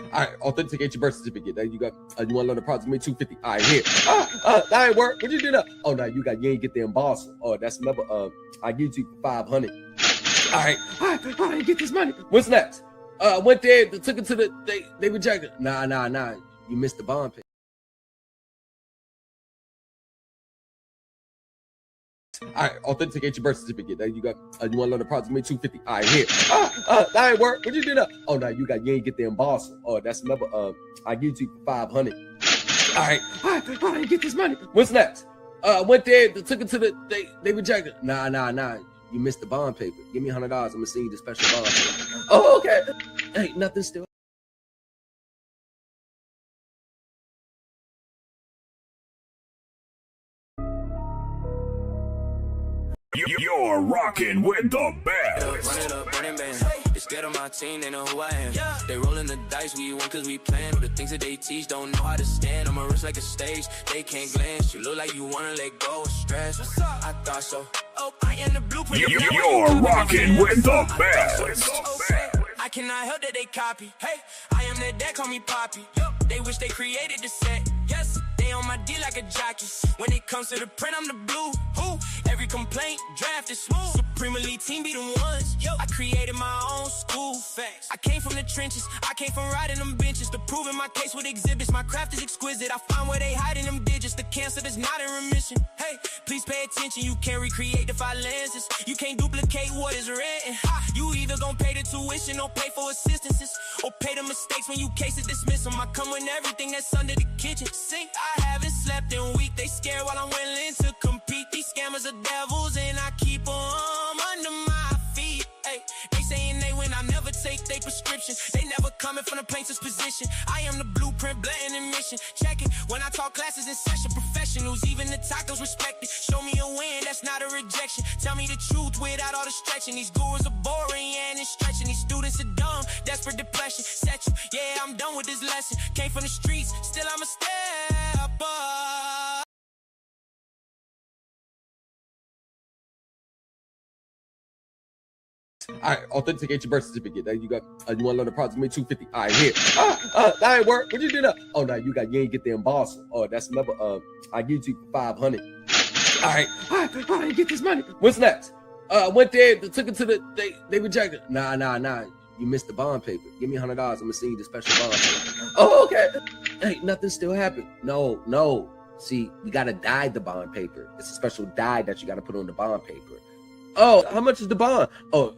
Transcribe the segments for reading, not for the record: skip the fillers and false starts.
All right, authenticate your birth certificate. Now you got, you want to learn approximately 250. All right, here. That ain't work. What you do now? Oh, no, you ain't get the embosser. Oh, that's another, I give you 500. All right, I didn't get this money. What's next? Went there, took it to the, they rejected. Nah. You missed the bond pay. All right, authenticate your birth certificate. Now you got, you want to learn approximately 250. All right, here. That ain't work. What you do now? Oh, no, you ain't get the embosser. Oh, that's another, I give you 500. All right, I didn't get this money. What's next? Went there, took it to the, they rejected. Nah. You missed the bond paper. Give me $100. I'm gonna send you the special bond paper. Oh, okay. Hey, nothing still. You're rocking with the best. Run it up, running band. They scared of my team, they know who I am. They rolling the dice, we win cause we plan. The things that they teach, don't know how to stand. I'm a wrist like a stage, they can't glance. You look like you wanna let go of stress. I thought so. Oh, I am the blueprint. You're rocking with the best. I cannot help that they copy. Hey, I am that dad, call me Poppy. They wish they created the set. Yes, they on my D like a jockey. When it comes to the print, I'm the blue. Who? Every complaint, draft is smooth. Supreme Elite team be the ones. I created my own school. Facts. I came from the trenches. I came from riding them benches. To proving my case with exhibits. My craft is exquisite. I find where they hiding them digits. The cancer that's not in remission. Hey, please pay attention. You can't recreate the 5 lenses. You can't duplicate what is written. You either gon' pay the tuition or pay for assistances. Or pay the mistakes when you case it, dismiss them. I come with everything that's under the kitchen sink. I haven't slept in a week. They scared while I'm willing to compete. These scammers are devils and I keep them under my feet. Ay, they saying they win, I never take their prescription. They never coming from the plaintiff's position. I am the blueprint, blatant admission. Check it, when I talk classes in session. Professionals, even the tacos respected. Show me a win, that's not a rejection. Tell me the truth without all the stretching. These gurus are boring and it's stretching. These students are dumb, desperate depression. Set you, yeah, I'm done with this lesson. Came from the streets, still I'm a step up. All right, authenticate your birth certificate. Now you got, you want to learn approximately 250. All right, here. That ain't work. What you do now? Oh, no, you ain't get the embosser. Oh, that's another, I give you 500. All right, I didn't get this money. What's next? Went there, took it to the, they rejected. Nah. You missed the bond paper. Give me $100. I'm gonna send you the special bond paper. Oh, okay. Hey, nothing still happened. No. See, we gotta dye the bond paper. It's a special dye that you gotta put on the bond paper. Oh, how much is the bond? Oh,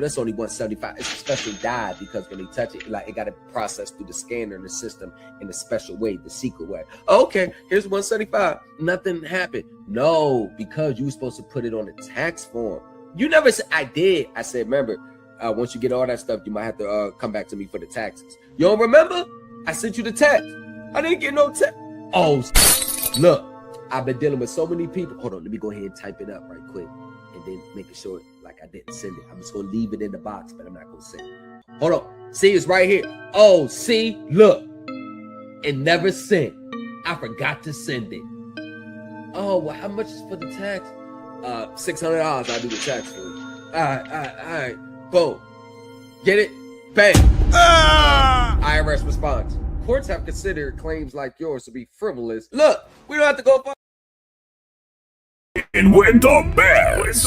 that's only $175. It's a special dye because when they touch it, like it got to process through the scanner in the system in a special way, the secret way. Okay, here's $175. Nothing happened. No, because you were supposed to put it on the tax form. You never said I did. I said, remember, once you get all that stuff, you might have to come back to me for the taxes. You don't remember? I sent you the text. I didn't get no text. Oh, look, I've been dealing with so many people. Hold on, let me go ahead and type it up right quick. And then making sure like I didn't send it. I'm just gonna leave it in the box, but I'm not gonna send it. Hold on. See, it's right here. Oh, see, look. It never sent. I forgot to send it. Oh, well, how much is for the tax? $600. I'll do the tax for you. All right. Boom. Get it? Bang. IRS response. Courts have considered claims like yours to be frivolous. Look, we don't have to go. And with the best.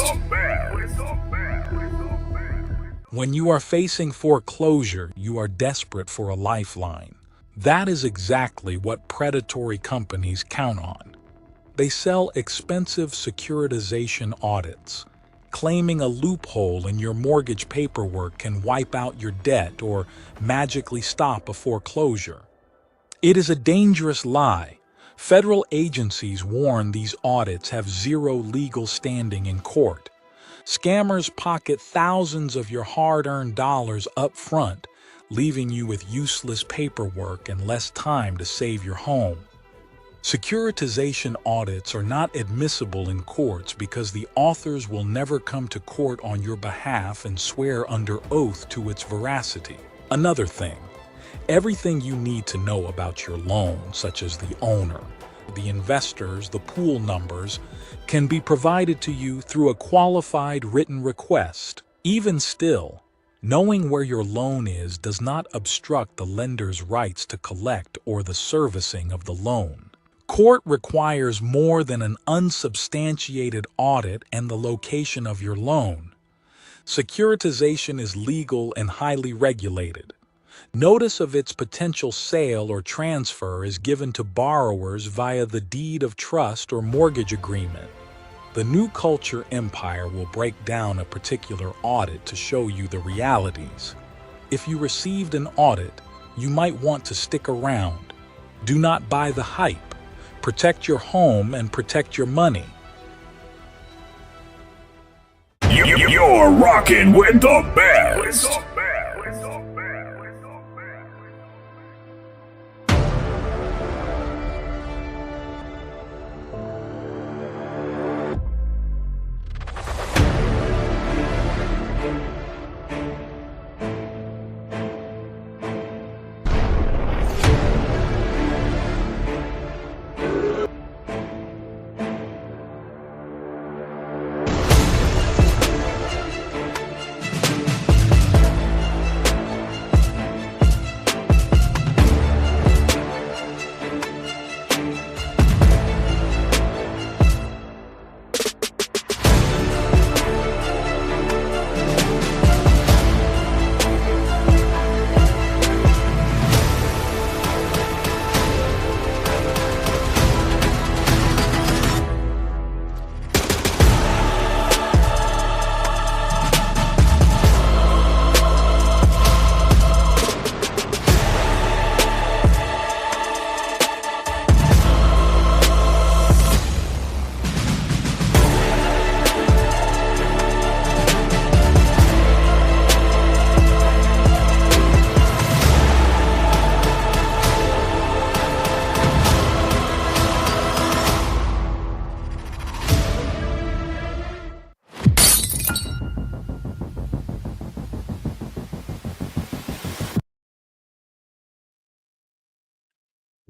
When you are facing foreclosure, you are desperate for a lifeline. That is exactly what predatory companies count on. They sell expensive securitization audits, claiming a loophole in your mortgage paperwork can wipe out your debt or magically stop a foreclosure. It is a dangerous lie. Federal agencies warn these audits have zero legal standing in court. Scammers pocket thousands of your hard-earned dollars up front, leaving you with useless paperwork and less time to save your home. Securitization audits are not admissible in courts because the authors will never come to court on your behalf and swear under oath to its veracity. Another thing, everything you need to know about your loan, such as the owner, the investors, the pool numbers, can be provided to you through a qualified written request. Even still, Knowing where your loan is does not obstruct the lender's rights to collect or the servicing of the loan. Court requires more than an unsubstantiated audit and the location of your loan. Securitization is legal and highly regulated. Notice of its potential sale or transfer is given to borrowers via the deed of trust or mortgage agreement. The new culture empire will break down a particular audit to show you the realities. If you received an audit, you might want to stick around. Do not buy the hype. Protect your home and protect your money. You're rocking with the best.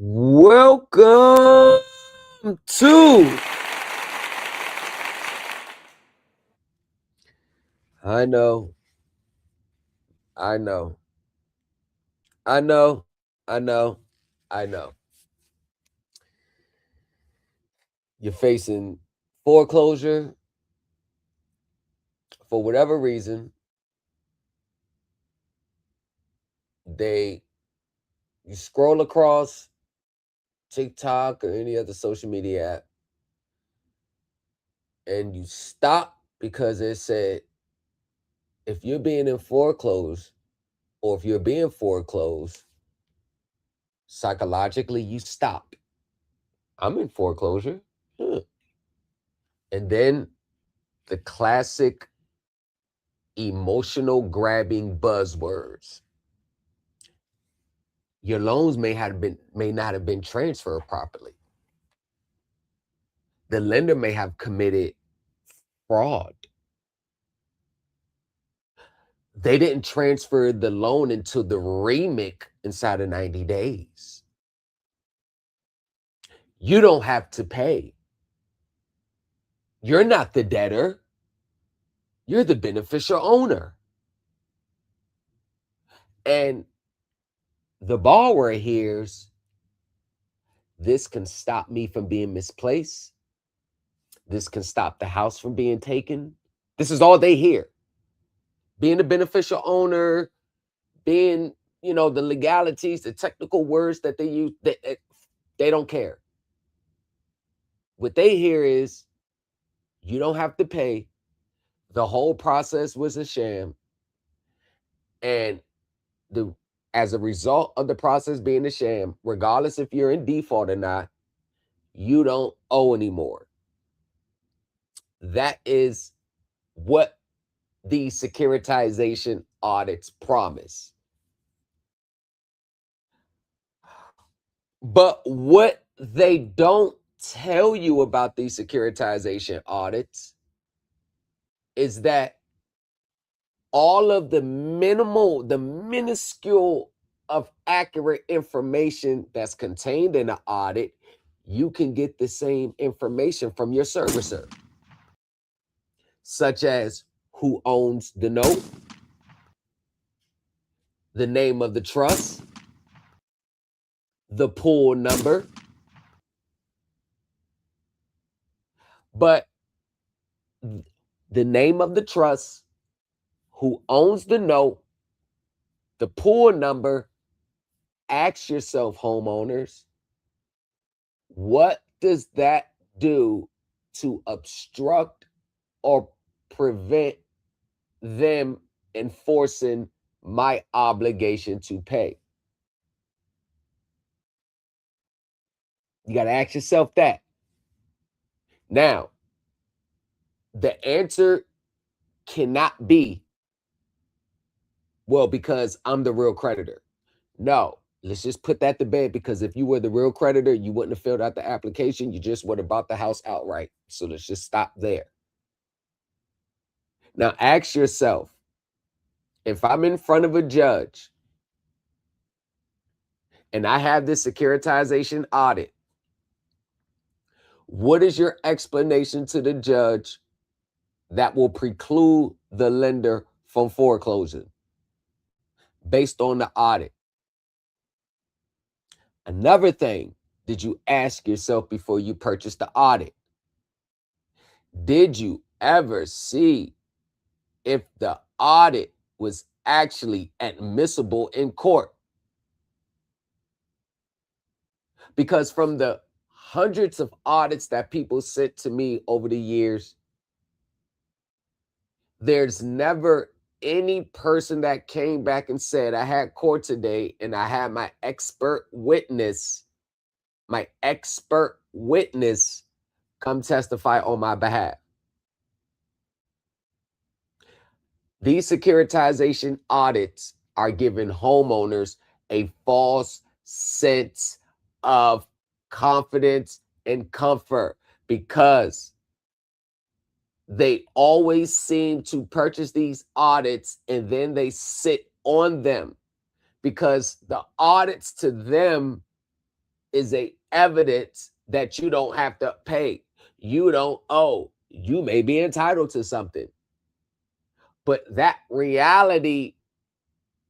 Welcome to I know you're facing foreclosure for whatever reason. You scroll across TikTok or any other social media app and you stop because it said if you're being foreclosed or if you're being foreclosed, psychologically you stop. I'm in foreclosure. And then the classic emotional grabbing buzzwords. Your loans may not have been transferred properly. The lender may have committed fraud. They didn't transfer the loan until the remake inside of 90 days. You don't have to pay. You're not the debtor. You're the beneficial owner. And the borrower hears, this can stop me from being misplaced. This can stop the house from being taken. This is all they hear. Being the beneficial owner, being, the legalities, the technical words that they use, they don't care. What they hear is, you don't have to pay. The whole process was a sham. And as a result of the process being a sham, regardless if you're in default or not, you don't owe anymore. That is what the securitization audits promise. But what they don't tell you about these securitization audits is that all of the minuscule of accurate information that's contained in an audit, you can get the same information from your servicer, such as who owns the note, the name of the trust, the pool number, but the name of the trust, who owns the note, the pool number. Ask yourself, homeowners, what does that do to obstruct or prevent them enforcing my obligation to pay? You got to ask yourself that. Now, the answer cannot be, well, because I'm the real creditor. No, let's just put that to bed, because if you were the real creditor, you wouldn't have filled out the application. You just would have bought the house outright. So let's just stop there. Now, ask yourself, if I'm in front of a judge and I have this securitization audit, what is your explanation to the judge that will preclude the lender from foreclosure based on the audit? Another thing, did you ask yourself before you purchased the audit? Did you ever see if the audit was actually admissible in court? Because from the hundreds of audits that people sent to me over the years, there's never any person that came back and said, I had court today and I had my expert witness come testify on my behalf. These securitization audits are giving homeowners a false sense of confidence and comfort, because they always seem to purchase these audits and then they sit on them, because the audits to them is a evidence that you don't have to pay. You don't owe. You may be entitled to something. But that reality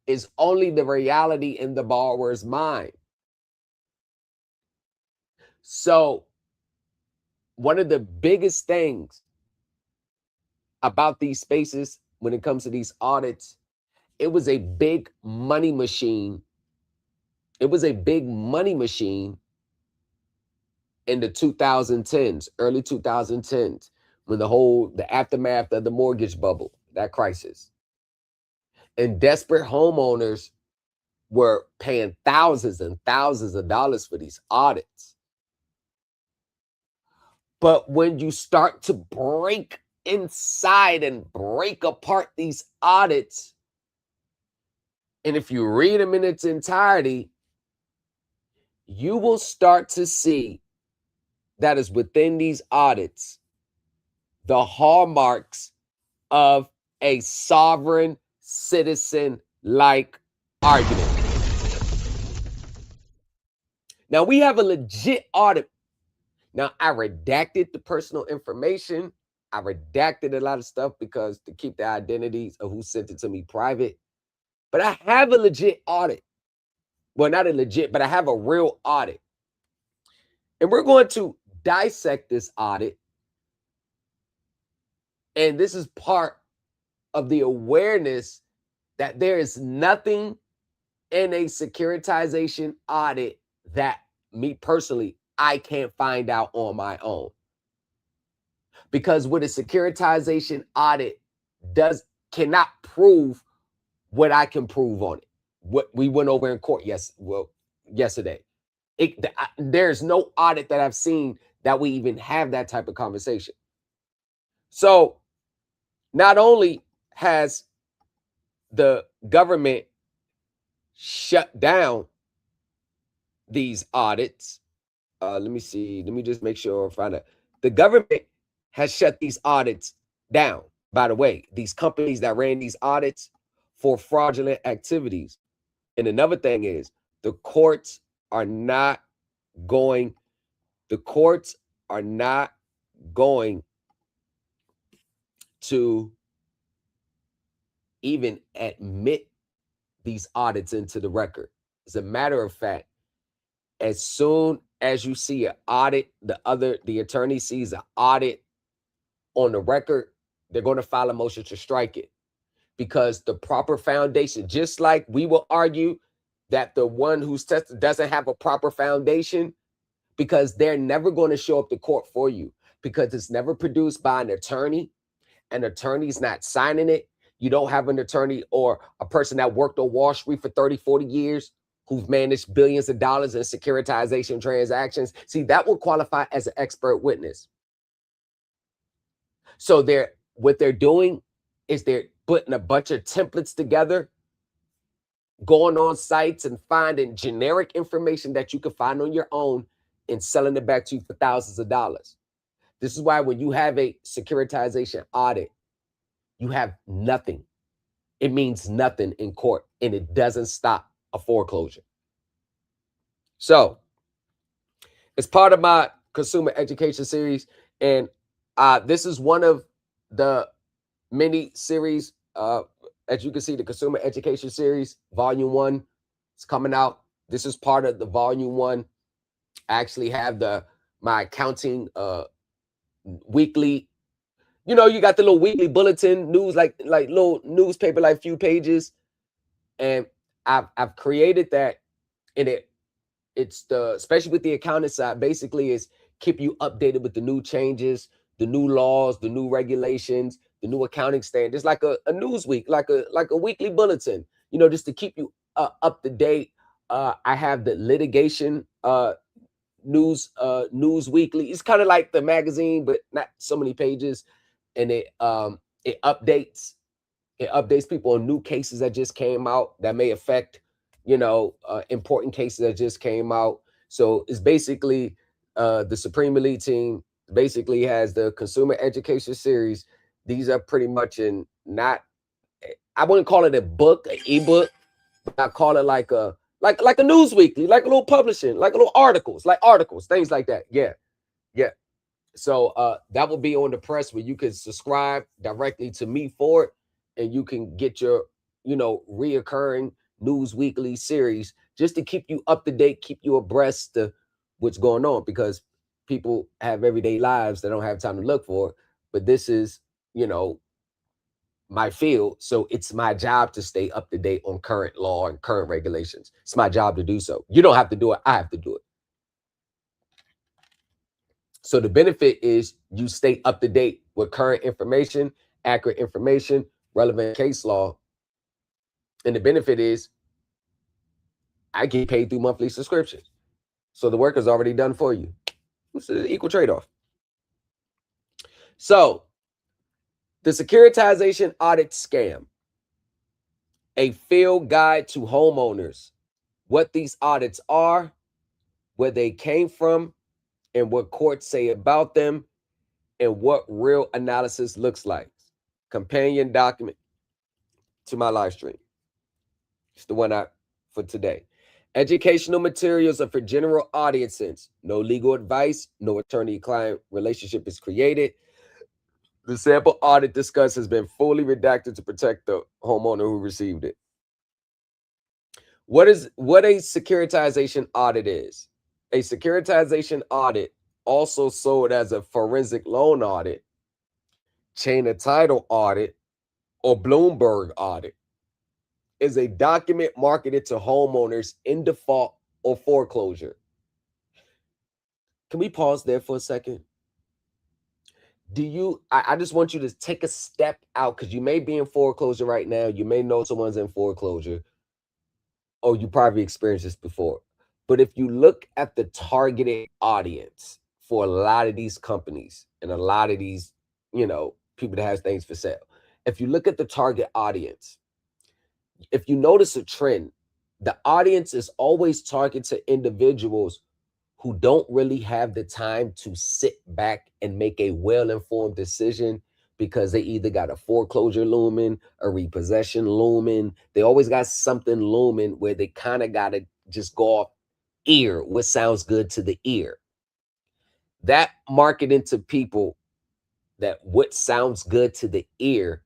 is only the reality in the borrower's mind. So one of the biggest things about these spaces when it comes to these audits, it was a big money machine. It was a big money machine in the 2010s, early 2010s, when the aftermath of the mortgage bubble, that crisis. And desperate homeowners were paying thousands and thousands of dollars for these audits. But when you start to break inside and break apart these audits, and if you read them in its entirety, you will start to see that is within these audits the hallmarks of a sovereign citizen-like argument. Now, we have a legit audit. Now, I redacted the personal information. I redacted a lot of stuff because to keep the identities of who sent it to me private. But I have a legit audit. Well, not a legit, but I have a real audit. And we're going to dissect this audit. And this is part of the awareness that there is nothing in a securitization audit that me personally, I can't find out on my own. Because what a securitization audit cannot prove what I can prove on it. What we went over in court yesterday. There's no audit that I've seen that we even have that type of conversation. So not only has the government shut down these audits, let me see. Let me just make sure I find out. The government has shut these audits down. By the way, these companies that ran these audits for fraudulent activities. And another thing is the courts are not going to even admit these audits into the record. As a matter of fact, as soon as you see an audit, the attorney sees an audit on the record, they're going to file a motion to strike it, because the proper foundation, just like we will argue that the one who's tested doesn't have a proper foundation, because they're never going to show up to court for you, because it's never produced by an attorney. An attorney's not signing it. You don't have an attorney or a person that worked on Wall Street for 30, 40 years who've managed billions of dollars in securitization transactions. See, that will qualify as an expert witness. So what they're doing is they're putting a bunch of templates together, going on sites and finding generic information that you can find on your own and selling it back to you for thousands of dollars. This is why when you have a securitization audit, you have nothing. It means nothing in court, and it doesn't stop a foreclosure. So it's part of my consumer education series, and this is one of the many series. As you can see, the consumer education series, volume 1, is coming out. This is part of the volume 1. I actually have my accounting weekly. You know, you got the little weekly bulletin news, like little newspaper, like few pages, and I've created that, and it's especially with the accounting side, basically is keep you updated with the new changes, the new laws, the new regulations, the new accounting standards, like a news week, like a weekly bulletin, you know, just to keep you up to date. I have the litigation news weekly. It's kind of like the magazine, but not so many pages, and it updates people on new cases that just came out that may affect, you know, important cases that just came out. So it's basically the Supreme Elite team basically has the consumer education series. These are pretty much I wouldn't call it a book, an ebook, but I call it like a news weekly, like a little publishing, like a little articles, things like that. Yeah. So that will be on the press, where you can subscribe directly to me for it, and you can get your, you know, reoccurring news weekly series, just to keep you up to date, keep you abreast of what's going on, because people have everyday lives. They don't have time to look for it. But this is, you know, my field. So it's my job to stay up to date on current law and current regulations. It's my job to do so. You don't have to do it. I have to do it. So the benefit is you stay up to date with current information, accurate information, relevant case law. And the benefit is I get paid through monthly subscription. So the work is already done for you. It's an equal trade-off. So the securitization audit scam, a field guide to homeowners, what these audits are, where they came from, and what courts say about them, and what real analysis looks like. Companion document to my live stream. It's the one for today. Educational materials are for general audiences. No legal advice, no attorney-client relationship is created. The sample audit discussed has been fully redacted to protect the homeowner who received it. What a securitization audit is? A securitization audit, also sold as a forensic loan audit, chain of title audit, or Bloomberg audit, is a document marketed to homeowners in default or foreclosure. Can we pause there for a second? I just want you to take a step out, because you may be in foreclosure right now. You may know someone's in foreclosure, or you probably experienced this before. But if you look at the targeted audience for a lot of these companies and a lot of these, you know, people that has things for sale, if you look at the target audience, if you notice a trend, the audience is always targeted to individuals who don't really have the time to sit back and make a well-informed decision, because they either got a foreclosure looming, a repossession looming. They always got something looming where they kind of got to just go off ear, what sounds good to the ear. That marketing to people, that what sounds good to the ear,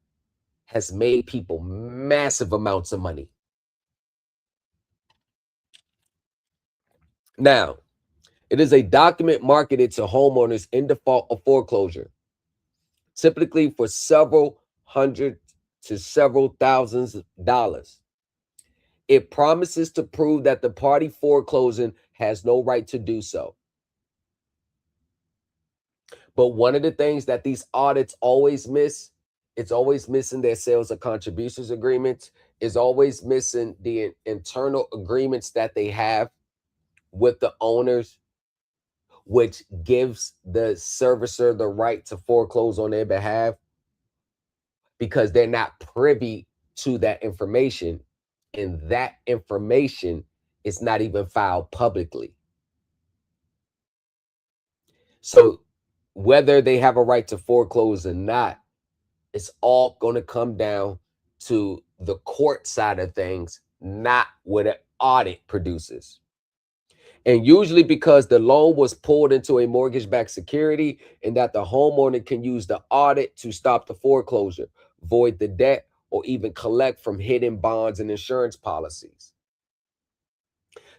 has made people massive amounts of money. Now, it is a document marketed to homeowners in default of foreclosure, typically for several hundred to several thousands of dollars. It promises to prove that the party foreclosing has no right to do so. But one of the things that these audits always miss, it's always missing their sales and contributions agreements, is always missing the internal agreements that they have with the owners, which gives the servicer the right to foreclose on their behalf, because they're not privy to that information. And that information is not even filed publicly. So whether they have a right to foreclose or not, it's all going to come down to the court side of things, not what an audit produces. And usually because the loan was pulled into a mortgage-backed security, and that the homeowner can use the audit to stop the foreclosure, void the debt, or even collect from hidden bonds and insurance policies.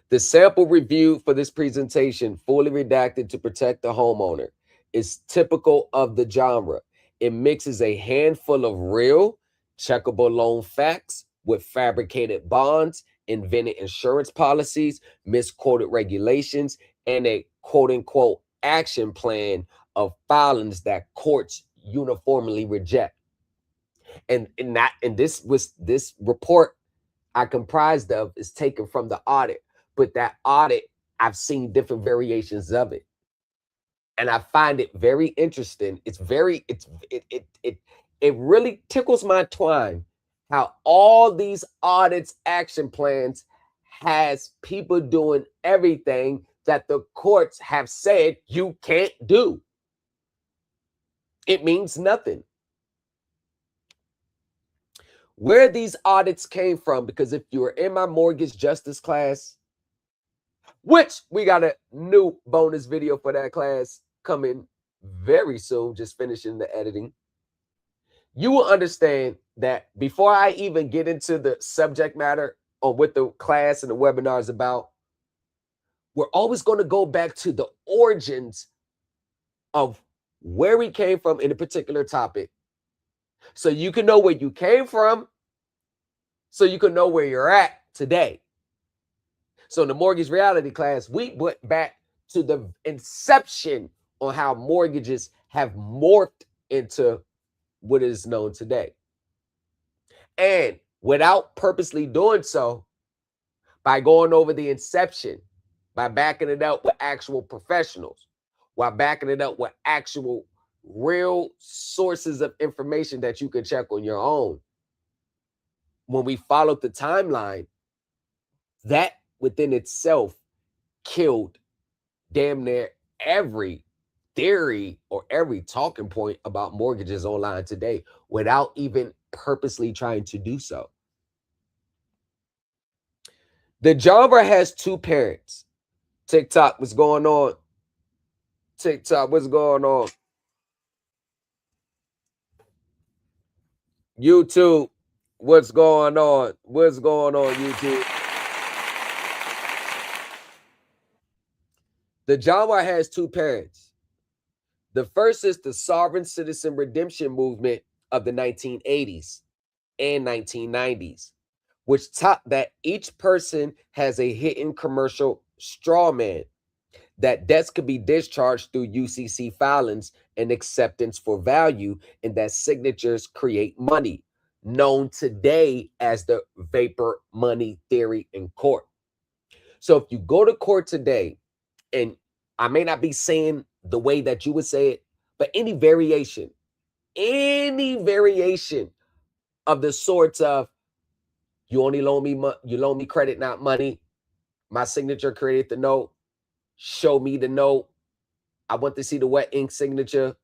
The sample review for this presentation, fully redacted to protect the homeowner, is typical of the genre. It mixes a handful of real, checkable loan facts with fabricated bonds, invented insurance policies, misquoted regulations, and a quote-unquote action plan of filings that courts uniformly reject. And this report I comprised of is taken from the audit, but that audit, I've seen different variations of it, and I find it very interesting. It really tickles my twine how all these audits action plans has people doing everything that the courts have said you can't do. It means nothing. Where these audits came from, because if you were in my mortgage justice class, which we got a new bonus video for that class coming very soon, just finishing the editing, you will understand that before I even get into the subject matter on what the class and the webinar is about, we're always going to go back to the origins of where we came from in a particular topic, so you can know where you came from, so you can know where you're at today. So in the mortgage reality class, we went back to the inception on how mortgages have morphed into what is known today. And without purposely doing so, by going over the inception, by backing it up with actual professionals, while backing it up with actual real sources of information that you can check on your own. When we followed the timeline, that within itself killed damn near every theory or every talking point about mortgages online today, without even purposely trying to do so. The genre has two parents. TikTok, what's going on? TikTok, what's going on? YouTube, what's going on? What's going on, YouTube? The genre has two parents. The first is the sovereign citizen redemption movement of the 1980s and 1990s, which taught that each person has a hidden commercial straw man, that debts could be discharged through UCC filings and acceptance for value, and that signatures create money, known today as the vapor money theory in court. So if you go to court today, and I may not be saying the way that you would say it, but any variation of the sorts of, you only loan me you loan me credit, not money, my signature created the note, show me the note, I want to see the wet ink signature,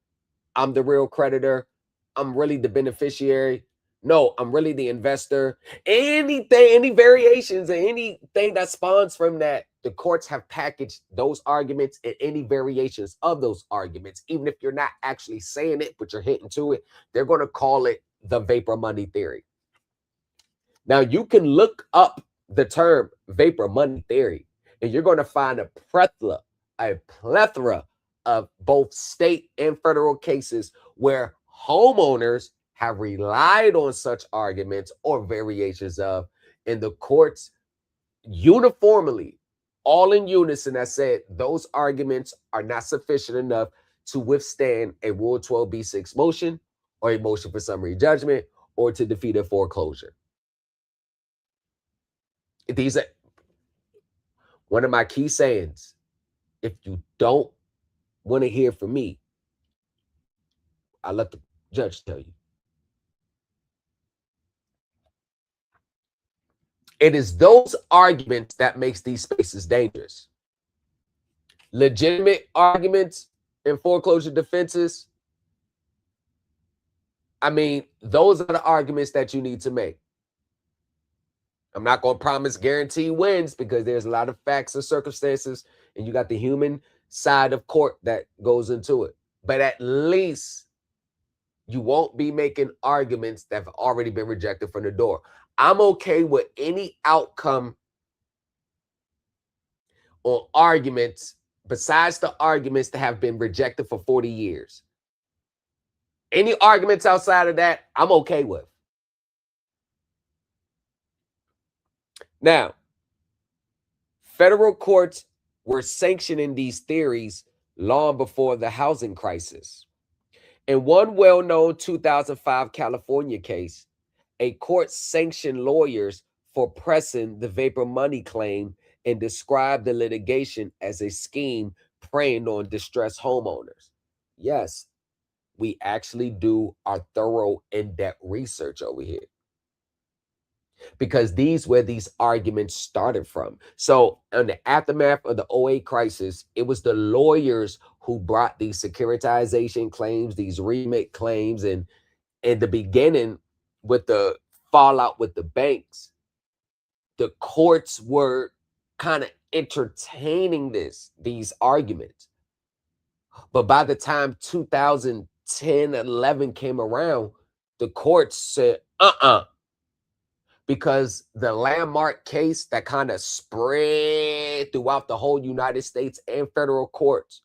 I'm the real creditor, I'm really the beneficiary, no, I'm really the investor. Anything, any variations, and anything that spawns from that, the courts have packaged those arguments and any variations of those arguments, even if you're not actually saying it, but you're hinting to it, they're going to call it the vapor money theory. Now, you can look up the term vapor money theory, And you're going to find a plethora of both state and federal cases where homeowners have relied on such arguments or variations of, and the courts uniformly, all in unison, that said those arguments are not sufficient enough to withstand a Rule 12b6 motion or a motion for summary judgment or to defeat a foreclosure. These are one of my key sayings. If you don't want to hear from me, I'll let the judge tell you. It is those arguments that makes these spaces dangerous. Legitimate arguments in foreclosure defenses, I mean, those are the arguments that you need to make. I'm not going to promise guarantee wins because there's a lot of facts and circumstances, and you got the human side of court that goes into it. But at least you won't be making arguments that have already been rejected from the door. I'm okay with any outcome on arguments besides the arguments that have been rejected for 40 years. Any arguments outside of that, I'm okay with. Now, federal courts were sanctioning these theories long before the housing crisis. In one well-known 2005 California case, a court sanctioned lawyers for pressing the vapor money claim and described the litigation as a scheme preying on distressed homeowners. Yes, we actually do our thorough in-depth research over here, because these were these arguments started from. So in the aftermath of the 08 crisis, it was the lawyers who brought these securitization claims, these remit claims, and in the beginning with the fallout with the banks, the courts were kind of entertaining these arguments. But by the time 2010, 11 came around, the courts said, because the landmark case that kind of spread throughout the whole United States and federal courts,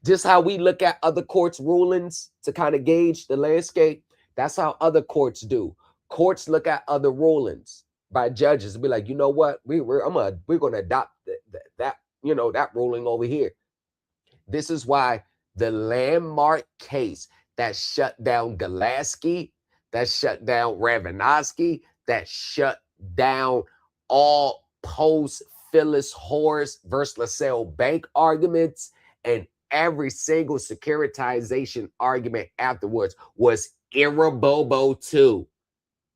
just how we look at other courts' rulings to kind of gauge the landscape, that's how other courts do. Courts look at other rulings by judges and be like, you know what, we're going to adopt that ruling over here. This is why the landmark case that shut down Galaski, that shut down Ravenowski, that shut down all post-Phyllis Horace versus LaSalle Bank arguments, and every single securitization argument afterwards was irrebobo too.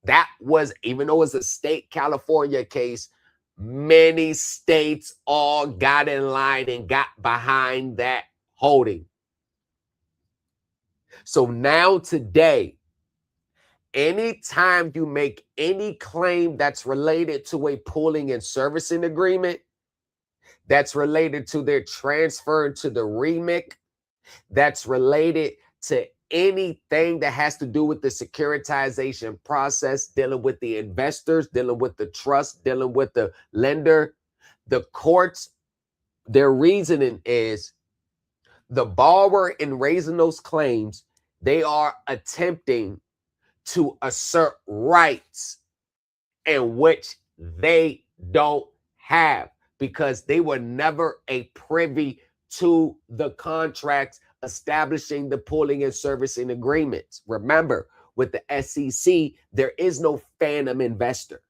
That was, even though it's a state California case, many states all got in line and got behind that holding. So now today, anytime you make any claim that's related to a pooling and servicing agreement, that's related to their transfer to the REMIC, that's related to anything that has to do with the securitization process, dealing with the investors, dealing with the trust, dealing with the lender, the courts, their reasoning is the borrower in raising those claims, they are attempting to assert rights in which they don't have, because they were never a privy to the contracts establishing the pooling and servicing agreements. Remember, with the SEC, there is no phantom investor.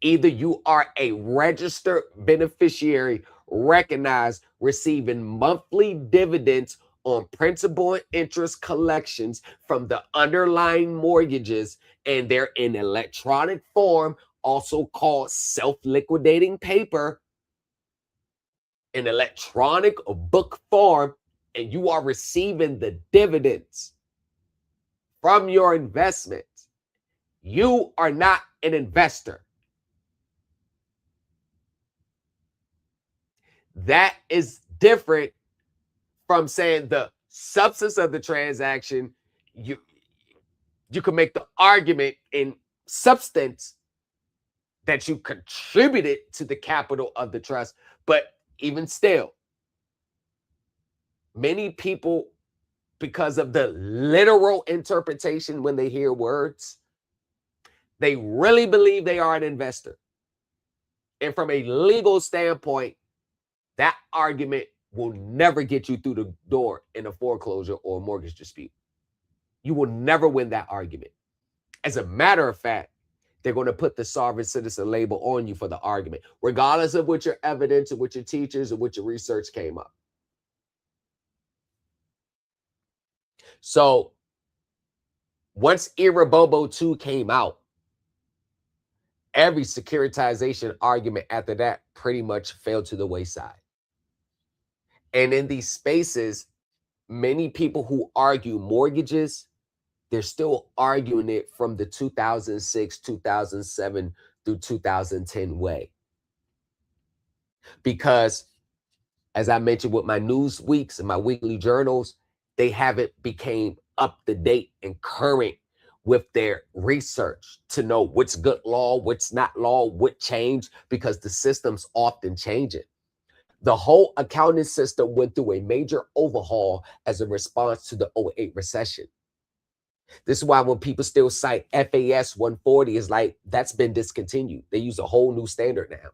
Either you are a registered beneficiary, recognized, receiving monthly dividends on principal and interest collections from the underlying mortgages, and they're in electronic form, also called self-liquidating paper, in electronic book form, and you are receiving the dividends from your investment. You are not an investor. That is different from saying the substance of the transaction. You can make the argument in substance that you contributed to the capital of the trust. But even still, many people, because of the literal interpretation when they hear words, they really believe they are an investor. And from a legal standpoint, that argument will never get you through the door in a foreclosure or a mortgage dispute. You will never win that argument. As a matter of fact, they're going to put the sovereign citizen label on you for the argument, regardless of what your evidence or what your teachers or what your research came up. So once Irabobo 2 came out, every securitization argument after that pretty much fell to the wayside. And in these spaces, many people who argue mortgages, they're still arguing it from the 2006, 2007 through 2010 way. Because as I mentioned with my news weeks and my weekly journals, they haven't became up to date and current with their research to know what's good law, what's not law, what changed, because the system's often changing. The whole accounting system went through a major overhaul as a response to the 2008 recession. This is why when people still cite FAS 140, is like, that's been discontinued. They use a whole new standard now.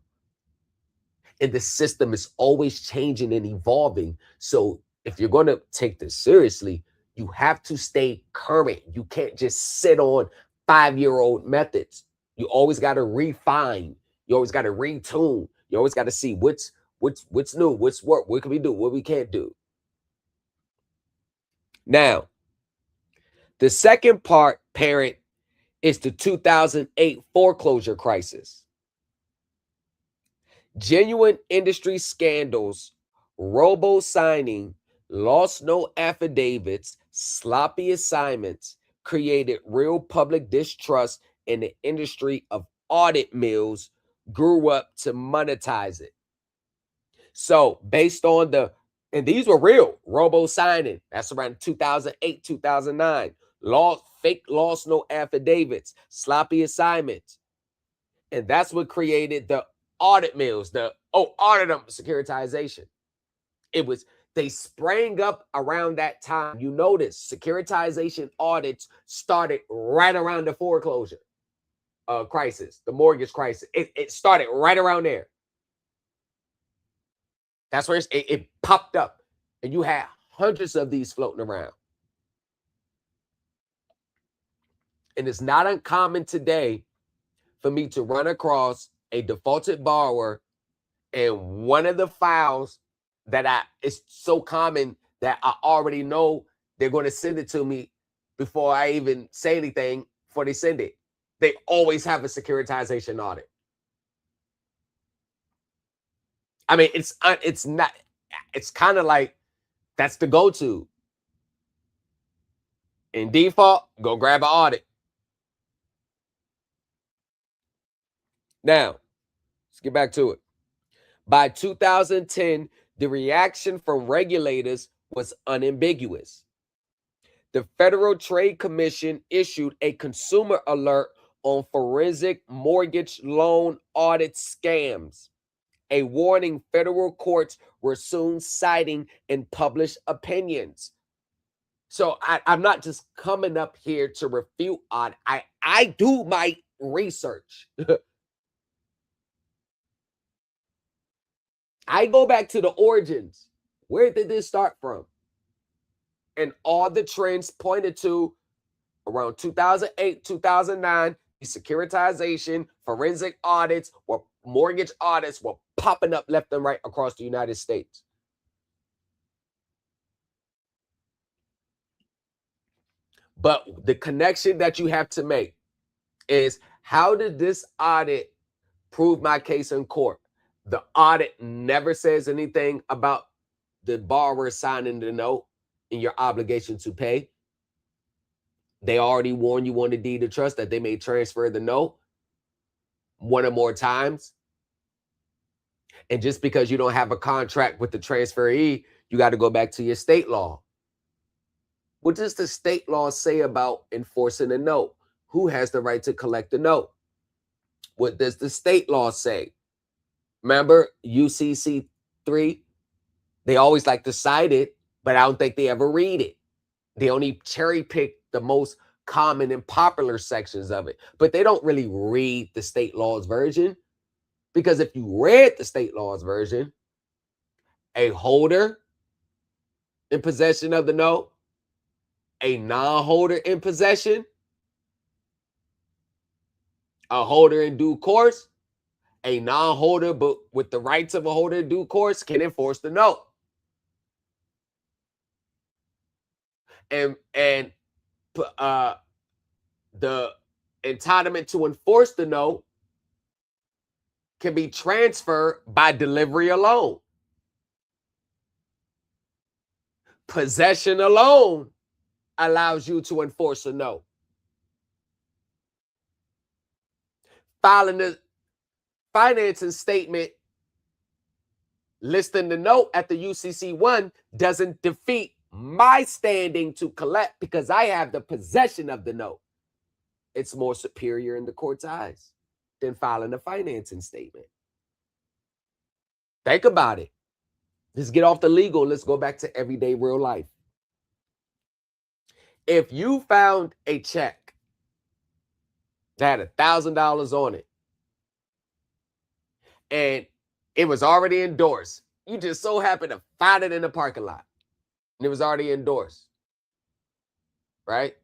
And the system is always changing and evolving. So if you're going to take this seriously, you have to stay current. You can't just sit on 5-year-old methods. You always got to refine. You always got to retune. You always got to see what's new, what's work, what can we do, what we can't do. Now, the second parent, is the 2008 foreclosure crisis. Genuine industry scandals, robo-signing, lost note affidavits, sloppy assignments created real public distrust in the industry of audit mills grew up to monetize it. So based on and these were real, robo-signing, that's around 2008, 2009, fake lost note affidavits, sloppy assignments. And that's what created the audit mills, audit them, securitization. They sprang up around that time. You notice securitization audits started right around the foreclosure crisis, the mortgage crisis. It started right around there. That's where it popped up. And you had hundreds of these floating around. And it's not uncommon today for me to run across a defaulted borrower, and one of the files it's so common that I already know they're going to send it to me before I even say anything, before they send it. They always have a securitization audit. I mean, it's kind of like that's the go-to. In default, go grab an audit. Now, let's get back to it. By 2010, the reaction from regulators was unambiguous. The Federal Trade Commission issued a consumer alert on forensic mortgage loan audit scams, a warning federal courts were soon citing in published opinions. So I'm not just coming up here to refute audit. I do my research. I go back to the origins. Where did this start from? And all the trends pointed to around 2008, 2009, securitization, forensic audits, or mortgage audits were popping up left and right across the United States. But the connection that you have to make is, how did this audit prove my case in court? The audit never says anything about the borrower signing the note and your obligation to pay. They already warn you on the deed of trust that they may transfer the note one or more times. And just because you don't have a contract with the transferee, you got to go back to your state law. What does the state law say about enforcing a note? Who has the right to collect the note? What does the state law say? Remember UCC 3? They always like to cite it, but I don't think they ever read it. They only cherry pick the most common and popular sections of it, but they don't really read the state laws version. Because if you read the state laws version, a holder in possession of the note, a non-holder in possession, a holder in due course, a non-holder but with the rights of a holder in due course can enforce the note. And the entitlement to enforce the note can be transferred by delivery alone. Possession alone allows you to enforce a note. Filing the financing statement listing the note at the UCC1 doesn't defeat my standing to collect because I have the possession of the note. It's more superior in the court's eyes than filing a financing statement. Think about it. Let's get off the legal. Let's go back to everyday real life. If you found a check that had $1,000 on it and it was already endorsed, you just so happen to find it in the parking lot and it was already endorsed, right?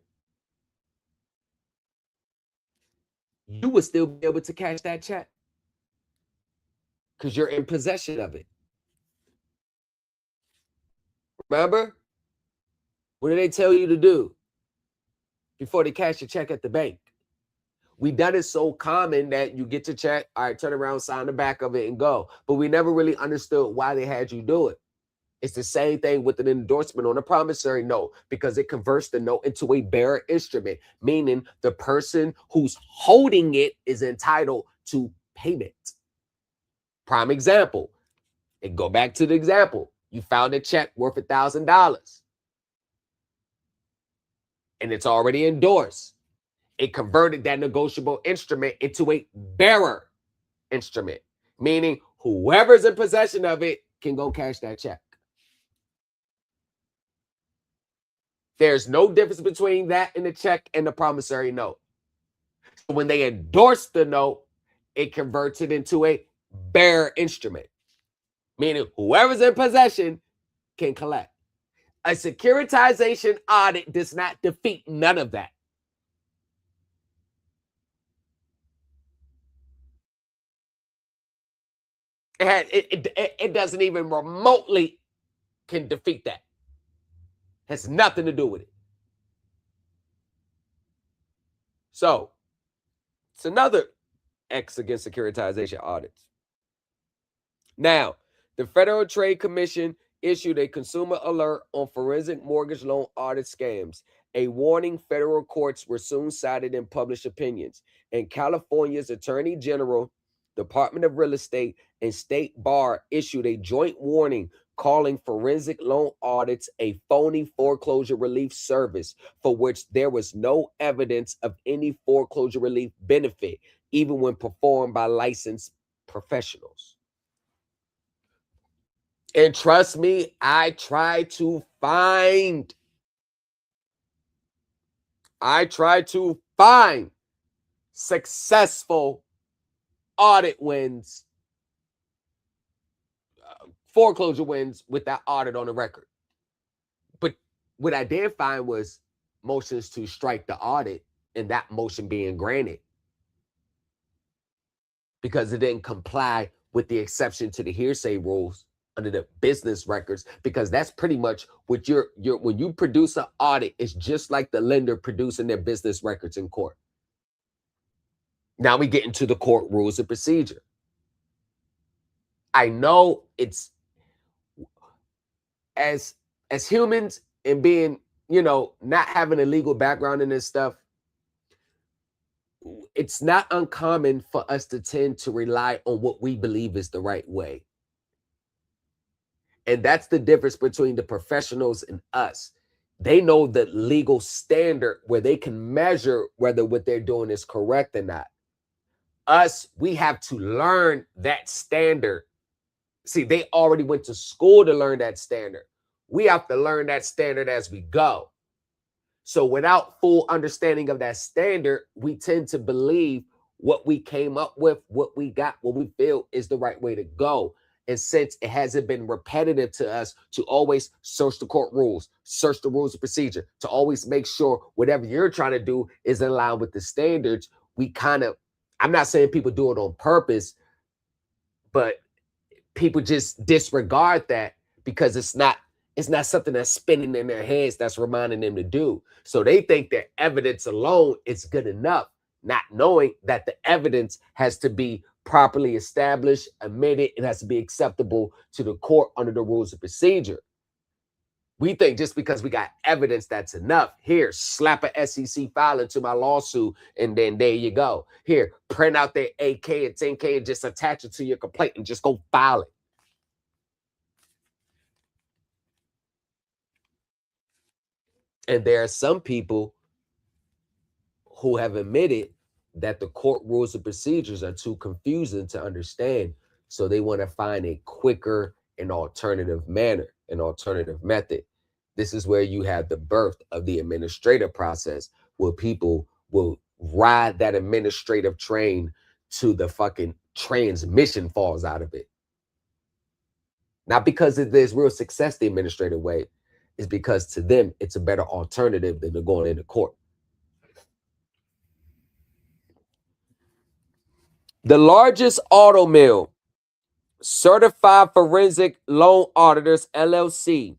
You would still be able to cash that check because you're in possession of it. Remember? What do they tell you to do before they cash your check at the bank? We done it so common that you get your check, all right, turn around, sign the back of it and go. But we never really understood why they had you do it. It's the same thing with an endorsement on a promissory note because it converts the note into a bearer instrument, meaning the person who's holding it is entitled to payment. Prime example, and go back to the example. You found a check worth $1,000 and it's already endorsed. It converted that negotiable instrument into a bearer instrument, meaning whoever's in possession of it can go cash that check. There's no difference between that and the check and the promissory note. So when they endorse the note, it converts it into a bearer instrument, meaning whoever's in possession can collect. A securitization audit does not defeat none of that. It doesn't even remotely can defeat that. Has nothing to do with it. So it's another X against securitization audits. Now, the Federal Trade Commission issued a consumer alert on forensic mortgage loan audit scams. A warning federal courts were soon cited in published opinions. And California's Attorney General, Department of Real Estate, and State Bar issued a joint warning calling forensic loan audits a phony foreclosure relief service for which there was no evidence of any foreclosure relief benefit, even when performed by licensed professionals. And trust me, I try to find successful audit wins, foreclosure wins with that audit on the record. But what I did find was motions to strike the audit and that motion being granted because it didn't comply with the exception to the hearsay rules under the business records, because that's pretty much what you're when you produce an audit, it's just like the lender producing their business records in court. Now we get into the court rules of procedure. I know it's as humans and being, not having a legal background in this stuff, it's not uncommon for us to tend to rely on what we believe is the right way. And that's the difference between the professionals and us. They know the legal standard where they can measure whether what they're doing is correct or not. we have to learn that standard. See, they already went to school to learn that standard. We have to learn that standard as we go. So without full understanding of that standard, we tend to believe what we came up with, what we got, what we feel is the right way to go. And since it hasn't been repetitive to us to always search the court rules, search the rules of procedure, to always make sure whatever you're trying to do is in line with the standards, we kind of, I'm not saying people do it on purpose, but people just disregard that because it's not something that's spinning in their heads that's reminding them to do. So they think that evidence alone is good enough, not knowing that the evidence has to be properly established, admitted, it has to be acceptable to the court under the rules of procedure. We think just because we got evidence, that's enough. Here, slap a SEC file into my lawsuit, and then there you go. Here, print out their 8K and 10K and just attach it to your complaint and just go file it. And there are some people who have admitted that the court rules and procedures are too confusing to understand. So they want to find a quicker and alternative manner, an alternative method. This is where you have the birth of the administrative process, where people will ride that administrative train to the fucking transmission falls out of it. Not because there's real success the administrative way, it's because to them, it's a better alternative than going into court. The largest auto mill, Certified Forensic Loan Auditors, LLC,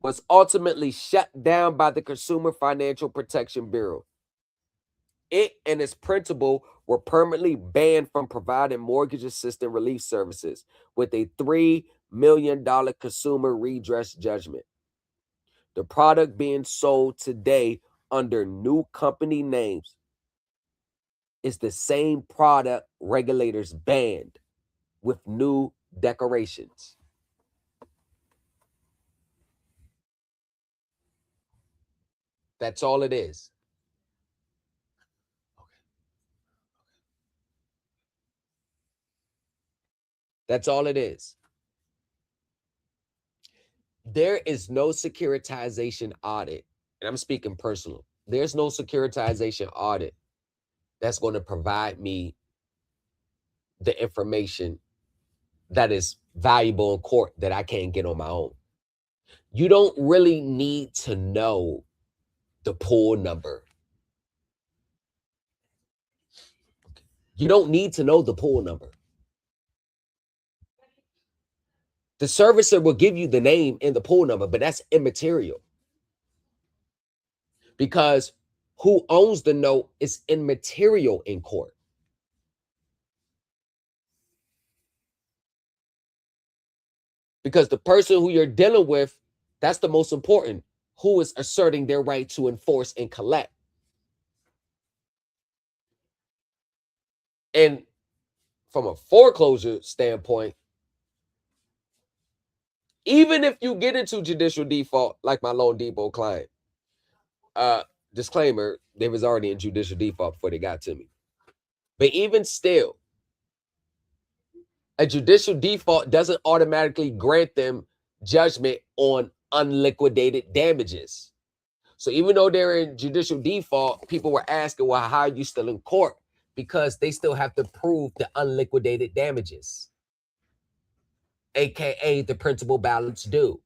was ultimately shut down by the Consumer Financial Protection Bureau. It and its principal were permanently banned from providing mortgage assistance relief services with a $3 million consumer redress judgment. The product being sold today under new company names is the same product regulators banned with new decorations. That's all it is. That's all it is. There is no securitization audit, and I'm speaking personal. There's no securitization audit that's going to provide me the information that is valuable in court that I can't get on my own. You don't really need to know the pool number. You don't need to know the pool number. The servicer will give you the name and the pool number, but that's immaterial. Because who owns the note is immaterial in court. Because the person who you're dealing with, that's the most important, who is asserting their right to enforce and collect. And from a foreclosure standpoint, even if you get into judicial default, like my Loan Depot client, disclaimer, they was already in judicial default before they got to me. But even still, a judicial default doesn't automatically grant them judgment on unliquidated damages. So even though they're in judicial default, people were asking, well, how are you still in court? Because they still have to prove the unliquidated damages, aka the principal balance due.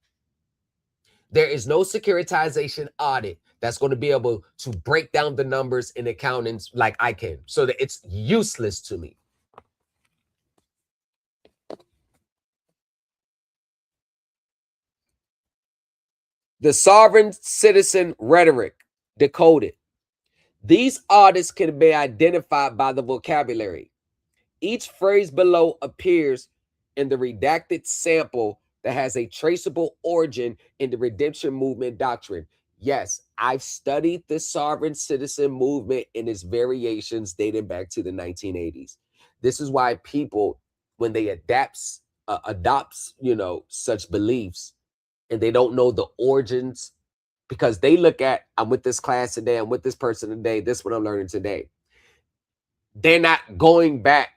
There is no securitization audit that's going to be able to break down the numbers in accountants like I can, so that it's useless to me. The sovereign citizen rhetoric, decoded. These audits can be identified by the vocabulary. Each phrase below appears in the redacted sample that has a traceable origin in the redemption movement doctrine. Yes, I've studied the sovereign citizen movement in its variations dating back to the 1980s. This is why people, when they adopts, such beliefs, and they don't know the origins, because they look at, I'm with this class today, I'm with this person today, this is what I'm learning today. they're not going back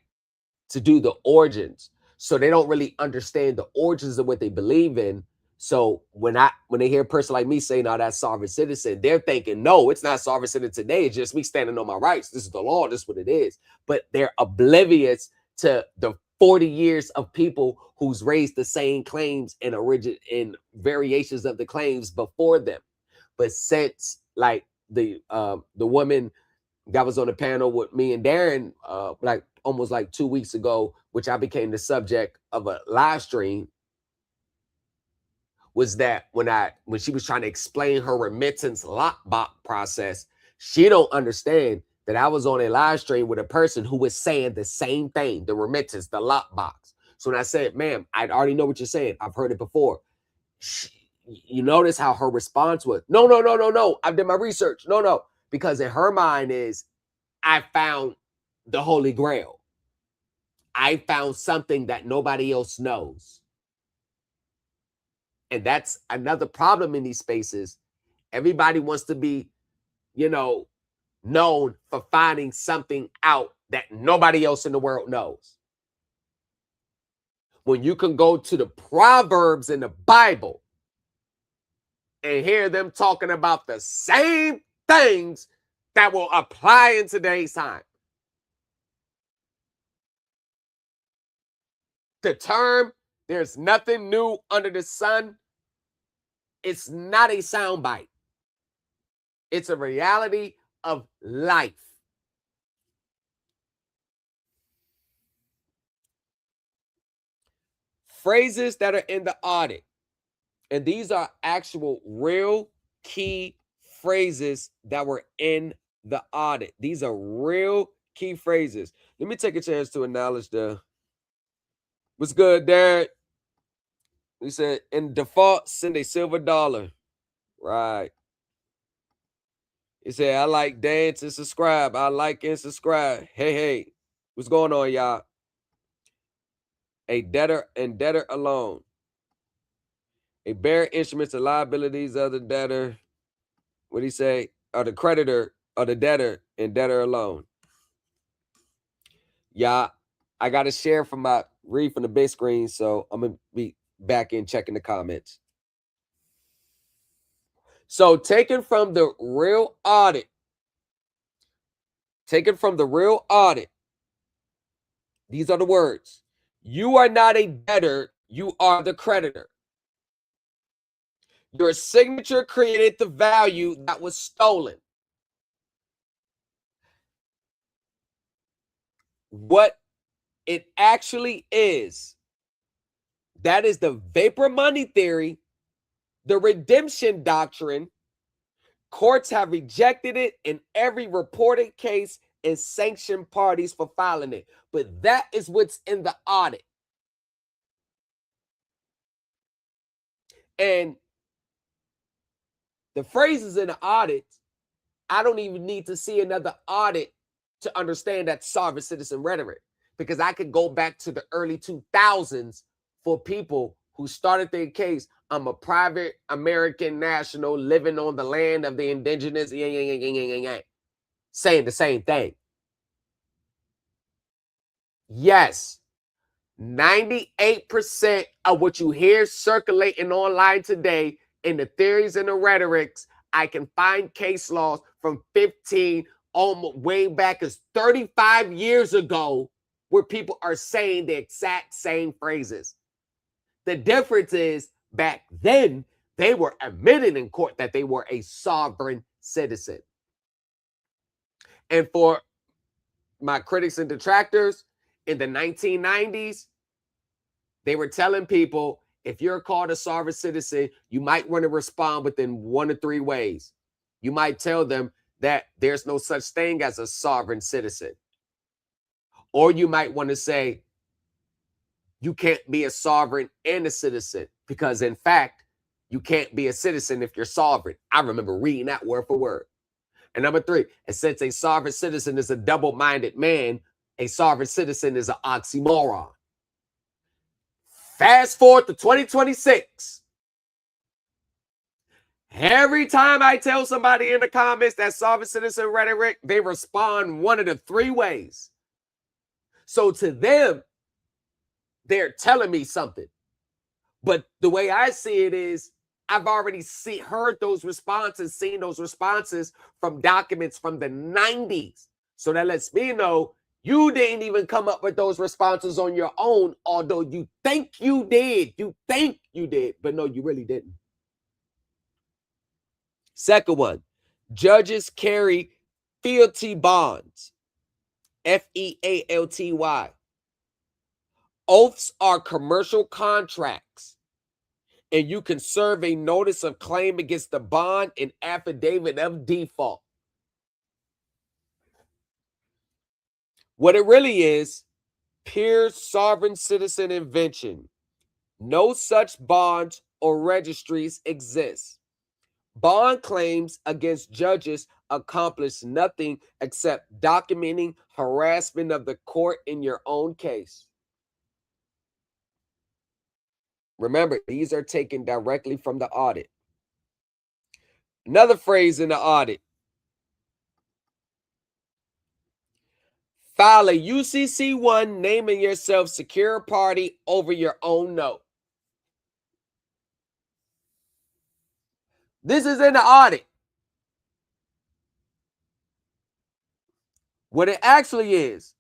to do the origins. So they don't really understand the origins of what they believe in. So when they hear a person like me say, "No, that's sovereign citizen," they're thinking, "No, it's not sovereign citizen today. It's just me standing on my rights. This is the law. This is what it is." But they're oblivious to the 40 years of people who's raised the same claims and variations of the claims before them. But since like the woman that was on the panel with me and Darren, like almost like 2 weeks ago, which I became the subject of a live stream, was that when she was trying to explain her remittance lockbox process, she don't understand that I was on a live stream with a person who was saying the same thing, the remittance, the lockbox. So when I said, "Ma'am, I already know what you're saying. I've heard it before." You notice how her response was, "No, no, no, no, no. I've done my research. No, no." Because in her mind is, I found the Holy Grail. I found something that nobody else knows. And that's another problem in these spaces. Everybody wants to be, known for finding something out that nobody else in the world knows. When you can go to the Proverbs in the Bible and hear them talking about the same things that will apply in today's time. The term, "there's nothing new under the sun," it's not a soundbite. It's a reality of life. Phrases that are in the audit. And these are actual real key phrases that were in the audit. These are real key phrases. Let me take a chance to acknowledge what's good, Derek? We said, "In default, send a silver dollar." Right. He said, "I like, dance, and subscribe. I like and subscribe." Hey. What's going on, y'all? A debtor and debtor alone. A bearer instruments and liabilities of the debtor. What do you say? Or the creditor or the debtor and debtor alone. Yeah, I got to share read from the big screen, so I'm going to be back in checking the comments. So taken from the real audit, these are the words. You are not a debtor, you are the creditor. Your signature created the value that was stolen. What it actually is, that is the vapor money theory, the redemption doctrine. Courts have rejected it in every reported case and sanctioned parties for filing it. But that is what's in the audit. And the phrases in the audit, I don't even need to see another audit to understand that sovereign citizen rhetoric, because I could go back to the early 2000s for people who started their case. "I'm a private American national living on the land of the indigenous," saying the same thing. Yes, 98% of what you hear circulating online today in the theories and the rhetorics, I can find case laws from 15, almost way back as 35 years ago, where people are saying the exact same phrases. The difference is, back then, they were admitting in court that they were a sovereign citizen. And for my critics and detractors, in the 1990s, they were telling people, if you're called a sovereign citizen, you might want to respond within 1 of 3 ways. You might tell them that there's no such thing as a sovereign citizen. Or you might want to say, you can't be a sovereign and a citizen, because in fact, you can't be a citizen if you're sovereign. I remember reading that word for word. And number 3, and since a sovereign citizen is a double-minded man, a sovereign citizen is an oxymoron. Fast forward to 2026. Every time I tell somebody in the comments that sovereign citizen rhetoric, they respond one of the three ways. So to them, they're telling me something. But the way I see it is, I've already heard those responses, seen those responses from documents from the 90s. So that lets me know you didn't even come up with those responses on your own, although you think you did. You think you did, but no, you really didn't. Second one, judges carry fealty bonds, FEALTY. Oaths are commercial contracts, and you can serve a notice of claim against the bond and affidavit of default. What it really is, pure sovereign citizen invention. No such bonds or registries exist. Bond claims against judges accomplish nothing except documenting harassment of the court in your own case. Remember, these are taken directly from the audit. Another phrase in the audit. File a UCC-1 naming yourself secure party over your own note. This is in the audit. What it actually is,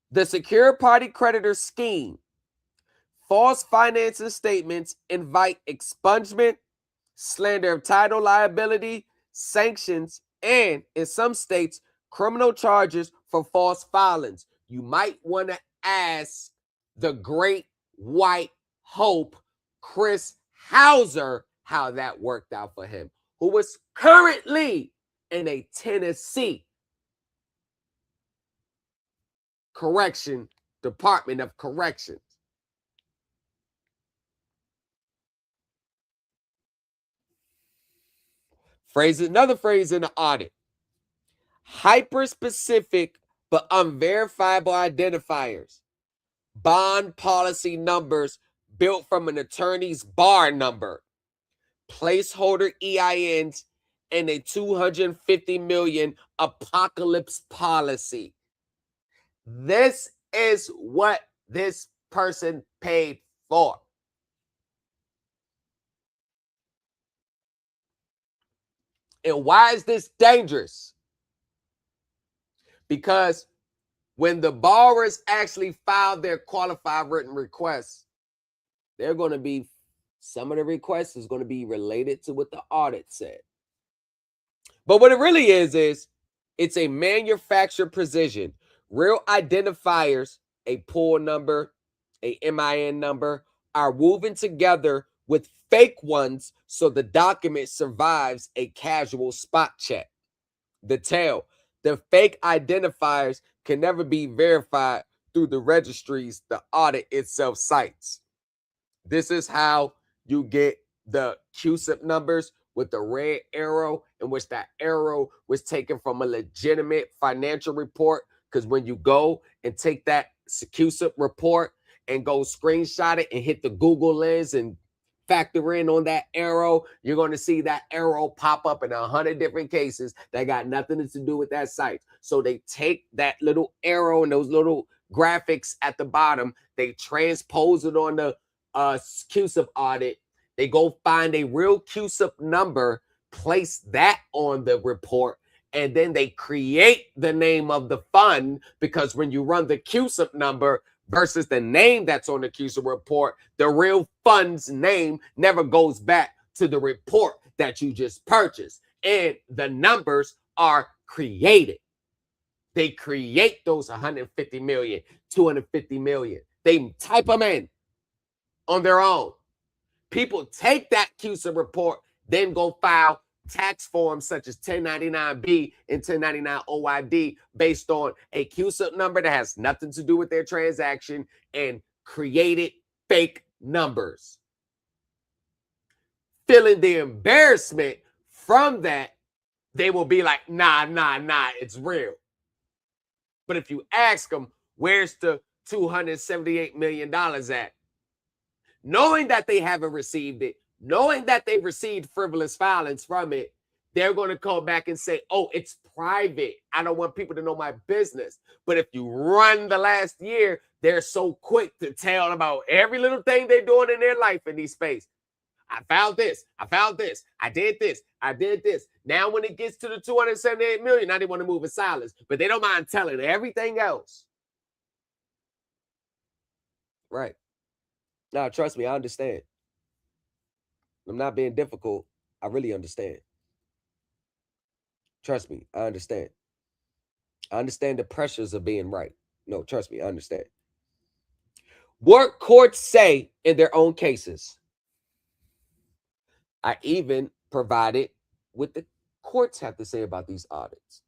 the secure party creditor scheme. False financing statements invite expungement, slander of title liability, sanctions, and in some states, criminal charges for false filings. You might want to ask the great white hope, Chris Hauser, how that worked out for him, who was currently in a Tennessee Department of Corrections. Another phrase in the audit. Hyper-specific but unverifiable identifiers. Bond policy numbers built from an attorney's bar number. Placeholder EINs and a $250 million apocalypse policy. This is what this person paid for. And why is this dangerous? Because when the borrowers actually file their qualified written requests, they're going to be, some of the requests is going to be related to what the audit said. But what it really is it's a manufactured precision. Real identifiers, a pool number, a MIN number, are woven together with fake ones so the document survives a casual spot check. The tail, the fake identifiers can never be verified through the registries the audit itself cites. This is how you get the CUSIP numbers with the red arrow, in which that arrow was taken from a legitimate financial report. Because when you go and take that CUSIP report and go screenshot it and hit the Google lens and factor in on that arrow, you're going to see that arrow pop up in 100 different cases that got nothing to do with that site. So they take that little arrow and those little graphics at the bottom, they transpose it on the CUSIP audit. They go find a real CUSIP number, place that on the report, and then they create the name of the fund, because when you run the CUSIP number versus the name that's on the CUSIP report, the real fund's name never goes back to the report that you just purchased. And the numbers are created. They create those 150 million, 250 million. They type them in on their own. People take that CUSIP report, then go file tax forms such as 1099B and 1099 OID based on a CUSIP number that has nothing to do with their transaction and created fake numbers. Feeling the embarrassment from that, they will be like, nah, it's real. But if you ask them, where's the $278 million at? Knowing that they haven't received it, knowing that they received frivolous filings from it, they're going to come back and say, oh, it's private. I don't want people to know my business. But if you run the last year, they're so quick to tell about every little thing they're doing in their life in these space. I found this. I found this. I did this. I did this. Now, when it gets to the 278 million, now they want to move in silence, but they don't mind telling everything else. Right. Now, trust me, I understand. I'm not being difficult. I really understand. Trust me, I understand. I understand the pressures of being right. No, trust me, I understand. What courts say in their own cases. I even provided what the courts have to say about these audits.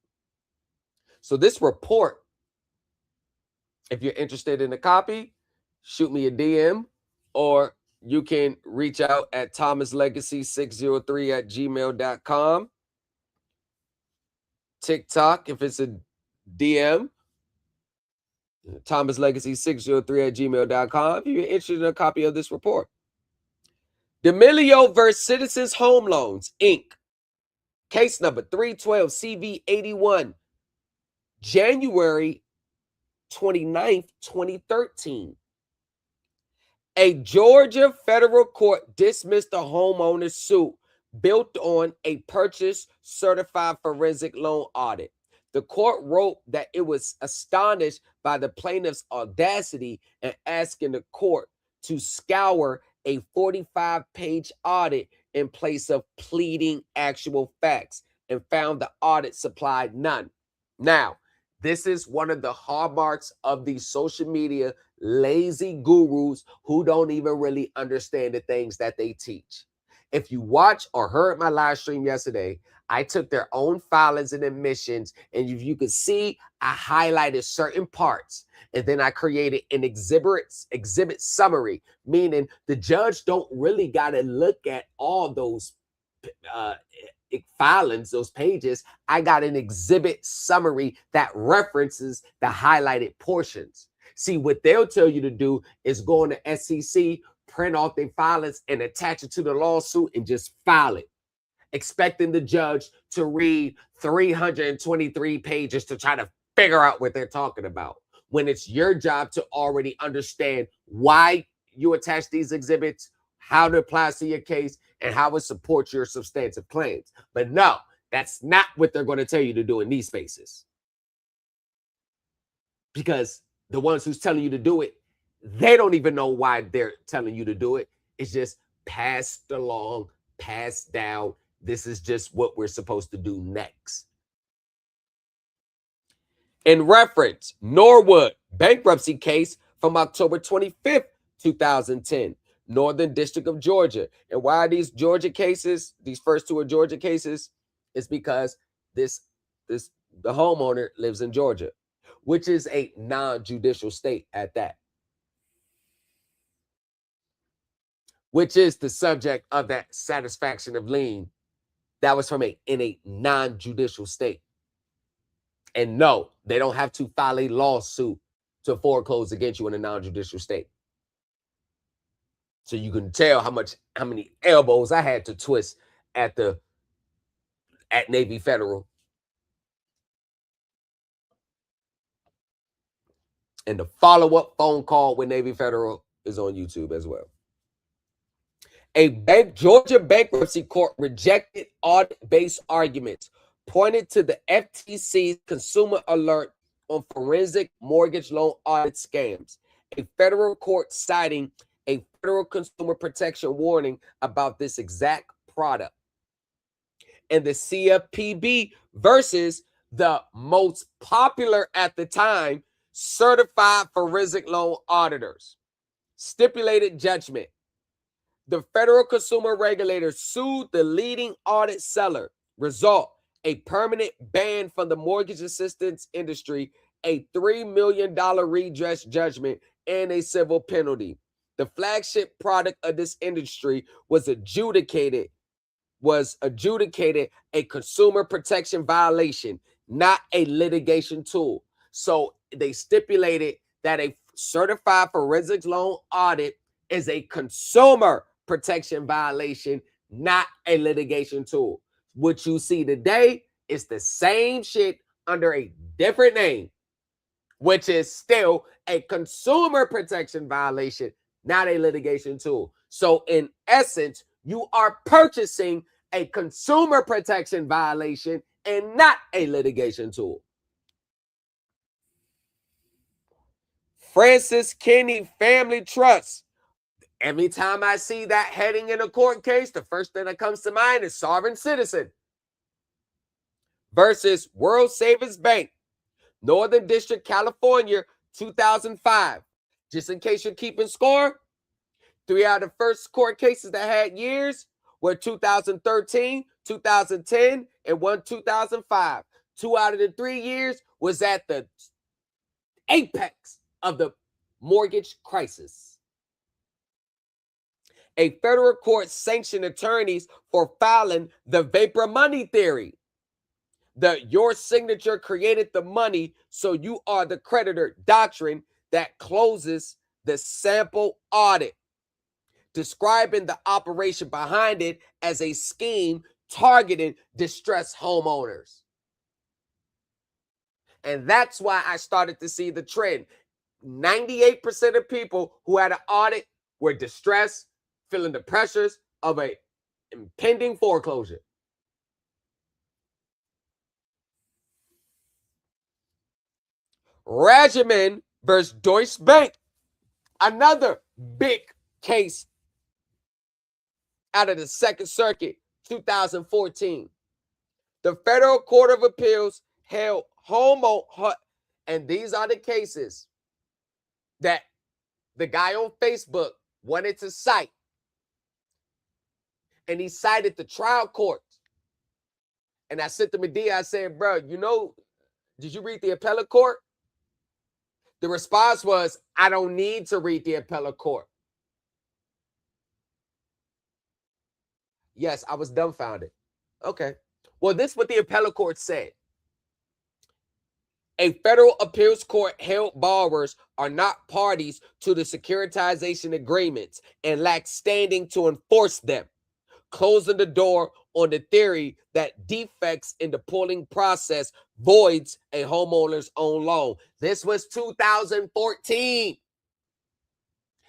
So this report, if you're interested in a copy, shoot me a DM, or you can reach out at thomaslegacy603@gmail.com. TikTok, if it's a DM, thomaslegacy603@gmail.com. If you're interested in a copy of this report. D'Amelio versus Citizens Home Loans, Inc. Case number 312 CV81, January 29th, 2013. A Georgia federal court dismissed a homeowner suit built on a purchase certified forensic loan audit. The court wrote that it was astonished by the plaintiff's audacity and asking the court to scour a 45-page audit in place of pleading actual facts, and found the audit supplied none. Now, this is one of the hallmarks of these social media lazy gurus who don't even really understand the things that they teach. If you watch or heard my live stream yesterday, I took their own filings and admissions, and if you could see, I highlighted certain parts, and then I created an exhibit summary, meaning the judge don't really got to look at all those filings, those pages. I got an exhibit summary that references the highlighted portions. See, what they'll tell you to do is go on the SEC, print off their filings and attach it to the lawsuit and just file it, expecting the judge to read 323 pages to try to figure out what they're talking about, when it's your job to already understand why you attach these exhibits, how it applies to your case, and how it supports your substantive claims. But no, that's not what they're going to tell you to do in these spaces. Because the ones who's telling you to do it, they don't even know why they're telling you to do it. It's just passed along, passed down. This is just what we're supposed to do next. In reference, Norwood bankruptcy case from October 25th, 2010, Northern District of Georgia. And why are these Georgia cases, these first two are Georgia cases? It's because the homeowner lives in Georgia, which is a non-judicial state at that, which is the subject of that satisfaction of lien that was in a non-judicial state. And no, they don't have to file a lawsuit to foreclose against you in a non-judicial state. So you can tell how many elbows I had to twist at Navy Federal. And the follow-up phone call with Navy Federal is on YouTube as well. Georgia bankruptcy court rejected audit-based arguments, pointed to the FTC's consumer alert on forensic mortgage loan audit scams. A federal court citing a federal consumer protection warning about this exact product. And the CFPB versus the most popular at the time, certified forensic loan auditors. Stipulated judgment. The federal consumer regulator sued the leading audit seller. Result, a permanent ban from the mortgage assistance industry, a $3 million redress judgment, and a civil penalty. The flagship product of this industry was adjudicated a consumer protection violation, not a litigation tool. So they stipulated that a certified forensic loan audit is a consumer protection violation, not a litigation tool. What you see today is the same shit under a different name, which is still a consumer protection violation, not a litigation tool. So in essence, you are purchasing a consumer protection violation and not a litigation tool. Francis Kinney Family Trust. Every time I see that heading in a court case, the first thing that comes to mind is Sovereign Citizen versus World Savings Bank, Northern District, California, 2005. Just in case you're keeping score, 3 out of the first court cases that had years were 2013, 2010, and 1 2005. 2 out of the 3 years was at the apex of the mortgage crisis. A federal court sanctioned attorneys for filing the vapor money theory. Your signature created the money, so you are the creditor doctrine that closes the sample audit, describing the operation behind it as a scheme targeting distressed homeowners. And that's why I started to see the trend. 98% of people who had an audit were distressed, feeling the pressures of an impending foreclosure. Regimen versus Deutsche Bank, another big case out of the Second Circuit, 2014. The Federal Court of Appeals held and these are the cases that the guy on Facebook wanted to cite. And he cited the trial court. And I sent him a D. I said, bro, did you read the appellate court? The response was, I don't need to read the appellate court. Yes, I was dumbfounded. Okay. Well, this is what the appellate court said. A federal appeals court held borrowers are not parties to the securitization agreements and lack standing to enforce them, closing the door on the theory that defects in the pooling process voids a homeowner's own loan. This was 2014.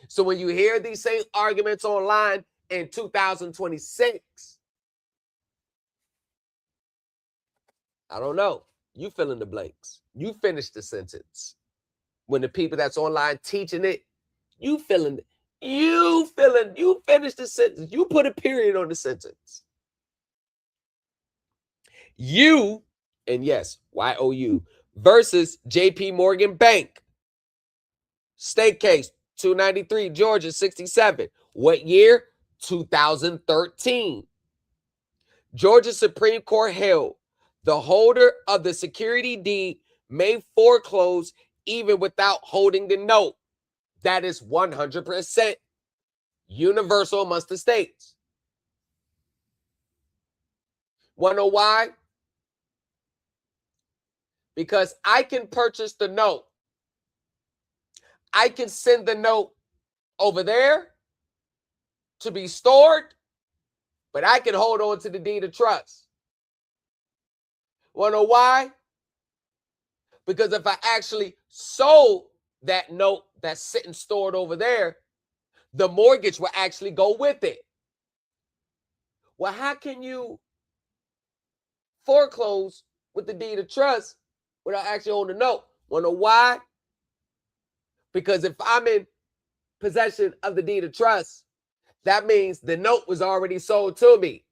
So when you hear these same arguments online in 2026, I don't know. You fill in the blanks. You finish the sentence. When the people that's online teaching it, you finish the sentence. You put a period on the sentence. You, and yes, YOU, versus JP Morgan Bank. State case, 293, Georgia, 67. What year? 2013. Georgia Supreme Court held the holder of the security deed may foreclose even without holding the note. That is 100% universal amongst the states. Want to know why? Because I can purchase the note. I can send the note over there to be stored, but I can hold on to the deed of trust. Want to know why? Because if I actually sold that note that's sitting stored over there, the mortgage will actually go with it. Well, how can you foreclose with the deed of trust without actually owning the note? Want to know why? Because if I'm in possession of the deed of trust, that means the note was already sold to me.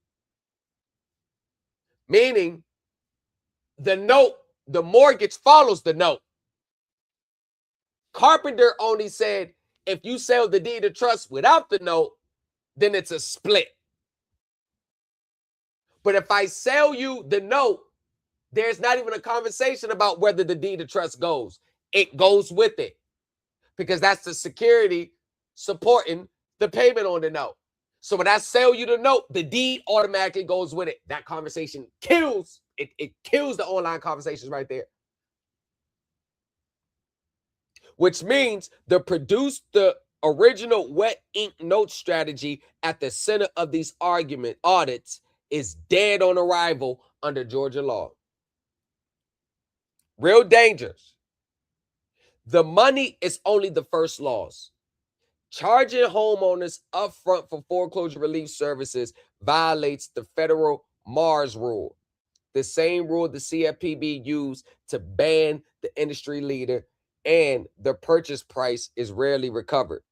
Meaning the mortgage follows the note. Carpenter only said if you sell the deed of trust without the note, then it's a split. But if I sell you the note, there's not even a conversation about whether the deed of trust goes. It goes with it because that's the security supporting the payment on the note. So when I sell you the note, the deed automatically goes with it. That conversation kills. It kills the online conversations right there. Which means the original wet ink note strategy at the center of these audits is dead on arrival under Georgia law. Real dangers. The money is only the first loss. Charging homeowners upfront for foreclosure relief services violates the federal Mars rule, the same rule the CFPB used to ban the industry leader, and the purchase price is rarely recovered.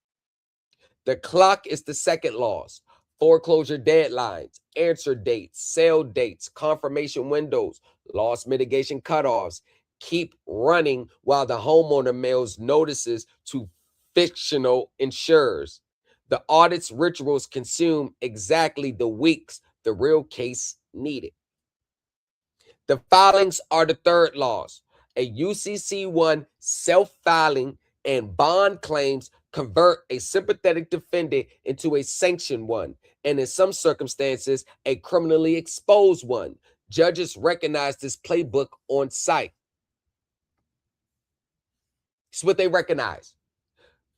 The clock is the second loss. Foreclosure deadlines, answer dates, sale dates, confirmation windows, loss mitigation cutoffs keep running while the homeowner mails notices to fictional insurers. The audit's rituals consume exactly the weeks the real case needed. The filings are the third loss. A UCC1 self-filing and bond claims convert a sympathetic defendant into a sanctioned one, and in some circumstances, a criminally exposed one. Judges recognize this playbook on site. It's what they recognize.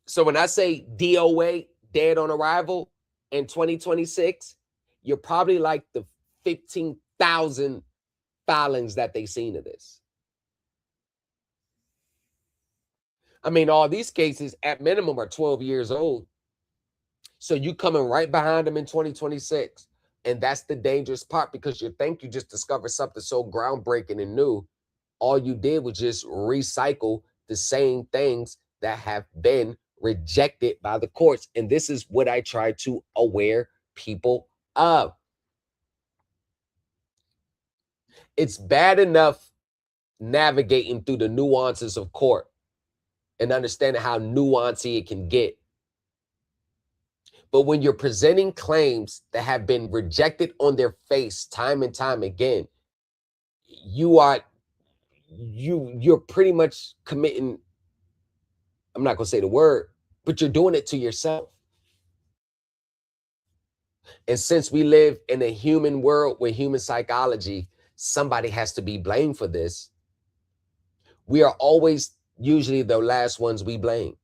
So when I say DOA, dead on arrival, in 2026, you're probably like the 15,000 filings that they've seen of this. I mean, all these cases at minimum are 12 years old. So you coming right behind them in 2026. And that's the dangerous part, because you think you just discovered something so groundbreaking and new. All you did was just recycle the same things that have been rejected by the courts. And this is what I try to aware people of. It's bad enough navigating through the nuances of court and understanding how nuanced it can get. But when you're presenting claims that have been rejected on their face time and time again, you're pretty much committing, I'm not going to say the word, but you're doing it to yourself. And since we live in a human world with human psychology, somebody has to be blamed for this. We are always usually the last ones we blame.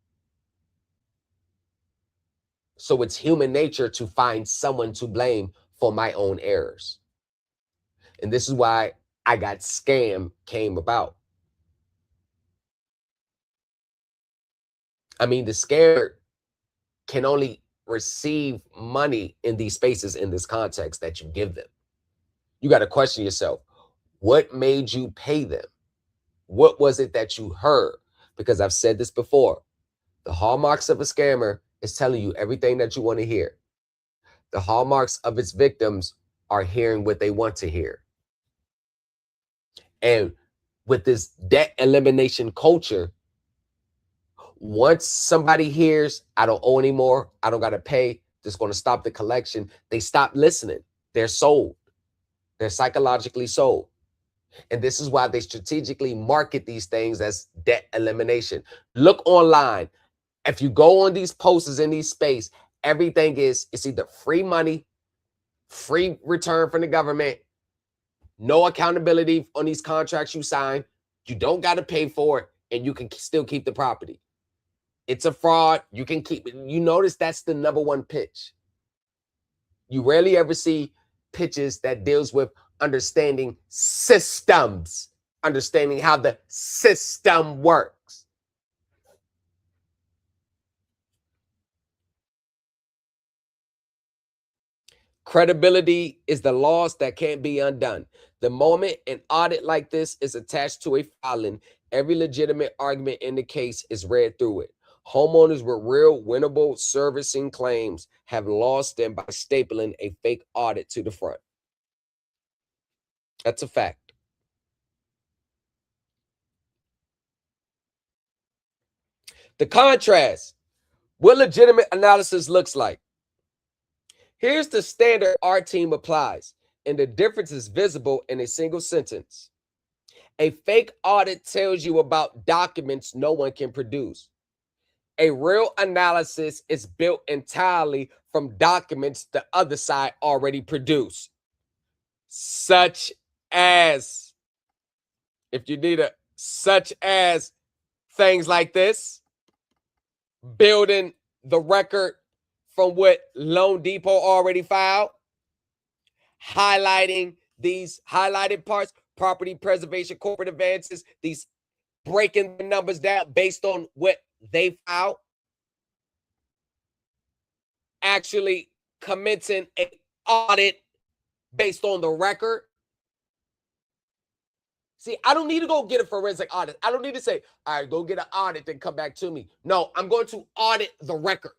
So it's human nature to find someone to blame for my own errors. And this is why I Got Scammed came about. I mean, the scammer can only receive money in these spaces, in this context that you give them. You got to question yourself. What made you pay them? What was it that you heard? Because I've said this before. The hallmarks of a scammer is telling you everything that you want to hear. The hallmarks of its victims are hearing what they want to hear. And with this debt elimination culture, once somebody hears, I don't owe anymore, I don't got to pay, this is going to stop the collection, they stop listening. They're sold. They're psychologically sold. And this is why they strategically market these things as debt elimination. Look online. If you go on these posters in these space, everything it's either free money, free return from the government, no accountability on these contracts you sign, you don't got to pay for it, and you can still keep the property. It's a fraud. You can keep it. You notice that's the number one pitch. You rarely ever see pitches that deals with understanding systems, understanding how the system works. Credibility is the loss that can't be undone. The moment an audit like this is attached to a filing, every legitimate argument in the case is read through it. Homeowners with real winnable servicing claims have lost them by stapling a fake audit to the front. That's a fact. The contrast, what legitimate analysis looks like. Here's the standard our team applies, and the difference is visible in a single sentence. A fake audit tells you about documents no one can produce. A real analysis is built entirely from documents the other side already produced, such as, if you need such as things like this, building the record from what Loan Depot already filed, highlighting these highlighted parts, property preservation, corporate advances, these breaking the numbers down based on what they filed, actually commencing an audit based on the record. See, I don't need to go get a forensic audit. I don't need to say, all right, go get an audit and come back to me. No, I'm going to audit the record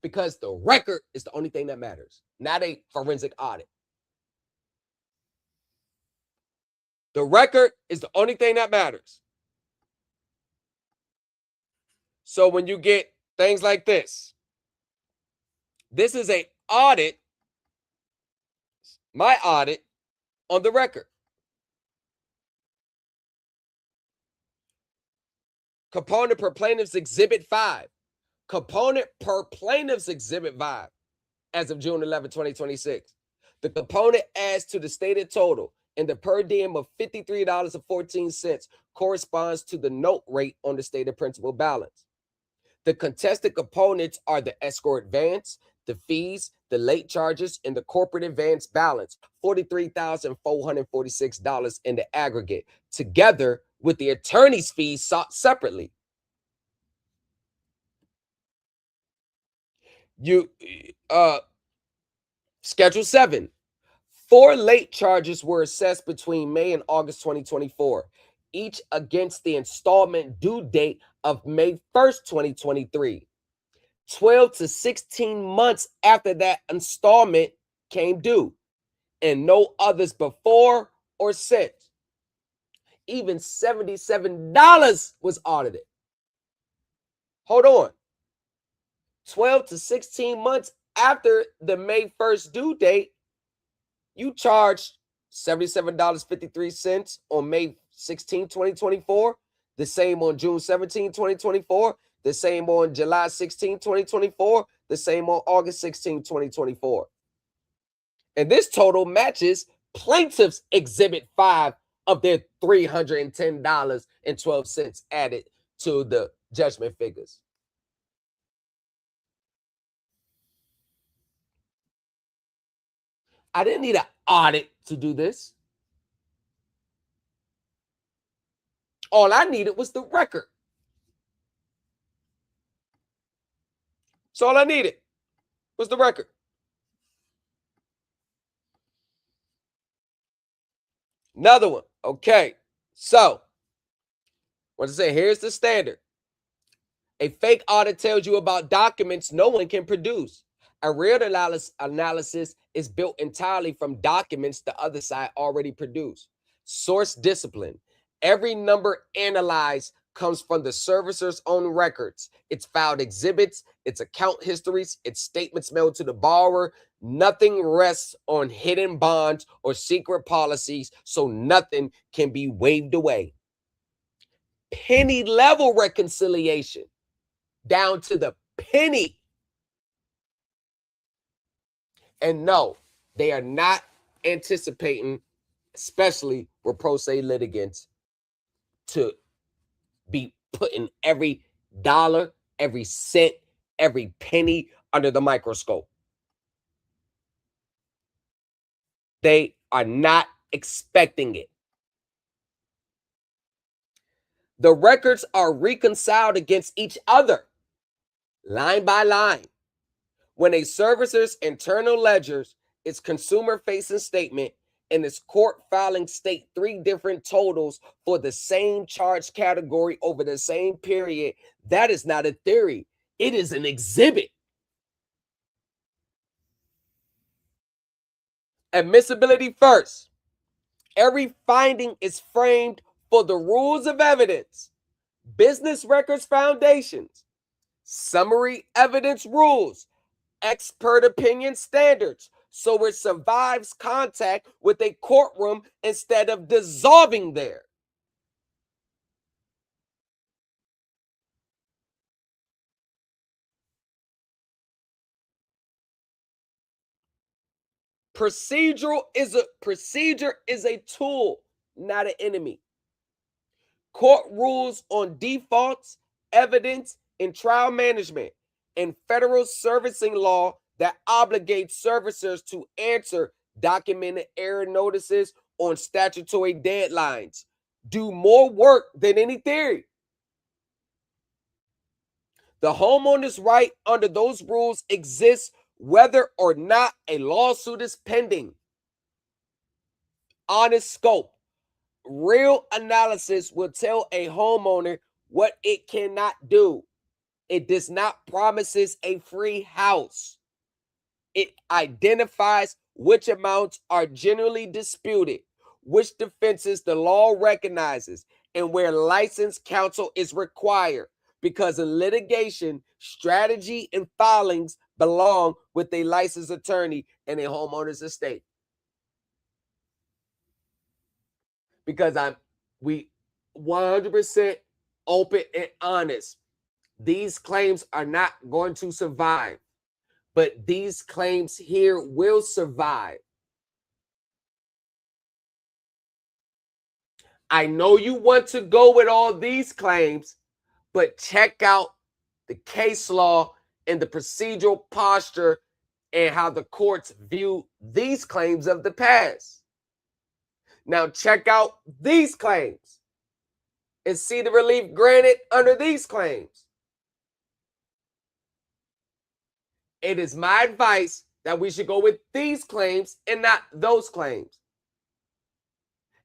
because the record is the only thing that matters, not a forensic audit. The record is the only thing that matters. So when you get things like this is an audit, my audit on the record. Component per plaintiff's exhibit 5. Component per plaintiff's exhibit 5 as of June 11, 2026. The component adds to the stated total and the per diem of $53.14 corresponds to the note rate on the stated principal balance. The contested components are the escrow advance, the fees, the late charges, and the corporate advance balance, $43,446 in the aggregate, together with the attorney's fees sought separately. Schedule 7. 4 late charges were assessed between May and August 2024, each against the installment due date of May 1st, 2023. 12 to 16 months after that installment came due, and no others before or since. Even $77 was audited. Hold on. 12 to 16 months after the May 1st due date, you charged $77.53 on May 16, 2024, the same on June 17, 2024, the same on July 16, 2024, the same on August 16, 2024. And this total matches plaintiff's exhibit 5 of their $310.12 added to the judgment figures. I didn't need an audit to do this. All I needed was the record. That's all I needed was the record. Another one. Okay. So, what to say? Here's the standard. A fake audit tells you about documents no one can produce. A real analysis is built entirely from documents the other side already produced. Source discipline. Every number analyzed comes from the servicer's own records, its filed exhibits, its account histories, its statements mailed to the borrower. Nothing rests on hidden bonds or secret policies, so nothing can be waved away. Penny level reconciliation, down to the penny. And no, they are not anticipating, especially with pro se litigants, to be putting every dollar, every cent, every penny under the microscope. They are not expecting it. The records are reconciled against each other, line by line. When a servicer's internal ledgers, its consumer-facing statement, and its court filing state 3 different totals for the same charge category over the same period, that is not a theory. It is an exhibit. Admissibility first. Every finding is framed for the rules of evidence, business records foundations, summary evidence rules, expert opinion standards, so it survives contact with a courtroom instead of dissolving there. Procedure is a tool, not an enemy. Court rules on defaults, evidence, in trial management and federal servicing law that obligates servicers to answer documented error notices on statutory deadlines. Do more work than any theory. The homeowner's right under those rules exists whether or not a lawsuit is pending. Honest scope. Real analysis will tell a homeowner what it cannot do. It does not promises a free house. It identifies which amounts are generally disputed, which defenses the law recognizes, and where licensed counsel is required. Because in litigation, strategy and filings belong with a licensed attorney and a homeowner's estate. Because we 100% open and honest. These claims are not going to survive, but these claims here will survive. I know you want to go with all these claims, but check out the case law and the procedural posture and how the courts view these claims of the past. Now check out these claims and see the relief granted under these claims. It is my advice that we should go with these claims and not those claims.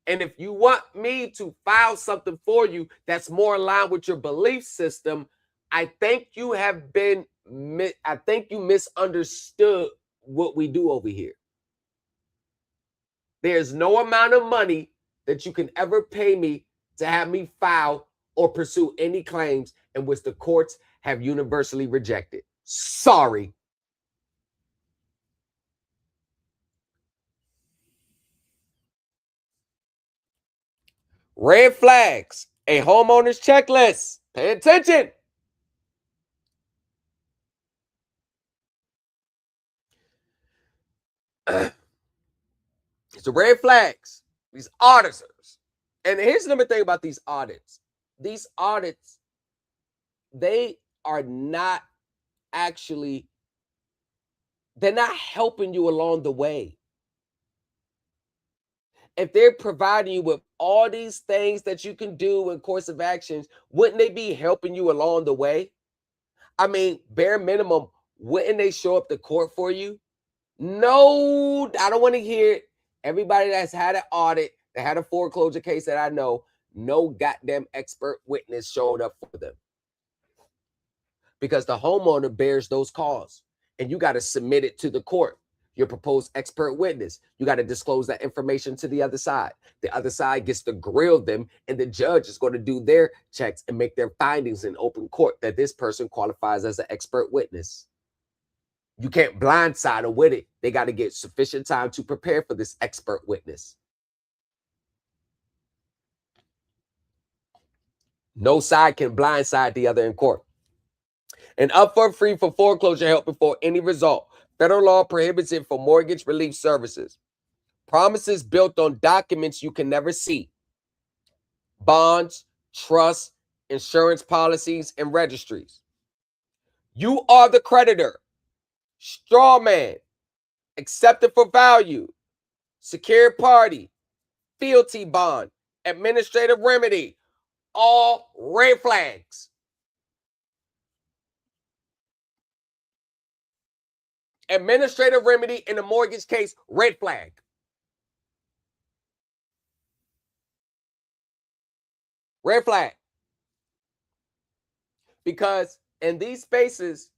And if you want me to file something for you that's more aligned with your belief system, I think you misunderstood what we do over here. There's no amount of money that you can ever pay me to have me file or pursue any claims in which the courts have universally rejected. Sorry. Red flags, a homeowner's checklist. Pay attention. It's the red flags, these auditors. And here's another thing about these audits. These audits, they are not actually, they're not helping you along the way. If they're providing you with all these things that you can do in course of actions, wouldn't they be helping you along the way? I mean, bare minimum, wouldn't they show up to court for you? No, I don't want to hear it. Everybody that's had an audit, that had a foreclosure case that I know, no goddamn expert witness showed up for them. Because the homeowner bears those costs, and you got to submit it to the court. Your proposed expert witness, you got to disclose that information to the other side. The other side gets to grill them, and the judge is going to do their checks and make their findings in open court that this person qualifies as an expert witness. You can't blindside them with it. They got to get sufficient time to prepare for this expert witness. No side can blindside the other in court. An upfront fee for foreclosure help before any result. Federal law prohibits it for mortgage relief services. Promises built on documents you can never see. Bonds, trusts, insurance policies, and registries. You are the creditor. Straw man. Accepted for value. Secured party. Fealty bond. Administrative remedy. All red flags. Administrative remedy in a mortgage case, red flag. Red flag. Because in these spaces,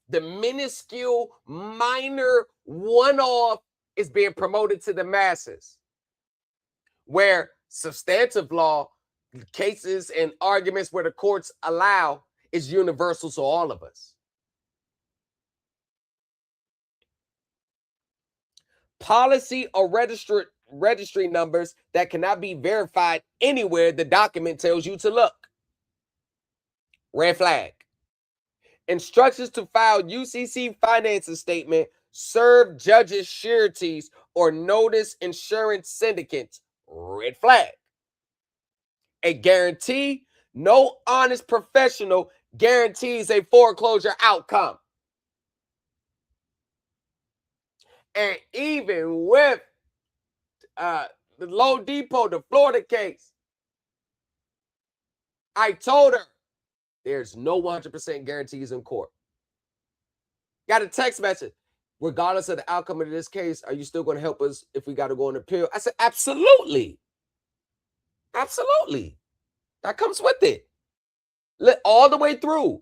the minuscule, minor one-off is being promoted to the masses. Where substantive law cases and arguments where the courts allow is universal to all of us. Policy or registry numbers that cannot be verified anywhere the document tells you to look. Red flag. Instructions to file UCC financing statement, serve judges sureties, or notice insurance syndicates. Red flag. A guarantee, no honest professional guarantees a foreclosure outcome. And even with the Low Depot, the Florida case, I told her there's no 100% guarantees in court. Got a text message. Regardless of the outcome of this case, are you still going to help us if we got to go on appeal? I said, absolutely. Absolutely. That comes with it. All the way through.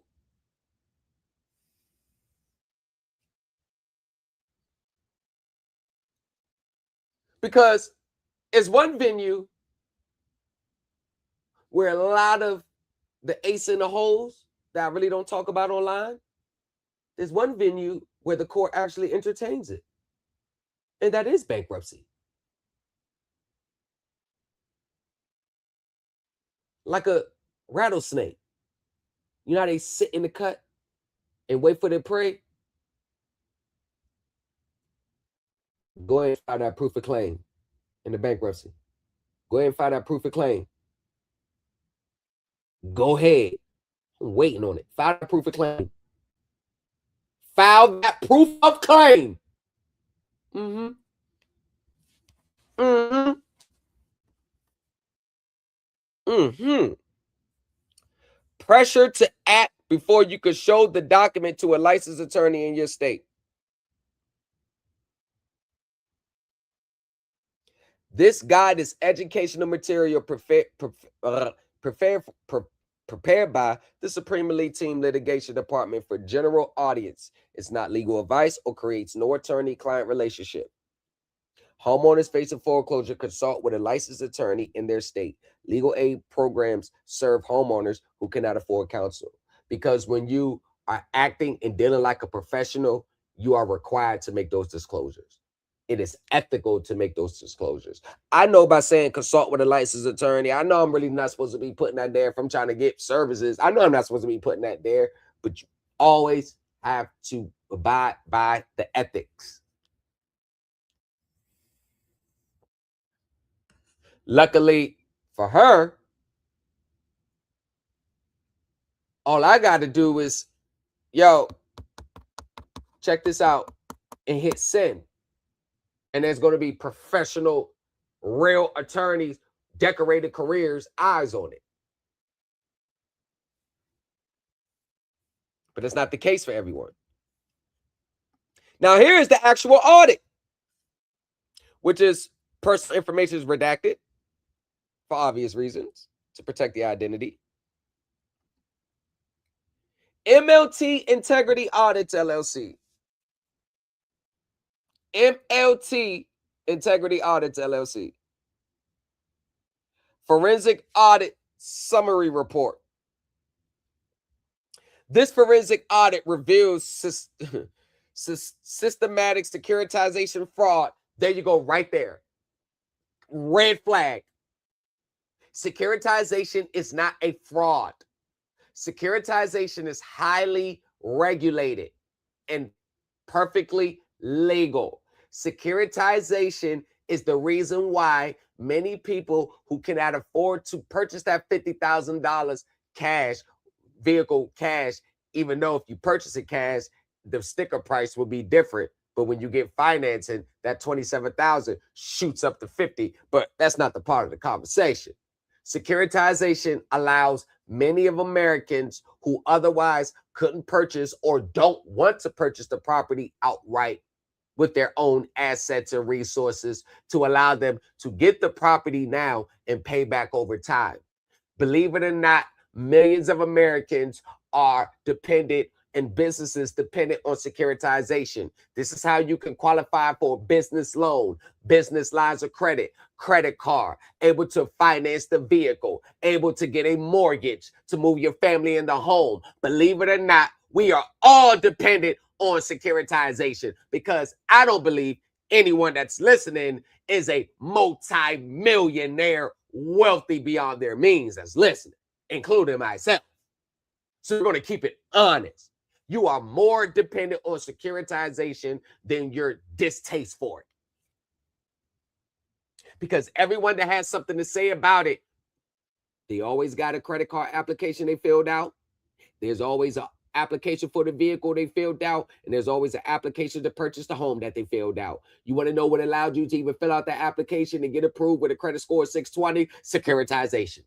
Because it's one venue where a lot of the ace in the holes that I really don't talk about online, there's one venue where the court actually entertains it. And that is bankruptcy. Like a rattlesnake. You know how they sit in the cut and wait for their prey? Go ahead and file that proof of claim in the bankruptcy. Go ahead and file that proof of claim. Go ahead. I'm waiting on it. File that proof of claim. File that proof of claim. Mm-hmm. Mm-hmm. Mm-hmm. Pressure to act before you could show the document to a licensed attorney in your state. This guide is educational material prepared by the Supreme Elite Team Litigation Department for general audience. It's not legal advice or creates no attorney-client relationship. Homeowners facing foreclosure consult with a licensed attorney in their state. Legal aid programs serve homeowners who cannot afford counsel. Because when you are acting and dealing like a professional, you are required to make those disclosures. It is ethical to make those disclosures. I know by saying consult with a licensed attorney, I know I'm really not supposed to be putting that there if I'm trying to get services. I know I'm not supposed to be putting that there, but you always have to abide by the ethics. Luckily for her, all I got to do is, yo, check this out and hit send. And there's going to be professional, real attorneys, decorated careers, eyes on it. But it's not the case for everyone. Now, here is the actual audit, which is personal information is redacted for obvious reasons to protect the identity. MLT Integrity Audits, LLC. MLT Integrity Audits, LLC. Forensic Audit Summary Report. This forensic audit reveals systematic securitization fraud. There you go, right there. Red flag. Securitization is not a fraud. Securitization is highly regulated and perfectly legal. Securitization is the reason why many people who cannot afford to purchase that $50,000 cash, vehicle cash, even though if you purchase it cash, the sticker price will be different. But when you get financing, that $27,000 shoots up to $50,000. But that's not the part of the conversation. Securitization allows many of Americans who otherwise couldn't purchase or don't want to purchase the property outright with their own assets and resources to allow them to get the property now and pay back over time. Believe it or not, millions of Americans are dependent and businesses dependent on securitization. This is how you can qualify for a business loan, business lines of credit, credit card, able to finance the vehicle, able to get a mortgage to move your family in the home. Believe it or not, we are all dependent on securitization because I don't believe anyone that's listening is a multi-millionaire, wealthy beyond their means that's listening, including myself. So we're going to keep it honest. You are more dependent on securitization than your distaste for it. Because everyone that has something to say about it, they always got a credit card application they filled out. There's always an application for the vehicle they filled out, and there's always an application to purchase the home that they filled out. You want to know what allowed you to even fill out that application and get approved with a credit score of 620? Securitization.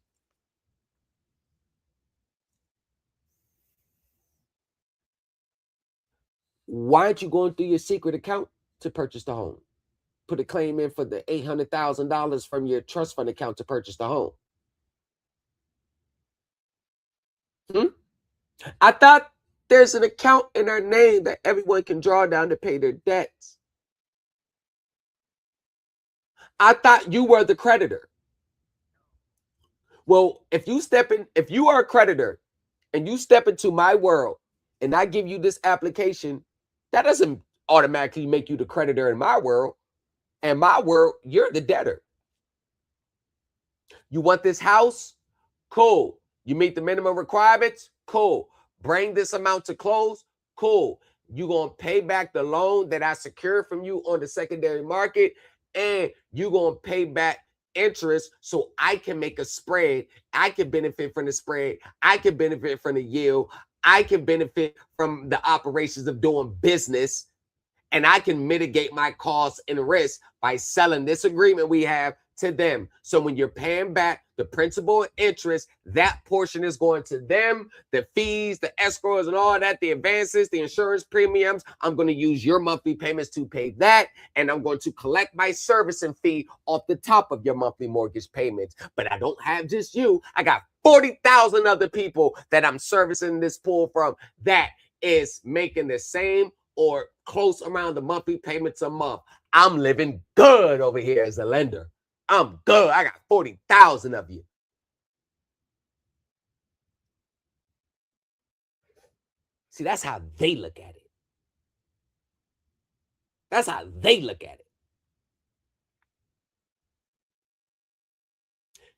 Why aren't you going through your secret account to purchase the home? Put a claim in for the $800,000 from your trust fund account to purchase the home. I thought there's an account in our name that everyone can draw down to pay their debts. I thought you were the creditor. Well, if you are a creditor and you step into my world and I give you this application, that doesn't automatically make you the creditor in my world. In my world, you're the debtor. You want this house? Cool. You meet the minimum requirements? Cool. Bring this amount to close? Cool. You're going to pay back the loan that I secured from you on the secondary market, and you're going to pay back interest so I can make a spread. I can benefit from the spread. I can benefit from the yield. I can benefit from the operations of doing business, and I can mitigate my costs and risk by selling this agreement we have to them. So when you're paying back the principal and interest, that portion is going to them. The fees, the escrows and all that, the advances, the insurance premiums, I'm going to use your monthly payments to pay that. And I'm going to collect my servicing fee off the top of your monthly mortgage payments. But I don't have just you. I got 40,000 other people that I'm servicing this pool from that is making the same or close around the monthly payments a month. I'm living good over here as a lender. I'm good. I got 40,000 of you. See, that's how they look at it. That's how they look at it.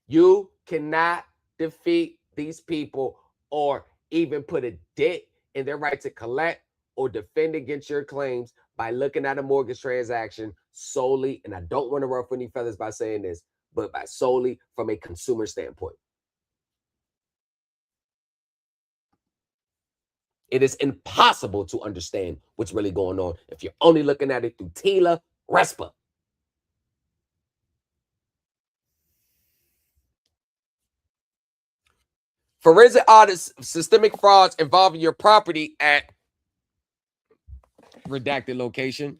You cannot defeat these people or even put a dent in their right to collect or defend against your claims by looking at a mortgage transaction solely, and I don't want to ruffle any feathers by saying this, but by solely from a consumer standpoint. It is impossible to understand what's really going on if you're only looking at it through TILA, RESPA. Forensic audits of systemic frauds involving your property at redacted location,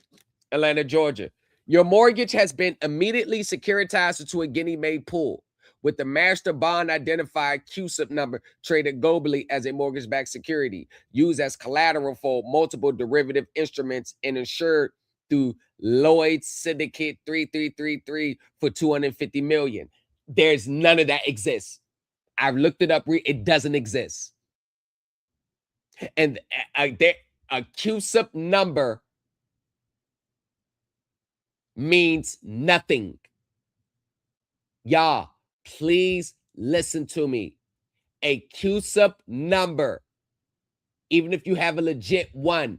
Atlanta, Georgia. Your mortgage has been immediately securitized into a Ginnie Mae pool with the master bond identifier QSIP number traded globally as a mortgage-backed security, used as collateral for multiple derivative instruments and insured through Lloyd's Syndicate 3333 for $250 million. There's none of that exists. I've looked it up. It doesn't exist. And a QSIP number means nothing. Y'all, please listen to me. A QSIP number, even if you have a legit one,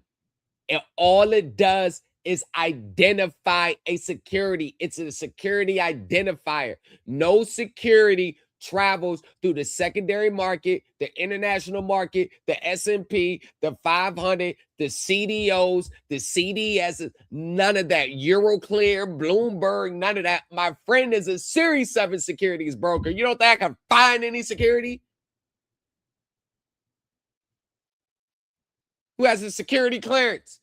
and all it does is identify a security. It's a security identifier. No security travels through the secondary market, the international market, the S&P, the 500, the CDOs, the CDS, none of that. Euroclear, Bloomberg, none of that. My friend is a Series 7 securities broker. You don't think I can find any security? Who has a security clearance?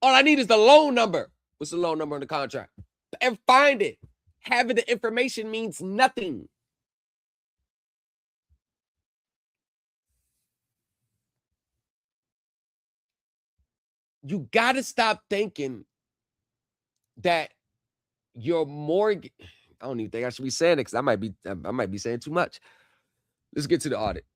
All I need is the loan number. What's the loan number on the contract? And find it. Having the information means nothing. You got to stop thinking that your mortgage. I don't even think I should be saying it because I might be saying too much. Let's get to the audit.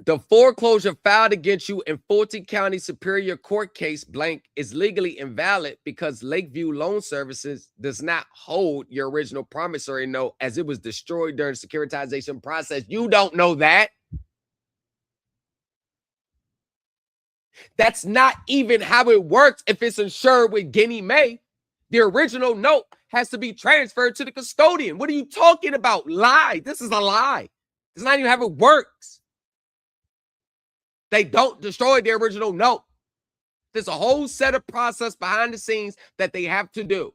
The foreclosure filed against you in Fulton County Superior Court case blank is legally invalid because Lakeview Loan Services does not hold your original promissory note as it was destroyed during the securitization process. You don't know that. That's not even how it works if it's insured with Ginnie Mae. The original note has to be transferred to the custodian. What are you talking about? Lie. This is a lie. It's not even how it works. They don't destroy the original note. There's a whole set of process behind the scenes that they have to do.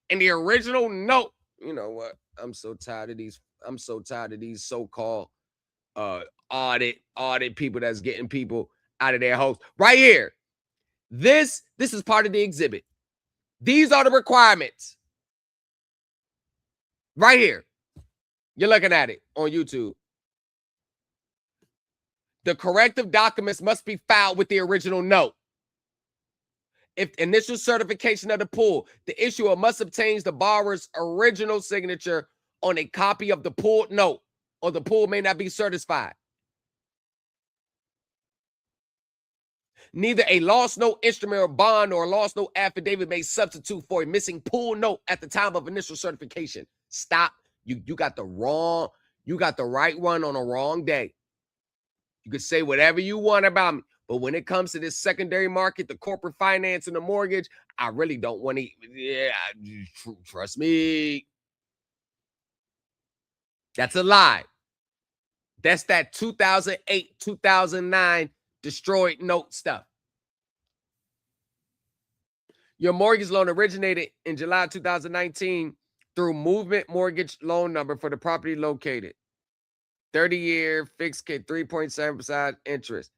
And the original note, you know what? I'm so tired of these so-called audit people that's getting people out of their homes. Right here. This is part of the exhibit. These are the requirements. Right here. You're looking at it on YouTube. The corrective documents must be filed with the original note. If initial certification of the pool, the issuer must obtain the borrower's original signature on a copy of the pooled note, or the pool may not be certified. Neither a lost note instrument or bond or a lost note affidavit may substitute for a missing pool note at the time of initial certification. Stop. You got the right one on the wrong day. You could say whatever you want about me, but when it comes to this secondary market, the corporate finance and the mortgage, I really don't want to. Yeah, trust me. That's a lie. That's that 2008, 2009 destroyed note stuff. Your mortgage loan originated in July 2019 through Movement Mortgage Loan Number for the property located. 30-year fixed 3.7% interest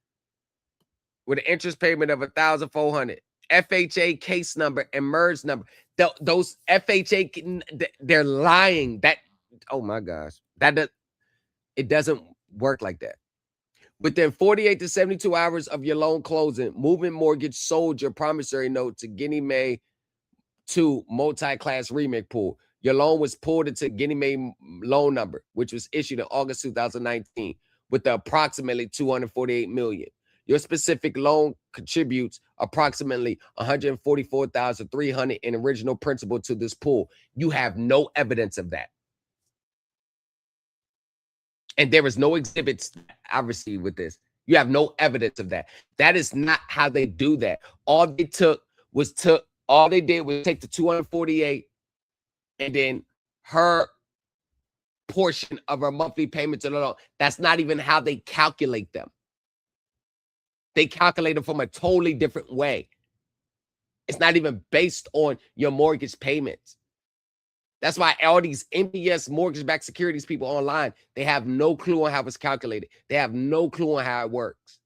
with an interest payment of $1,400. FHA case number and MERS number. Those FHA, they're lying. That, oh my gosh, it doesn't work like that. Within 48 to 72 hours of your loan closing, Movement Mortgage sold your promissory note to Ginnie Mae to multi-class remake pool. Your loan was pulled into Ginnie Mae loan number, which was issued in August 2019 with the approximately $248 million. Your specific loan contributes approximately $144,300 in original principal to this pool. You have no evidence of that. And there is no exhibits I received with this. You have no evidence of that. That is not how they do that. All they did was take the 248 and then her portion of her monthly payments and all. That's not even how they calculate them. They calculate them from a totally different way. It's not even based on your mortgage payments. That's why all these MBS mortgage-backed securities people online, they have no clue on how it's calculated. They have no clue on how it works.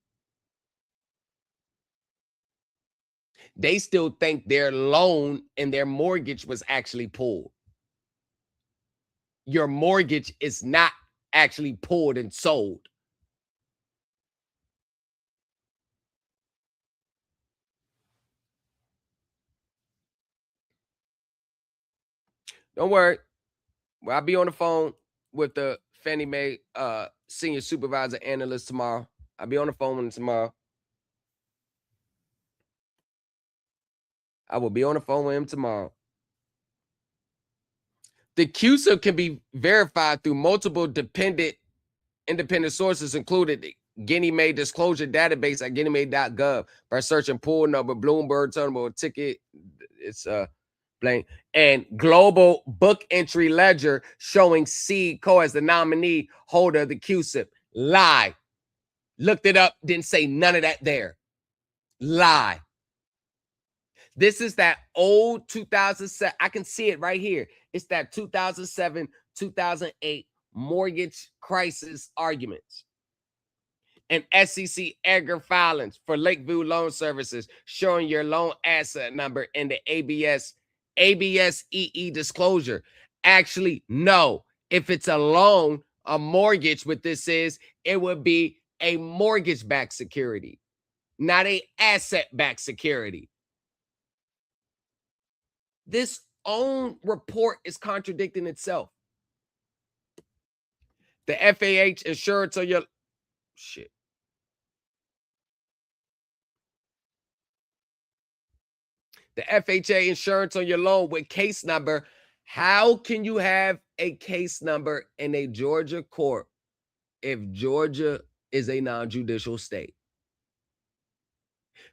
They still think their loan and their mortgage was actually pulled. Your mortgage is not actually pulled and sold. Don't worry. Well, I'll be on the phone with the Fannie Mae senior supervisor analyst tomorrow. I'll be on the phone with him tomorrow. I will be on the phone with him tomorrow. The CUSIP can be verified through multiple independent sources, including the Ginnie Mae disclosure database at GuineaMae.gov by searching pool number, Bloomberg terminal ticket. It's blank, and global book entry ledger showing Co as the nominee holder of the CUSIP. Lie. Looked it up, didn't say none of that there. Lie. This is that old 2007. I can see it right here. It's that 2007, 2008 mortgage crisis arguments. And SEC Edgar filings for Lakeview Loan Services showing your loan asset number in the ABS-EE disclosure. Actually, no. If it's a loan, a mortgage, what this is, it would be a mortgage-backed security, not a asset-backed security. This own report is contradicting itself. The FAH insurance on your shit. The FHA insurance on your loan with case number. How can you have a case number in a Georgia court if Georgia is a non-judicial state?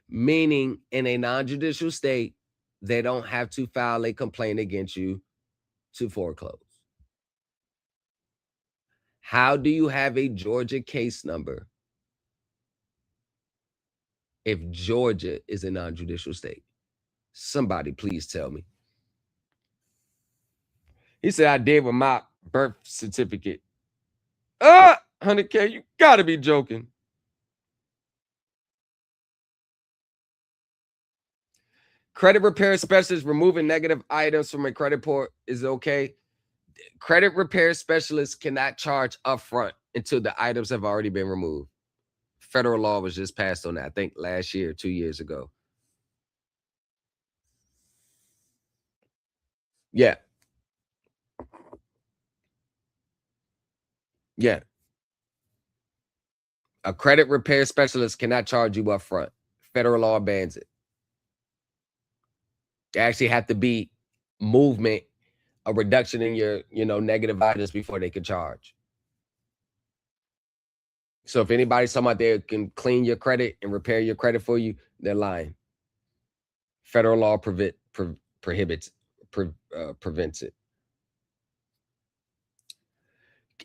Meaning in a non-judicial state, they don't have to file a complaint against you to foreclose. How do you have a Georgia case number if Georgia is a non-judicial state? Somebody please tell me. He said, I did with my birth certificate. 100K, you gotta be joking. Credit repair specialist removing negative items from a credit report is okay. Credit repair specialists cannot charge upfront until the items have already been removed. Federal law was just passed on that, I think last year, 2 years ago. Yeah. Yeah. A credit repair specialist cannot charge you upfront. Federal law bans it. There actually have to be movement, a reduction in your, negative items before they can charge. So if anybody's talking about they can clean your credit and repair your credit for you, they're lying. Federal law prevents it.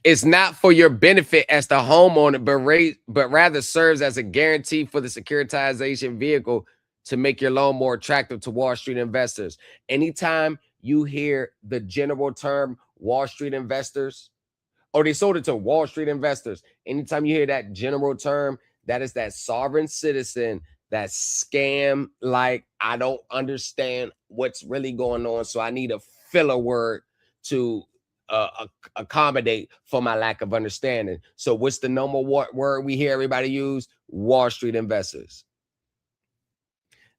It's not for your benefit as the homeowner, but rather serves as a guarantee for the securitization vehicle to make your loan more attractive to Wall Street investors. Anytime you hear the general term Wall Street investors, or they sold it to Wall Street investors, anytime you hear that general term, that is that sovereign citizen, that scam, like, I don't understand what's really going on, so I need a filler word to accommodate for my lack of understanding. So what's the normal word we hear everybody use? Wall Street investors.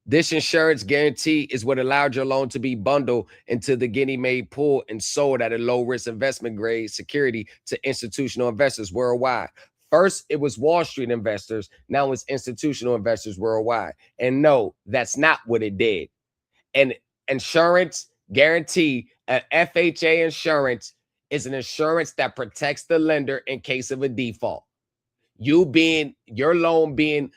This insurance guarantee is what allowed your loan to be bundled into the Ginnie Mae pool and sold at a low-risk investment grade security to institutional investors worldwide. First, it was Wall Street investors. Now it's institutional investors worldwide. And no, that's not what it did. An insurance guarantee, an FHA insurance, is an insurance that protects the lender in case of a default. Your loan being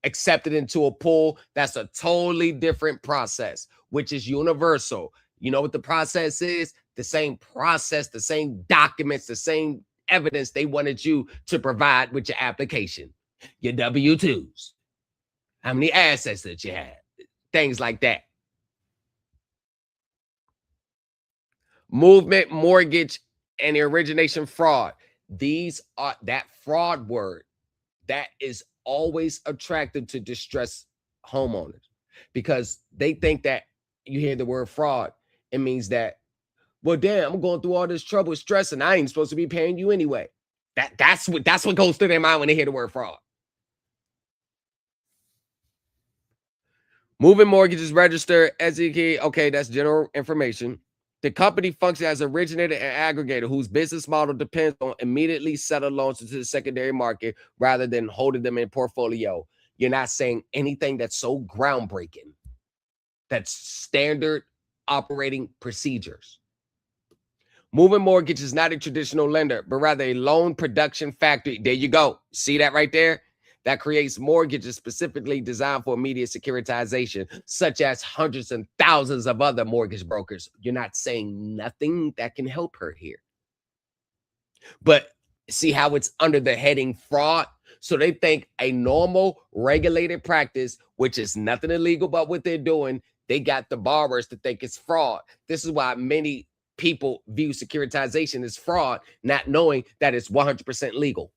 accepted into a pool, that's a totally different process, which is universal. You know what the process is? The same process, the same documents, the same evidence they wanted you to provide with your application, your W-2s, how many assets that you have, things like that. Movement, mortgage, and origination fraud. These are that fraud word that is always attractive to distressed homeowners, because they think that you hear the word fraud, it means that, well, damn, I'm going through all this trouble, stress, and I ain't supposed to be paying you anyway. That's what goes through their mind when they hear the word fraud. Moving mortgages registered as okay, that's general information. The company functions as originator and aggregator whose business model depends on immediately settle loans into the secondary market rather than holding them in portfolio. You're not saying anything that's so groundbreaking. That's standard operating procedures. Moving mortgage is not a traditional lender, but rather a loan production factory. There you go. See that right there? That creates mortgages specifically designed for immediate securitization, such as hundreds and thousands of other mortgage brokers. You're not saying nothing that can help her here. But see how it's under the heading fraud? So they think a normal regulated practice, which is nothing illegal but what they're doing, they got the borrowers to think it's fraud. This is why many people view securitization as fraud, not knowing that it's 100% legal.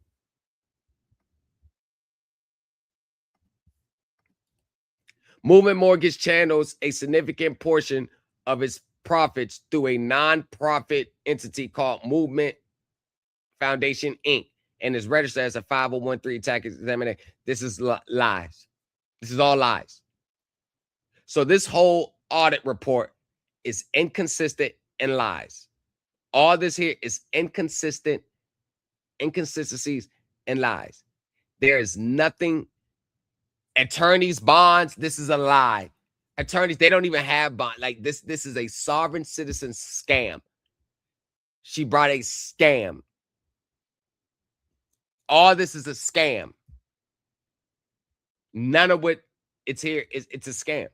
Movement Mortgage channels a significant portion of its profits through a non-profit entity called Movement Foundation, Inc., and is registered as a 501(c) tax exempt. This is lies. This is all lies. So this whole audit report is inconsistent and lies. All this here is inconsistencies and lies. There is nothing. Attorneys, bonds, this is a lie. Attorneys, they don't even have bond. Like this is a sovereign citizen scam. She brought a scam. All this is a scam. None of what it's here it's a scam.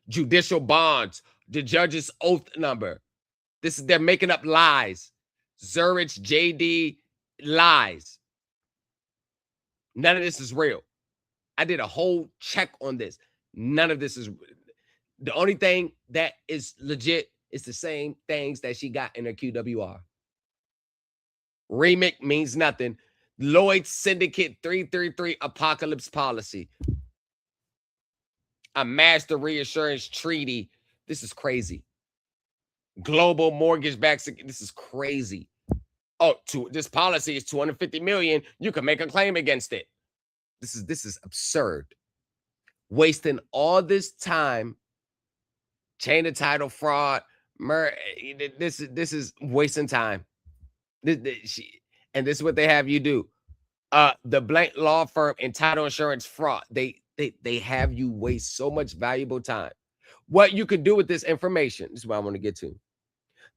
Judicial bonds, the judge's oath number. They're making up lies. Zurich, JD, lies. None of this is real. I did a whole check on this. None of this is. The only thing that is legit is the same things that she got in her QWR. REMIC means nothing. Lloyd's Syndicate 333 Apocalypse Policy. A master reassurance treaty. This is crazy. Global mortgage-backed. This is crazy. Oh, this policy is $250 million. You can make a claim against it. This is absurd. Wasting all this time. Chain of title fraud. This is wasting time. And this is what they have you do. The blank law firm and title insurance fraud. They have you waste so much valuable time. What you could do with this information, this is what I want to get to.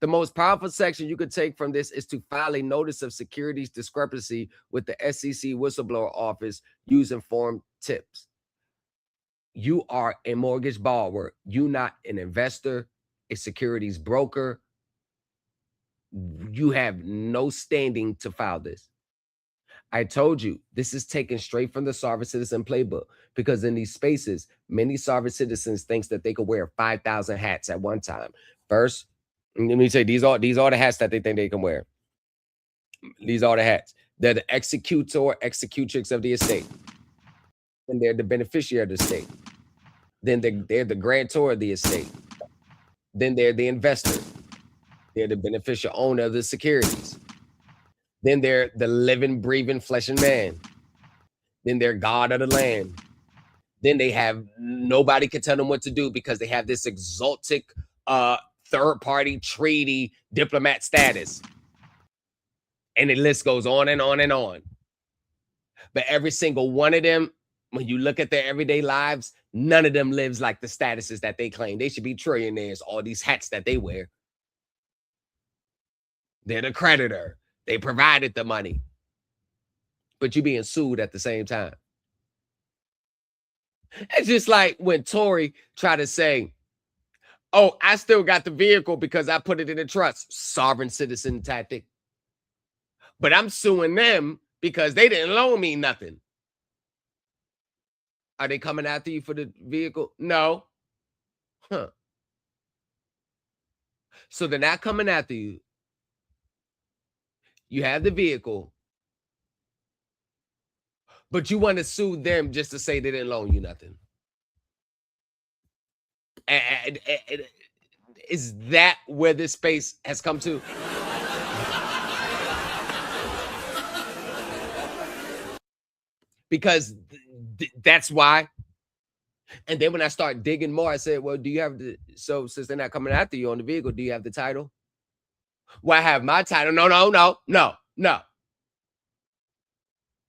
The most powerful section you could take from this is to file a notice of securities discrepancy with the SEC whistleblower office using form tips. You are a mortgage borrower. You're not an investor, a securities broker. You have no standing to file this. I told you, this is taken straight from the sovereign citizen playbook, because in these spaces, many sovereign citizens thinks that they could wear 5,000 hats at one time. First, let me say, these are the hats that they think they can wear. These are the hats. They're the executrix of the estate. And they're the beneficiary of the estate. Then they're the grantor of the estate. Then they're the investor. They're the beneficial owner of the securities. Then they're the living, breathing flesh and man. Then they're God of the land. Then they have nobody can tell them what to do because they have this exotic third-party treaty diplomat status. And the list goes on and on and on. But every single one of them, when you look at their everyday lives, none of them lives like the statuses that they claim. They should be trillionaires, all these hats that they wear. They're the creditor. They provided the money. But you're being sued at the same time. It's just like when Tory tried to say, oh, I still got the vehicle because I put it in a trust. Sovereign citizen tactic. But I'm suing them because they didn't loan me nothing. Are they coming after you for the vehicle? No. Huh. So they're not coming after you. You have the vehicle. But you want to sue them just to say they didn't loan you nothing. And is that where this space has come to? Because that's why. And then when I start digging more, I said, well, do you have the, so since they're not coming after you on the vehicle, do you have the title? Well, I have my title. No.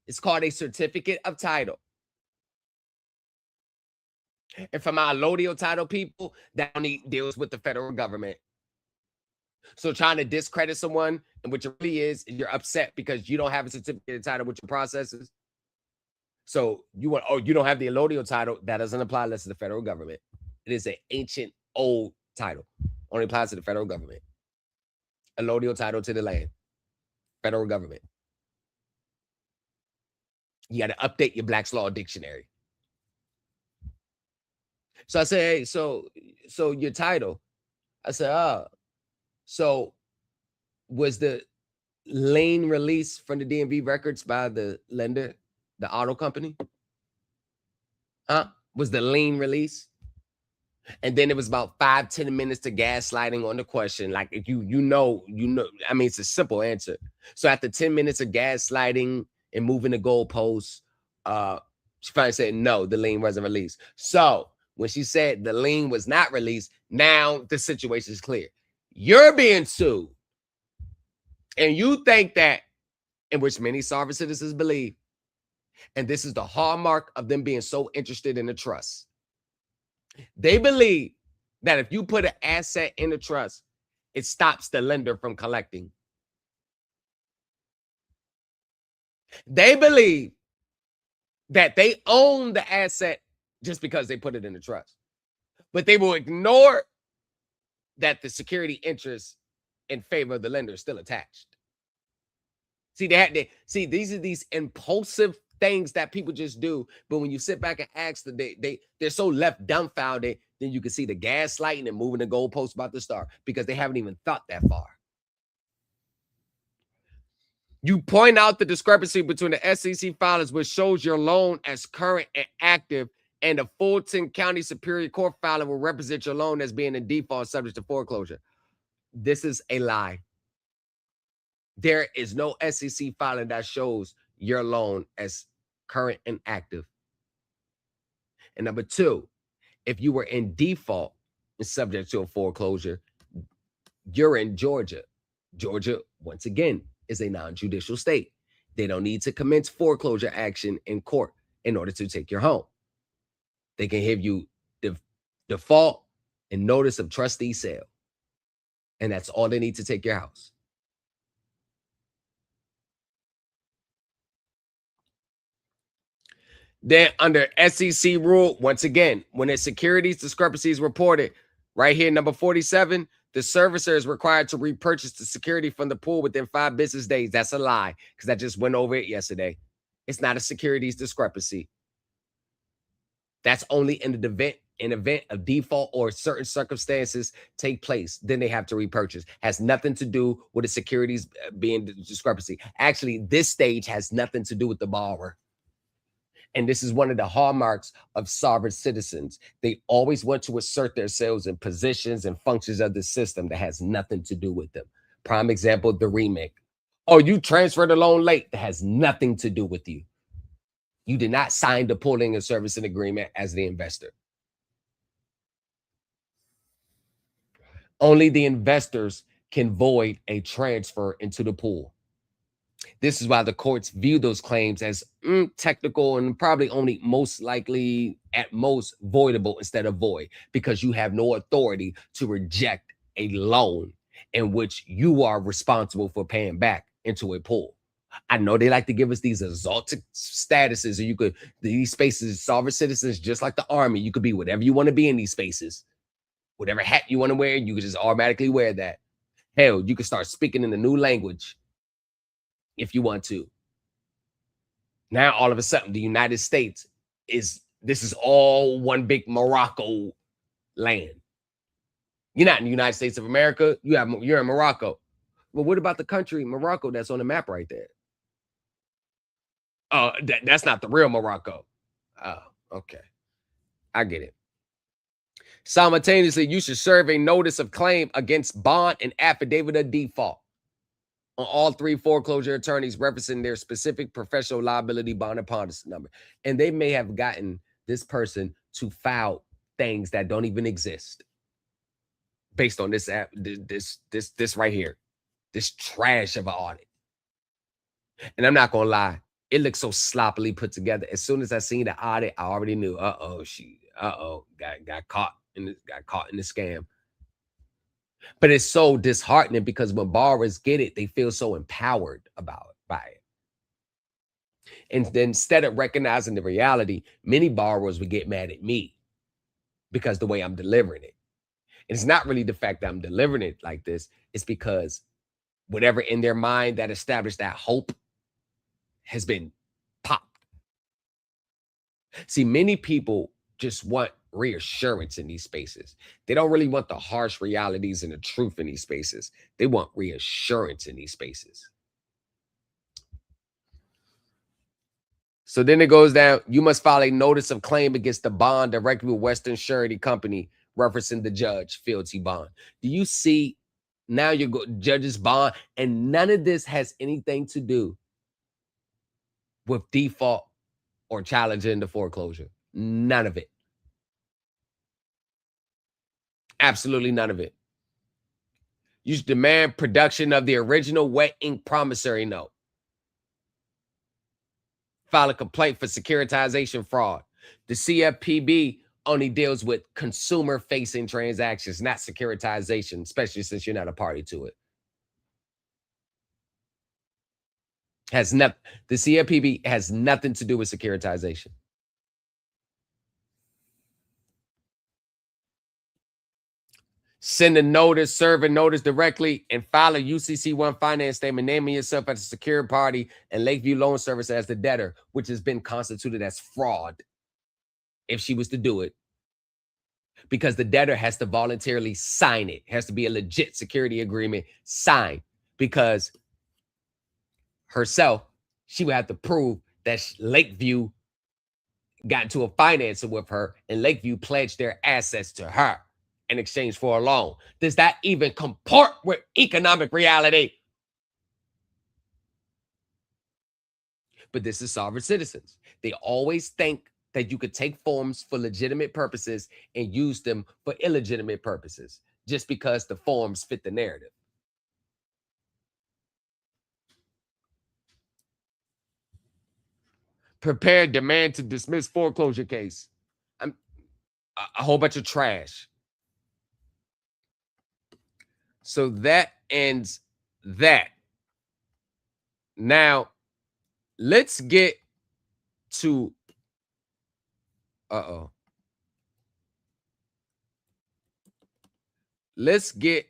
It's called a certificate of title. And for my allodial title people, that only deals with the federal government. So trying to discredit someone, and what it really is, you're upset because you don't have a certificate of title with your processes. So you want, oh, you don't have the allodial title. That doesn't apply unless it's the federal government. It is an ancient, old title. Only applies to the federal government. Allodial title to the land. Federal government. You got to update your Black's Law Dictionary. So I said, hey, so your title. I said, so was the lien released from the DMV records by the lender, the auto company? Was the lien released? And then it was about 5-10 minutes to gaslighting on the question. Like, if you know, I mean, it's a simple answer. So after 10 minutes of gaslighting and moving the goalposts, she finally said, no, the lien wasn't released. So when she said the lien was not released, now the situation is clear. You're being sued. And you think that, in which many sovereign citizens believe, and this is the hallmark of them being so interested in the trust. They believe that if you put an asset in the trust, it stops the lender from collecting. They believe that they own the asset just because they put it in the trust. But they will ignore that the security interest in favor of the lender is still attached. See, these are these impulsive things that people just do. But when you sit back and ask them, they're so left dumbfounded, then you can see the gaslighting and moving the goalposts about to start because they haven't even thought that far. You point out the discrepancy between the SEC filings, which shows your loan as current and active, and the Fulton County Superior Court filing will represent your loan as being in default subject to foreclosure. This is a lie. There is no SEC filing that shows your loan as current and active. And number two, if you were in default and subject to a foreclosure, you're in Georgia. Georgia, once again, is a non-judicial state. They don't need to commence foreclosure action in court in order to take your home. They can give you default and notice of trustee sale. And that's all they need to take your house. Then under SEC rule, once again, when a securities discrepancy is reported, right here, number 47, the servicer is required to repurchase the security from the pool within 5 business days. That's a lie, because I just went over it yesterday. It's not a securities discrepancy. That's only in the event of default or certain circumstances take place. Then they have to repurchase. Has nothing to do with the securities being discrepancy. Actually, this stage has nothing to do with the borrower. And this is one of the hallmarks of sovereign citizens. They always want to assert themselves in positions and functions of the system that has nothing to do with them. Prime example, the remake. Oh, you transferred the loan late. That has nothing to do with you. You did not sign the pooling and servicing agreement as the investor. Only the investors can void a transfer into the pool. This is why the courts view those claims as technical and probably only most likely at most voidable instead of void, because you have no authority to reject a loan in which you are responsible for paying back into a pool. I know they like to give us these exalted statuses, and you could, these spaces, sovereign citizens, just like the army, you could be whatever you want to be in these spaces. Whatever hat you want to wear, you could just automatically wear that. Hell, you could start speaking in a new language if you want to. Now, all of a sudden, the United States this is all one big Morocco land. You're not in the United States of America. You're in Morocco. Well, what about the country Morocco that's on the map right there? That's not the real Morocco. Oh, okay. I get it. Simultaneously, you should serve a notice of claim against bond and affidavit of default on all 3 foreclosure attorneys referencing their specific professional liability bond and policy number. And they may have gotten this person to file things that don't even exist based on this right here, this trash of an audit. And I'm not gonna lie, it looks so sloppily put together. As soon as I seen the audit, I already knew, got caught in the scam. But it's so disheartening because when borrowers get it, they feel so empowered by it. And then instead of recognizing the reality, many borrowers would get mad at me because the way I'm delivering it. And it's not really the fact that I'm delivering it like this. It's because whatever in their mind that established that hope has been popped. See, many people just want reassurance in these spaces. They don't really want the harsh realities and the truth in these spaces. They want reassurance in these spaces. So then it goes down. You must file a notice of claim against the bond directly with Western Surety Company, referencing the judge, fealty bond. Do you see now you go judge's bond, and none of this has anything to do with default or challenging the foreclosure. None of it. Absolutely none of it. You should demand production of the original wet ink promissory note. File a complaint for securitization fraud. The CFPB only deals with consumer-facing transactions, not securitization, especially since you're not a party to it. The CFPB has nothing to do with securitization. Send a notice, serve a notice directly, and file a UCC-1 finance statement naming yourself as a secured party and Lakeview Loan Service as the debtor, which has been constituted as fraud if she was to do it. Because the debtor has to voluntarily sign it. It has to be a legit security agreement signed. Because herself, she would have to prove that Lakeview got into a financing with her and Lakeview pledged their assets to her in exchange for a loan. Does that even comport with economic reality? But this is sovereign citizens. They always think that you could take forms for legitimate purposes and use them for illegitimate purposes just because the forms fit the narrative. Prepare demand to dismiss foreclosure case. A whole bunch of trash. So that ends that. Now, let's get to let's get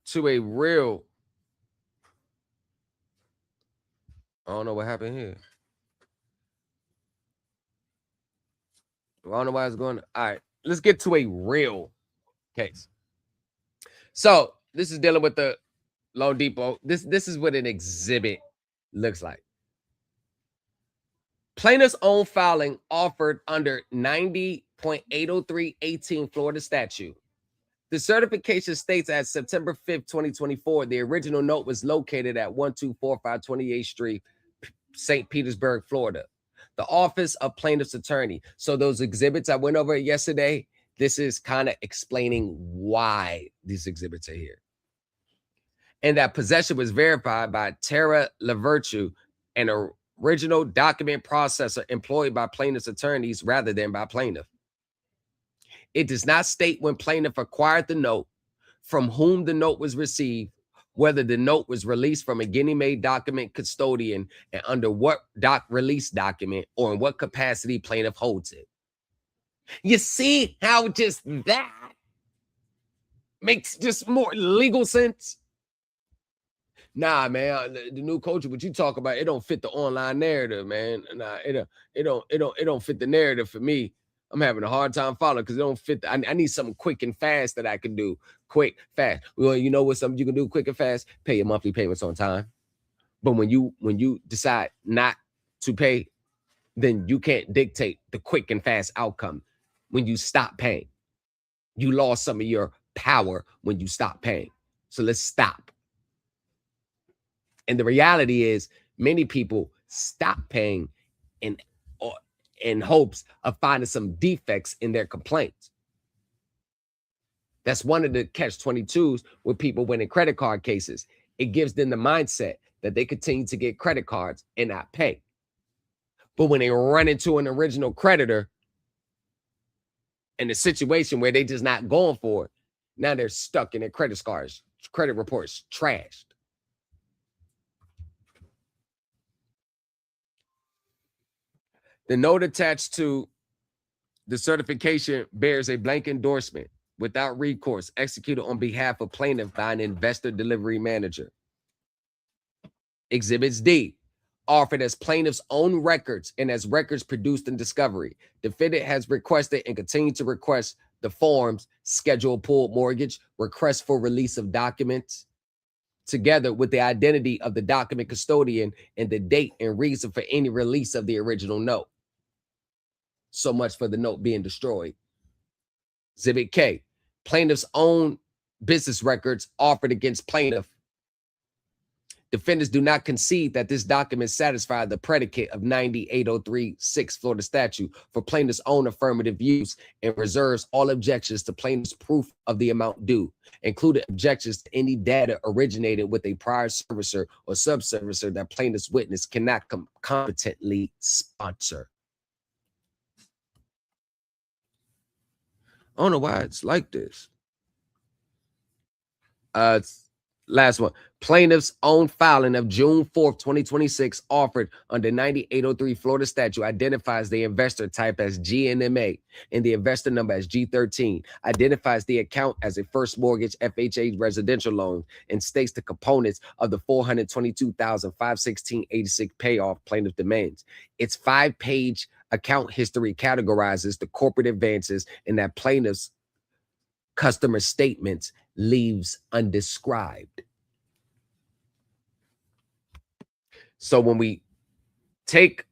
to a real, I don't know what happened here. I don't know why it's going. All right, let's get to a real case. So this is dealing with the Loan Depot. This is what an exhibit looks like. Plaintiff's own filing offered under 90.80318 Florida statute. The certification states as September 5th, 2024, the original note was located at 1245 28th Street, St. Petersburg, Florida. The office of plaintiff's attorney. So those exhibits I went over yesterday, this is kind of explaining why these exhibits are here. And that possession was verified by Tara LaVirtue, an original document processor employed by plaintiff's attorneys rather than by plaintiff. It does not state when plaintiff acquired the note, from whom the note was received, whether the note was released from a Guinea Maid document custodian, and under what release document, or in what capacity plaintiff holds it. You see how just that makes just more legal sense? Nah, man, the new culture, what you talk about, it don't fit the online narrative, man. Nah, it don't fit the narrative for me. I'm having a hard time following because it don't fit. I need something quick and fast that I can do. Quick, fast. Well, you know what? Something you can do quick and fast. Pay your monthly payments on time. But when you decide not to pay, then you can't dictate the quick and fast outcome. When you stop paying, you lost some of your power when you stop paying. So let's stop. And the reality is, many people stop paying in hopes of finding some defects in their complaints. That's one of the catch-22s with people winning credit card cases. It gives them the mindset that they continue to get credit cards and not pay. But when they run into an original creditor in a situation where they just not going for it, now they're stuck in their credit reports trashed. The note attached to the certification bears a blank endorsement without recourse, executed on behalf of plaintiff by an investor delivery manager. Exhibits D, offered as plaintiff's own records and as records produced in discovery. Defendant has requested and continued to request the forms, schedule pooled mortgage, request for release of documents, together with the identity of the document custodian and the date and reason for any release of the original note. So much for the note being destroyed. Exhibit K, plaintiff's own business records offered against plaintiff. Defendants do not concede that this document satisfied the predicate of 90.803.6 Florida statute for plaintiff's own affirmative use and reserves all objections to plaintiff's proof of the amount due, including objections to any data originated with a prior servicer or subservicer that plaintiff's witness cannot competently sponsor. I don't know why it's like this. Last one. Plaintiff's own filing of June 4th, 2026, offered under 9803 Florida statute identifies the investor type as GNMA and the investor number as G13, identifies the account as a first mortgage FHA residential loan, and states the components of the $422,516.86 payoff plaintiff demands. Its 5-page account history categorizes the corporate advances and that plaintiff's customer statements leaves undescribed. So when we take,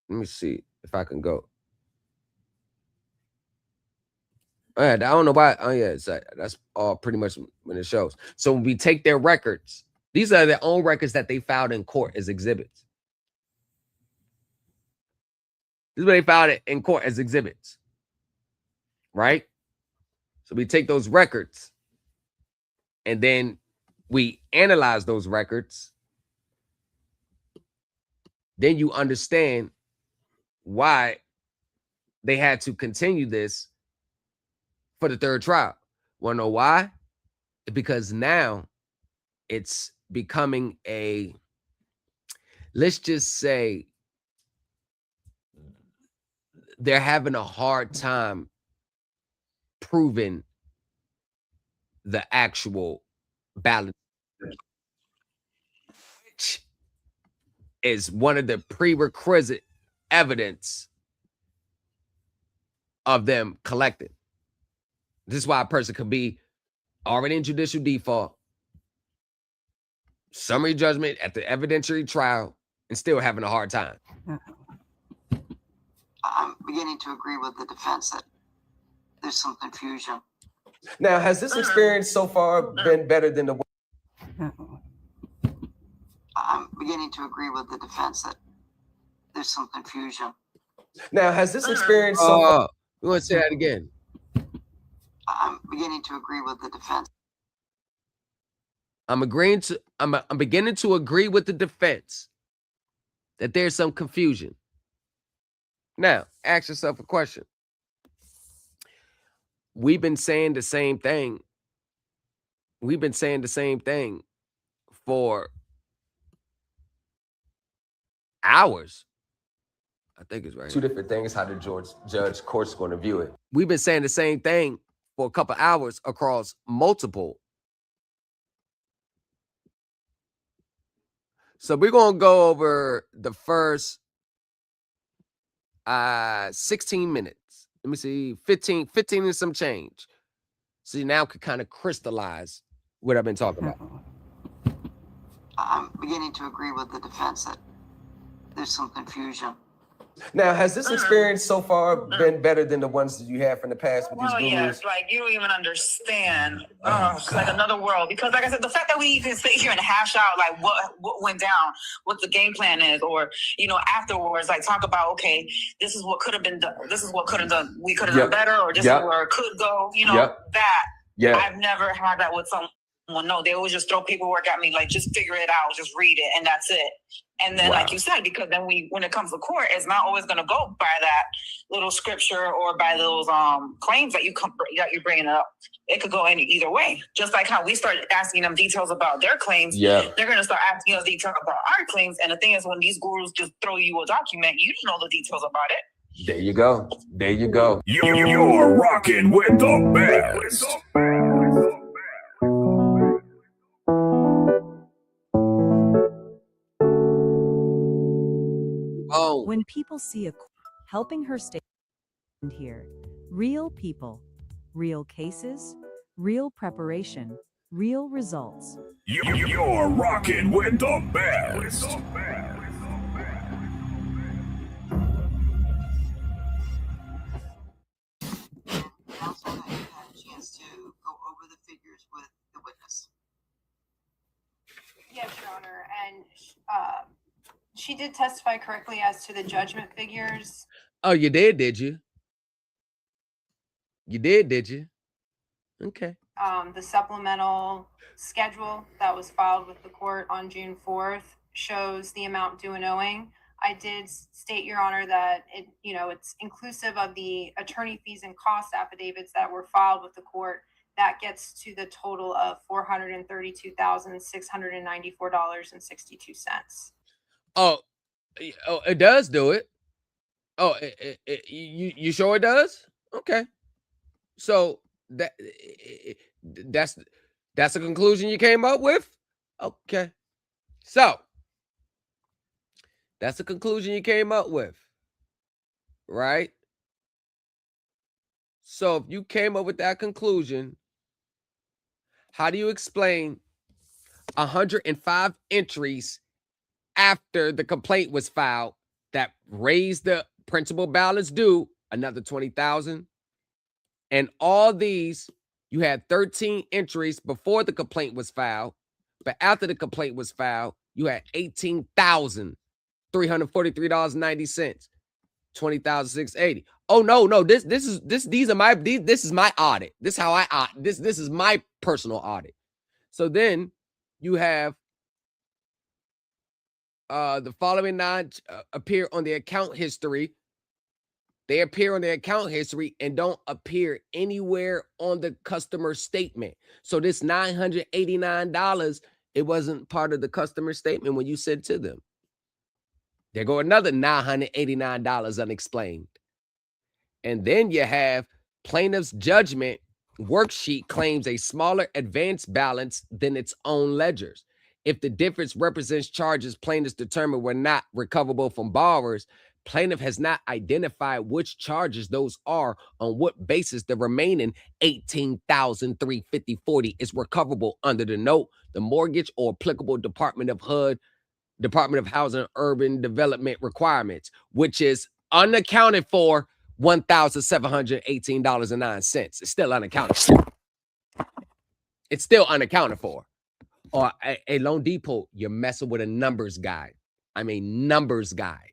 let me see if I can go. I don't know why. Oh yeah, that's all pretty much when it shows. So when we take their records, these are their own records that they filed in court as exhibits. This is what they filed it in court as exhibits, right? So we take those records and then we analyze those records. Then you understand why they had to continue this for the third trial. Want to know why? Because now it's becoming a, let's just say, they're having a hard time proving the actual balance, which is one of the prerequisite evidence of them collecting. This is why a person could be already in judicial default, summary judgment at the evidentiary trial, and still having a hard time. I'm beginning to agree with the defense that there's some confusion. Now, has this experience so far been better than the? I'm beginning to agree with the defense that there's some confusion. Now, has this experience so far? We want to say that again. I'm beginning to agree with the defense. I'm beginning to agree with the defense that there's some confusion. Now, ask yourself a question. We've been saying the same thing. We've been saying the same thing for hours. I think it's right. Two different things how the judge court's going to view it. We've been saying the same thing for a couple hours across multiple. So we're going to go over the first 16 minutes. Let me see, 15 and some change. So you now can kind of crystallize what I've been talking about. I'm beginning to agree with the defense that there's some confusion. Now, has this experience so far been better than the ones that you had from the past with these gurus? Yes, like you don't even understand. It's like another world. Because like I said, the fact that we even sit here and hash out like what went down, what the game plan is, or afterwards, like talk about, okay, this is what could have been done, this is what could have done, we could have done better, or this is where it could go, I've never had that with someone. No, they always just throw paperwork at me, like just figure it out, just read it, and that's it. And then, like you said, because then when it comes to court, it's not always going to go by that little scripture or by those claims that you're bringing up. It could go either way. Just like how we started asking them details about their claims, they're going to start asking us details about our claims. And the thing is, when these gurus just throw you a document, you don't know the details about it. There you go. There you go. You're rocking with the best. Oh. When people see a helping her stand here, real people, real cases, real preparation, real results. You're rocking with the best. Also, I had a chance to go over the figures with the witness. Yes, Your Honor, and she did testify correctly as to the judgment figures. Oh, you did you? You did you? Okay. The supplemental schedule that was filed with the court on June 4th shows the amount due and owing. I did state, Your Honor, that it's inclusive of the attorney fees and cost affidavits that were filed with the court that gets to the total of $432,694.62. Oh, it does do it. Oh, you sure it does? Okay. So that's a conclusion you came up with? Okay. So that's the conclusion you came up with, right? So if you came up with that conclusion, how do you explain 105 entries after the complaint was filed that raised the principal balance due another 20,000? And all these, you had 13 entries before the complaint was filed, but after the complaint was filed, you had $18,343.90, 20,680. Oh no, this is my audit. This is how I audit. This is my personal audit. So then you have the following 9 appear on the account history. They appear on the account history and don't appear anywhere on the customer statement. So this $989, it wasn't part of the customer statement when you sent to them. There go another $989 unexplained. And then you have plaintiff's judgment worksheet claims a smaller advance balance than its own ledgers. If the difference represents charges plaintiffs determined were not recoverable from borrowers, plaintiff has not identified which charges those are, on what basis the remaining $18,350.40 is recoverable under the note, the mortgage, or applicable Department of Housing and Urban Development requirements, which is unaccounted for $1,718.09. It's still unaccounted for. It's still unaccounted for. Or a Loan Depot, you're messing with a numbers guy. I'm a numbers guy.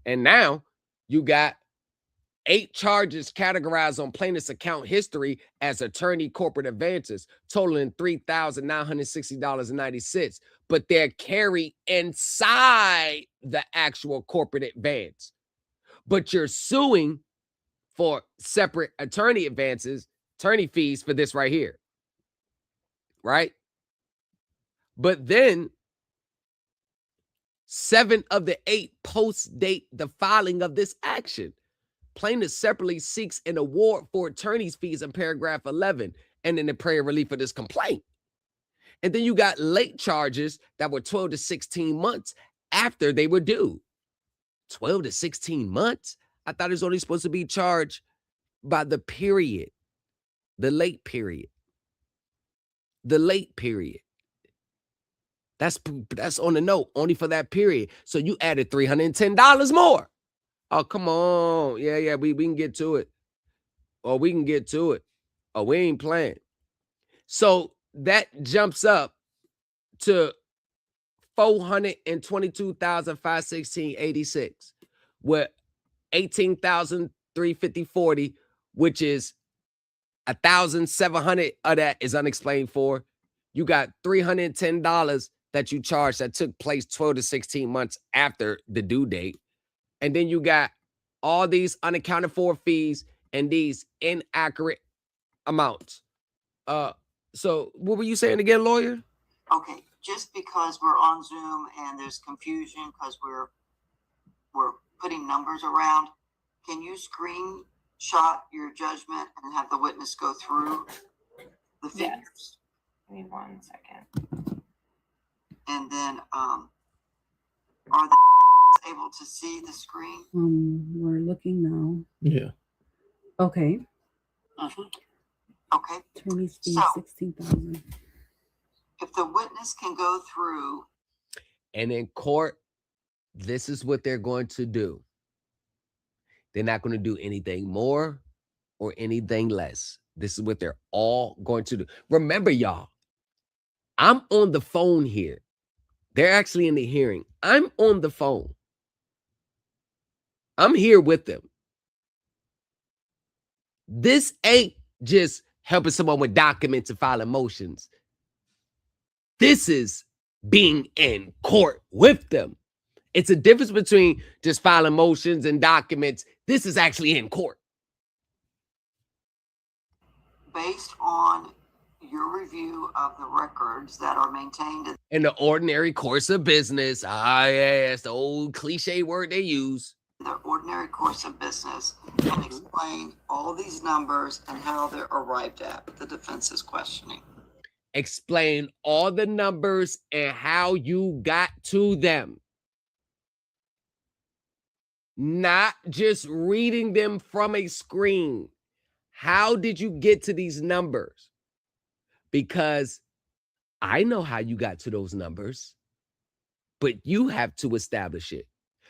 And now you got 8 charges categorized on plaintiff's account history as attorney corporate advances, totaling $3,960.90, but they're carried inside the actual corporate advance. But you're suing for separate attorney advances, attorney fees for this right here, right? But then 7 of the 8 post-date the filing of this action. Plaintiff separately seeks an award for attorney's fees in paragraph 11 and in the prayer relief of this complaint. And then you got late charges that were 12 to 16 months after they were due. 12 to 16 months? I thought it was only supposed to be charged by the period, the late period. The late period. That's on the note, only for that period. So you added $310 more. Oh, come on. Yeah, we can get to it. Or we can get to it. Or we ain't playing. So that jumps up to $422,516.86 with $18,350.40, which is $1,700 of that is unexplained for. You got $310 that you charged that took place 12 to 16 months after the due date. And then you got all these unaccounted for fees and these inaccurate amounts. So what were you saying again, lawyer? Okay, just because we're on Zoom and there's confusion because we're putting numbers around, can you screenshot your judgment and have the witness go through the figures? Yes. Give me 1 second. And then are the able to see the screen? We're looking now. Yeah. Okay. Okay. Attorney's fee, So- 16,000. If the witness can go through, And in court, this is what they're going to do. They're not going to do anything more or anything less. This is what they're all going to do. Remember, y'all, I'm on the phone here. They're actually in the hearing. I'm on the phone. I'm here with them. This ain't just helping someone with documents and filing motions. This is being in court with them. It's a difference between just filing motions and documents. This is actually in court. based on your review of the records that are maintained In the ordinary course of business. Yeah, it's the old cliche word they use. in the ordinary course of business, and explain all these numbers and how they're arrived at, the defense is questioning. Explain all the numbers and how you got to them. Not just reading them from a screen. How did you get to these numbers? Because I know how you got to those numbers, but you have to establish it.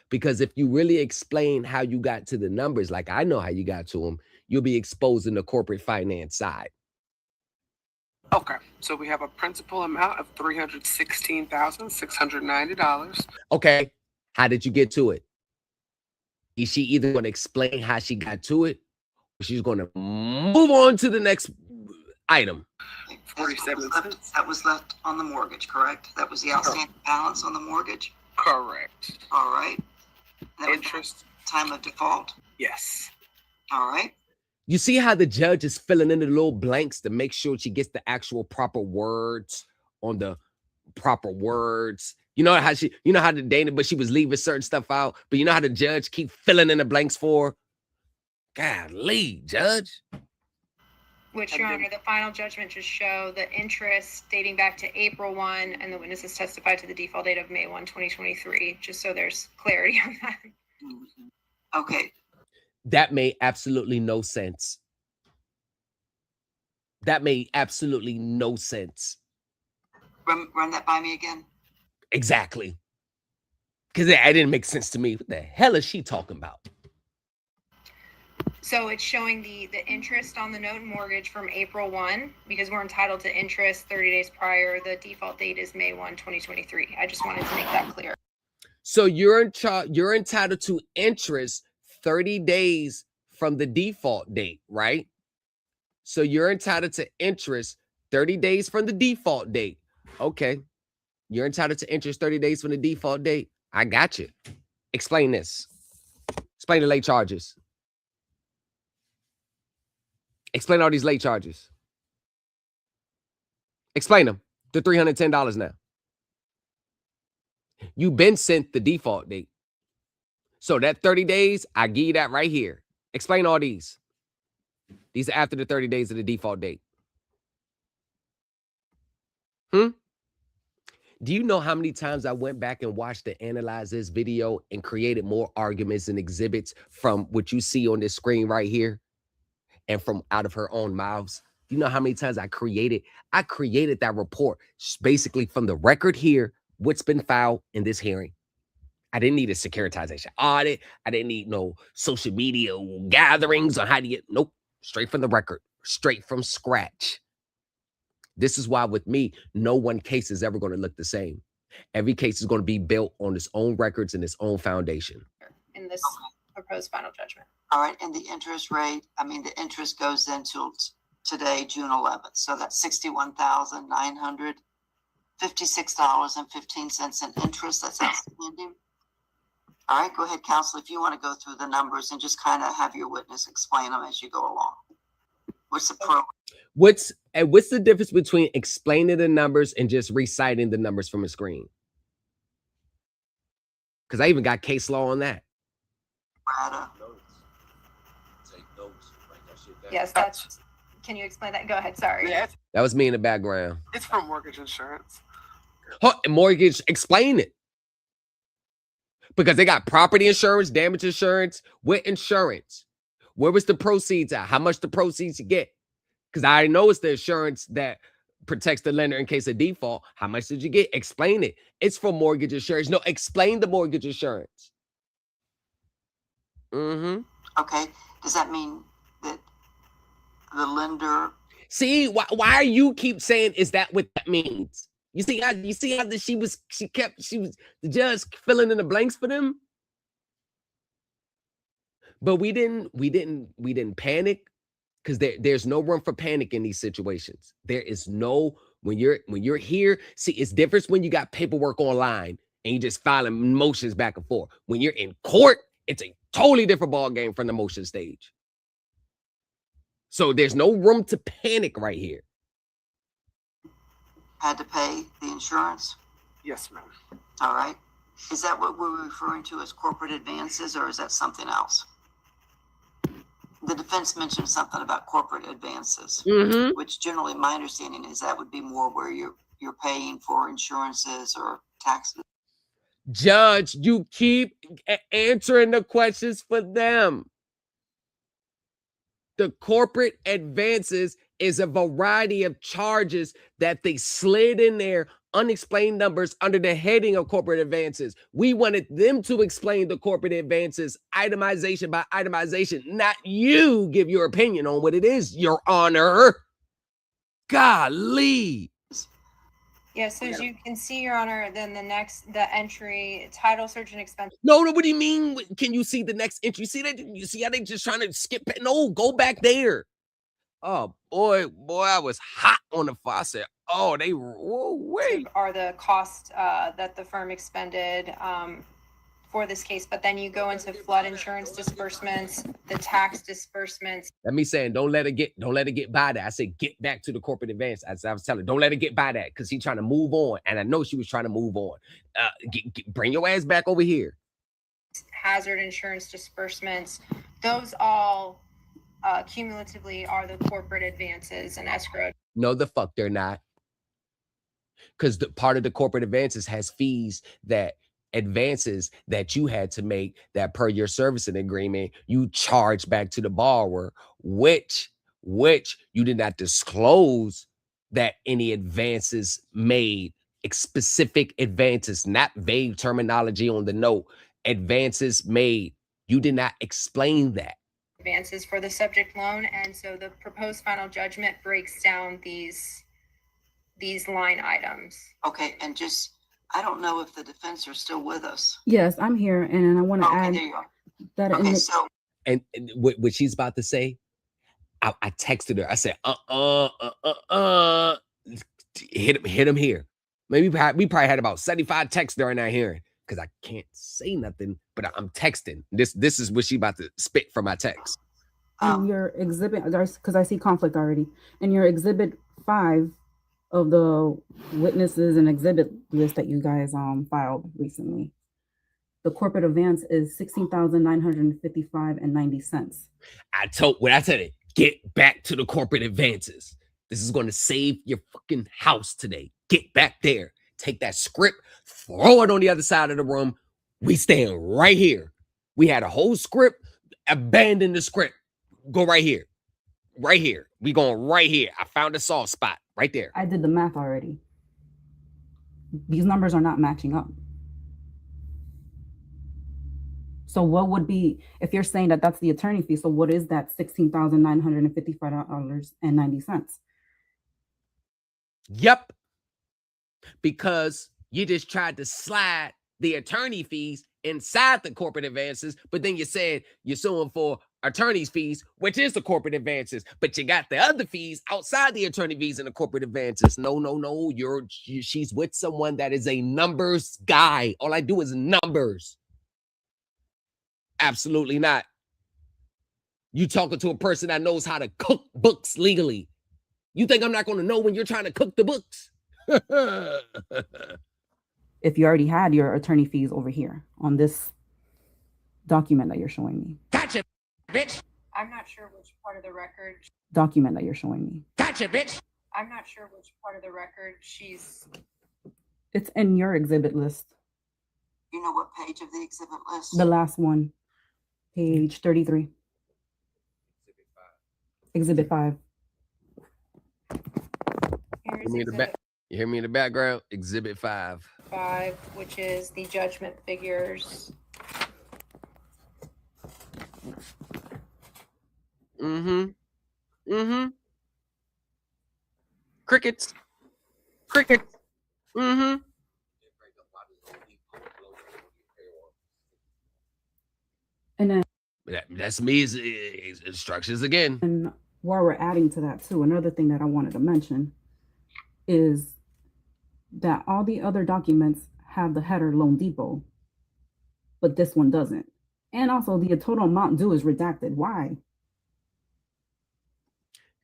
Because if you really explain how you got to the numbers, like I know how you got to them, you'll be exposing the corporate finance side. Okay, so we have a principal amount of $316,690. Okay, how did you get to it? Is she either going to explain how she got to it, or she's going to move on to the next item? 47 cents. That was left on the mortgage, correct? That was the outstanding balance on the mortgage? Correct. All right. That was Interest. time of default? Yes. All right. You see how the judge is filling in the little blanks to make sure she gets the actual proper words on the proper words. You know how the Dana, but she was leaving certain stuff out. But you know how the judge keep filling in the blanks for? Golly, judge. Which, Your Honor, the final judgment just show the interest dating back to April 1, and the witnesses testified to the default date of May 1, 2023, just so there's clarity on that. Okay. That made absolutely no sense. That made absolutely no sense. Run that by me again. Exactly. Because that didn't make sense to me. What the hell is she talking about? So it's showing the interest on the note and mortgage from April 1, because we're entitled to interest 30 days prior. The default date is May 1, 2023. I just wanted to make that clear. So you're entitled to interest 30 days from the default date, right? So you're entitled to interest 30 days from the default date. Okay. You're entitled to interest 30 days from the default date. I got you. Explain this. Explain the late charges. Explain all these late charges. Explain them. The $310 now. You've been sent the default date. So that 30 days, I give you that right here. Explain all these. These are after the 30 days of the default date. Do you know how many times I went back and watched to analyze this video and created more arguments and exhibits from what you see on this screen right here and from out of her own mouths? You know how many times I created that report basically from the record here, what's been filed in this hearing. I didn't need a securitization audit. I didn't need no social media gatherings on how to get, nope, straight from the record, straight from scratch. This is why with me, no one case is ever going to look the same. Every case is going to be built on its own records and its own foundation. In this proposed final judgment. All right. And the interest rate, the interest goes until today, June 11th. So that's $61,956.15 in interest. That's outstanding. All right. Go ahead, counsel. If you want to go through the numbers and just kind of have your witness explain them as you go along. What's the pro? What's the difference between explaining the numbers and just reciting the numbers from a screen? Because I even got case law on that. Yes, that's. Can you explain that? Go ahead. Sorry. Yeah, That was me in the background. it's from mortgage insurance. Mortgage, explain it. Because they got property insurance, damage insurance, with insurance. Where was the proceeds at? How much the proceeds you get? Because I know it's the insurance that protects the lender in case of default. How much did you get? Explain it. It's for mortgage insurance. No, explain the mortgage insurance. Okay. Does that mean that the lender? See, why you keep saying, is that what that means? You see how the judge filling in the blanks for them? But we didn't panic, because there's no room for panic in these situations. There is no, when you're here, see, it's different when you got paperwork online and you just filing motions back and forth. When you're in court, it's a totally different ball game from the motion stage. So there's no room to panic right here. Had to pay the insurance? Yes, ma'am. All right. Is that what we're referring to as corporate advances, or is that something else? The defense mentioned something about corporate advances, which generally my understanding is that would be more where you're paying for insurances or taxes. Judge, you keep answering the questions for them. The corporate advances is a variety of charges that they slid in there, unexplained numbers under the heading of corporate advances. We wanted them to explain the corporate advances itemization by itemization, not you give your opinion on what it is, Your Honor. Golly. Yes, as you can see, Your Honor, then the entry, title search and expense. No, what do you mean? Can you see the next entry? See that? You see how they just trying to skip it? No, go back there. Oh, boy, I was hot on the phone. I said, oh, wait. Are the costs that the firm expended for this case, but then you go into flood insurance disbursements, the tax disbursements. Let me say, don't let it get by that. I said, get back to the corporate advance. As I was telling her, don't let it get by that, because he's trying to move on. And I know she was trying to move on. Bring your ass back over here. Hazard insurance disbursements, those all cumulatively are the corporate advances and escrow. No, the fuck they're not. Because the part of the corporate advances has fees advances that you had to make that per your servicing agreement, you charge back to the borrower, which you did not disclose that any advances made, specific advances, not vague terminology on the note, advances made. You did not explain that. Advances for the subject loan. And so the proposed final judgment breaks down these line items. Okay, and just, I don't know if the defense are still with us. Yes, I'm here, and I want to add there you are. that. Okay, so and what she's about to say, I texted her. I said, hit him here. Maybe we probably had about 75 texts during that hearing, because I can't say nothing, but I'm texting. This is what she about to spit from my text. Your exhibit, because I see conflict already. In your exhibit 5 of the witnesses and exhibit list that you guys filed recently, the corporate advance is $16,955.90. I told it, get back to the corporate advances. This is going to save your fucking house today. Get back there. Take that script, throw it on the other side of the room. We stand right here. We had a whole script, abandon the script. Go right here. Right here. We going right here. I found a soft spot right there. I did the math already. These numbers are not matching up. So what would be, if you're saying that that's the attorney fee, so what is that $16,955.90? Yep. Because you just tried to slide the attorney fees inside the corporate advances, but then you said you're suing for attorney's fees, which is the corporate advances, but you got the other fees outside the attorney fees and the corporate advances. No. She's with someone that is a numbers guy. All I do is numbers. Absolutely not. You talking to a person that knows how to cook books legally. You think I'm not going to know when you're trying to cook the books? If you already had your attorney fees over here on this document that you're showing me. Gotcha, bitch. I'm not sure which part of the record. Document that you're showing me. Gotcha, bitch. I'm not sure which part of the record she's. It's in your exhibit list. you know what page of the exhibit list? The last one, page 33. Exhibit 5. You hear me in the background? Exhibit 5. 5, which is the judgment figures. Crickets. And then that's me is instructions again. And while we're adding to that too, another thing that I wanted to mention is that all the other documents have the header Loan Depot, but this one doesn't. And also the total amount due is redacted. Why?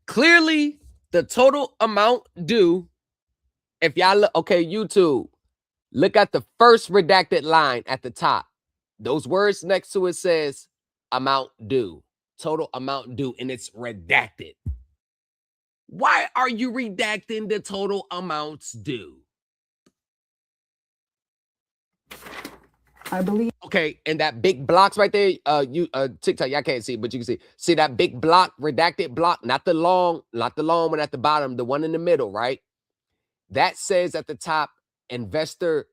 Clearly, the total amount due, if y'all look, okay, YouTube, look at the first redacted line at the top. Those words next to it says amount due, total amount due, and it's redacted. Why are you redacting the total amounts due? I believe. Okay, and that big blocks right there, TikTok, y'all can't see, but you can see that big block, redacted block, not the long one at the bottom, the one in the middle, right? That says at the top, investor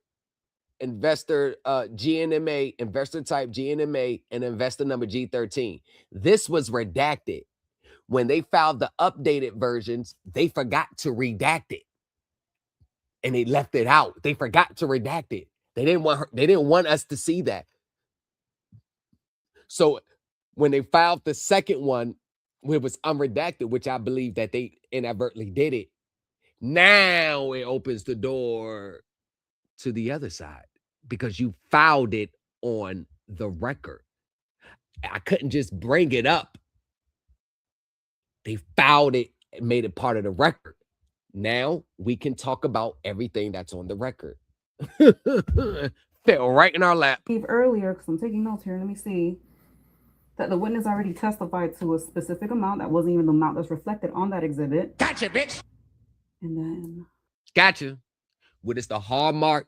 GNMA, investor type GNMA, and investor number G13. This was redacted. When they filed the updated versions, they forgot to redact it. And they left it out. They forgot to redact it. They didn't want us to see that. So when they filed the second one, it was unredacted, which I believe that they inadvertently did it. Now it opens the door to the other side because you filed it on the record. I couldn't just bring it up. They filed it and made it part of the record. Now we can talk about everything that's on the record. Fell right in our lap. Earlier, because I'm taking notes here, let me see. That the witness already testified to a specific amount that wasn't even the amount that's reflected on that exhibit. Gotcha, bitch. And then. Gotcha. What is the hallmark?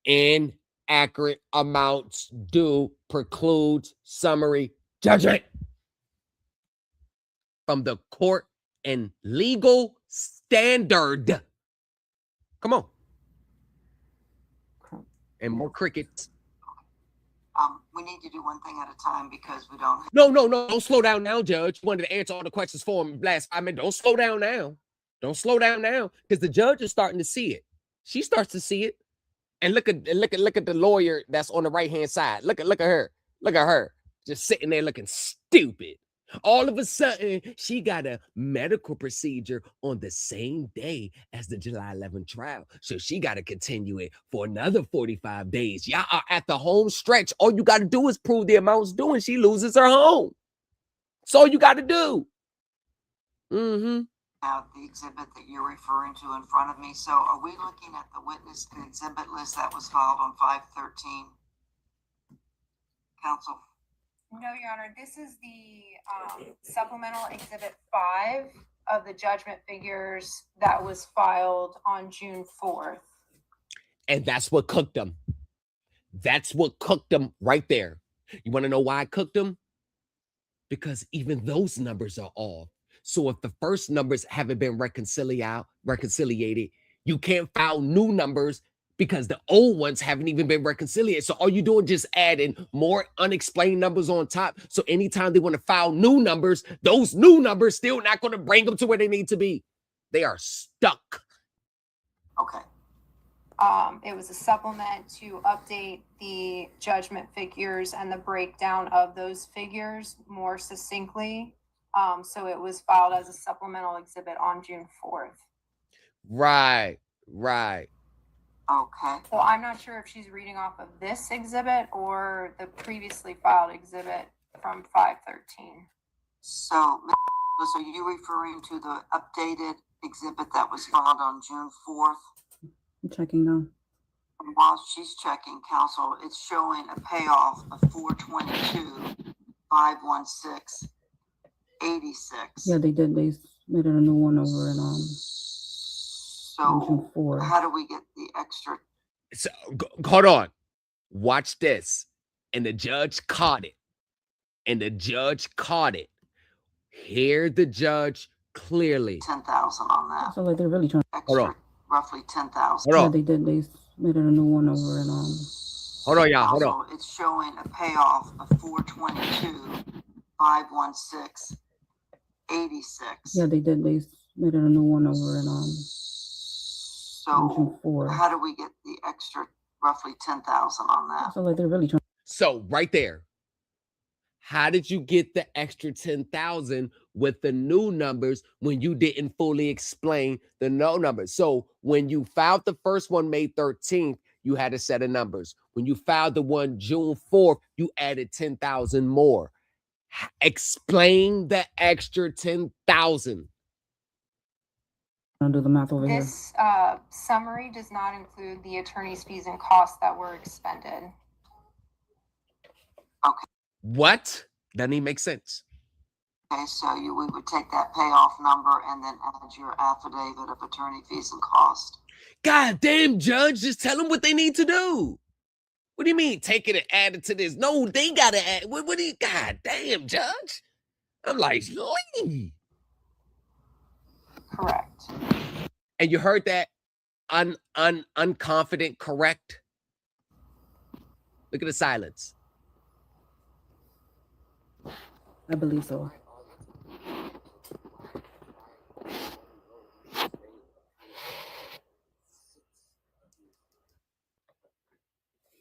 Inaccurate amounts due precludes summary judgment from the court and legal standard. Come on. And more crickets. We need to do one thing at a time because we don't. No. Don't slow down now, Judge. You wanted to answer all the questions for him last 5 minutes. Don't slow down now. Don't slow down now because the judge is starting to see it. She starts to see it. And look at the lawyer that's on the right-hand side. Look at her. Look at her. Just sitting there looking stupid. All of a sudden, she got a medical procedure on the same day as the July 11th trial. So she got to continue it for another 45 days. Y'all are at the home stretch. All you got to do is prove the amounts due and she loses her home. That's all you got to do. Have the exhibit that you're referring to in front of me. So are we looking at the witness and exhibit list that was filed on 5/13? Counsel? No, Your Honor, this is the supplemental exhibit 5 of the judgment figures that was filed on June 4th. And that's what cooked them. That's what cooked them right there. You want to know why I cooked them? Because even those numbers are off. So if the first numbers haven't been reconciliated, you can't file new numbers because the old ones haven't even been reconciliated. So all you doing just adding more unexplained numbers on top. So anytime they want to file new numbers, those new numbers still not going to bring them to where they need to be. They are stuck. Okay. It was a supplement to update the judgment figures and the breakdown of those figures more succinctly. So it was filed as a supplemental exhibit on June 4th. Right. Okay. So I'm not sure if she's reading off of this exhibit or the previously filed exhibit from 5/13. So are you referring to the updated exhibit that was filed on June 4th? I'm checking now. And while she's checking, counsel, it's showing a payoff of 422,516.86. Yeah, they did. They made it a new one over in So how do we get the extra? So hold on. Watch this. And the judge caught it. Hear the judge clearly. 10,000 on that. So like they're really trying. Extra, hold on. Roughly 10,000. Yeah, they did. They made it a new one over in Hold on, y'all. Hold on. It's showing a payoff of 422,516.86. Yeah, they did. They made it a new one over in So how do we get the extra roughly 10,000 on that? So like they're really trying. So right there. How did you get the extra 10,000 with the new numbers when you didn't fully explain the no numbers? So when you filed the first one May 13th, you had a set of numbers. When you filed the one June 4th, you added 10,000 more. Explain the extra 10,000. I'll do the math over here. This summary does not include the attorney's fees and costs that were expended. What? Doesn't even make sense. Okay, so we would take that payoff number and then add your affidavit of attorney fees and cost. God damn, Judge, just tell them what they need to do. What do you mean, take it and add it to this? No, they got to add. What do you, God damn, Judge? I'm like, Lee. Correct. And you heard that unconfident, correct? Look at the silence. I believe so.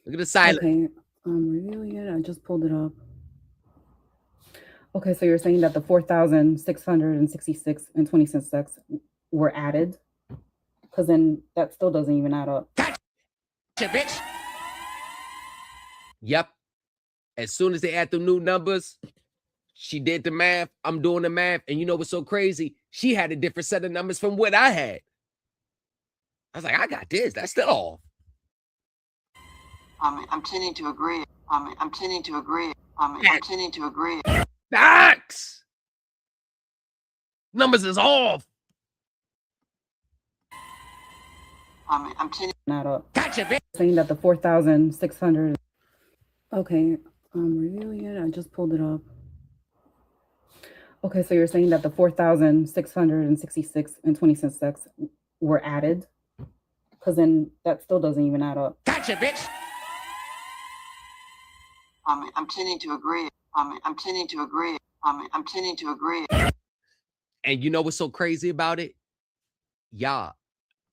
Look at the silence. Okay, I'm reviewing it. I just pulled it up. Okay, so you're saying that the 4,666 and 20 cents were added? Because then that still doesn't even add up. Gotcha, bitch. Yep. As soon as they add the new numbers, she did the math. I'm doing the math. And you know what's so crazy? She had a different set of numbers from what I had. I was like, I got this. That's still off. I'm tending to agree. I'm tending to agree. I'm tending to agree. Facts. Numbers is off. I'm tending. Not up. Gotcha, bitch. Saying that the 4,600. Okay, I'm reviewing it. I just pulled it up. Okay, so you're saying that the 4,666 and 20 cents were added? Because then that still doesn't even add up. Gotcha, bitch. I'm tending to agree. I'm tending to agree. I'm tending to agree. And you know what's so crazy about it? Y'all,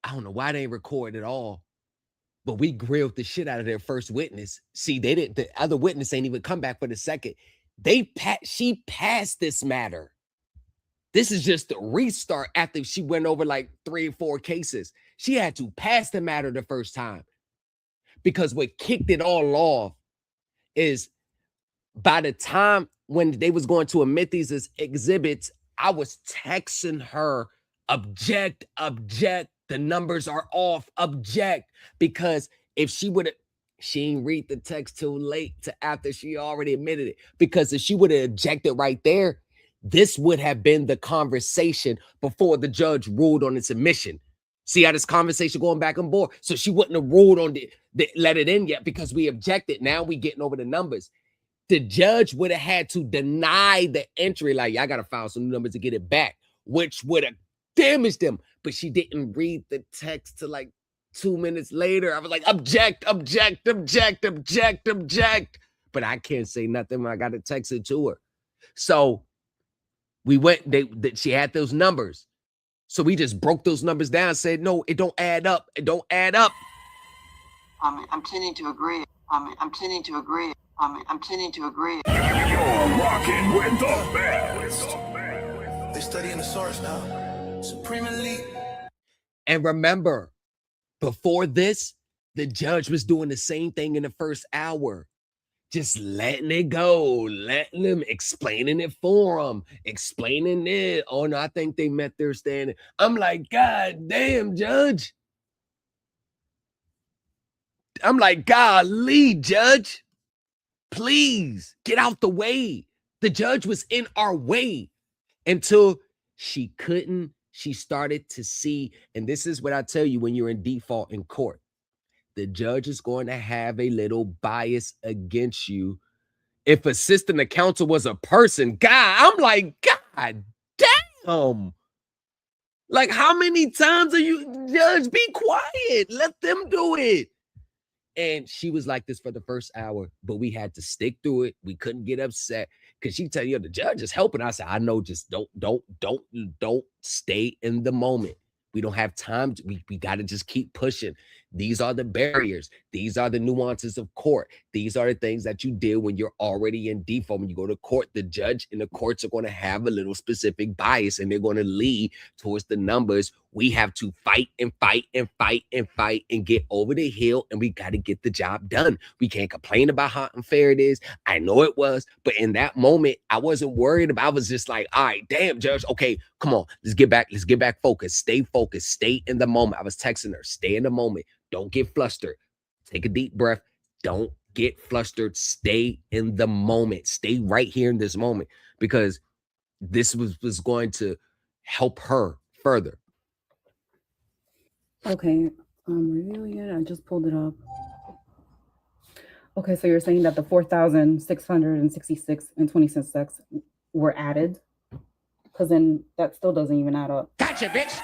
I don't know why they ain't record at all, but we grilled the shit out of their first witness. See, they didn't. The other witness ain't even come back for the second. She passed this matter. This is just the restart after she went over like 3 or 4 cases. She had to pass the matter the first time because what kicked it all off is by the time when they was going to admit these as exhibits, I was texting her, object, the numbers are off, object, because if she would have, she didn't read the text too late to after she already admitted it, because if she would have objected right there, this would have been the conversation before the judge ruled on its admission. See how this conversation going back and forth? So she wouldn't have ruled on the let it in yet because we objected. Now we getting over the numbers. The judge would have had to deny the entry, like, I got to file some new numbers to get it back, which would have damaged them. But she didn't read the text till like 2 minutes later. I was like, object. But I can't say nothing when I got to text it to her. So we went, she had those numbers. So we just broke those numbers down, said, no, it don't add up. It don't add up. I'm tending to agree. I'm tending to agree. I'm tending to agree. You're rocking with the best. They studying the source now. Supreme Elite. And remember, before this, the judge was doing the same thing in the first hour. Just letting it go, letting them, explaining it for them, explaining it. Oh, no, I think they met their standard. I'm like, God damn, Judge. I'm like, golly, Judge. Please get out the way. The judge was in our way until she couldn't. She started to see, and this is what I tell you when you're in default in court. The judge is going to have a little bias against you. If assistant counsel was a person, God, I'm like, God damn. Like, how many times are you, Judge, be quiet. Let them do it. And she was like this for the first hour, but we had to stick through it. We couldn't get upset because she tell you the judge is helping. I said, I know, just don't stay in the moment. We don't have time. We got to just keep pushing. These are the barriers. These are the nuances of court. These are the things that you deal when you're already in default. When you go to court, the judge and the courts are going to have a little specific bias, and they're going to lead towards the numbers. We have to fight and fight and fight and fight and get over the hill, and we got to get the job done. We can't complain about how unfair it is. I know it was, but in that moment, I wasn't worried about. I was just like, all right, damn, judge. Okay, come on, let's get back focused. Stay focused. Stay in the moment. I was texting her, stay in the moment. Don't get flustered. Take a deep breath. Don't get flustered. Stay in the moment. Stay right here in this moment, because this was going to help her further. Okay, I'm reviewing it. I just pulled it up. Okay, so you're saying that the 4,666 and 20 cents were added? Because then that still doesn't even add up. Gotcha, bitch.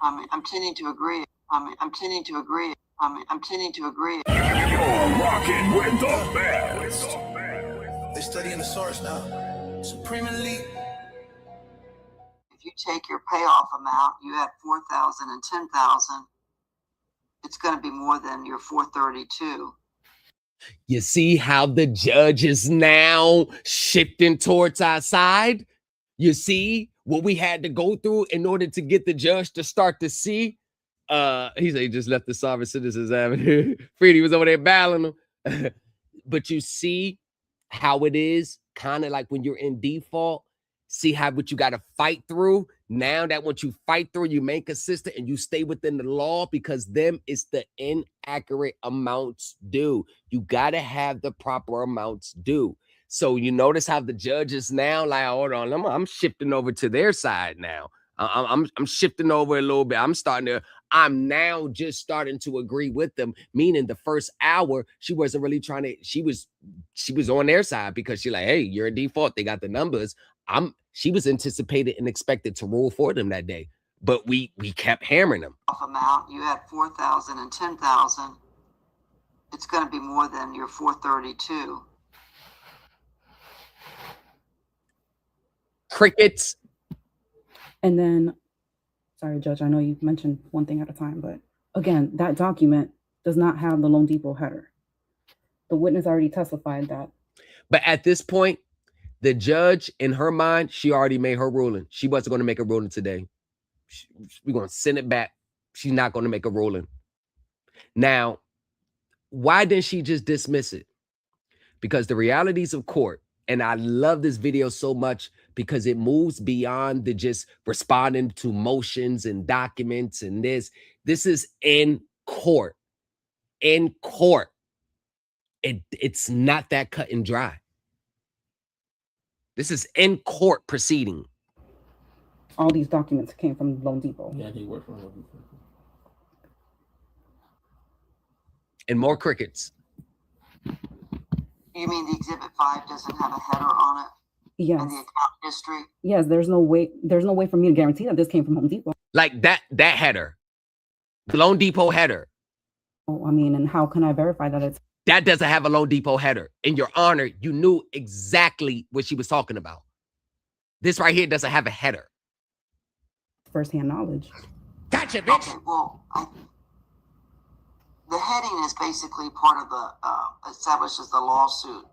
I'm tending to agree. I'm tending to agree. I'm tending to agree. You're rocking with the best. They studying the source now. Supreme Elite. If you take your payoff amount, you had 4,000 and 10,000. It's going to be more than your 432. You see how the judge is now shifting towards our side? You see what we had to go through in order to get the judge to start to see? He said he just left the Sovereign Citizens Avenue. Freddie was over there battling them. But you see how it is kind of like when you're in default. See how what you got to fight through. Now that once you fight through, you remain consistent and you stay within the law, because them is the inaccurate amounts due. You got to have the proper amounts due. So you notice how the judge is now like, hold on, I'm shifting over to their side now. I'm shifting over a little bit. I'm now just starting to agree with them, meaning the first hour, she wasn't really trying to, she was on their side because she's like, hey, you're in default. They got the numbers. She was anticipated and expected to rule for them that day, but we kept hammering them. Off amount, you had 4,000 and 10,000. It's going to be more than your 432. Crickets. And then, sorry, Judge, I know you mentioned one thing at a time, but again, that document does not have the Loan Depot header. The witness already testified that. But at this point, the judge, in her mind, she already made her ruling. She wasn't going to make a ruling today. We're going to send it back. She's not going to make a ruling. Now, why didn't she just dismiss it? Because the realities of court, and I love this video so much because it moves beyond the just responding to motions and documents and this. This is in court. In court. It's not that cut and dry. This is in court proceeding. All these documents came from Loan Depot. Yeah, they work from Loan Depot. And more crickets. You mean the Exhibit 5 doesn't have a header on it? Yes. And the account history? Yes, there's no way for me to guarantee that this came from Home Depot. Like that header. The Loan Depot header. Oh, I mean, and how can I verify that it's... That doesn't have a Loan Depot header. In your honor, you knew exactly what she was talking about. This right here doesn't have a header. Firsthand knowledge. Gotcha, bitch. Okay, well, the heading is basically part of the, establishes the lawsuit.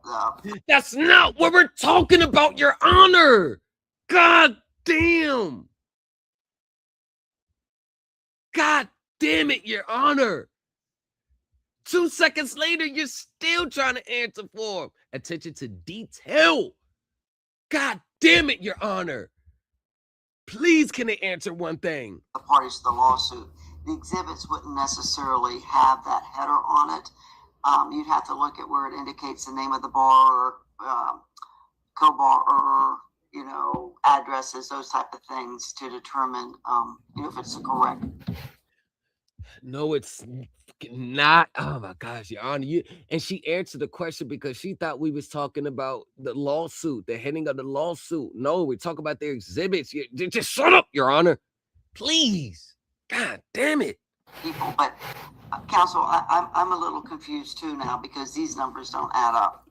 That's not what we're talking about, your honor. God damn. God damn it, your honor. 2 seconds later, you're still trying to answer for him. Attention to detail. God damn it, your honor. Please, can they answer one thing? The parties to the lawsuit. The exhibits wouldn't necessarily have that header on it. You'd have to look at where it indicates the name of the borrower, co-borrower, addresses, those type of things to determine, if it's correct. No, it's not. Oh my gosh, your honor. And she answered the question because she thought we was talking about the lawsuit, the heading of the lawsuit. No, we're talking about their exhibits. Just shut up, your honor. Please. God damn it. People, but counsel, I'm a little confused too now because these numbers don't add up.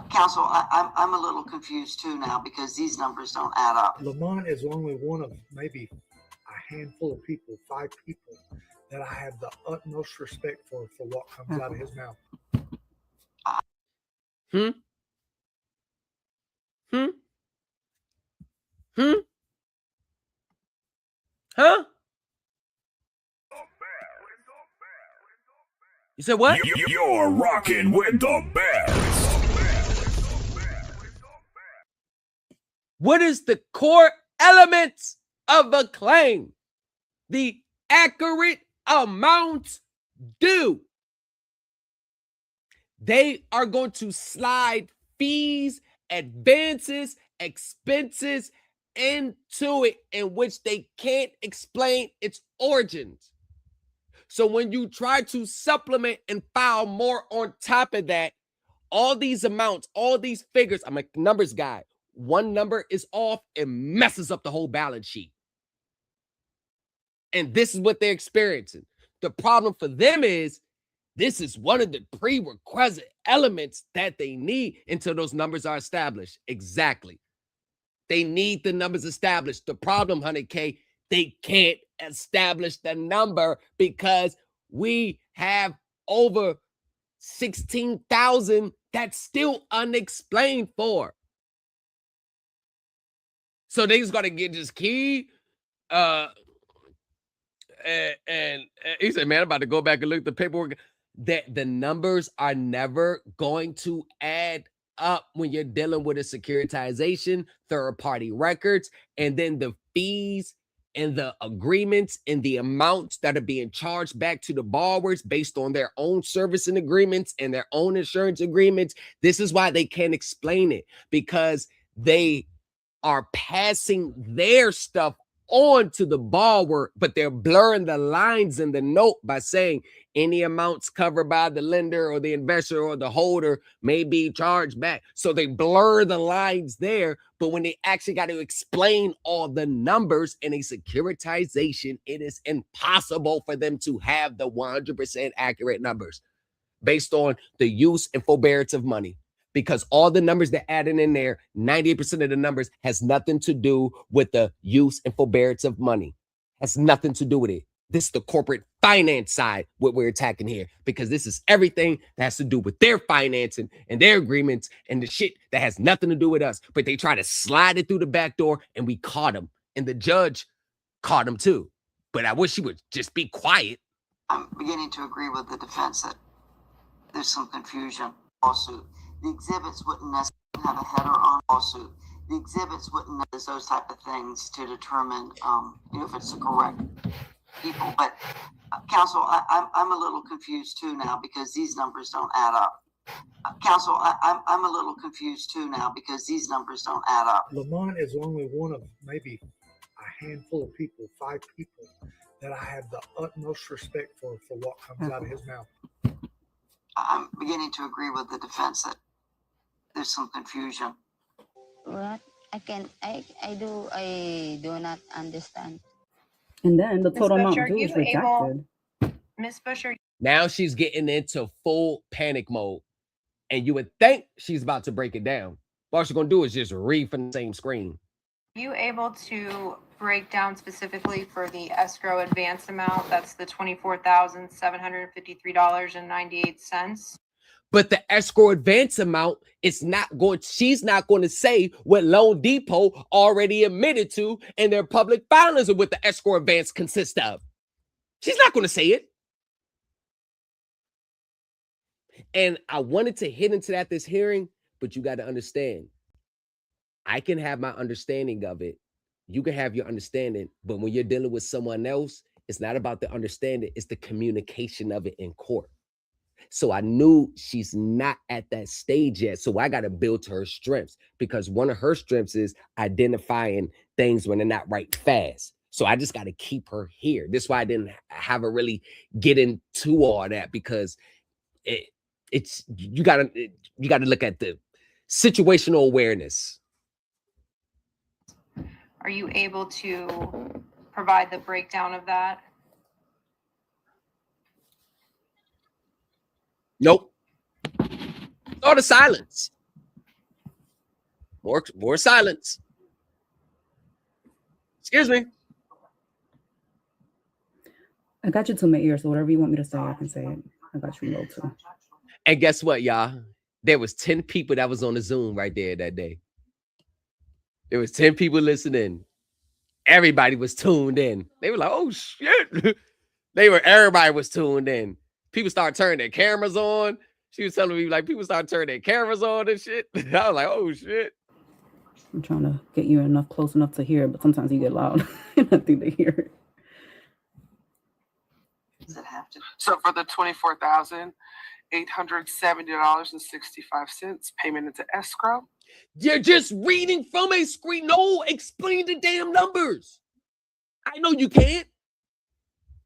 Counsel, I'm a little confused too now because these numbers don't add up. Lamont is only one of maybe a handful of people, 5 people, that I have the utmost respect for what comes out of his mouth. Huh? You said what? You're rocking with the best. What is the core elements of a claim? The accurate amounts due. They are going to slide fees, advances, expenses into it in which they can't explain its origins. So when you try to supplement and file more on top of that, all these amounts, all these figures, I'm a numbers guy. One number is off, it messes up the whole balance sheet. And this is what they're experiencing. The problem for them is this is one of the prerequisite elements that they need until those numbers are established. Exactly. They need the numbers established. The problem, 100K, they can't establish the number because we have over 16,000 that's still unexplained for. So they just got to get this key. And he said, man, I'm about to go back and look at the paperwork. That the numbers are never going to add up when you're dealing with a securitization, third-party records, and then the fees and the agreements and the amounts that are being charged back to the borrowers based on their own servicing agreements and their own insurance agreements. This is why they can't explain it, because they are passing their stuff on to the borrower, but they're blurring the lines in the note by saying any amounts covered by the lender or the investor or the holder may be charged back. So they blur the lines there, but when they actually got to explain all the numbers in a securitization, it is impossible for them to have the 100% accurate numbers based on the use and forbearance of money. Because all the numbers they're adding in there, 98% of the numbers has nothing to do with the use and forbearance of money. Has nothing to do with it. This is the corporate finance side, what we're attacking here, because this is everything that has to do with their financing and their agreements and the shit that has nothing to do with us. But they try to slide it through the back door, and we caught them. And the judge caught them too. But I wish he would just be quiet. I'm beginning to agree with the defense that there's some confusion. Lawsuit. The exhibits wouldn't necessarily have a header on lawsuit. The exhibits wouldn't necessarily those type of things to determine if it's the correct people. But counsel, I'm a little confused too now because these numbers don't add up. Counsel, I'm a little confused too now because these numbers don't add up. Lamont is only one of maybe a handful of people, 5 people, that I have the utmost respect for what comes out of his mouth. I'm beginning to agree with the defense that there's some confusion. What? I do not understand. And then the total amount Busher, due is rejected. Ms. Busher, Now she's getting into full panic mode. And you would think she's about to break it down. All she's going to do is just read from the same screen. are you able to break down specifically for the escrow advance amount? That's the $24,753.98. But the escrow advance amount is not going, she's not going to say what Loan Depot already admitted to in their public filings of what the escrow advance consists of. She's not going to say it. And I wanted to hit into that this hearing, but you got to understand, I can have my understanding of it. You can have your understanding, but when you're dealing with someone else, it's not about the understanding, it's the communication of it in court. So I knew she's not at that stage yet. So I got to build to her strengths, because one of her strengths is identifying things when they're not right fast. So I just got to keep her here. This is why I didn't have her really get into all that, because it's you got to look at the situational awareness. Are you able to provide the breakdown of that? Nope. Or the silence. More silence. Excuse me. I got you to my ear, so whatever you want me to say, I can say it. I got you low too. And guess what, y'all? There was 10 people that was on the Zoom right there that day. There was 10 people listening. Everybody was tuned in. They were like, oh shit. Everybody was tuned in. People started turning their cameras on. She was telling me, like, people started turning their cameras on and shit. I was like, oh shit. I'm trying to get you close enough to hear it, but sometimes you get loud and I think they hear it. Does it have to? So for the $24,870.65 payment into escrow. You're just reading from a screen. No, explain the damn numbers. I know you can't.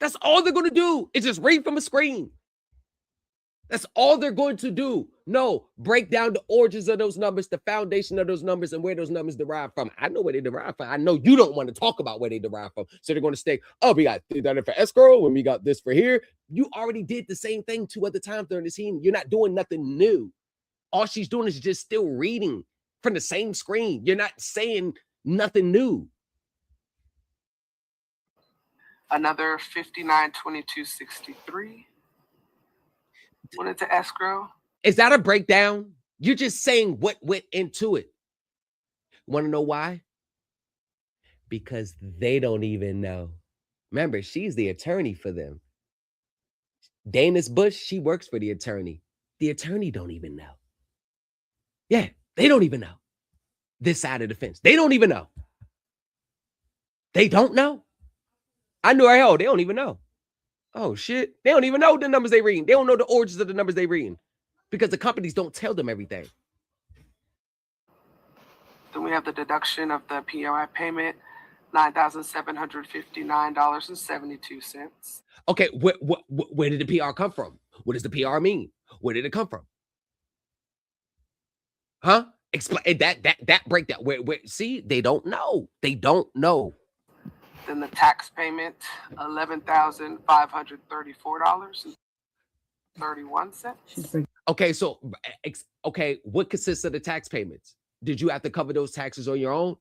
That's all they're going to do is just read from a screen. That's all they're going to do. No, break down the origins of those numbers, the foundation of those numbers, and where those numbers derive from. I know where they derive from. I know you don't want to talk about where they derive from. So they're going to say, oh, we got $300 for escrow, and we got this for here. You already did the same thing 2 other times during this scene. You're not doing nothing new. All she's doing is just still reading from the same screen. You're not saying nothing new. Another $59,2263 went into escrow. Is that a breakdown? You're just saying what went into it. Want to know why? Because they don't even know. Remember, she's the attorney for them. Dana's Bush, she works for the attorney. The attorney don't even know. Yeah, they don't even know. This side of the fence. They don't even know. They don't know. I knew I held. They don't even know. Oh, shit. They don't even know the numbers they reading. They don't know the origins of the numbers they reading because the companies don't tell them everything. Then we have the deduction of the POI payment, $9,759.72. Okay, where did the PR come from? What does the PR mean? Where did it come from? Huh? Explain that breakdown. Where see, they don't know. They don't know. Then the tax payment, $11,534.31. Okay, so what consists of the tax payments? Did you have to cover those taxes on your own?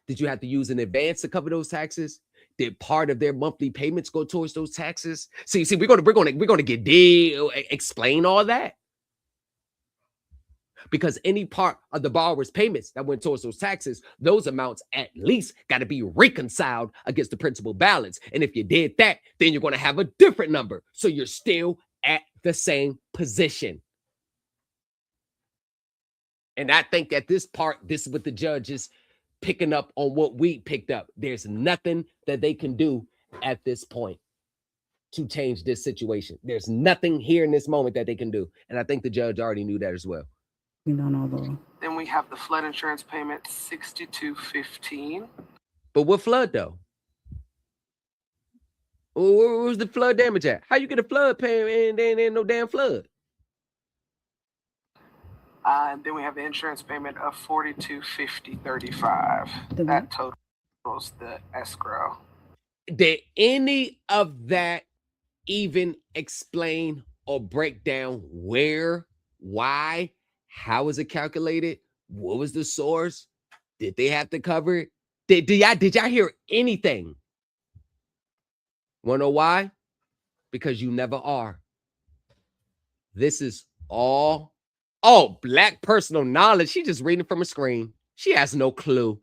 Did you have to use an advance to cover those taxes? Did part of their monthly payments go towards those taxes? See, we're gonna explain all that. Because any part of the borrower's payments that went towards those taxes, those amounts at least got to be reconciled against the principal balance. And if you did that, then you're going to have a different number. So you're still at the same position. And I think at this part, this is what the judge is picking up on what we picked up. There's nothing that they can do at this point to change this situation. There's nothing here in this moment that they can do. And I think the judge already knew that as well. We don't know though. Then we have the flood insurance payment, $62.15. But what flood though? Where was the flood damage at? How you get a flood payment and there ain't no damn flood? And then we have the insurance payment of $42.50.35. That totals the escrow. Did any of that even explain or break down where, why, how was it calculated? What was the source? Did they have to cover it? Did y'all hear anything? Want to know why? Because you never are. This is all black personal knowledge. She just reading from a screen. She has no clue.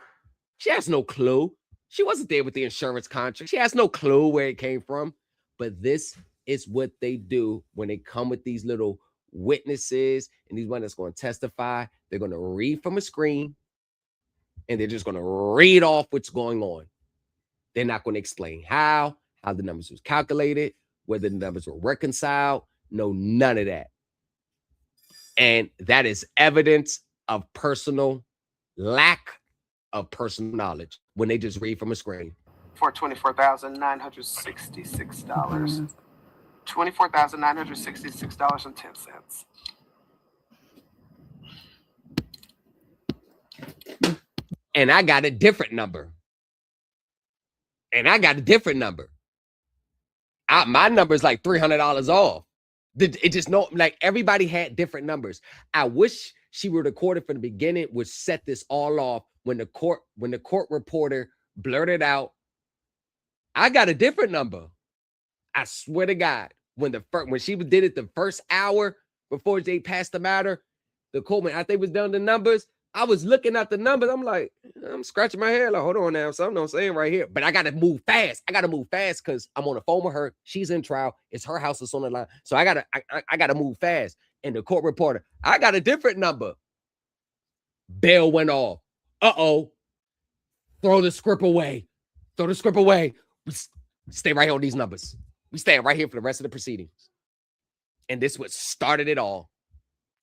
She has no clue. She wasn't there with the insurance contract. She has no clue where it came from. But this is what they do when they come with these little witnesses and these ones that's going to testify. They're going to read from a screen and they're just going to read off what's going on. They're not going to explain how the numbers was calculated, whether the numbers were reconciled. No, none of that. And that is evidence of lack of personal knowledge when they just read from a screen. For $24,966. $24,966.10. And I got a different number. My number is like $300 off. It just everybody had different numbers. I wish she would record it from the beginning, would set this all off when the court reporter blurted out, I got a different number. I swear to God, when she did it the first hour before they passed the matter, the Coleman, I think was done the numbers. I was looking at the numbers. I'm like, I'm scratching my head. Like, hold on now. Something I'm saying right here. But I got to move fast. I got to move fast because I'm on the phone with her. She's in trial. It's her house that's on the line. So I gotta move fast. And the court reporter, I got a different number. Bell went off. Uh-oh. Throw the script away. Throw the script away. We stay right here on these numbers. We stay right here for the rest of the proceedings. And this what started it all.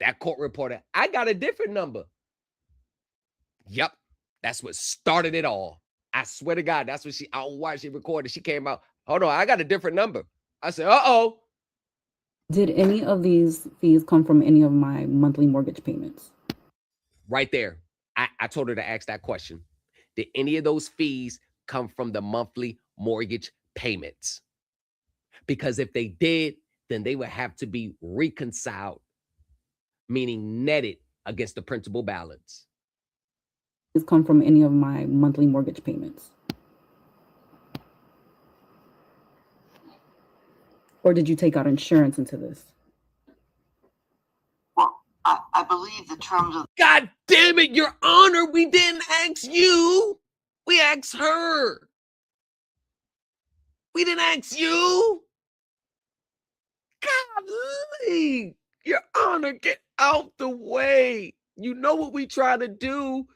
That court reporter, I got a different number. Yep, that's what started it all. I swear to God, that's what I don't know why she recorded. She came out, hold on, I got a different number. I said, uh-oh. Did any of these fees come from any of my monthly mortgage payments? Right there. I told her to ask that question. Did any of those fees come from the monthly mortgage payments? Because if they did, then they would have to be reconciled, meaning netted against the principal balance. Come from any of my monthly mortgage payments? Or did you take out insurance into this? Well, I believe the terms of... God damn it, Your Honor, we didn't ask you. We asked her. We didn't ask you. Golly, Your Honor, get out the way. You know what we try to do.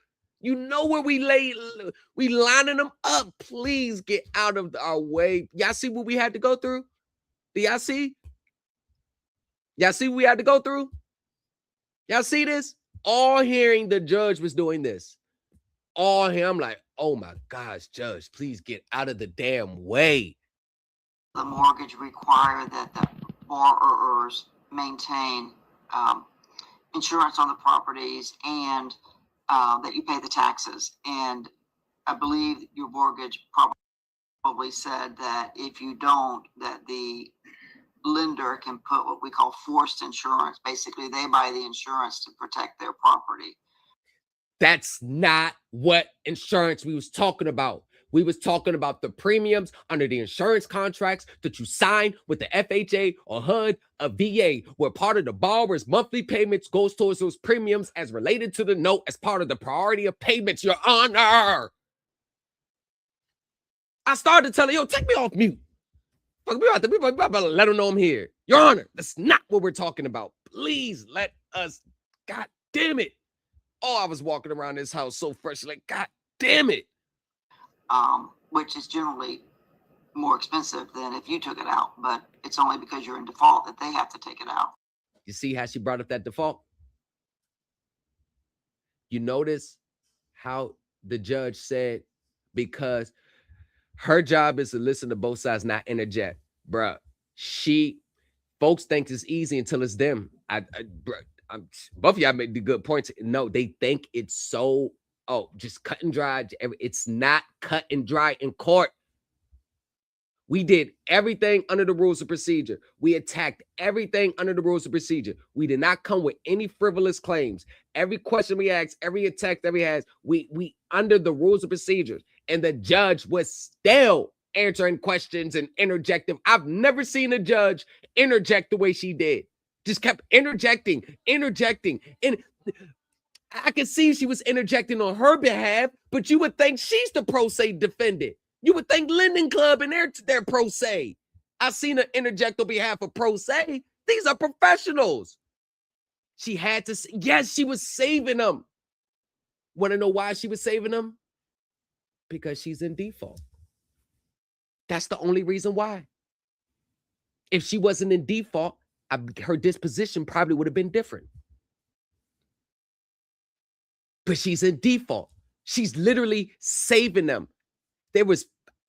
You know where we lining them up. Please get out of our way. Y'all see what we had to go through? Do y'all see? Y'all see what we had to go through? Y'all see this? All hearing the judge was doing this. All hearing, I'm like, oh my gosh, judge, please get out of the damn way. The mortgage require that the borrowers maintain insurance on the properties and that you pay the taxes. And I believe your mortgage probably said that if you don't, that the lender can put what we call forced insurance. Basically, they buy the insurance to protect their property. That's not what insurance we was talking about. We was talking about the premiums under the insurance contracts that you sign with the FHA or HUD of VA, where part of the borrower's monthly payments goes towards those premiums as related to the note as part of the priority of payments, Your Honor. I started telling, yo, take me off mute. We about to let them know I'm here. Your Honor, that's not what we're talking about. Please let us, God damn it. Oh, I was walking around this house so fresh, like, God damn it. Which is generally more expensive than if you took it out, but it's only because you're in default that they have to take it out. You see how she brought up that default? You notice how the judge said, because her job is to listen to both sides, not interject. Bruh, folks think it's easy until it's them. Both of y'all made the good points. No, they think it's so, just cut and dry. It's not cut and dry in court. We did everything under the rules of procedure. We attacked everything under the rules of procedure. We did not come with any frivolous claims. Every question we asked, every attack that we had, we under the rules of procedure. And the judge was still answering questions and interjecting. I've never seen a judge interject the way she did. Just kept interjecting. And I could see she was interjecting on her behalf, but you would think she's the pro se defendant. You would think Linden Club and their pro se. I seen her interject on behalf of pro se. These are professionals. She had to, yes, she was saving them. Want to know why she was saving them? Because she's in default. That's the only reason why. If she wasn't in default, her disposition probably would have been different. But she's in default. She's literally saving them.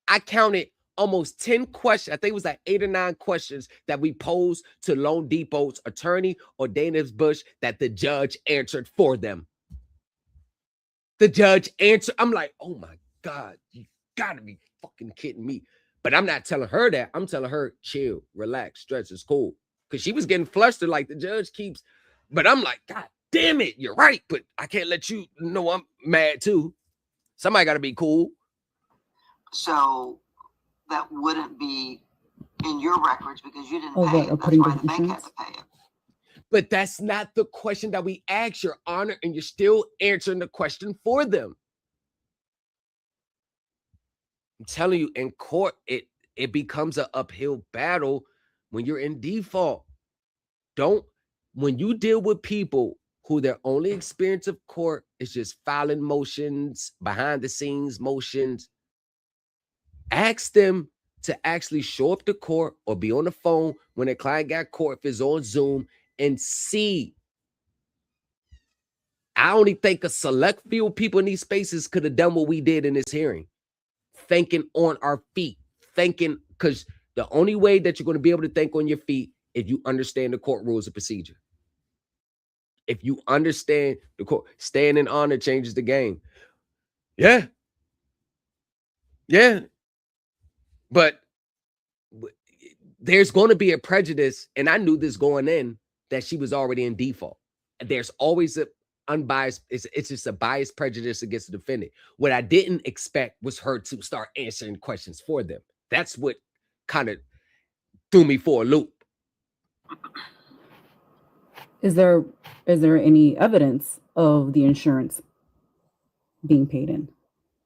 I counted almost 10 questions. I think it was like 8 or 9 questions that we posed to Loan Depot's attorney or Dana's Bush that the judge answered for them. The judge answered. I'm like, oh my God, you gotta be fucking kidding me. But I'm not telling her that. I'm telling her, chill, relax, stretch, it's cool. Because she was getting flustered like the judge keeps. But I'm like, God damn it, you're right. But I can't let you know I'm mad too. Somebody got to be cool. So that wouldn't be in your records because you didn't Oh, pay what, it. of That's putting why the the bank had insurance? to pay it. But that's not the question that we asked, Your Honor, and you're still answering the question for them. I'm telling you, in court, it becomes an uphill battle when you're in default. When you deal with people who their only experience of court is just filing motions, behind the scenes motions, ask them to actually show up to court or be on the phone when a client got court, if it's on Zoom, and see. I only think a select few people in these spaces could have done what we did in this hearing. Thinking on our feet, because the only way that you're going to be able to think on your feet if you understand the court rules of procedure. If you understand the court, staying in honor changes the game. Yeah. But there's going to be a prejudice, and I knew this going in, that she was already in default. There's always a unbiased, it's just a biased prejudice against the defendant. What I didn't expect was her to start answering questions for them. That's what kind of threw me for a loop. Is there any evidence of the insurance being paid in?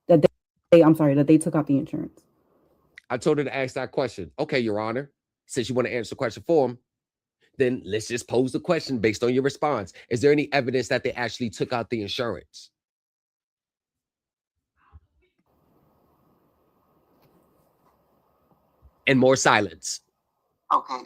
That they took out the insurance. I told her to ask that question. Okay, Your Honor, since you want to answer the question for him, then let's just pose the question based on your response. Is there any evidence that they actually took out the insurance? And more silence. Okay.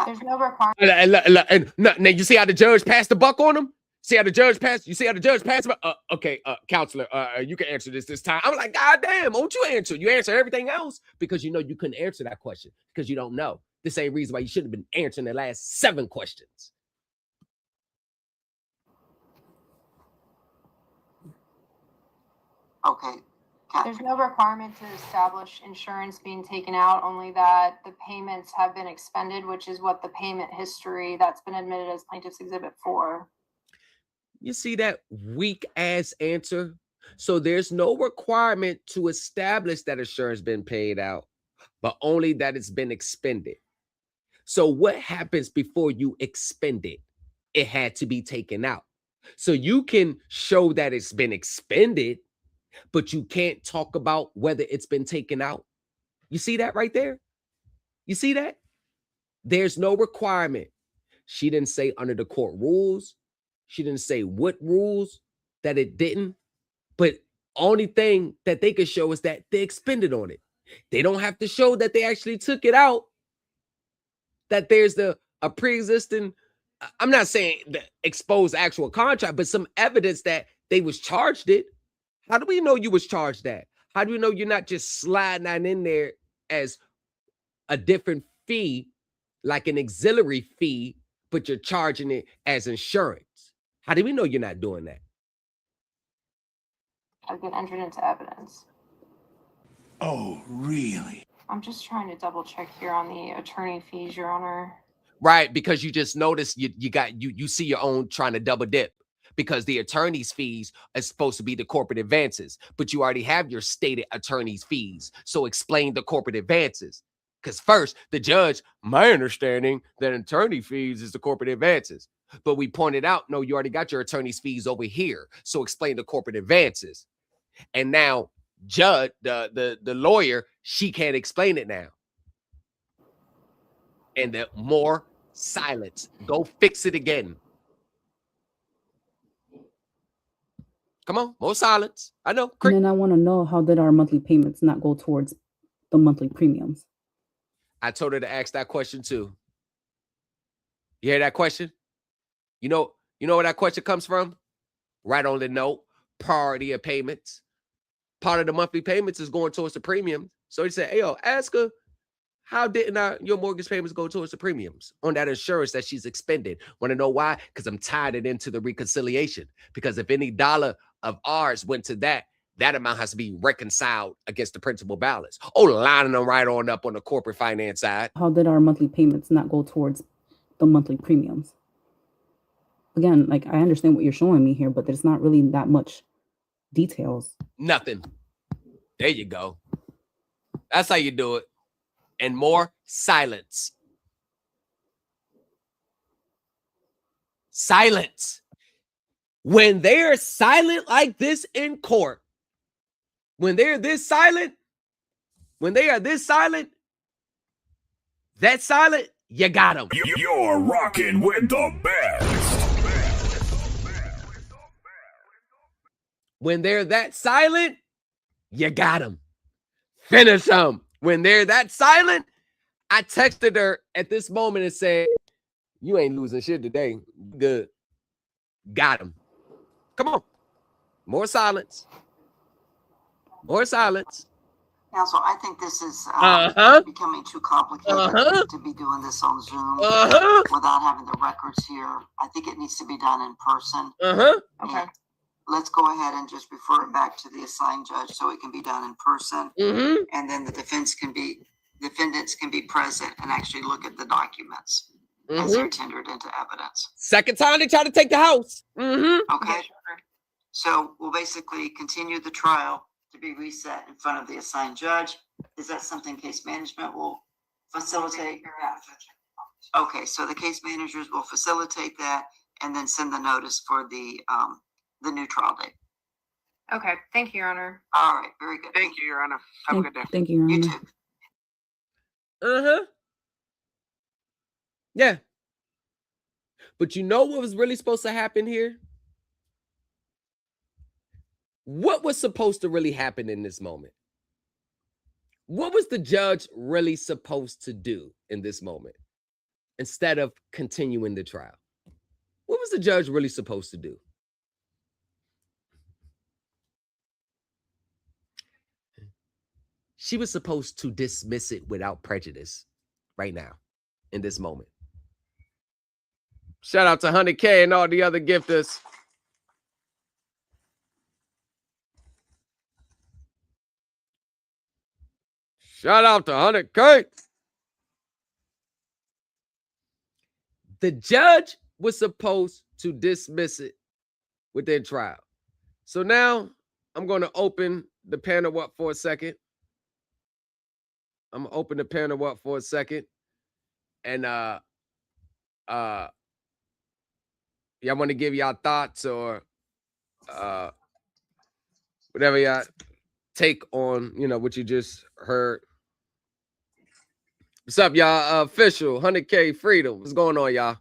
There's no requirement. And now you see how the judge passed the buck on him? See how the judge passed? You see how the judge passed? Okay, counselor, you can answer this time. I'm like, God damn, won't you answer? You answer everything else because you know you couldn't answer that question because you don't know. The same reason why you shouldn't have been answering the last 7 questions. Okay. There's no requirement to establish insurance being taken out, only that the payments have been expended, which is what the payment history that's been admitted as Plaintiff's Exhibit 4. You see that weak ass answer? So there's no requirement to establish that insurance been paid out, but only that it's been expended. So what happens before you expend it? It had to be taken out. So you can show that it's been expended, but you can't talk about whether it's been taken out. You see that right there? You see that? There's no requirement. She didn't say under the court rules. She didn't say what rules that it didn't. But only thing that they could show is that they expended on it. They don't have to show that they actually took it out. That there's a pre-existing, I'm not saying the exposed actual contract, but some evidence that they was charged it. How do we know you was charged that? How do we know you're not just sliding that in there as a different fee, like an auxiliary fee, but you're charging it as insurance? How do we know you're not doing that? Has been entered into evidence. Oh, really? I'm just trying to double check here on the attorney fees, Your Honor. Right, because you just noticed you see your own trying to double dip. Because the attorney's fees are supposed to be the corporate advances, but you already have your stated attorney's fees. So explain the corporate advances. Because first, the judge, my understanding that attorney fees is the corporate advances. But we pointed out, no, you already got your attorney's fees over here. So explain the corporate advances. And now, judge, the lawyer, she can't explain it now. And the more silence. Go fix it again. Come on, more silence. I know. And then I want to know, how did our monthly payments not go towards the monthly premiums? I told her to ask that question too. You hear that question? You know where that question comes from? Right on the note, priority of payments. Part of the monthly payments is going towards the premiums. So he said, hey, yo, ask her, how didn't your mortgage payments go towards the premiums on that insurance that she's expended? Want to know why? Because I'm tied it into the reconciliation. Because if any dollar of ours went to that amount has to be reconciled against the principal balance. Oh, lining them right on up on the corporate finance side. How did our monthly payments not go towards the monthly premiums? Again, like, I understand what you're showing me here, but there's not really that much details. Nothing. There you go. That's how you do it. And more silence. Silence. When they're silent like this in court, when they're this silent, when they are this silent, that silent, you got them. You're rocking with the best. When they're that silent, you got them. Finish them. When they're that silent, I texted her at this moment and said, you ain't losing shit today. Good. Got him. Come on. More silence. More silence. Counsel, I think this is becoming too complicated to be doing this on Zoom without having the records here. I think it needs to be done in person. Okay. Let's go ahead and just refer it back to the assigned judge so it can be done in person. And then the defendants can be present and actually look at the documents as they're tendered into evidence. Second time they try to take the house. Okay. So we'll basically continue the trial to be reset in front of the assigned judge. Is that something case management will facilitate? Okay, so the case managers will facilitate that and then send the notice for the new trial date. Okay. Thank you, Your Honor. All right. Very good. Thank you, Your Honor. Have a good day. Thank you, Your You Honor. too. Yeah. But you know what was really supposed to happen here? What was supposed to really happen in this moment? What was the judge really supposed to do in this moment instead of continuing the trial? What was the judge really supposed to do? She was supposed to dismiss it without prejudice right now in this moment. Shout out to 100K and all the other gifters. Shout out to 100K. The judge was supposed to dismiss it within trial. So now I'm going to open the panel up for a second. I'm going to open the panel up for a second. And y'all want to give y'all thoughts or whatever y'all take on, what you just heard. What's up, y'all? Official 100K Freedom. What's going on, y'all?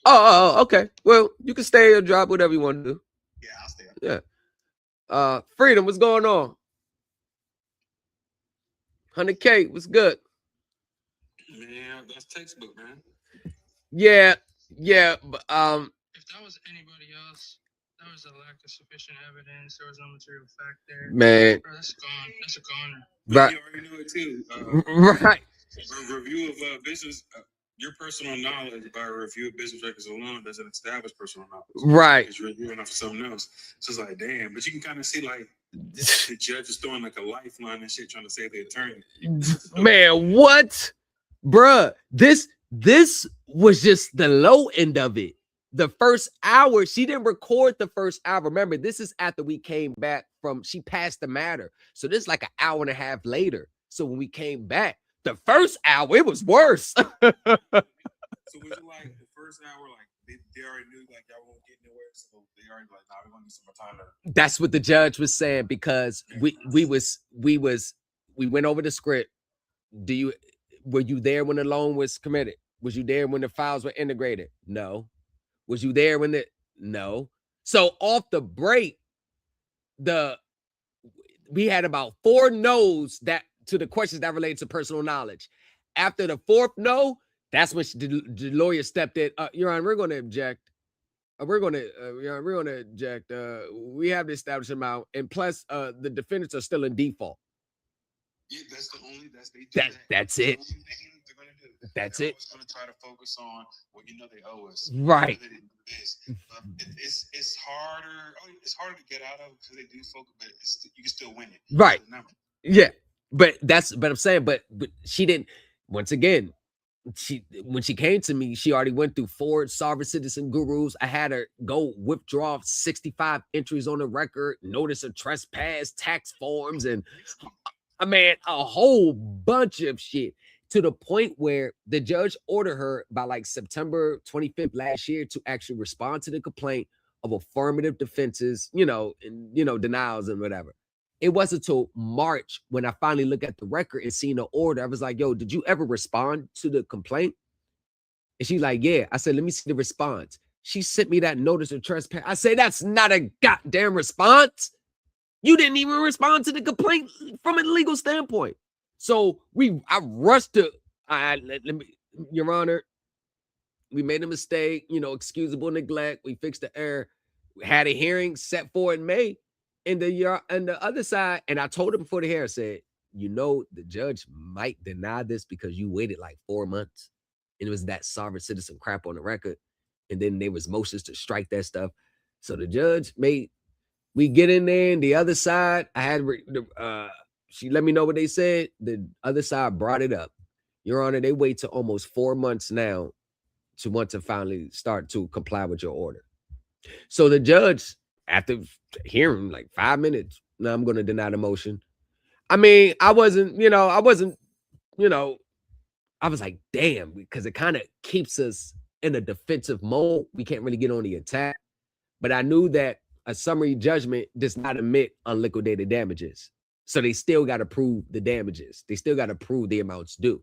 Oh, okay. Well, you can stay or drop whatever you want to do. Yeah, I'll stay. Yeah. Freedom, what's going on? 100K, what's good? Man, that's textbook, man. Yeah, but if that was anybody else, there was a lack of sufficient evidence. There was no material fact there. Man, bro, that's gone. That's a goner. Right. You already know it too. Right. Review of business. Your personal knowledge by a review of business records alone doesn't establish personal knowledge. Right. It's reviewing off of something else. So it's like, damn. But you can kind of see like the judge is throwing like a lifeline and shit, trying to save the attorney. Man, what, bruh? This was just the low end of it. The first hour, she didn't record the first hour. Remember, this is after we came back from. She passed the matter, so this is like an hour and a half later. So when we came back, the first hour it was worse. So was it like the first hour, like they already knew like y'all won't get nowhere, so they already like, nah, we're gonna need some more time. That's what the judge was saying because we went over the script. Were you there when the loan was committed? Was you there when the files were integrated? No. Was you there when no? So off the break, we had about 4 no's that to the questions that related to personal knowledge. After the 4th no, that's when the lawyer stepped in. Your Honor, we're going to object. We're going to object. We have the established amount, and plus, the defendants are still in default. Yeah, that's that's it. That's it. Going to try to focus on what they owe us. Right. It's harder. It's harder to get out of because they do focus, but you can still win it. Right. Yeah. But I'm saying, but she didn't. Once again, when she came to me, she already went through 4 sovereign citizen gurus. I had her go withdraw 65 entries on the record, notice of trespass, tax forms, and I mean a whole bunch of shit, to the point where the judge ordered her by like September 25th last year to actually respond to the complaint of affirmative defenses, and denials and whatever. It wasn't until March when I finally looked at the record and seen the order. I was like, yo, did you ever respond to the complaint? And she's like, yeah. I said, let me see the response. She sent me that notice of trespass. I say, that's not a goddamn response. You didn't even respond to the complaint from a legal standpoint. So I rushed to, let me, Your Honor, we made a mistake, excusable neglect. We fixed the error. We had a hearing set for in May. And the other side, and I told him before the hearing, said, the judge might deny this because you waited like 4 months. And it was that sovereign citizen crap on the record. And then there was motions to strike that stuff. So the judge we get in there, and the other side, she let me know what they said. The other side brought it up. Your Honor, they wait till almost 4 months now to want to finally start to comply with your order. So the judge, after hearing like 5 minutes, now I'm going to deny the motion. I mean, I was like, damn, because it kind of keeps us in a defensive mode. We can't really get on the attack. But I knew that a summary judgment does not admit unliquidated damages. So they still got to prove the damages. They still got to prove the amounts due.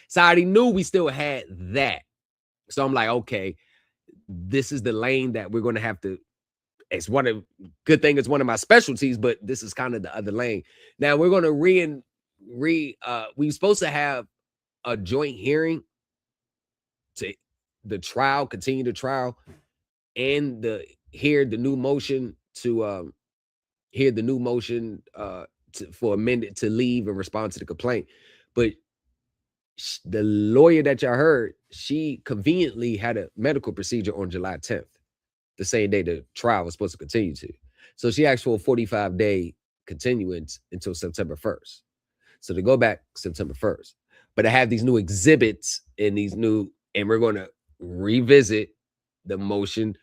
So I already knew we still had that. So I'm like, okay, this is the lane that we're going to have to. It's good thing it's one of my specialties, but this is kind of the other lane. Now we're going to we were supposed to have a joint hearing to continue the trial, and hear the new motion for amended to leave and respond to the complaint. But the lawyer that y'all heard, she conveniently had a medical procedure on July 10th, the same day the trial was supposed to continue to. So she asked for a 45-day continuance until September 1st. So to go back September 1st. But I have these new exhibits and and we're going to revisit the motion,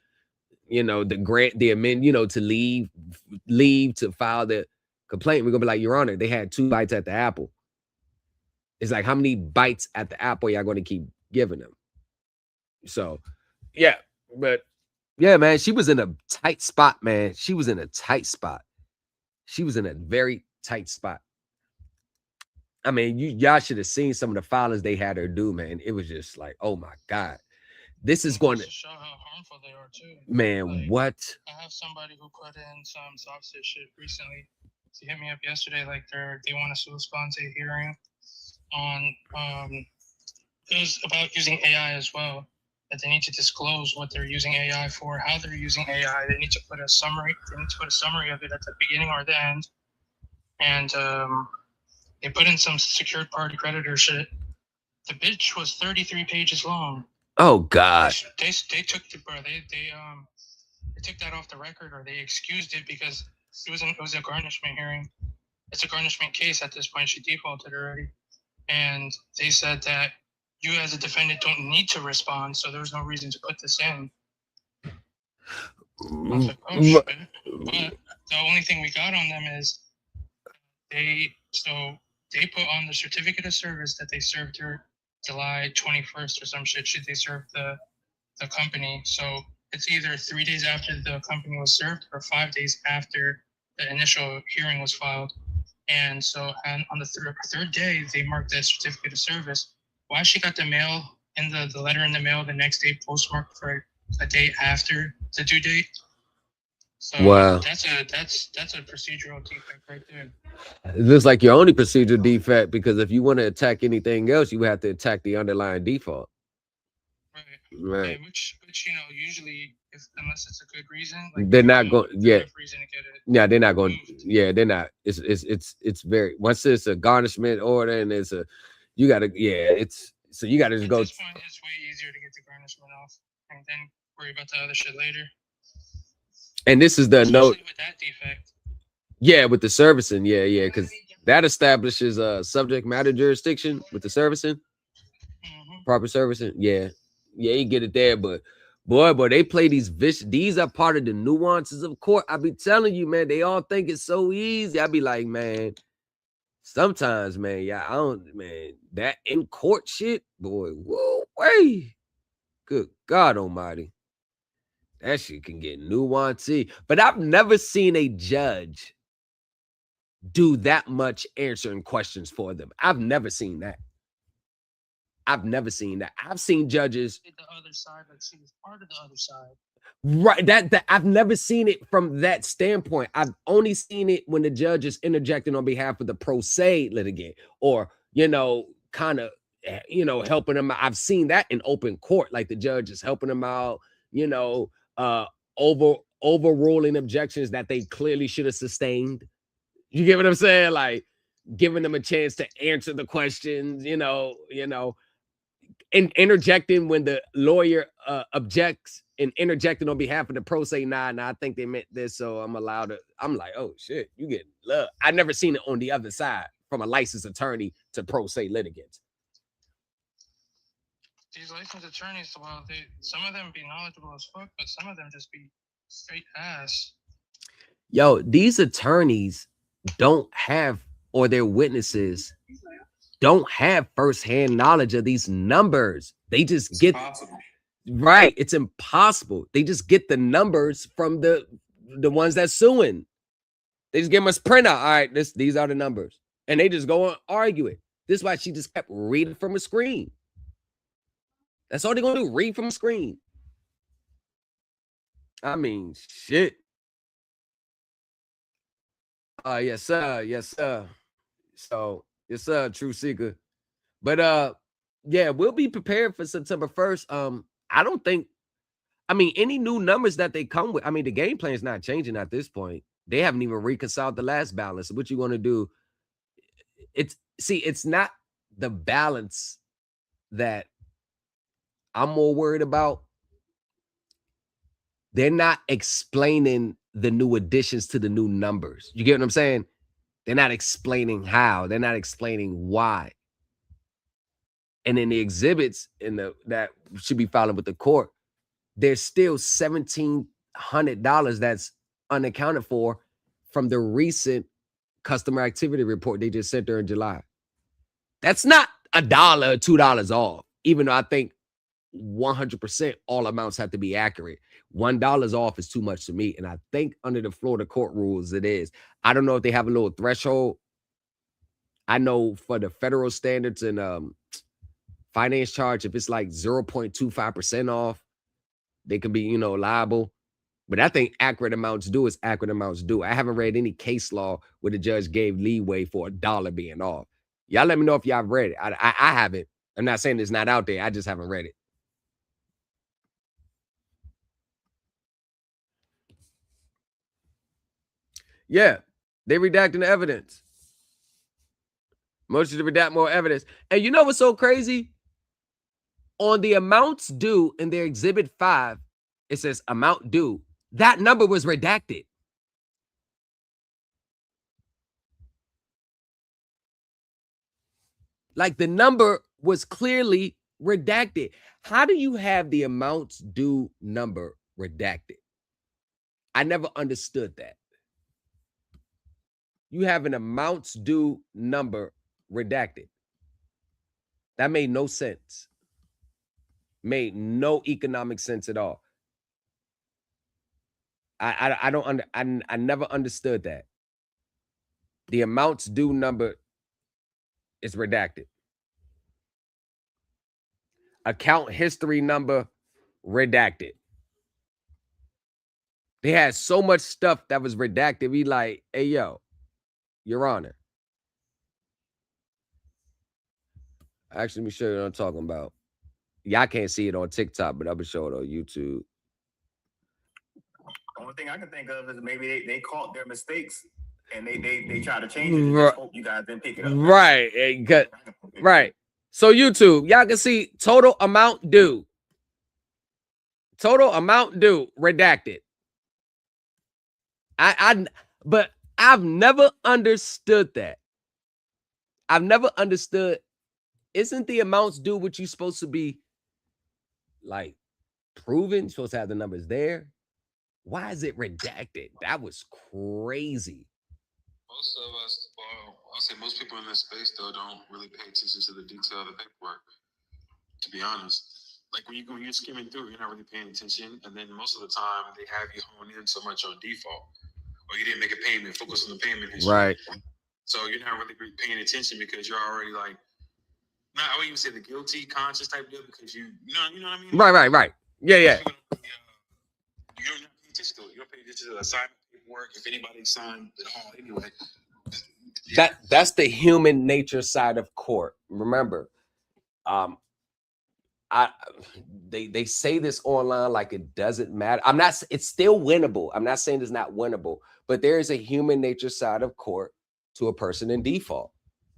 the amend, to leave to file the complaint. We're going to be like, Your Honor, they had 2 bites at the apple. It's like, how many bites at the apple y'all going to keep giving them? So, yeah. But, yeah, man, she was in a tight spot, man. She was in a tight spot. She was in a very tight spot. I mean, y'all should have seen some of the filings they had her do, man. It was just like, oh, my God. This is going to show how harmful they are, too. Man, what? I have somebody who put in some soft shit recently. She hit me up yesterday, like they want a sua sponte hearing on it was about using AI as well. That they need to disclose what they're using AI for, how they're using AI. They need to put a summary. They need to put a summary of it at the beginning or the end. And they put in some secured party creditor shit. The bitch was 33 pages long. Oh God! They took they took that off the record, or they excused it because it was a garnishment hearing. It's a garnishment case at this point. She defaulted already, and they said that you as a defendant don't need to respond, so there's no reason to put this in. I was like, oh shit! But the only thing we got on them is they put on the certificate of service that they served her July 21st or some shit. They served the company. So it's either 3 days after the company was served or 5 days after the initial hearing was filed. And so on the third day, they marked that certificate of service. Why she got the mail in the letter in the mail the next day postmarked for a day after the due date? So wow. That's a procedural defect right there. It looks like your only procedural defect, because if you want to attack anything else, you have to attack the underlying default. Right. Yeah, which usually unless it's a good reason, like they're not going. Yeah. Reason to get it Yeah, they're not going. Yeah, they're not. It's very, once it's a garnishment order and it's you gotta just go. At this point, it's way easier to get the garnishment off and then worry about the other shit later. And this is the note with that defect. Yeah, with the servicing, yeah, because that establishes a subject matter jurisdiction with the servicing. Proper servicing, yeah, you get it there, but boy, they play these these are part of the nuances of court. I be telling you, man, they all think it's so easy. I be like, man, sometimes, man, yeah, I don't, man, that in court shit, boy, whoa, way, good God Almighty, that shit can get nuancey. But I've never seen a judge do that much answering questions for them. I've never seen that. I've never seen that. I've seen judges The other side, like she was part of the other side. right. That I've never seen it from that standpoint. I've only seen it when the judge is interjecting on behalf of the pro se litigant, or kind of helping them out. I've seen that in open court, like the judge is helping them out, overruling objections that they clearly should have sustained. You get what I'm saying? Like giving them a chance to answer the questions, and interjecting when the lawyer objects, and interjecting on behalf of the pro se. Nah, I think they meant this, so I'm allowed to. I'm like, oh shit, you get love. I've never seen it on the other side, from a licensed attorney to pro se litigants. These licensed attorneys, well, some of them be knowledgeable as fuck, but some of them just be straight ass. Yo, these attorneys don't have, or their witnesses don't have firsthand knowledge of these numbers. They just get right. It's impossible. They just get the numbers from the ones that's suing. They just give them a printout. All right, these are the numbers, and they just go and argue it. This is why she just kept reading from a screen. That's all they're gonna do. Read from a screen. I mean, shit. Yes, sir. Yes, sir. So, yes, sir, True Seeker. But yeah, we'll be prepared for September 1st. I don't think, any new numbers that they come with, the game plan is not changing at this point. They haven't even reconciled the last balance. What you want to do? It's not the balance that I'm more worried about. They're not explaining the new additions to the new numbers. You get what I'm saying? They're not explaining how. They're not explaining why. And in the exhibits that should be filing with the court, there's still $1,700 that's unaccounted for from the recent customer activity report they just sent her in July. That's not $1 or $2 off, even though I think 100% all amounts have to be accurate. $1 off is too much to me, and I think under the Florida court rules it is. I don't know if they have a little threshold. I know for the federal standards and finance charge, if it's like 0.25% off, they can be liable. But I think accurate amounts due is accurate amounts due. I haven't read any case law where the judge gave leeway for $1 being off. Y'all let me know if y'all read it. I haven't. I'm not saying it's not out there. I just haven't read it. Yeah, they redacting the evidence. Motion to redact more evidence. And you know what's so crazy? On the amounts due in their Exhibit 5, it says amount due. That number was redacted. Like the number was clearly redacted. How do you have the amounts due number redacted? I never understood that. You have an amounts due number redacted. That made no sense. Made no economic sense at all. I never understood that. The amounts due number is redacted. Account history number redacted. They had so much stuff that was redacted. We like, hey, yo, Your Honor. Actually, let me show you what I'm talking about. Y'all can't see it on TikTok, but I'm going to show it on YouTube. The only thing I can think of is maybe they caught their mistakes and they try to change it and just hope you guys didn't pick it up. Right. Right. So YouTube, y'all can see total amount due. Total amount due redacted. But I've never understood that. I've never understood isn't the amounts due what you supposed to be like proven? You're supposed to have the numbers there. Why is it redacted? That was crazy. Most of us, well, I'll say most people in this space though don't really pay attention to the detail of the paperwork. To be honest, like when you're skimming through, you're not really paying attention, and then most of the time they have you hone in so much on default, or you didn't make a payment, focus on the payment history. Right. So you're not really paying attention because you're already like, I wouldn't even say the guilty conscious type deal because you know what I mean. Right. Yeah. You don't pay attention to it. You don't pay attention to the assignment paperwork if anybody signed at all. Anyway. That's the human nature side of court. Remember, they say this online like it doesn't matter. It's still winnable. I'm not saying it's not winnable, but there is a human nature side of court to a person in default.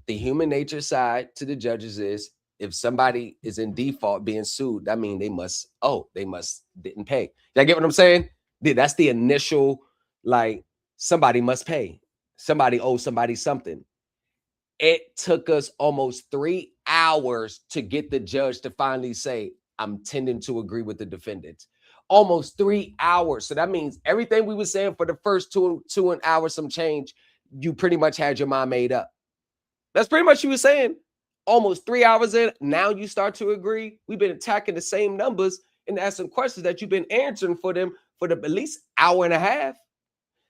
The human nature side to the judges is if somebody is in default being sued, that means they must didn't pay. Y'all get what I'm saying? That's the initial, like, somebody must pay. Somebody owes somebody something. It took us almost 3 hours to get the judge to finally say, I'm tending to agree with the defendants. Almost 3 hours. So that means everything we were saying for the first two an hour, some change, you pretty much had your mind made up. That's pretty much what you were saying. Almost 3 hours in, now you start to agree. We've been attacking the same numbers and asking questions that you've been answering for them for at least hour and a half.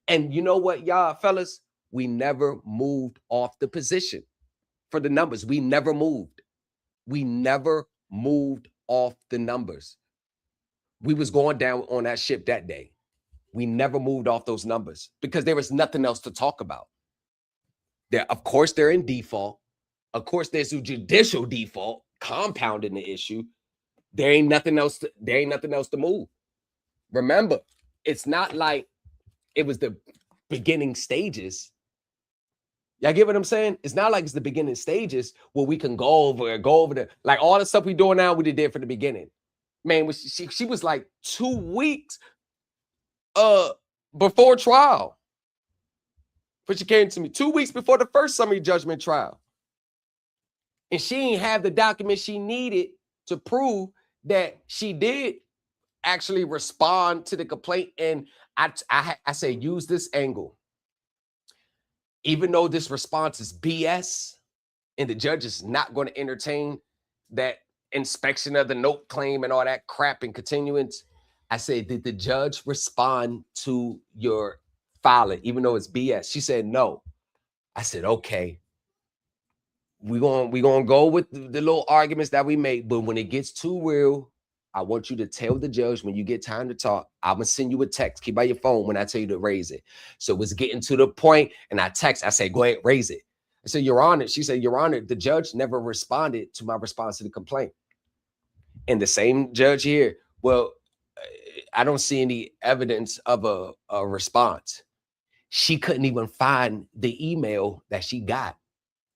And you know what, y'all, fellas? We never moved off the position for the numbers. We never moved. We never moved off the numbers. We was going down on that ship that day. We never moved off those numbers because there was nothing else to talk about. Of course, they're in default. Of course, there's a judicial default compounding the issue. There ain't nothing else to move. Remember, it's not like it was the beginning stages. Y'all get what I'm saying? It's not like it's the beginning stages where we can go over the, like all the stuff we doing now, we did from the beginning. Man, she was like 2 weeks before trial. But she came to me 2 weeks before the first summary judgment trial. And she didn't have the documents she needed to prove that she did actually respond to the complaint. And I say, use this angle. Even though this response is BS and the judge is not going to entertain that inspection of the note claim and all that crap and continuance, I say, did the judge respond to your filing, even though it's BS? She said no. I said, okay. We're gonna go with the little arguments that we make, but when it gets too real, I want you to tell the judge when you get time to talk. I'm gonna send you a text. Keep by your phone when I tell you to raise it. So it's getting to the point, and I text. I say, go ahead, raise it. I said, Your Honor. She said, Your Honor, the judge never responded to my response to the complaint. And the same judge here, well, I don't see any evidence of a response. She couldn't even find the email that she got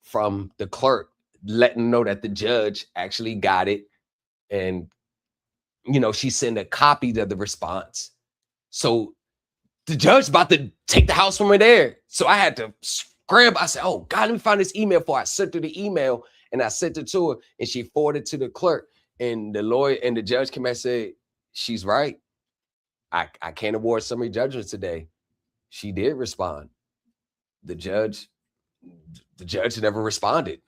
from the clerk letting know that the judge actually got it. And, she sent a copy of the response. So the judge about to take the house from her there. So I had to scramble. I said, oh God, let me find this email for her. I sent her the email and I sent it to her and she forwarded it to the clerk. And the lawyer and the judge came and said, she's right. I can't award summary judgment today. She did respond. The judge never responded.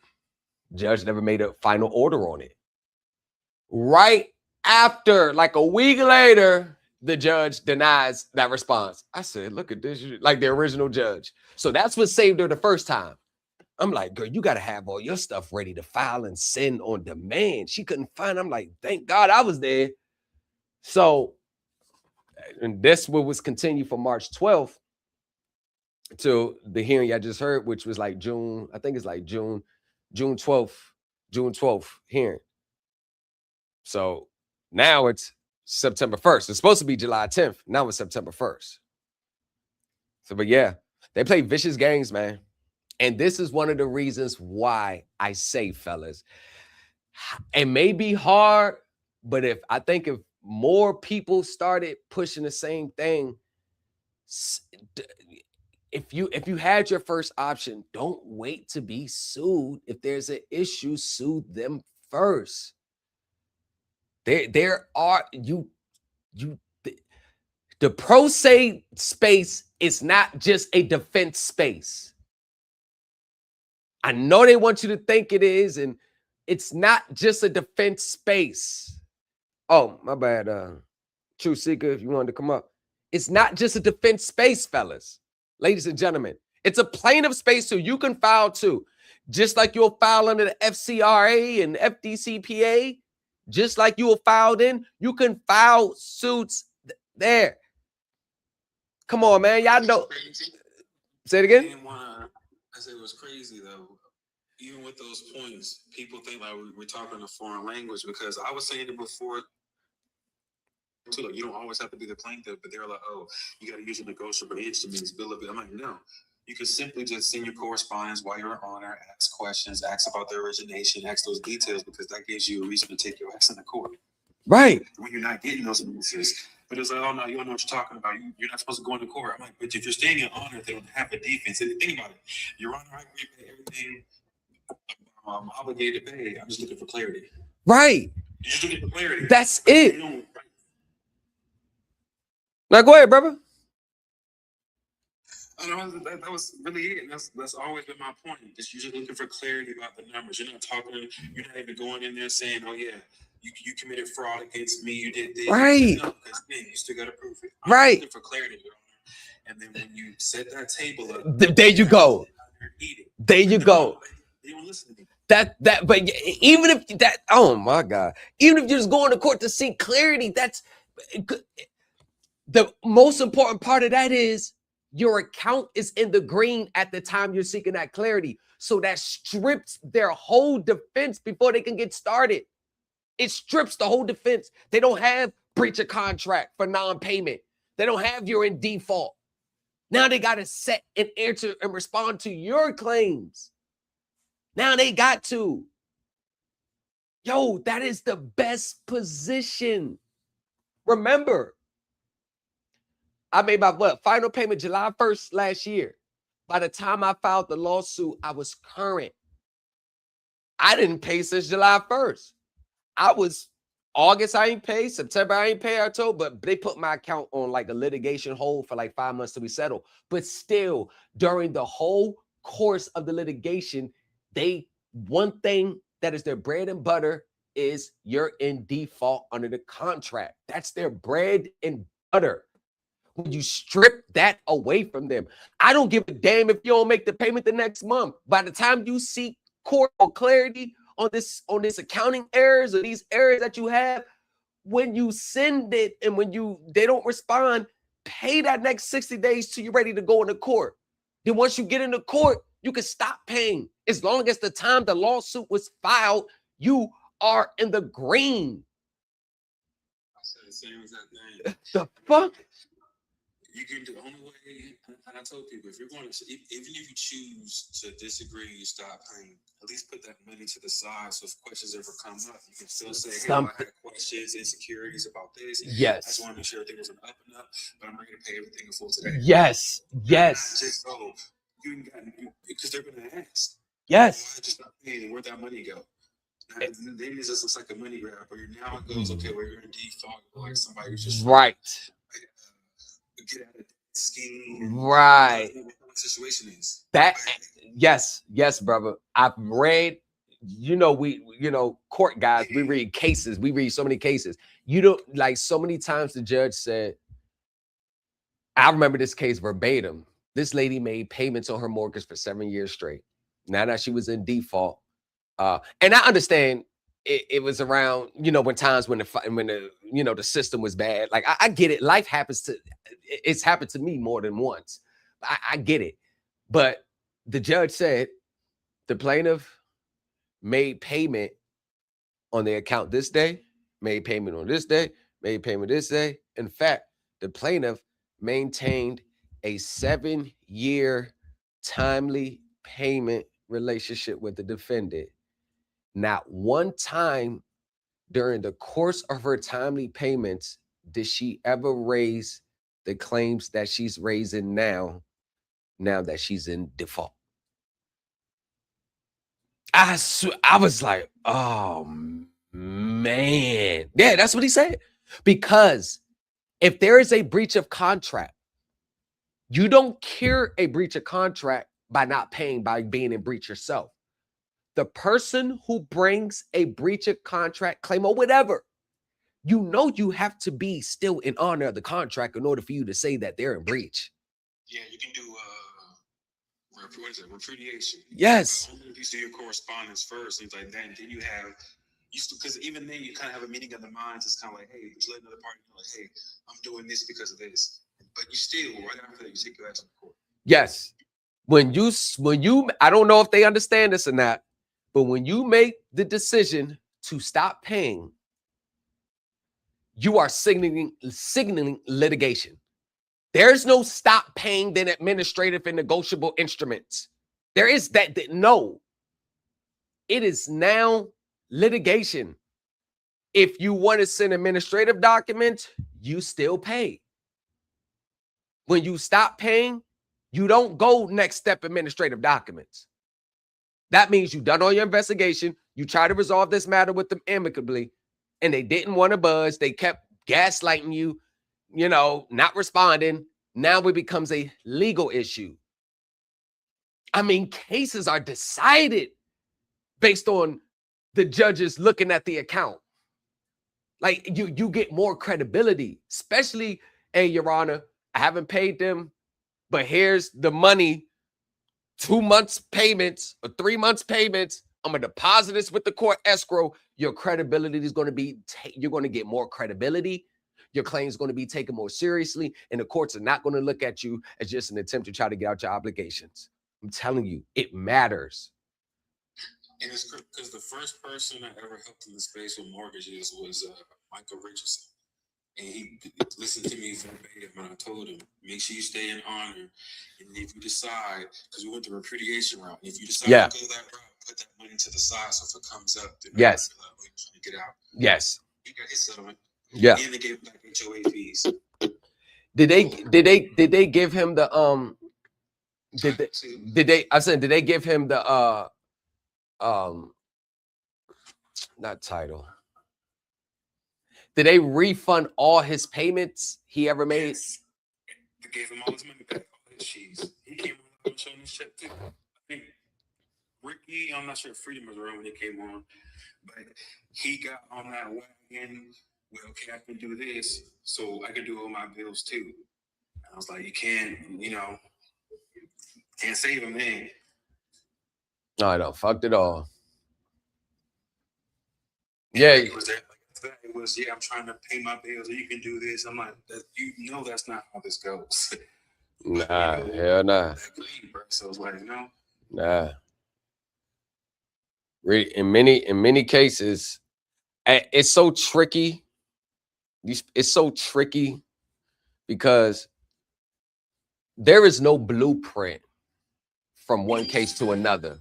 The judge never made a final order on it. Right after, like a week later, the judge denies that response. I said, look at this, like the original judge. So that's what saved her the first time. I'm like, girl, you got to have all your stuff ready to file and send on demand. She couldn't find it. I'm like, thank God I was there. So, and this was continued from March 12th to the hearing I just heard, which was like June, I think it's like June 12th hearing. So now it's September 1st. It's supposed to be July 10th. Now it's September 1st. So, but yeah, they play vicious games, man. And this is one of the reasons why I say, fellas, it may be hard, but if more people started pushing the same thing, if you had your first option, don't wait to be sued. If there's an issue, sue them first. There are the pro se space is not just a defense space. I know they want you to think it is, and it's not just a defense space. Oh, my bad. Truth Seeker, if you wanted to come up. It's not just a defense space, fellas, ladies and gentlemen. It's a plaintiff space too. You can file too. Just like you'll file under the FCRA and FDCPA, just like you will file in, you can file suits there. Come on, man. Y'all know. Say it again. I said it was crazy though. Even with those points, people think like we're talking a foreign language, because I was saying it before too. Like, you don't always have to be the plaintiff, but they're like, oh, you got to use your negotiable instruments, bill of it. I'm like, no. You can simply just send your correspondence while you're on there, ask questions, ask about the origination, ask those details, because that gives you a reason to take your ass in the court. Right. When you're not getting those answers. But it's like, oh no, you don't know what you're talking about. You're not supposed to go into court. I'm like, but if you're staying in honor, they don't have a defense. And think about it. Your Honor, I agree with everything I'm obligated to pay. I'm just looking for clarity. Right. You're just looking for clarity. That's it. Now go ahead, brother. That was really it. And that's always been my point. Just you're just looking for clarity about the numbers. You're not talking. You're not even going in there saying, "Oh yeah, you committed fraud against me. You did this." Right. No, because man, you still got to prove it. I'm right. looking for clarity, Your Honor. And then when you set that table up, there you go. There you go. They don't listen to me. But even if that, oh my God, even if you're just going to court to seek clarity, that's the most important part of that is your account is in the green at the time you're seeking that clarity. So that strips their whole defense before they can get started. It strips the whole defense. They don't have breach of contract for non-payment. They don't have you're in default. Now they got to set and answer and respond to your claims. Now they got to. Yo, that is the best position. Remember, I made my final payment July 1st last year. By the time I filed the lawsuit, I was current. I didn't pay since July 1st. I was August, I ain't paid. September, I ain't paid, October, but they put my account on like a litigation hold for like 5 months to be settled. But still, during the whole course of the litigation, one thing that is their bread and butter is you're in default under the contract. That's their bread and butter. When you strip that away from them, I don't give a damn if you don't make the payment the next month. By the time you seek court or clarity on this accounting errors or these errors that you have, when you send it and when they don't respond, pay that next 60 days till you're ready to go into court. Then once you get into court, you can stop paying. As long as the time the lawsuit was filed, you are in the green. I said the same exact thing. The fuck? You can do the only way, and I told people, if you're going to, even if you choose to disagree, you stop paying, at least put that money to the side. So if questions ever come up, you can still say, hey, I had questions, insecurities about this. Yes. I just want to make sure everything was an up and up, but I'm ready to pay everything in full today. Yes. Yes. Not just, oh, because they're going to ask. Yes. Why just not paying? Where'd that money go? Then it just looks like a money grab, but now it goes, okay, well, you're in default, like somebody who's just right. Get out of the scheme. Right. What the situation is. That yes, brother. I've read, court guys, we read cases, we read so many cases. You don't like so many times the judge said, I remember this case verbatim. This lady made payments on her mortgage for 7 years straight. Now that she was in default. And I understand it was around, when times when the system was bad. Like I get it. Life happens it's happened to me more than once. I get it. But the judge said the plaintiff made payment on the account this day, made payment on this day, made payment this day. In fact, the plaintiff maintained a 7-year timely payment relationship with the defendant. Not one time during the course of her timely payments did she ever raise the claims that she's raising now now that she's in default. I was like, oh man. Yeah, that's what he said. Because if there is a breach of contract, you don't cure a breach of contract by not paying, by being in breach yourself. The person who brings a breach of contract claim or whatever, you know you have to be still in honor of the contract in order for you to say that they're in breach. Yeah, you can do what is it? Repudiation. Yes. But only if you do your correspondence first, things like that. And then you have because even then you kind of have a meeting of the minds. It's kind of like, hey, just let another party know, like, hey, I'm doing this because of this. But you still, right after that, you take your ass to court. Yes. When you, I don't know if they understand this or not, but when you make the decision to stop paying, you are signaling litigation. There's no stop paying then administrative and negotiable instruments. There is that no. It is now litigation. If you want to send administrative documents, you still pay. When you stop paying, you don't go next step administrative documents. That means you've done all your investigation. You try to resolve this matter with them amicably, and they didn't want to budge. They kept gaslighting you, not responding. Now it becomes a legal issue. I mean, cases are decided based on the judges looking at the account. Like you get more credibility, especially, hey, Your Honor, I haven't paid them, but here's the money, 2 months payments or 3 months payments. I'm going to deposit this with the court escrow. Your credibility is going to be, you're going to get more credibility. Your claim is going to be taken more seriously, and the courts are not going to look at you as just an attempt to try to get out your obligations. I'm telling you, it matters. And it's because the first person I ever helped in the space with mortgages was Michael Richardson. And he listened to me verbatim when I told him, make sure you stay in honor. And if you decide, because we went the repudiation route, if you decide to go that route, put that money to the side so if it comes up, then yes, trying to get out. Yes. He got his settlement. Yeah. And they gave back HOA fees. Did they give him the did they give him the not title? Did they refund all his payments he ever made? Yes. They gave him all his money back, all his cheese. He came on showing his check too. I think Ricky, I'm not sure if Freedom was around when he came on, but he got on that wagon. Well, okay, I can do this, so I can do all my bills too. And I was like, you can't save him, man. No, I don't. Fucked it all. Yeah. It was that. It was, yeah, I'm trying to pay my bills, or you can do this. I'm like, that's not how this goes. Nah, hell nah. So it's like, no. Nah. In many cases, it's so tricky. It's so tricky because there is no blueprint from one case to another.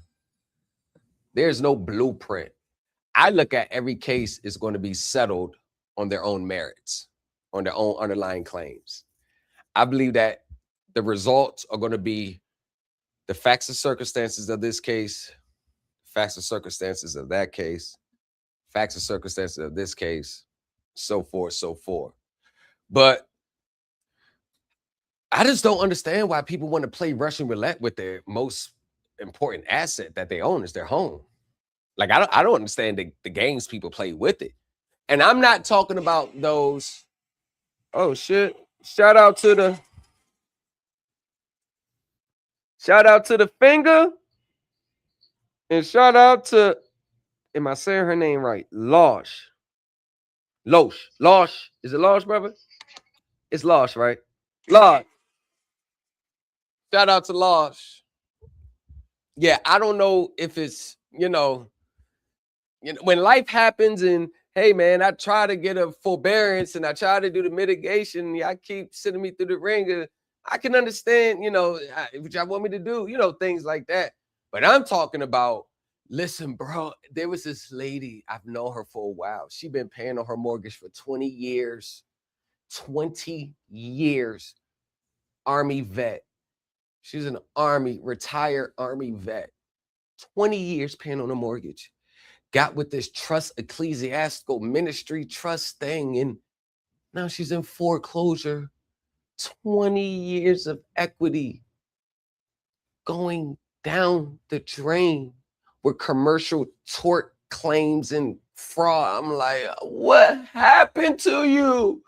There's no blueprint. I look at every case is going to be settled on their own merits, on their own underlying claims. I believe that the results are going to be the facts and circumstances of this case, facts and circumstances of that case, facts and circumstances of this case, so forth, so forth. But I just don't understand why people want to play Russian roulette with their most important asset that they own is their home. Like, I don't understand the games people play with it. And I'm not talking about those. Oh, shit. Shout out to the finger. And shout out to, am I saying her name right? Losh. Is it Losh, brother? It's Losh, right? Losh. Shout out to Losh. Yeah, I don't know if it's, when life happens and, hey, man, I try to get a forbearance and I try to do the mitigation. I keep sending me through the ringer. I can understand, what y'all want me to do, things like that. But I'm talking about, listen, bro, there was this lady, I've known her for a while. She's been paying on her mortgage for 20 years. 20 years. Army vet. She's an retired Army vet, 20 years paying on a mortgage. Got with this trust, ecclesiastical ministry trust thing, and now she's in foreclosure. 20 years of equity going down the drain with commercial tort claims and fraud. I'm like, what happened to you?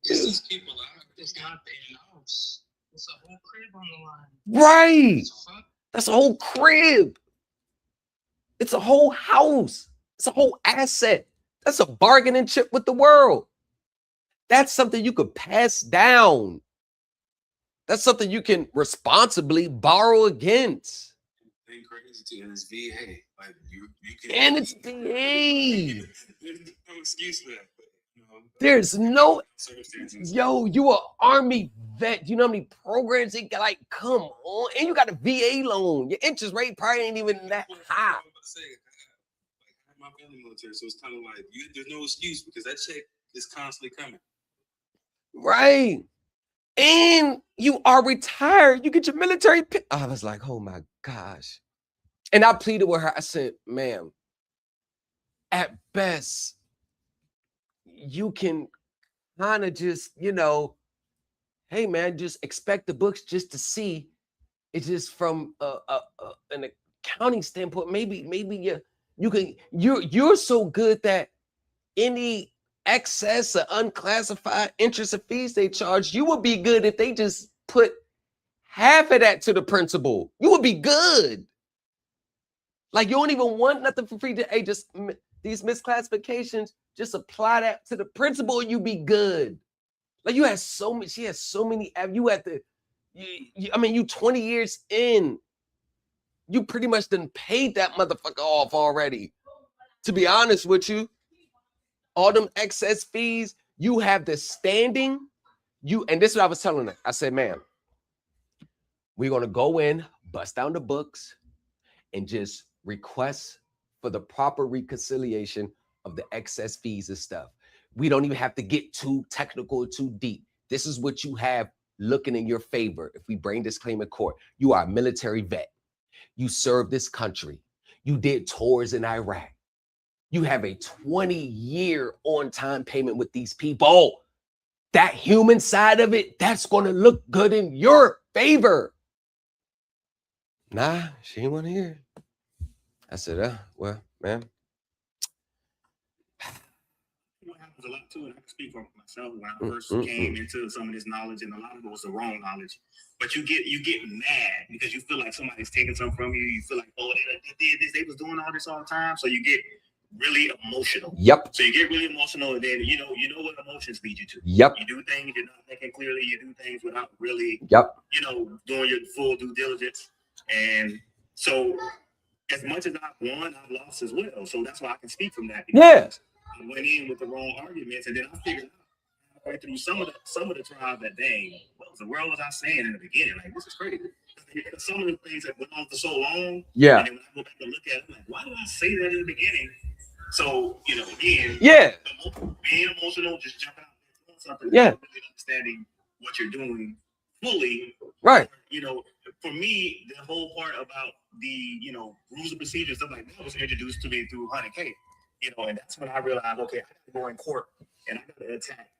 It's these people out. It's not paying house. It's a whole crib on the line. Right. That's a whole crib. It's a whole house. It's a whole asset. That's a bargaining chip with the world. That's something you could pass down. That's something you can responsibly borrow against. Ain't crazy too, and it's VA. Like you can, and it's VA. There's no excuse for that. But, you know, There's no, circumstances. yo, you an Army vet. You know how many programs they got? Like, come on. And you got a VA loan. Your interest rate probably ain't even that high. My family military, so it's kind of like there's no excuse because that check is constantly coming. Right. And you are retired. You get your military pay. I was like, oh my gosh. And I pleaded with her. I said, ma'am, at best, you can kind of just, you know, hey man, just expect the books just to see. It's just from an accounting standpoint. Maybe you're so good that any excess or unclassified interest or fees they charge, you would be good if they just put half of that to the principal. You would be good. Like you don't even want nothing for free. Hey, just these misclassifications, just apply that to the principal and you be good. Like you had so many, she has so many, you had to, you 20 years in, you pretty much done paid that motherfucker off already. To be honest with you, all them excess fees, you have the standing, and this is what I was telling her. I said, ma'am, we're gonna go in, bust down the books, and just request for the proper reconciliation of the excess fees and stuff. We don't even have to get too technical or too deep. This is what you have looking in your favor. If we bring this claim in court, you are a military vet. You served this country. You did tours in Iraq. You have a 20-year on-time payment with these people. That human side of it, that's going to look good in your favor. Nah, she didn't want to hear it. I said, well, man. What happens a lot too, and I can speak for myself when I first came into some of this knowledge, and a lot of it was the wrong knowledge. But you get mad because you feel like somebody's taking something from you. You feel like, oh, they did this, they was doing all this all the time. So you get really emotional. Yep. So you get really emotional, and then you know what emotions lead you to. Yep. You do things you're not thinking clearly. You do things without really, doing your full due diligence. And so, as much as I've won, I've lost as well. So that's why I can speak from that. Yeah. I went in with the wrong arguments, and then I figured out halfway through some of the trials that, dang, what the world was I saying in the beginning? Like, this is crazy. Some of the things that went on for so long. Yeah. And then when I go back and look at it, I'm like, why did I say that in the beginning? So, again, being emotional, just jumping out and doing something, really understanding what you're doing fully. Right. For me, the whole part about the, rules and procedures, stuff like that was introduced to me through 100K. And that's when I realized, okay, I got to go in court and I got to attack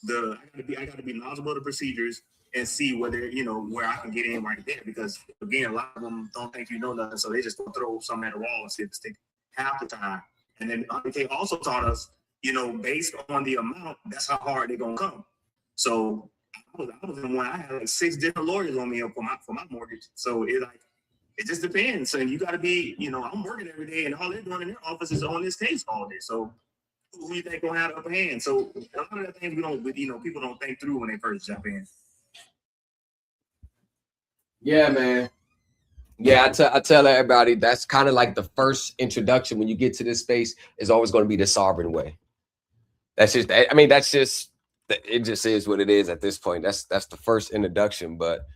I got to be knowledgeable of the procedures and see whether, where I can get in right there. Because again, a lot of them don't think you know nothing. So they just don't throw something at the wall and see if it sticks half the time. And then 100K also taught us, based on the amount, that's how hard they're going to come. So I was in one, I had like 6 different lawyers on me for my mortgage. So it just depends. And you got to be, I'm working every day and all they're doing in their office is on this case all day. So who you think gonna have the upper hand? So a lot of the things people don't think through when they first jump in. Yeah, man. Yeah, I tell everybody that's kind of like the first introduction when you get to this space is always going to be the sovereign way. It just is what it is at this point. That's the first introduction. But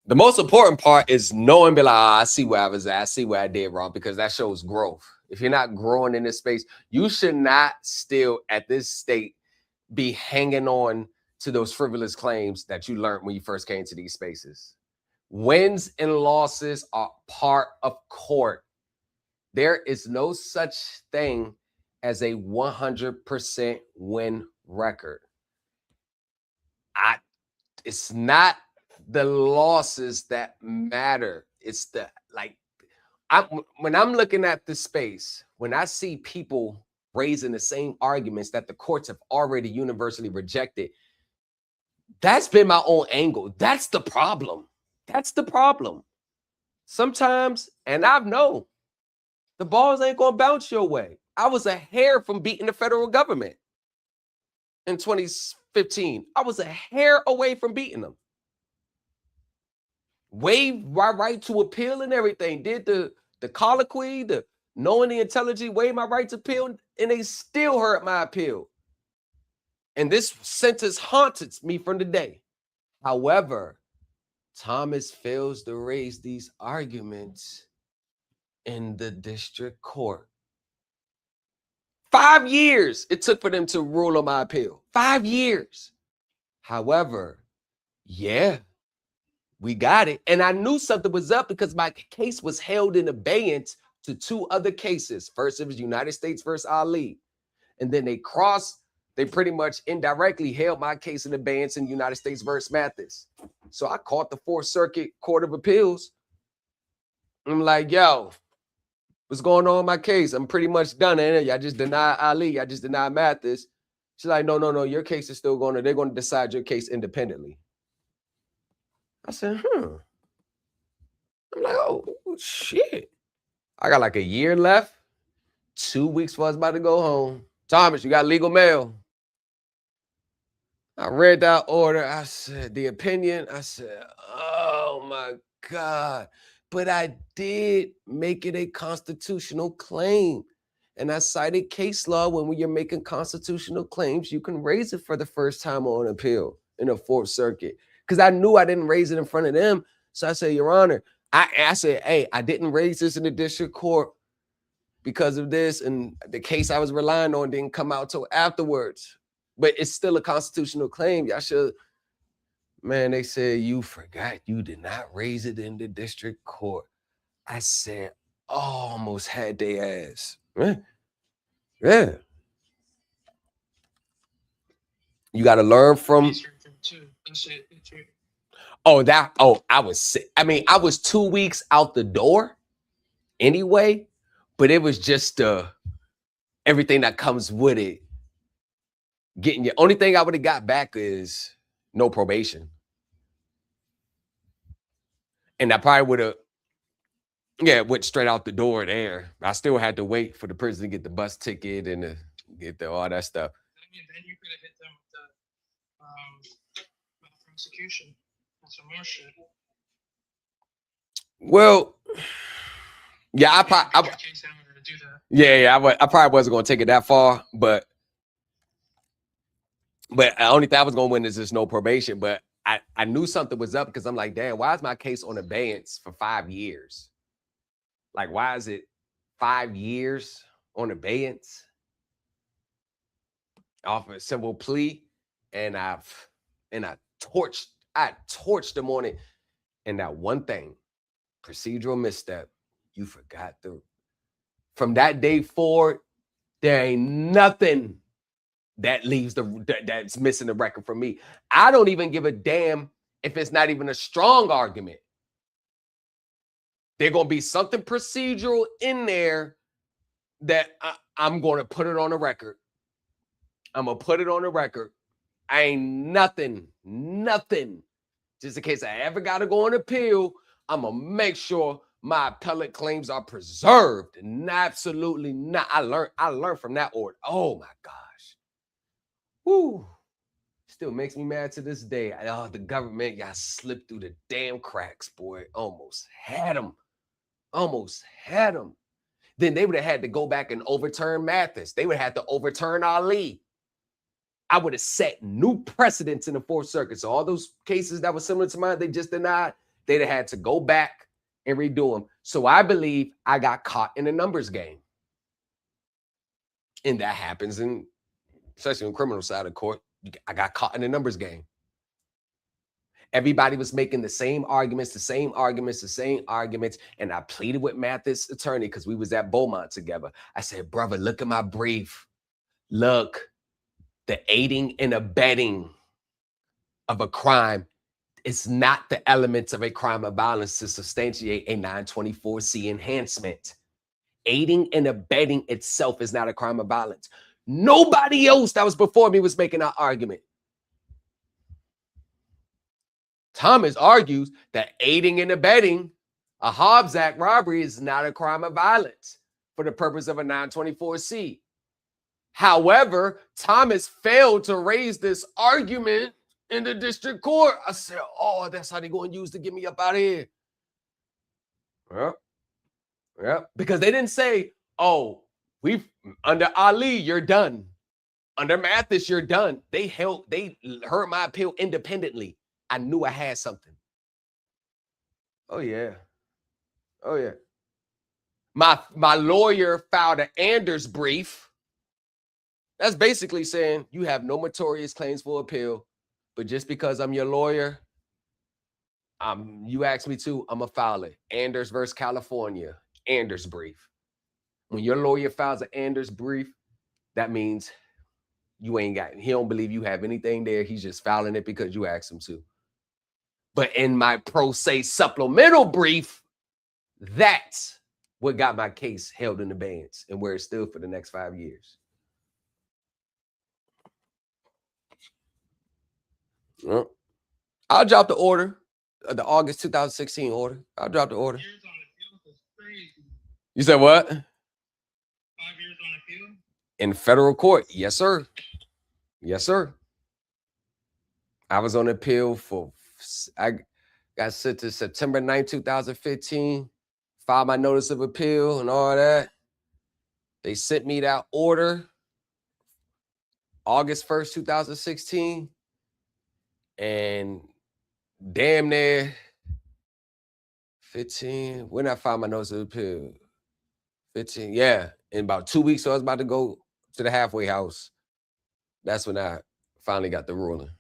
the most important part is knowing, be like, I see where I was at. I see where I did wrong, because that shows growth. If you're not growing in this space, you should not still at this state be hanging on to those frivolous claims that you learned when you first came to these spaces. Wins and losses are part of court. There is no such thing as a 100% win record. It's not the losses that matter. It's the, like, when I'm looking at this space, when I see people raising the same arguments that the courts have already universally rejected, that's been my own angle. That's the problem. That's the problem. Sometimes, and I've known, the balls ain't gonna bounce your way. I was a hair from beating the federal government in 2015. I was a hair away from beating them. Waived my right to appeal and everything. Did the colloquy, the knowing the intelligence, waived my right to appeal, and they still heard my appeal. And this sentence haunted me from the day. However, Thomas fails to raise these arguments in the district court. 5 years it took for them to rule on my appeal. 5 years. However, yeah, we got it. And I knew something was up because my case was held in abeyance to 2 other cases. First, it was United States versus Ali. And then they pretty much indirectly held my case in abeyance in United States versus Mathis. So I called the 4th Circuit Court of Appeals. I'm like, yo, what's going on in my case? I'm pretty much done. And I just denied Ali. I just denied Mathis. She's like, no, your case is still going to, they're going to decide your case independently. I said, I'm like, oh, shit. I got like a year left. 2 weeks before I was about to go home. Thomas, you got legal mail. I read that order. I said, the opinion. I said, oh my God. But I did make it a constitutional claim. And I cited case law when you're making constitutional claims, you can raise it for the first time on appeal in the 4th Circuit. Because I knew I didn't raise it in front of them. So I said, Your Honor, I said, hey, I didn't raise this in the district court because of this. And the case I was relying on didn't come out till afterwards. But it's still a constitutional claim. Y'all should. Man, they said, you forgot you did not raise it in the district court. I said, oh, almost had their ass. Yeah. You got to learn from. I was sick. I mean, I was 2 weeks out the door anyway, but it was just everything that comes with it. Getting your only thing I would have got back is no probation. And I probably would have, went straight out the door there. I still had to wait for the person to get the bus ticket and get all that stuff. Then you could have hit them with the prosecution and some more shit. Well, yeah, I probably wasn't going to take it that far, but the only thing I was going to win is just no probation. But I knew something was up because I'm like, damn, why is my case on abeyance for 5 years? Like, why is it 5 years on abeyance off a simple plea? And I torched them on it. And that one thing, procedural misstep, you forgot from that day forward, there ain't nothing that leaves that's missing the record from me. I don't even give a damn if it's not even a strong argument. There's going to be something procedural in there that I'm going to put it on the record. I'm going to put it on the record. I ain't nothing. Just in case I ever got to go on appeal, I'm going to make sure my appellate claims are preserved. And absolutely not. I learned from that order. Oh my gosh. Woo. Still makes me mad to this day. The government got slipped through the damn cracks, boy. Almost had them. Then they would have had to go back and overturn Mathis. They would have had to overturn Ali. I would have set new precedents in the 4th Circuit. So all those cases that were similar to mine, they just denied, they'd have had to go back and redo them. So I believe I got caught in a numbers game. And that happens especially on the criminal side of court. I got caught in the numbers game. Everybody was making the same arguments, and I pleaded with Mathis' attorney because we was at Beaumont together. I said, brother, look at my brief. Look, the aiding and abetting of a crime is not the elements of a crime of violence to substantiate a 924C enhancement. Aiding and abetting itself is not a crime of violence. Nobody else that was before me was making that argument. Thomas argues that aiding and abetting a Hobbs Act robbery is not a crime of violence for the purpose of a 924C. However, Thomas failed to raise this argument in the district court. I said, oh, that's how they're going to use to get me up out of here. Yeah, because they didn't say, oh, under Ali, you're done. Under Mathis, you're done. They heard my appeal independently. I knew I had something. Oh, yeah. Oh, yeah. My lawyer filed an Anders brief. That's basically saying you have no meritorious claims for appeal, but just because I'm your lawyer, you asked me to, I'm going to file it. Anders versus California, Anders brief. When your lawyer files an Anders brief, that means you ain't got, he don't believe you have anything there. He's just filing it because you asked him to. But in my pro se supplemental brief, that's what got my case held in abeyance and where it's still for the next 5 years. Well, I'll drop the order, the August 2016 order. I'll drop the order. You said what? 5 years on appeal? In federal court. Yes, sir. Yes, sir. I was on appeal I got sent to September 9, 2015, filed my notice of appeal and all that. They sent me that order August 1st, 2016. And damn near 15, when I filed my notice of appeal, 15, yeah. In about 2 weeks, so I was about to go to the halfway house. That's when I finally got the ruling.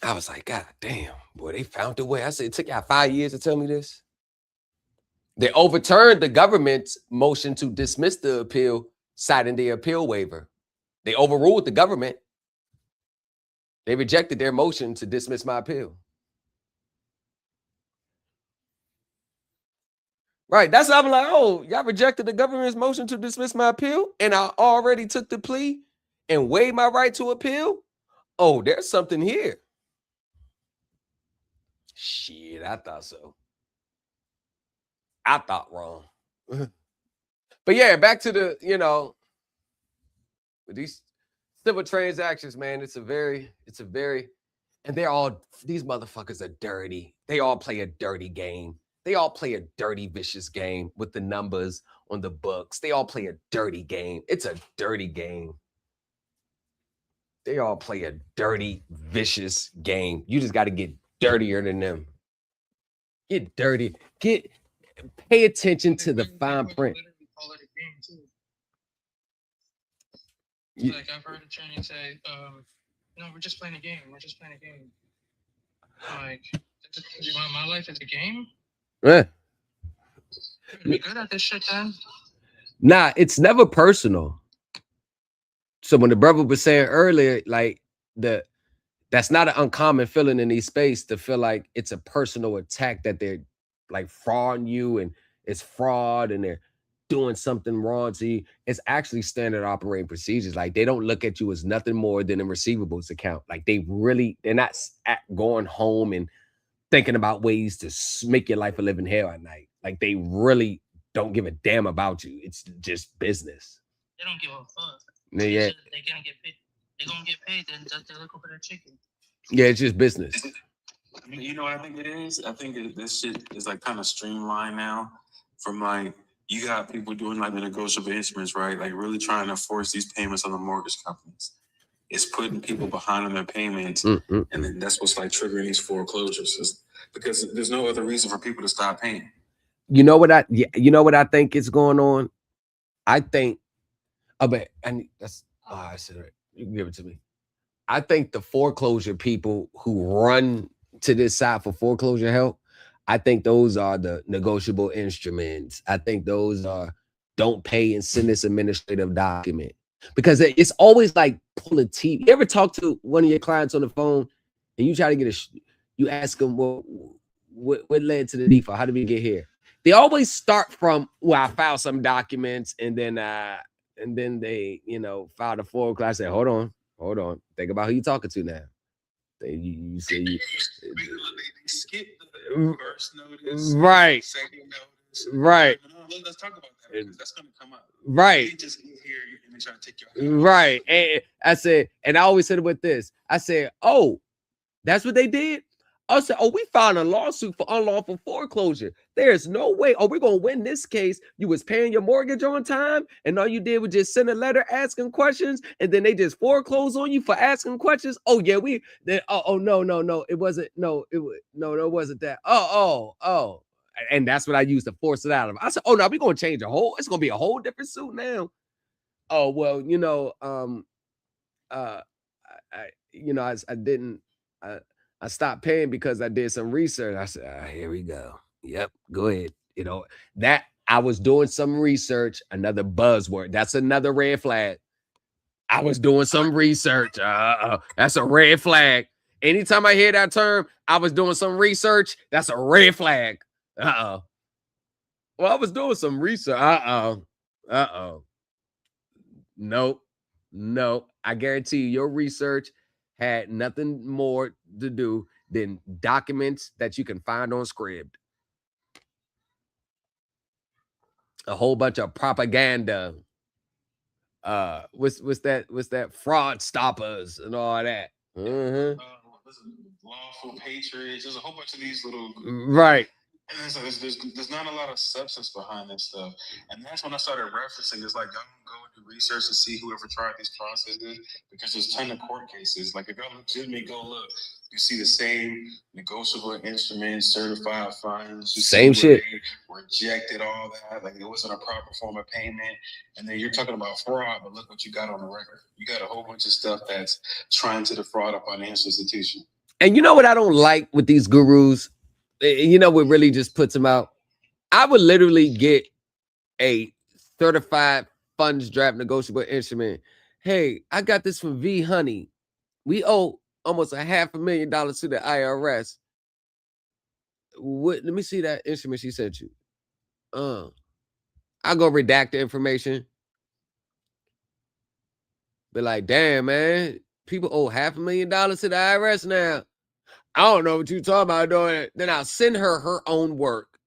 I was like, God damn, boy, they found a way. I said, it took y'all 5 years to tell me this. They overturned the government's motion to dismiss the appeal, citing the appeal waiver. They overruled the government. They rejected their motion to dismiss my appeal. Right. That's why I'm like, oh, y'all rejected the government's motion to dismiss my appeal, and I already took the plea and waived my right to appeal. Oh, there's something here. Shit, I thought so. I thought wrong. But yeah, back to the, with these civil transactions, man, it's a very, and these motherfuckers are dirty. They all play a dirty game. They all play a dirty, vicious game with the numbers on the books. They all play a dirty game. It's a dirty game. They all play a dirty, vicious game. You just got to get dirtier than them. Get dirty. Pay attention to the fine print. Like I've heard attorneys say, no, we're just playing a game. We're just playing a game. Like, my life is a game? Yeah. You're good at this shit, then? Nah, it's never personal. So when the brother was saying earlier, like that's not an uncommon feeling in these space to feel like it's a personal attack, that they're like frauding you and it's fraud and they're doing something wrong to you. It's actually standard operating procedures. Like they don't look at you as nothing more than a receivables account. Like they're not going home and thinking about ways to make your life a living hell at night. Like they really don't give a damn about you. It's just business. They don't give a fuck. Yeah. They're gonna get paid. They're gonna get paid, then they look over their chicken. Yeah, it's just business. I mean, you know what I think it is? I think this shit is like kind of streamlined now. From like, you got people doing like the negotiable instruments, right? Like really trying to force these payments on the mortgage companies. It's putting people behind on their payments. And then that's what's like triggering these foreclosures. Because there's no other reason for people to stop paying. You know what I think is going on? I think but and that's I said it. You can give it to me. I think the foreclosure people who run to this side for foreclosure help, I think those are the negotiable instruments. I think those are don't pay and send this administrative document. Because it's always like pulling teeth. You ever talk to one of your clients on the phone and you try to get you ask them, well, what led to the default? How did we get here? They always start from, well, I filed some documents and then they, filed a foreclosure. I say, hold on. Think about who you're talking to now. You say you skip the first notice, right, second notice, right. Let's talk about that because that's going to come up. Right. You just get here and they try to take your right. And I said, and I always said it with this. I said, oh, that's what they did. I said, oh, we filed a lawsuit for unlawful foreclosure. There's no way. Oh, we're going to win this case. You was paying your mortgage on time, and all you did was just send a letter asking questions, and then they just foreclose on you for asking questions. Oh, yeah, no. It wasn't. No, it wasn't that. Oh. And that's what I used to force it out of them. I said, oh, no, we're going to change it's going to be a whole different suit now. Oh, well, I stopped paying because I did some research. I said, here we go. Yep, go ahead. That I was doing some research, another buzzword. That's another red flag. I was doing some research. That's a red flag. Anytime I hear that term, I was doing some research, that's a red flag. Well, I was doing some research. No. I guarantee you, your research had nothing more to do than documents that you can find on Scribd. A whole bunch of propaganda. What's that? Fraud stoppers and all that. Lawful patriots. There's a whole bunch of these little right. And there's not a lot of substance behind this stuff. And that's when I started referencing. It's like, y'all go and do research to see whoever tried these processes because there's a ton of court cases. Like, if y'all legitimately go look, you see the same negotiable instruments, certified funds. Same shit. Rejected all that. Like, it wasn't a proper form of payment. And then you're talking about fraud, but look what you got on the record. You got a whole bunch of stuff that's trying to defraud a financial institution. And you know what I don't like with these gurus? What really just puts them out? I would literally get a certified funds draft negotiable instrument. Hey, I got this from V Honey. We owe almost $500,000 to the IRS. Let me see that instrument she sent you. I'll go redact the information. Be like, damn, man, people owe $500,000 to the IRS now. I don't know what you're talking about doing it. Then I'll send her own work.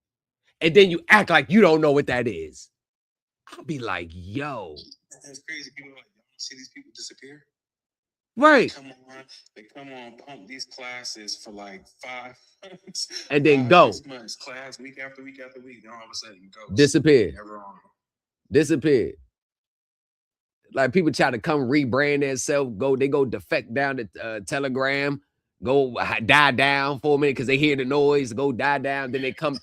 And then you act like you don't know what that is. I'll be like, yo. That's crazy. People are like, y'all see these people disappear? Right. They come on, pump these classes for like 5 months. And then go. 6 months, class, week after week after week. Then all of a sudden you go. Disappear. Never on. Disappear. Like, people try to come rebrand themselves. They go defect down to Telegram. Go die down for a minute because they hear the noise. Go die down. Then they come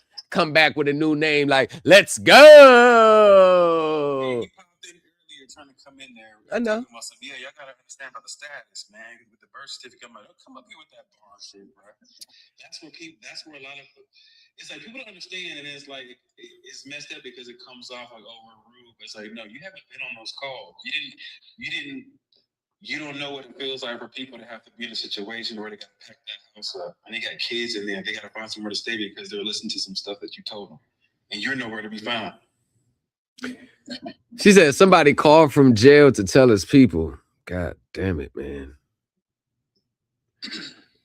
back with a new name. Like, let's go. You popped in earlier trying to come in there. I know. Yeah, y'all gotta understand about the status, man. With the birth certificate, I'm like, don't come up here with that bullshit, bro. That's where a lot of it's like people don't understand, and it's like it's messed up because it comes off like, oh, we're rude. But it's like, no, you haven't been on those calls. You don't know what it feels like for people to have to be in a situation where they got to pack that house up and they got kids in there. They got to find somewhere to stay because they're listening to some stuff that you told them, and you're nowhere to be found. She said somebody called from jail to tell his people. God damn it, man.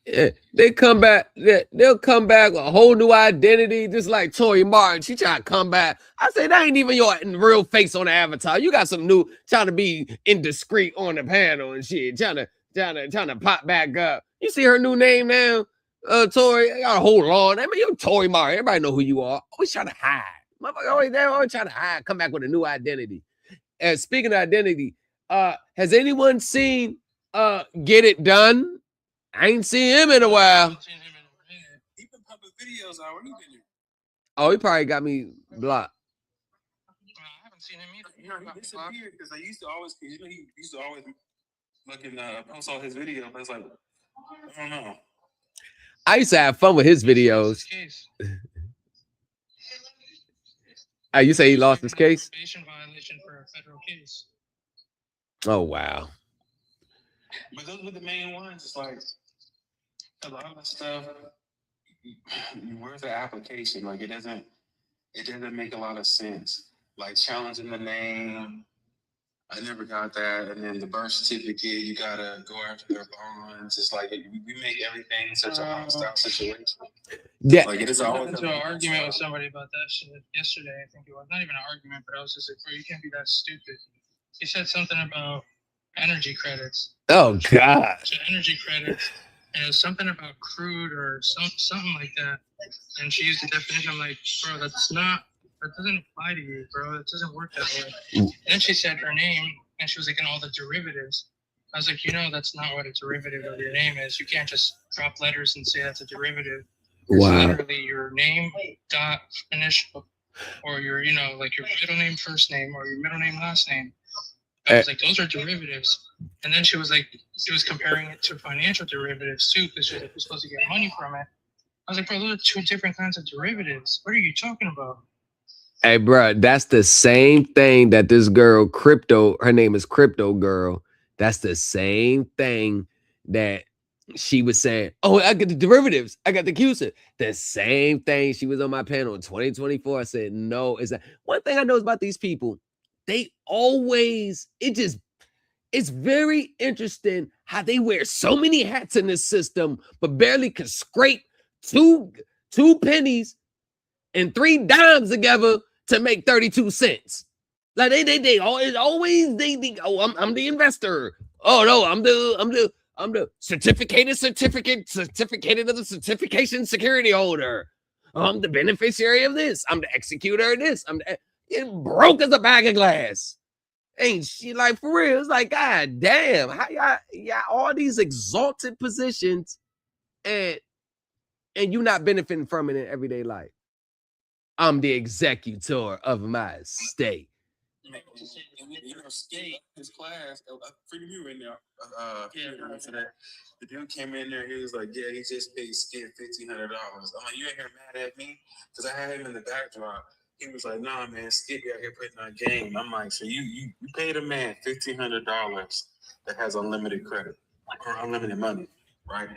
Yeah, they come back. They'll come back with a whole new identity, just like Tori Martin. She trying to come back. I say that ain't even your real face on the avatar. You got some new trying to be indiscreet on the panel and shit, trying to pop back up. You see her new name now, Tori. I gotta hold on. I mean, you're Tori Martin. Everybody know who you are. Always trying to hide. Motherfucker, always trying to hide. Come back with a new identity. And speaking of identity, has anyone seen Get It Done? I ain't seen him in a while. He been pumping videos out. Where he been? Oh, he probably got me blocked. I haven't seen him either. You know, he disappeared because I used to always, he used to always looking post all his videos. I was like, I don't know. I used to have fun with his videos. You say he lost his case? Probation violation for a federal case. Oh wow. But those were the main ones. It's like a lot of stuff. Where's the application? Like it doesn't make a lot of sense. Like challenging the name, I never got that. And then the birth certificate, you gotta go after their bonds. It's like we make everything such a hostile situation. Yeah. Like it is I got always into an argument with somebody about that shit yesterday. I think it was not even an argument, but I was just like, bro, you can't be that stupid. He said something about energy credits. Oh God. So energy credits, and it was something about crude or something like that. And she used the definition. I'm like, bro, that doesn't apply to you, bro. It doesn't work that way. And then she said her name, and she was like, and all the derivatives. I was like, that's not what a derivative of your name is. You can't just drop letters and say that's a derivative. It's Wow. literally your name dot initial, or your, like your middle name, first name, or your middle name, last name. I was like, those are derivatives. And then she was like, she was comparing it to financial derivatives too, because you're supposed to get money from it. I was like, bro, those are two different kinds of derivatives. What are you talking about? Hey, bro, that's the same thing that this girl, Crypto, her name is Crypto Girl. That's the same thing that she was saying. Oh, I got the derivatives. I got the CUSIP. The same thing. She was on my panel in 2024. I said, no, is that one thing I know about these people? They always, it's very interesting how they wear so many hats in this system, but barely can scrape two pennies and 3 dimes together to make 32 cents. Like they always oh, I'm the investor. Oh no, I'm the certificated of the certification security holder. I'm the beneficiary of this. I'm the executor of this. It broke as a bag of glass. Ain't she like for real? It's like, God damn, how y'all all these exalted positions and you not benefiting from it in everyday life. I'm the executor of my estate. Skate his class. Freedom, you were in there. Today. The dude came in there. He was like, "Yeah, he just paid Skate $1,500." I'm like, "You ain't here mad at me?" Because I had him in the backdrop. He was like, "Nah, man, Skate out here putting on game." I'm like, "So you paid a man $1,500 that has unlimited credit or unlimited money, right?"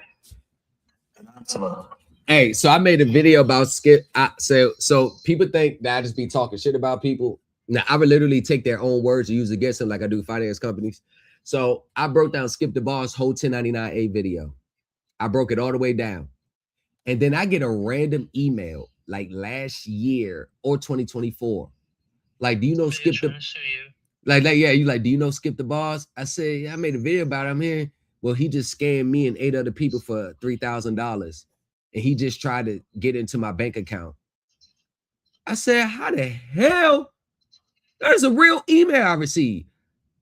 And I'm so. Hey, so I made a video about Skip. So people think that I just be talking shit about people. Now, I would literally take their own words and use it against them like I do finance companies. So I broke down Skip the Boss whole 1099A video. I broke it all the way down. And then I get a random email like last year or 2024. Like, do you know Skip the do you know Skip the Boss? I said, yeah, I made a video about him here. Well, he just scammed me and 8 other people for $3,000. And he just tried to get into my bank account. I said, how the hell? There's a real email I received.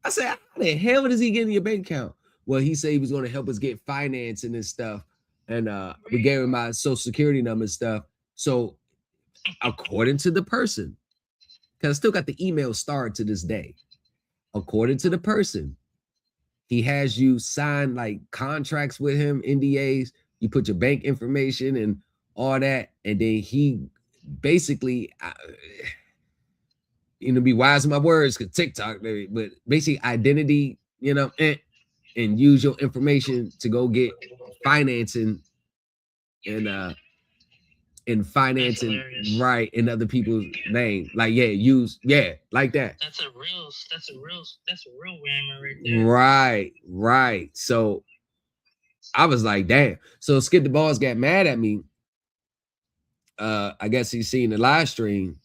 I said, how the hell does he get in your bank account? Well, he said he was going to help us get financing and stuff. And we gave him my social security number and stuff. So according to the person, because I still got the email starred to this day. According to the person, he has you sign like contracts with him, NDAs. You put your bank information and all that. And then he basically, be wise in my words because TikTok, but basically identity, and use your information to go get financing and financing right in other people's name. Like, like that. That's a real whammer right there. Right. So I was like, damn. So Skip the Boss got mad at me. I guess he's seen the live stream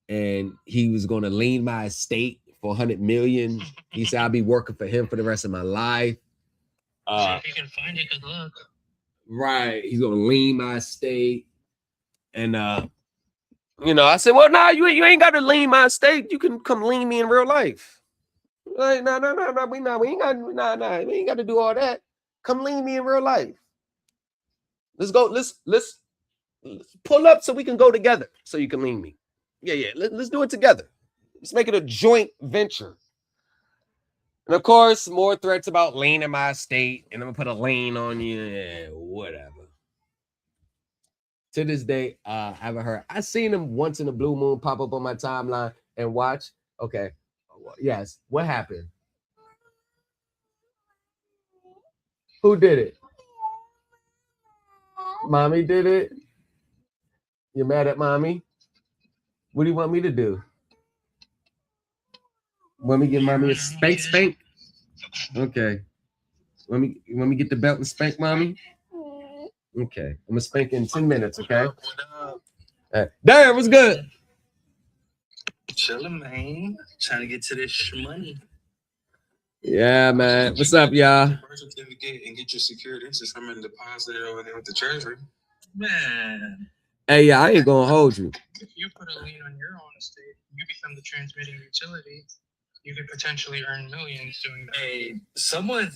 and he was going to lien my estate for $100 million. He said I'll be working for him for the rest of my life. If you can find it, good luck. Right. He's going to lien my estate. And, I said, well, nah, you ain't got to lien my estate. You can come lien me in real life. Like, no, we ain't got to do all that. Come lien me in real life. Let's go. Let's pull up so we can go together. So you can lien me. Yeah. Let's do it together. Let's make it a joint venture. And of course, more threats about lien in my estate, and I'm gonna put a lien on you. Yeah, whatever. To this day, I haven't heard. I seen him once in a blue moon pop up on my timeline and watch. Okay, yes. What happened? Who did it? Mommy did it. You mad at mommy? What do you want me to do? Want me to give mommy a spank? Okay. Want me get the belt and spank mommy? Okay. I'm gonna spank in 10 minutes, okay? Darren, what's good? Chillin', man. Trying to get to this money. Yeah, man. What's up, y'all? Birth certificate and get your secured interest from and deposit it over there with the treasury. Man. Hey, yeah, I ain't gonna hold you. If you put a lien on your own estate, you become the transmitting utility. You could potentially earn millions doing that. Hey, someone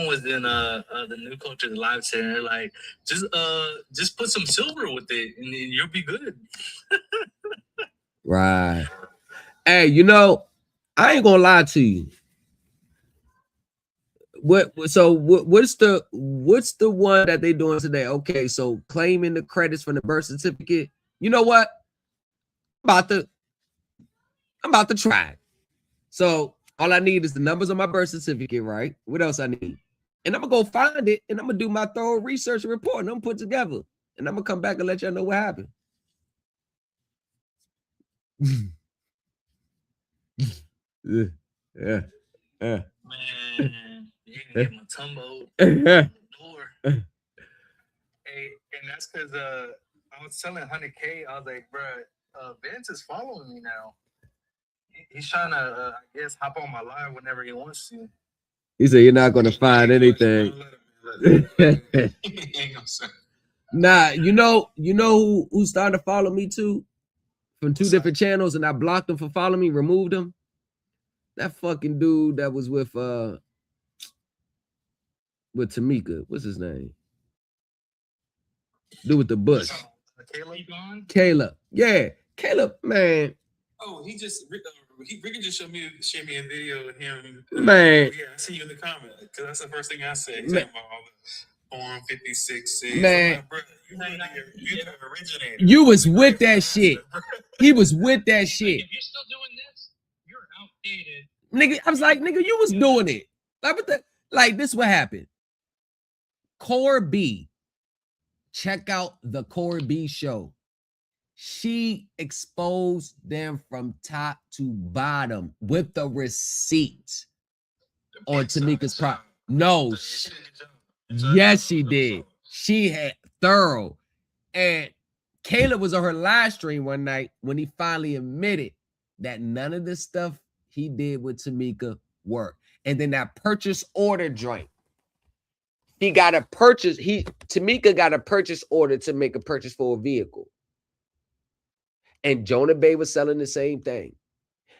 was in the New Culture live center, like, just put some silver with it and you'll be good. Right. Hey, you know, I ain't gonna lie to you. What's the one that they doing today? Okay, so claiming the credits from the birth certificate. You know what? I'm about to try. So all I need is the numbers on my birth certificate, right? What else I need? And I'm gonna go find it and I'm gonna do my thorough research and report and I'm gonna put together. And I'm gonna come back and let y'all know what happened. Yeah. Man, you can get my tumbo door. Hey, and that's because I was telling 100K, I was like, bro, Vince is following me now. He's trying to, I guess, hop on my live whenever he wants to. He said you're not gonna find anything. Nah, you know who's starting to follow me too? From two different channels, and I blocked him for following me, removed him. That fucking dude that was with Tamika. What's his name? Dude with the bush. Caleb. Yeah. Caleb, man. Oh, Ricky just showed me a video of him. Man. Yeah, I see you in the comment because that's the first thing I said. Talking about all the Form 56. Man. Like, bro, you the originator. You was with that shit. He was with that shit. If you're still doing this, you're outdated. Nigga, I was like, nigga, you was doing it. Like this what happened. Core B. Check out the Core B show. She exposed them from top to bottom with the receipts on Tamika's prop. No. Yes, she did. She had thorough. And Kayla was on her live stream one night when he finally admitted that none of the stuff he did with Tamika worked. And then that purchase order joint. Tamika got a purchase order to make a purchase for a vehicle. And Jonah Bay was selling the same thing.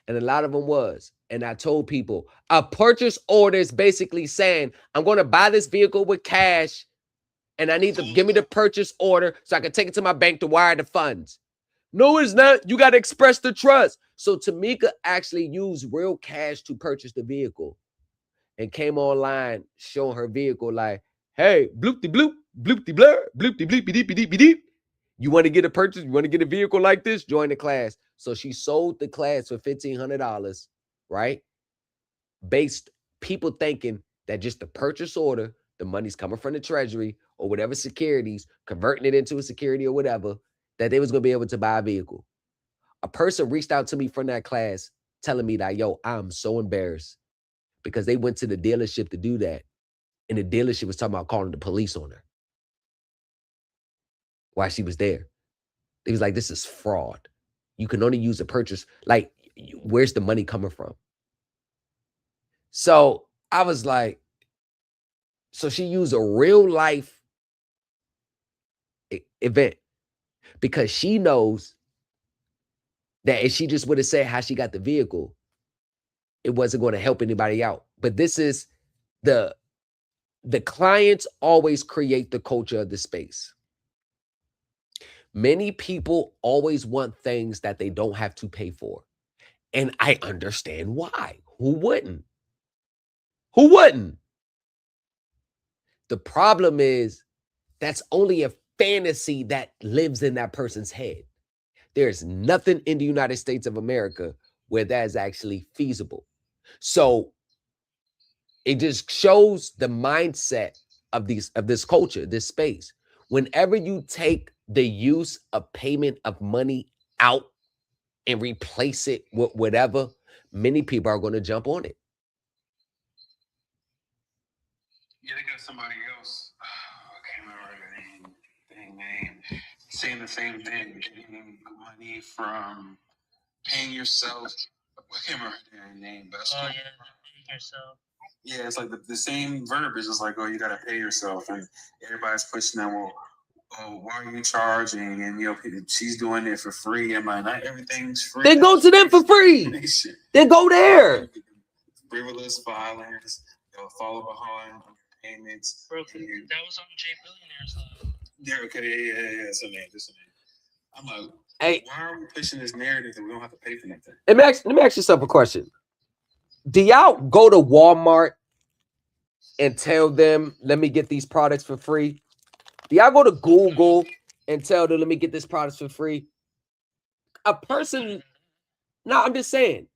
And a lot of them was. And I told people, a purchase order is basically saying, I'm going to buy this vehicle with cash and I need to give me the purchase order so I can take it to my bank to wire the funds. No, it's not. You got to express the trust. So Tamika actually used real cash to purchase the vehicle and came online showing her vehicle like, hey, bloopty bloop, bloopty blur, bloopty bleepy deepy deepy deep. You want to get a purchase? You want to get a vehicle like this? Join the class. So she sold the class for $1,500, right? Based people thinking that just the purchase order, the money's coming from the treasury or whatever securities, converting it into a security or whatever, that they was going to be able to buy a vehicle. A person reached out to me from that class telling me that, yo, I'm so embarrassed because they went to the dealership to do that. And the dealership was talking about calling the police on her while she was there. They was like, this is fraud. You can only use a purchase. Like, where's the money coming from? So I was like, so she used a real life event because she knows that if she just would have said how she got the vehicle, it wasn't going to help anybody out. But this is the clients always create the culture of the space. Many people always want things that they don't have to pay for. And I understand why. Who wouldn't? Who wouldn't? The problem is that's only a fantasy that lives in that person's head. There's nothing in the United States of America where that is actually feasible. So it just shows the mindset of this culture, this space. Whenever you take the use of payment of money out and replace it with whatever, many people are going to jump on it. Yeah, they got somebody else. I can't remember the name. Saying the same thing. Getting money from paying yourself. I can't remember their name, but paying yourself. Yeah, it's like the same verbiage. It's like, oh, you gotta pay yourself, and everybody's pushing that. Well, oh, why are you charging? And she's doing it for free. And not everything's free. Then go to them for free. Then go there. Frivolous violence. They'll follow behind payments. Bro, that was on Jay Billionaire's. Yeah, okay, yeah. That's a name. I'm like, hey, why are we pushing this narrative that we don't have to pay for nothing? Let me ask yourself a question. Do y'all go to Walmart and tell them, let me get these products for free? Do y'all go to Google and tell them, let me get this products for free? A person, no, I'm just saying,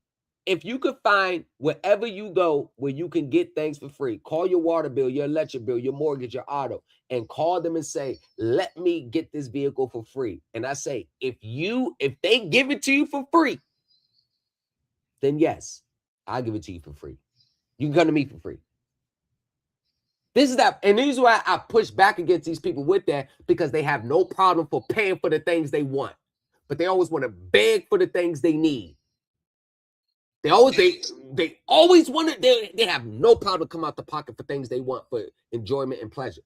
if you could find wherever you go where you can get things for free, call your water bill, your electric bill, your mortgage, your auto, and call them and say, let me get this vehicle for free. And I say, if they give it to you for free, then yes, I'll give it to you for free. You can come to me for free. This is that, and this is why I push back against these people with that, because they have no problem for paying for the things they want, but they always want to beg for the things they need. They always want to. They have no problem to come out the pocket for things they want for enjoyment and pleasure.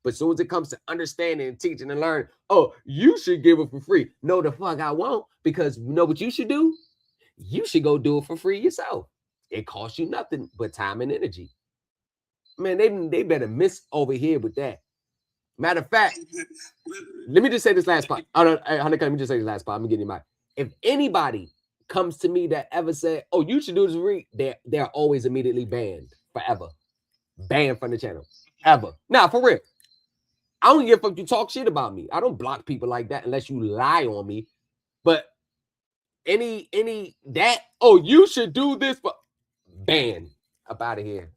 But as soon as it comes to understanding and teaching and learning, oh, you should give it for free. No, the fuck I won't, because you know what you should do? You should go do it for free yourself. It costs you nothing but time and energy. Man, they better miss over here with that. Matter of fact, let me just say this last part. Let me just say this last part. I'm gonna get you my. If anybody comes to me that ever said, "Oh, you should do this," they're always immediately banned forever, banned from the channel, ever. Now, for real, I don't give a fuck you talk shit about me. I don't block people like that unless you lie on me. But any that, oh, you should do this, but ban up out of here.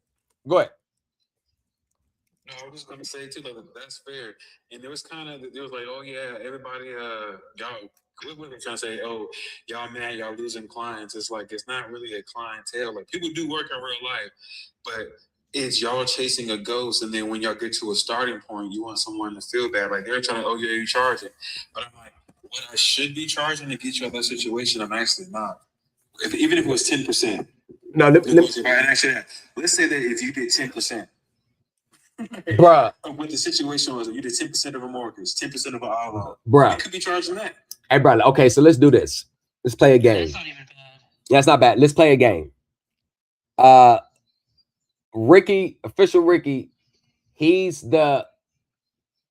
Go ahead. No, I was just gonna say too, like, that's fair. And it was like, oh yeah, everybody, y'all, what were they trying to say? Oh, y'all mad, y'all losing clients. It's like, it's not really a clientele. Like, people do work in real life, but it's y'all chasing a ghost. And then when y'all get to a starting point, you want someone to feel bad. Like, they're trying to, oh yeah, you're charging. But I'm like, what I should be charging to get you out of that situation, I'm actually not. Even if it was 10%. No, let's say that if you did 10%. Bruh. What the situation was, you did 10% of a mortgage, 10% of an auto. Bruh. You could be charging that. Hey, brother. Okay, so let's do this. Let's play a game. That's not even bad. Yeah, it's not bad. Let's play a game. Ricky, official Ricky, he's the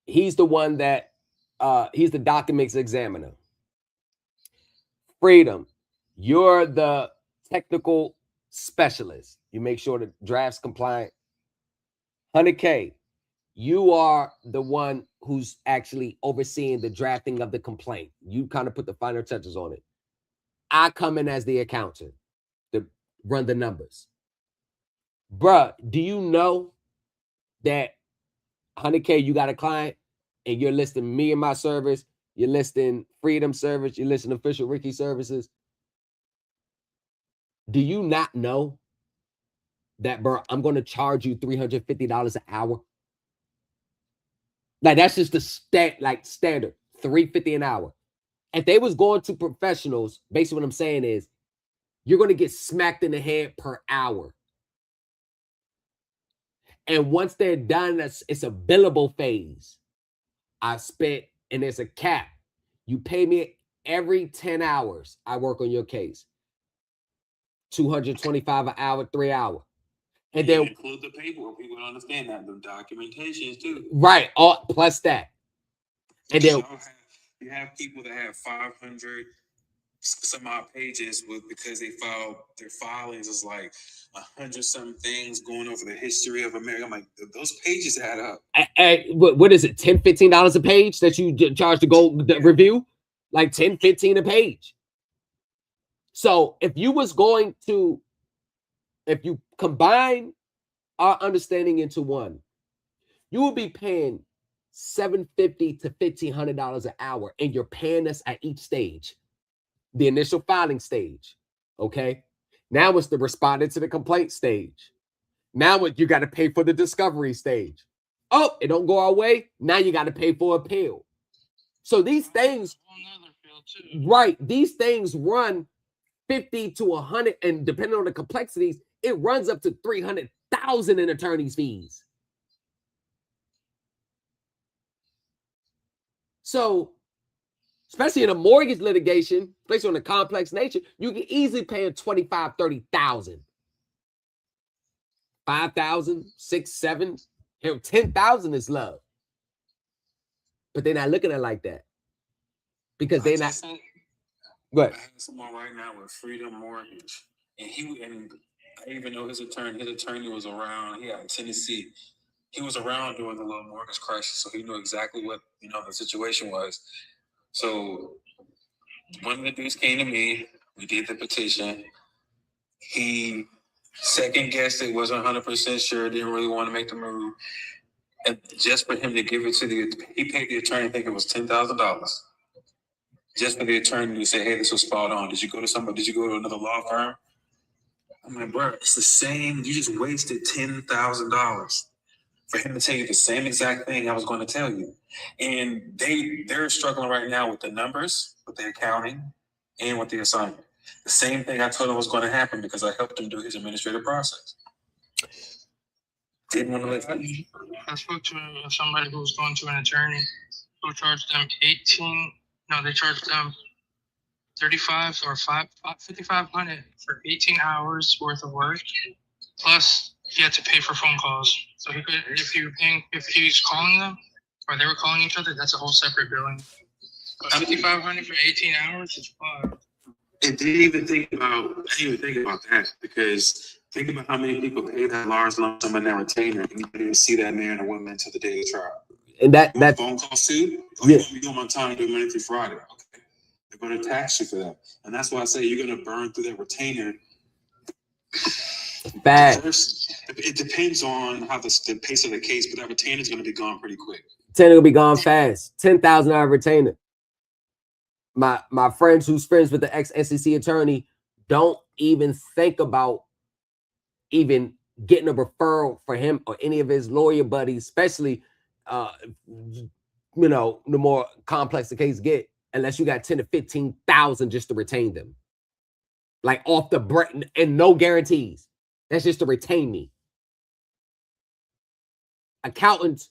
one that he's the documents examiner. Freedom, you're the technical specialist. You make sure the draft's compliant. 100K, you are the one who's actually overseeing the drafting of the complaint. You kind of put the final touches on it. I come in as the accountant to run the numbers. Bruh, do you know that 100K, you got a client and you're listing me and my service, you're listing Freedom service, you're listing official Ricky services? Do you not know that, bro, I'm going to charge you $350 an hour? Like, that's just the standard, $350 an hour. If they was going to professionals, basically what I'm saying is you're going to get smacked in the head per hour. And once they're done, it's a billable phase. And there's a cap. You pay me every 10 hours I work on your case. $225 an hour, 3 hours. And then include the paperwork. People don't understand that. The documentations too. Right. Plus that. And then you have people that have 500 some odd pages with because they filed their filings is like 100-something things going over the history of America. I'm like, those pages add up. What is it? $10, $15 a page that you charge to go review? Like 10, 15 a page. So if you combine our understanding into one, you will be paying $750 to $1,500 an hour, and you're paying us at each stage. The initial filing stage, okay? Now it's the responding to the complaint stage. Now you got to pay for the discovery stage. Oh, it don't go our way. Now you got to pay for appeal. So these things, right? These things run 50 to 100, and depending on the complexities, it runs up to 300,000 in attorney's fees. So, especially in a mortgage litigation, especially on a complex nature, you can easily pay 25, 30,000. 5,000, 6, 7, 10,000 is love. But they're not looking at it like that. Because they're not. What? I have someone right now with Freedom Mortgage. And I even know his attorney. His attorney was around. He out in Tennessee. He was around during the little mortgage crisis, so he knew exactly what the situation was. So one of the dudes came to me. We did the petition. He second guessed it, wasn't 100% sure, didn't really want to make the move. And just for him to give it to he paid the attorney, I think it was $10,000. Just for the attorney to say, hey, this was spot on. Did you go to somebody? Did you go to another law firm? I'm like, bro, it's the same. You just wasted $10,000 for him to tell you the same exact thing I was going to tell you. And they're struggling right now with the numbers, with the accounting, and with the assignment. The same thing I told him was going to happen because I helped him do his administrative process. Didn't want to listen. I spoke to somebody who was going to an attorney who charged them they charged them $35 or $5,500 for 18 hours worth of work. Plus, he had to pay for phone calls. So he could, if he's calling them or they were calling each other, that's a whole separate billing. But $5,500 for 18 hours is fine. And didn't even think about that because think about how many people pay that large lump sum in their retainer and you didn't see that man or woman until the day of trial. And that phone calls too. Yeah. You're doing my time to do Monday through Friday. Okay, they're going to tax you for that, and that's why I say you're going to burn through that retainer. Bad. It depends on how the pace of the case, but that retainer is going to be gone pretty quick. Retainer will be gone fast. $10,000 retainer. My friends who's friends with the ex-SEC attorney don't even think about even getting a referral for him or any of his lawyer buddies, especially the more complex the case get, unless you got 10 to 15,000 just to retain them. Like off the break and no guarantees. That's just to retain me. Accountants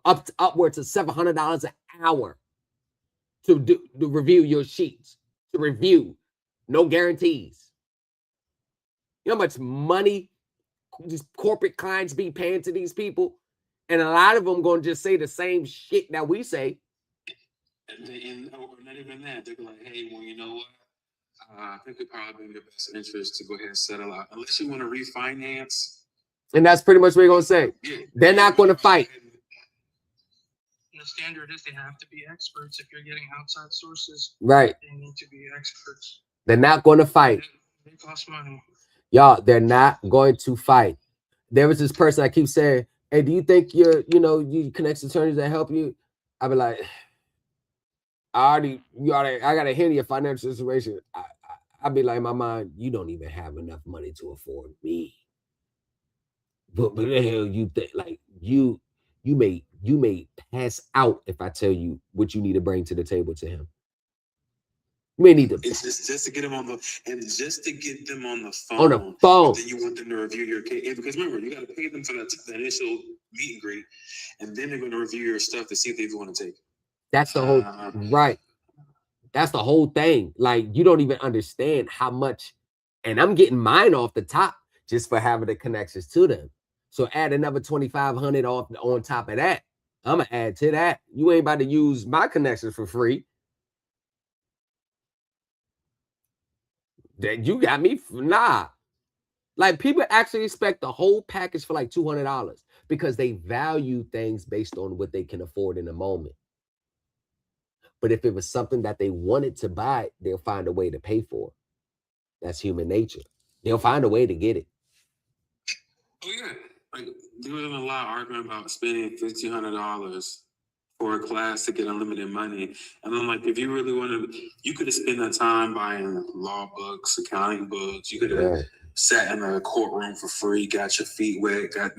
upwards of $700 an hour to review your sheets, to review, no guarantees. You know how much money these corporate clients be paying to these people? And a lot of them going to just say the same shit that we say. And not even that. They're like, hey, well, you know what? I think it probably be in your best interest to go ahead and settle out. Unless you want to refinance. And that's pretty much what they're going to say. Yeah. They're not going to fight. The standard is they have to be experts. If you're getting outside sources, right, they need to be experts. They're not going to fight. They cost money. Y'all, they're not going to fight. There was this person I keep saying, hey, do you think you connect attorneys that help you? I be like, I got to handle your financial situation. I'd be like, in my mind, you don't even have enough money to afford me. But the hell you think? Like you may pass out if I tell you what you need to bring to the table to him. You may need to. It's just to get them on the phone. On the phone. Then you want them to review your case because remember you got to pay them for the initial meet and greet, and then they're going to review your stuff to see if they want to take it. That's the whole right. That's the whole thing. Like you don't even understand how much, and I'm getting mine off the top just for having the connections to them. So add another $2,500 off on top of that. I'm gonna add to that. You ain't about to use my connections for free. That you got me, nah. Like people actually expect the whole package for like $200 because they value things based on what they can afford in the moment. But if it was something that they wanted to buy, they'll find a way to pay for it. That's human nature. They'll find a way to get it. Oh yeah, like there was a lot of argument about spending $1,500 for a class to get unlimited money, and I'm like, if you really wanted, you could have spent that time buying law books, accounting books. You could have sat in a courtroom for free, got your feet wet, got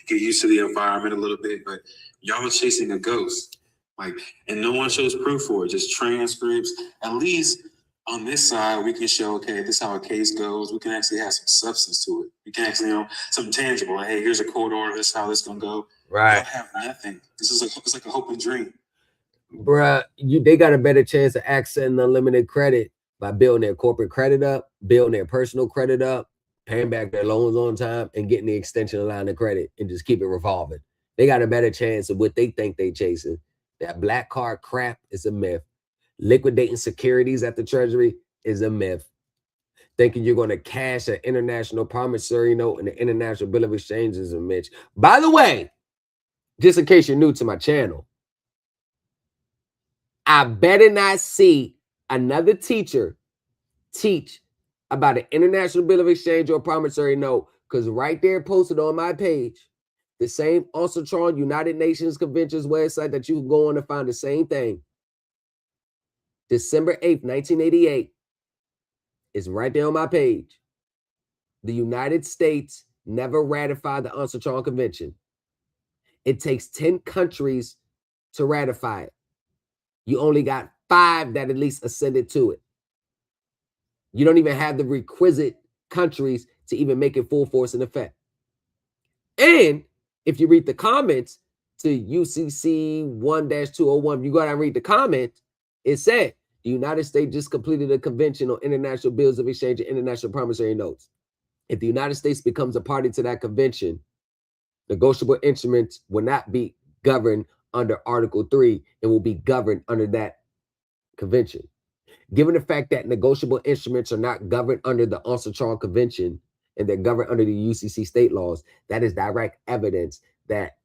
get used to the environment a little bit. But y'all was chasing a ghost, like, and no one shows proof for it, just transcripts. At least on this side, we can show, okay, this is how a case goes. We can actually have some substance to it. We can actually, something tangible. Like, hey, here's a court order. This is how this gonna go. Right. Don't have nothing. This is it's like a hope and dream. Bruh, they got a better chance of accessing unlimited credit by building their corporate credit up, building their personal credit up, paying back their loans on time, and getting the extension line of credit and just keep it revolving. They got a better chance of what they think they chasing. That black card crap is a myth. Liquidating securities at the Treasury is a myth. Thinking you're going to cash an international promissory note and the International Bill of Exchange is a myth. By the way, just in case you're new to my channel, I better not see another teacher teach about an International Bill of Exchange or promissory note, because right there posted on my page, the same Uncitron United Nations Convention's website that you can go on to find the same thing. December 8th, 1988 is right there on my page. The United States never ratified the Uncitron Convention. It takes 10 countries to ratify it. You only got 5 that at least ascended to it. You don't even have the requisite countries to even make it full force in effect. And if you read the comments to UCC 1-201, you go down and read the comments, it said the United States just completed a convention on international bills of exchange and international promissory notes. If the United States becomes a party to that convention, negotiable instruments will not be governed under Article 3 and will be governed under that convention. Given the fact that negotiable instruments are not governed under the Uncitron Convention and they're governed under the UCC state laws, that is direct evidence that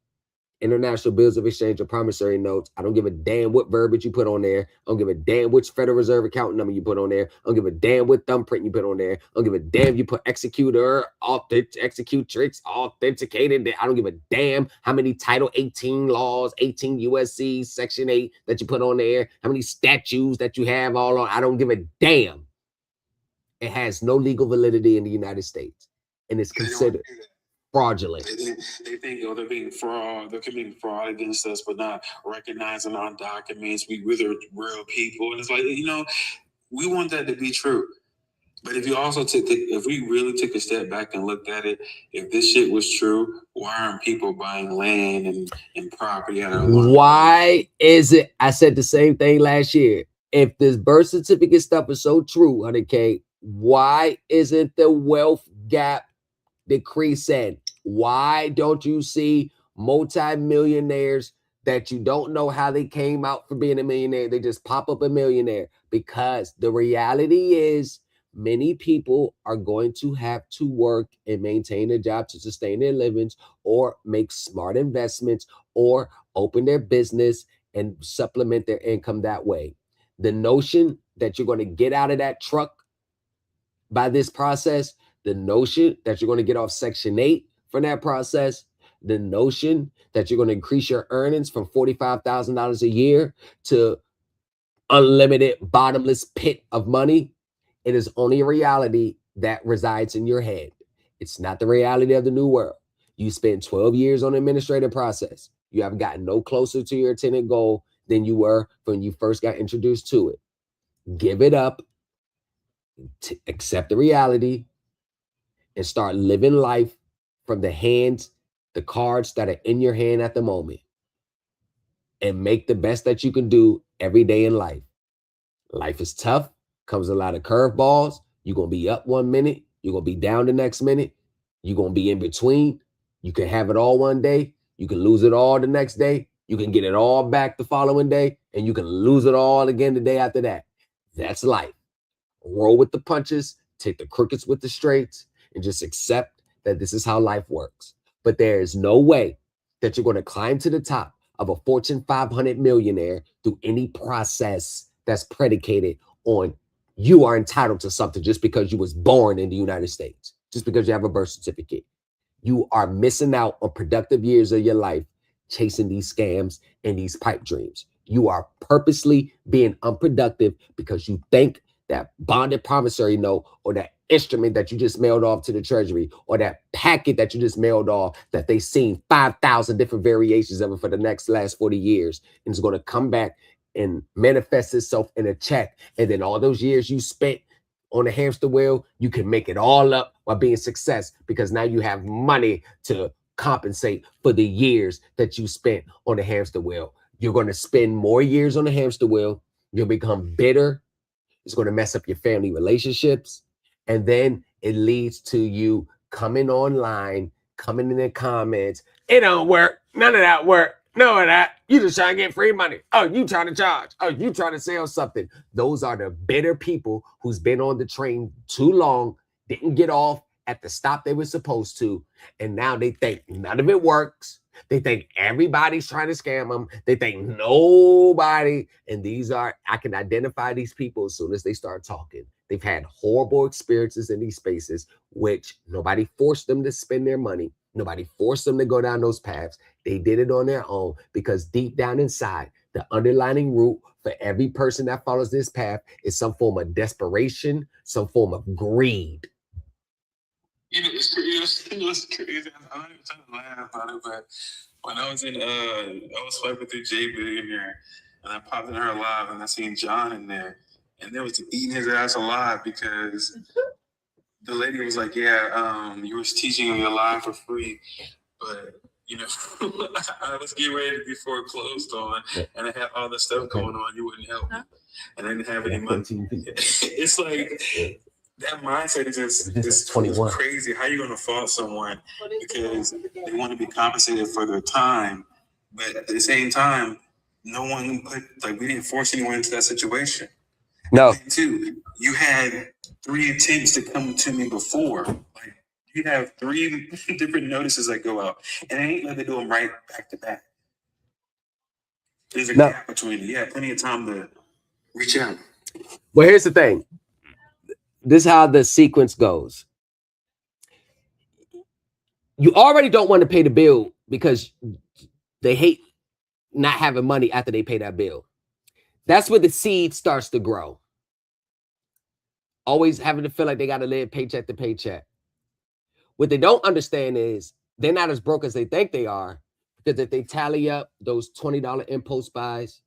international bills of exchange or promissory notes, I don't give a damn what verbiage you put on there. I don't give a damn which Federal Reserve account number you put on there. I don't give a damn what thumbprint you put on there. I don't give a damn you put executor, executrix, authenticated. I don't give a damn how many Title 18 laws, 18 USC, Section 8 that you put on there, how many statutes that you have all on. I don't give a damn. It has no legal validity in the United States and it's considered fraudulent. They think, oh, they're being fraud. They're committing fraud against us, but not recognizing our documents. We're the real people, and it's like, we want that to be true. But if you also if we really took a step back and looked at it, if this shit was true, why aren't people buying land and property? Why is it? I said the same thing last year. If this birth certificate stuff is so true, 100K, why isn't the wealth gap decreasing? Why don't you see multi-millionaires that you don't know how they came out for being a millionaire? They just pop up a millionaire. Because the reality is many people are going to have to work and maintain a job to sustain their livings or make smart investments or open their business and supplement their income that way. The notion that you're going to get out of that truck by this process, the notion that you're going to get off Section 8 from that process, the notion that you're going to increase your earnings from $45,000 a year to unlimited bottomless pit of money, it is only a reality that resides in your head. It's not the reality of the new world. You spent 12 years on the administrative process. You have gotten no closer to your intended goal than you were when you first got introduced to it. Give it up, accept the reality, and start living life from the hands, the cards that are in your hand at the moment, and make the best that you can do every day in life. Life is tough, comes a lot of curveballs. You're going to be up one minute, you're going to be down the next minute, you're going to be in between. You can have it all one day, you can lose it all the next day, you can get it all back the following day, and you can lose it all again the day after that. That's life. Roll with the punches, take the crookeds with the straights, and just accept that this is how life works. But there is no way that you're going to climb to the top of a Fortune 500 millionaire through any process that's predicated on you are entitled to something just because you was born in the United States, just because you have a birth certificate. You are missing out on productive years of your life chasing these scams and these pipe dreams. You are purposely being unproductive because you think that bonded promissory note or that instrument that you just mailed off to the Treasury or that packet that you just mailed off that they've seen 5,000 different variations of it for the last 40 years and it's going to come back and manifest itself in a check. And then all those years you spent on the hamster wheel, you can make it all up while being success because now you have money to compensate for the years that you spent on the hamster wheel. You're going to spend more years on the hamster wheel. You'll become bitter. It's going to mess up your family relationships. And then it leads to you coming online, coming in the comments. It don't work. None of that work. None of that. You just trying to get free money. Oh, you trying to charge. Oh, you trying to sell something. Those are the bitter people who's been on the train too long, didn't get off at the stop they were supposed to. And now they think none of it works. They think everybody's trying to scam them. They think nobody. And I can identify these people as soon as they start talking. They've had horrible experiences in these spaces, which nobody forced them to spend their money. Nobody forced them to go down those paths. They did it on their own because deep down inside, the underlying root for every person that follows this path is some form of desperation, some form of greed. It's crazy. I'm not even trying to laugh about it, but when I was swiping through J Billionaire and I popped in her live and I seen John in there and there was eating his ass alive because the lady was like, yeah, you was teaching on your live for free, but I was getting ready to be foreclosed on and I had all this stuff going on, you wouldn't help me. And I didn't have any money. It's like that mindset is just 21. Crazy. How you gonna fault someone because they want to be compensated for their time, but at the same time, no one we didn't force anyone into that situation. No. Two, you had 3 attempts to come to me before. Like you have 3 different notices that go out, and it ain't like they do them right back to back. There's a gap between it. You have plenty of time to reach out. Well, here's the thing. This is how the sequence goes. You already don't want to pay the bill because they hate not having money after they pay that bill. That's where the seed starts to grow. Always having to feel like they got to live paycheck to paycheck. What they don't understand is they're not as broke as they think they are because if they tally up those $20 impulse buys,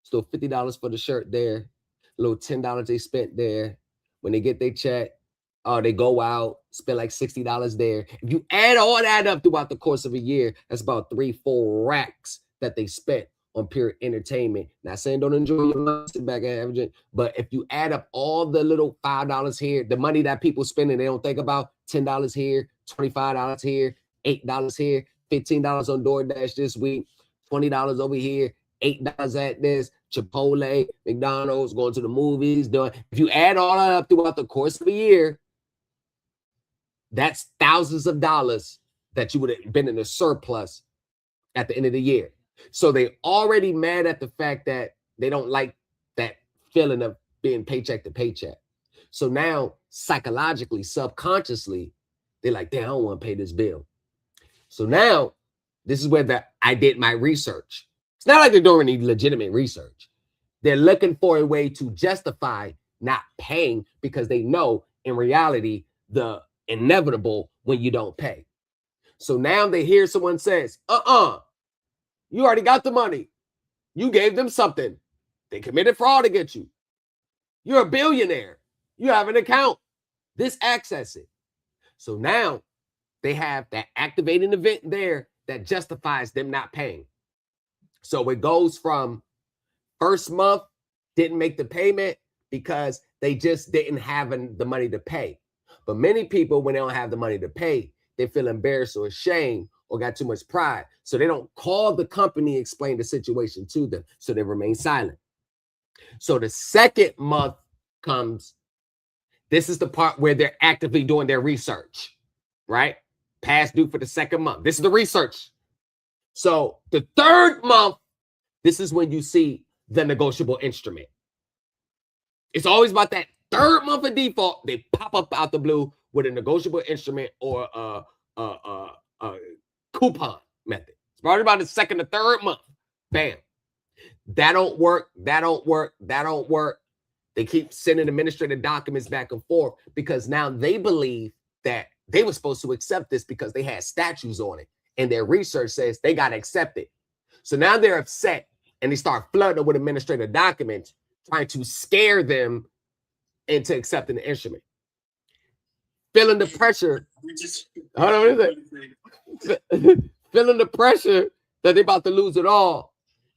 still $50 for the shirt there, a little $10 they spent there. When they get their check, they go out, spend like $60 there. If you add all that up throughout the course of a year, that's about 3-4 racks that they spent on pure entertainment. Not saying don't enjoy your money, sit back and average it, but if you add up all the little $5 here, the money that people spend and they don't think about, $10 here, $25 here, $8 here, $15 on DoorDash this week, $20 over here, $8 at this, Chipotle, McDonald's, going to the movies, doing. If you add all that up throughout the course of a year, that's thousands of dollars that you would have been in a surplus at the end of the year. So they already mad at the fact that they don't like that feeling of being paycheck to paycheck. So now psychologically, subconsciously, they're like, damn, I don't want to pay this bill. So now this is where I did my research. It's not like they're doing any legitimate research. They're looking for a way to justify not paying because they know in reality the inevitable when you don't pay. So now they hear someone says, you already got the money. You gave them something. They committed fraud against you. You're a billionaire. You have an account. This access it. So now they have that activating event there that justifies them not paying. So it goes from first month, didn't make the payment because they just didn't have the money to pay. But many people, when they don't have the money to pay, they feel embarrassed or ashamed or got too much pride. So they don't call the company, explain the situation to them. So they remain silent. So the second month comes, This is the part where they're actively doing their research, right? Past due for the second month. This is the research. So the third month, this is when you see the negotiable instrument. It's always about that third month of default. They pop up out the blue with a negotiable instrument or a coupon method. It's probably about the second or third month. Bam. That don't work. That don't work. That don't work. They keep sending administrative documents back and forth because now they believe that they were supposed to accept this because they had statutes on it. And their research says they got to accept it. So now they're upset and they start flooding them with administrative documents, trying to scare them into accepting the instrument. Feeling the pressure. Hold on, what is it? Feeling the pressure that they're about to lose it all.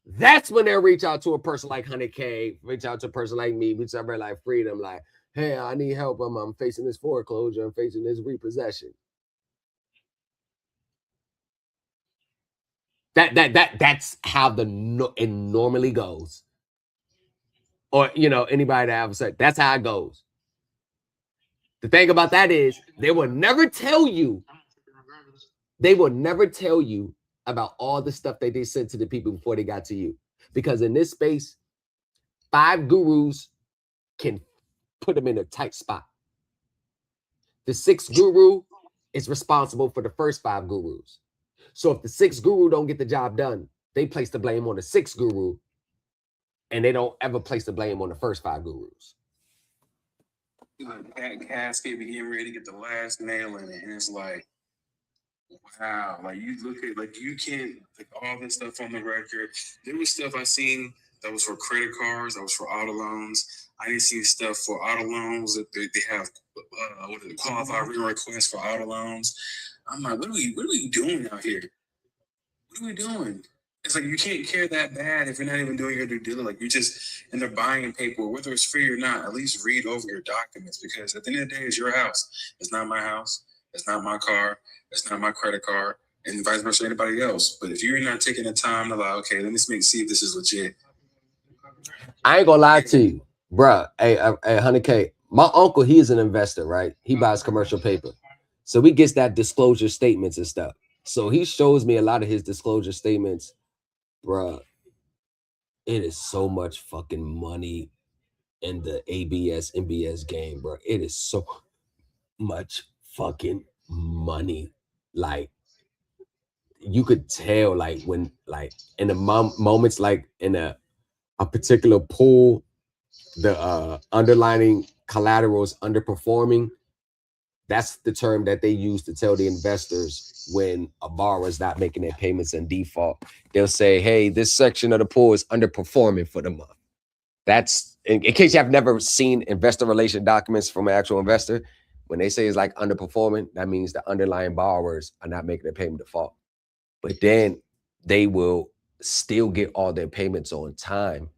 That's when they'll reach out to a person like 100K, reach out to a person like me, reach out to like Freedom, like, hey, I need help. I'm facing this foreclosure. I'm facing this repossession. That's how it normally goes. Or, you know, anybody that have said, that's how it goes. The thing about that is they will never tell you. They will never tell you about all the stuff that they sent to the people before they got to you. Because in this space, 5 gurus can put them in a tight spot. The 6th guru is responsible for the first 5 gurus. So if the 6th guru don't get the job done, they place the blame on the 6th guru, and they don't ever place the blame on the first 5 gurus. That casket be getting ready to get the last nail in it, and it's like, wow, like you look at, like you can't, like all this stuff on the record. There was stuff I seen that was for credit cards, that was for auto loans. I didn't see stuff for auto loans that they have what is it, qualified written requests for auto loans. I'm like, what are we doing out here? What are we doing? It's like you can't care that bad if you're not even doing your due diligence. Like you just, and they're buying paper, whether it's free or not, at least read over your documents, because at the end of the day, it's your house. It's not my house. It's not my car. It's not my credit card, and vice versa for anybody else. But if you're not taking the time to like, okay, let me see if this is legit. I ain't gonna lie to you, bruh. Hey, 100K. My uncle, he is an investor, right? He buys commercial paper. So he gets that disclosure statements and stuff. So he shows me a lot of his disclosure statements. Bruh, it is so much fucking money in the ABS, MBS game, bro. It is so much fucking money. Like, you could tell, like, when, like, in the moments, like, in a particular pool, the underlining collateral is underperforming. That's the term that they use to tell the investors when a borrower is not making their payments in default. They'll say, hey, this section of the pool is underperforming for the month. That's, in case you have never seen investor relation documents from an actual investor, when they say it's like underperforming, that means the underlying borrowers are not making their payment default. But then they will still get all their payments on time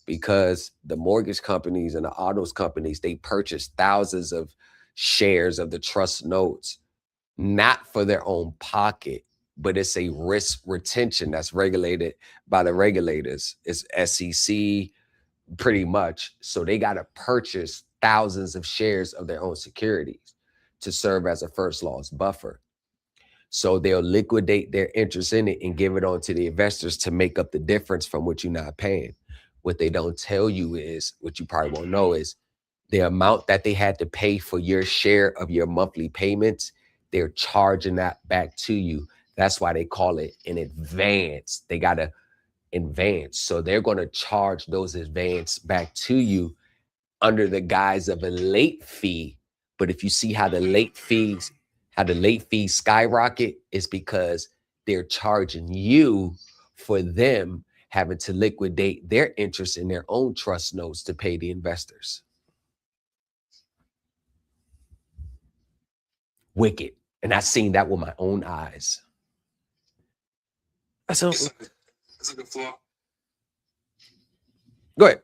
because the mortgage companies and the autos companies, they purchase thousands of shares of the trust notes, not for their own pocket, but it's a risk retention that's regulated by the regulators. It's SEC pretty much. So they got to purchase thousands of shares of their own securities to serve as a first loss buffer. So they'll liquidate their interest in it and give it on to the investors to make up the difference from what you're not paying. What they don't tell you is, what you probably won't know is, the amount that they had to pay for your share of your monthly payments, they're charging that back to you. That's why they call it an advance. They got to advance. So they're going to charge those advance back to you under the guise of a late fee. But if you see how the late fees skyrocket, is because they're charging you for them having to liquidate their interest in their own trust notes to pay the investors. Wicked. And I've seen that with my own eyes. It's like a flaw. Go ahead.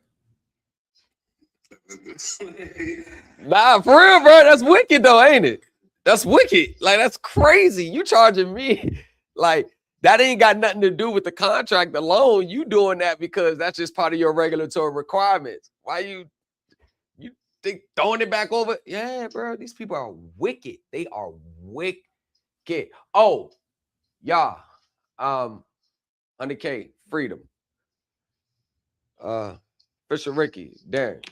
Nah, for real, bro. That's wicked though, ain't it? That's wicked. Like, that's crazy. You charging me. Like, that ain't got nothing to do with the contract alone. You doing that because that's just part of your regulatory requirements. Why you they throwing it back over. Yeah, bro, these people are wicked. They are wicked. Oh, y'all, 100K freedom. Fisher Ricky, Darren.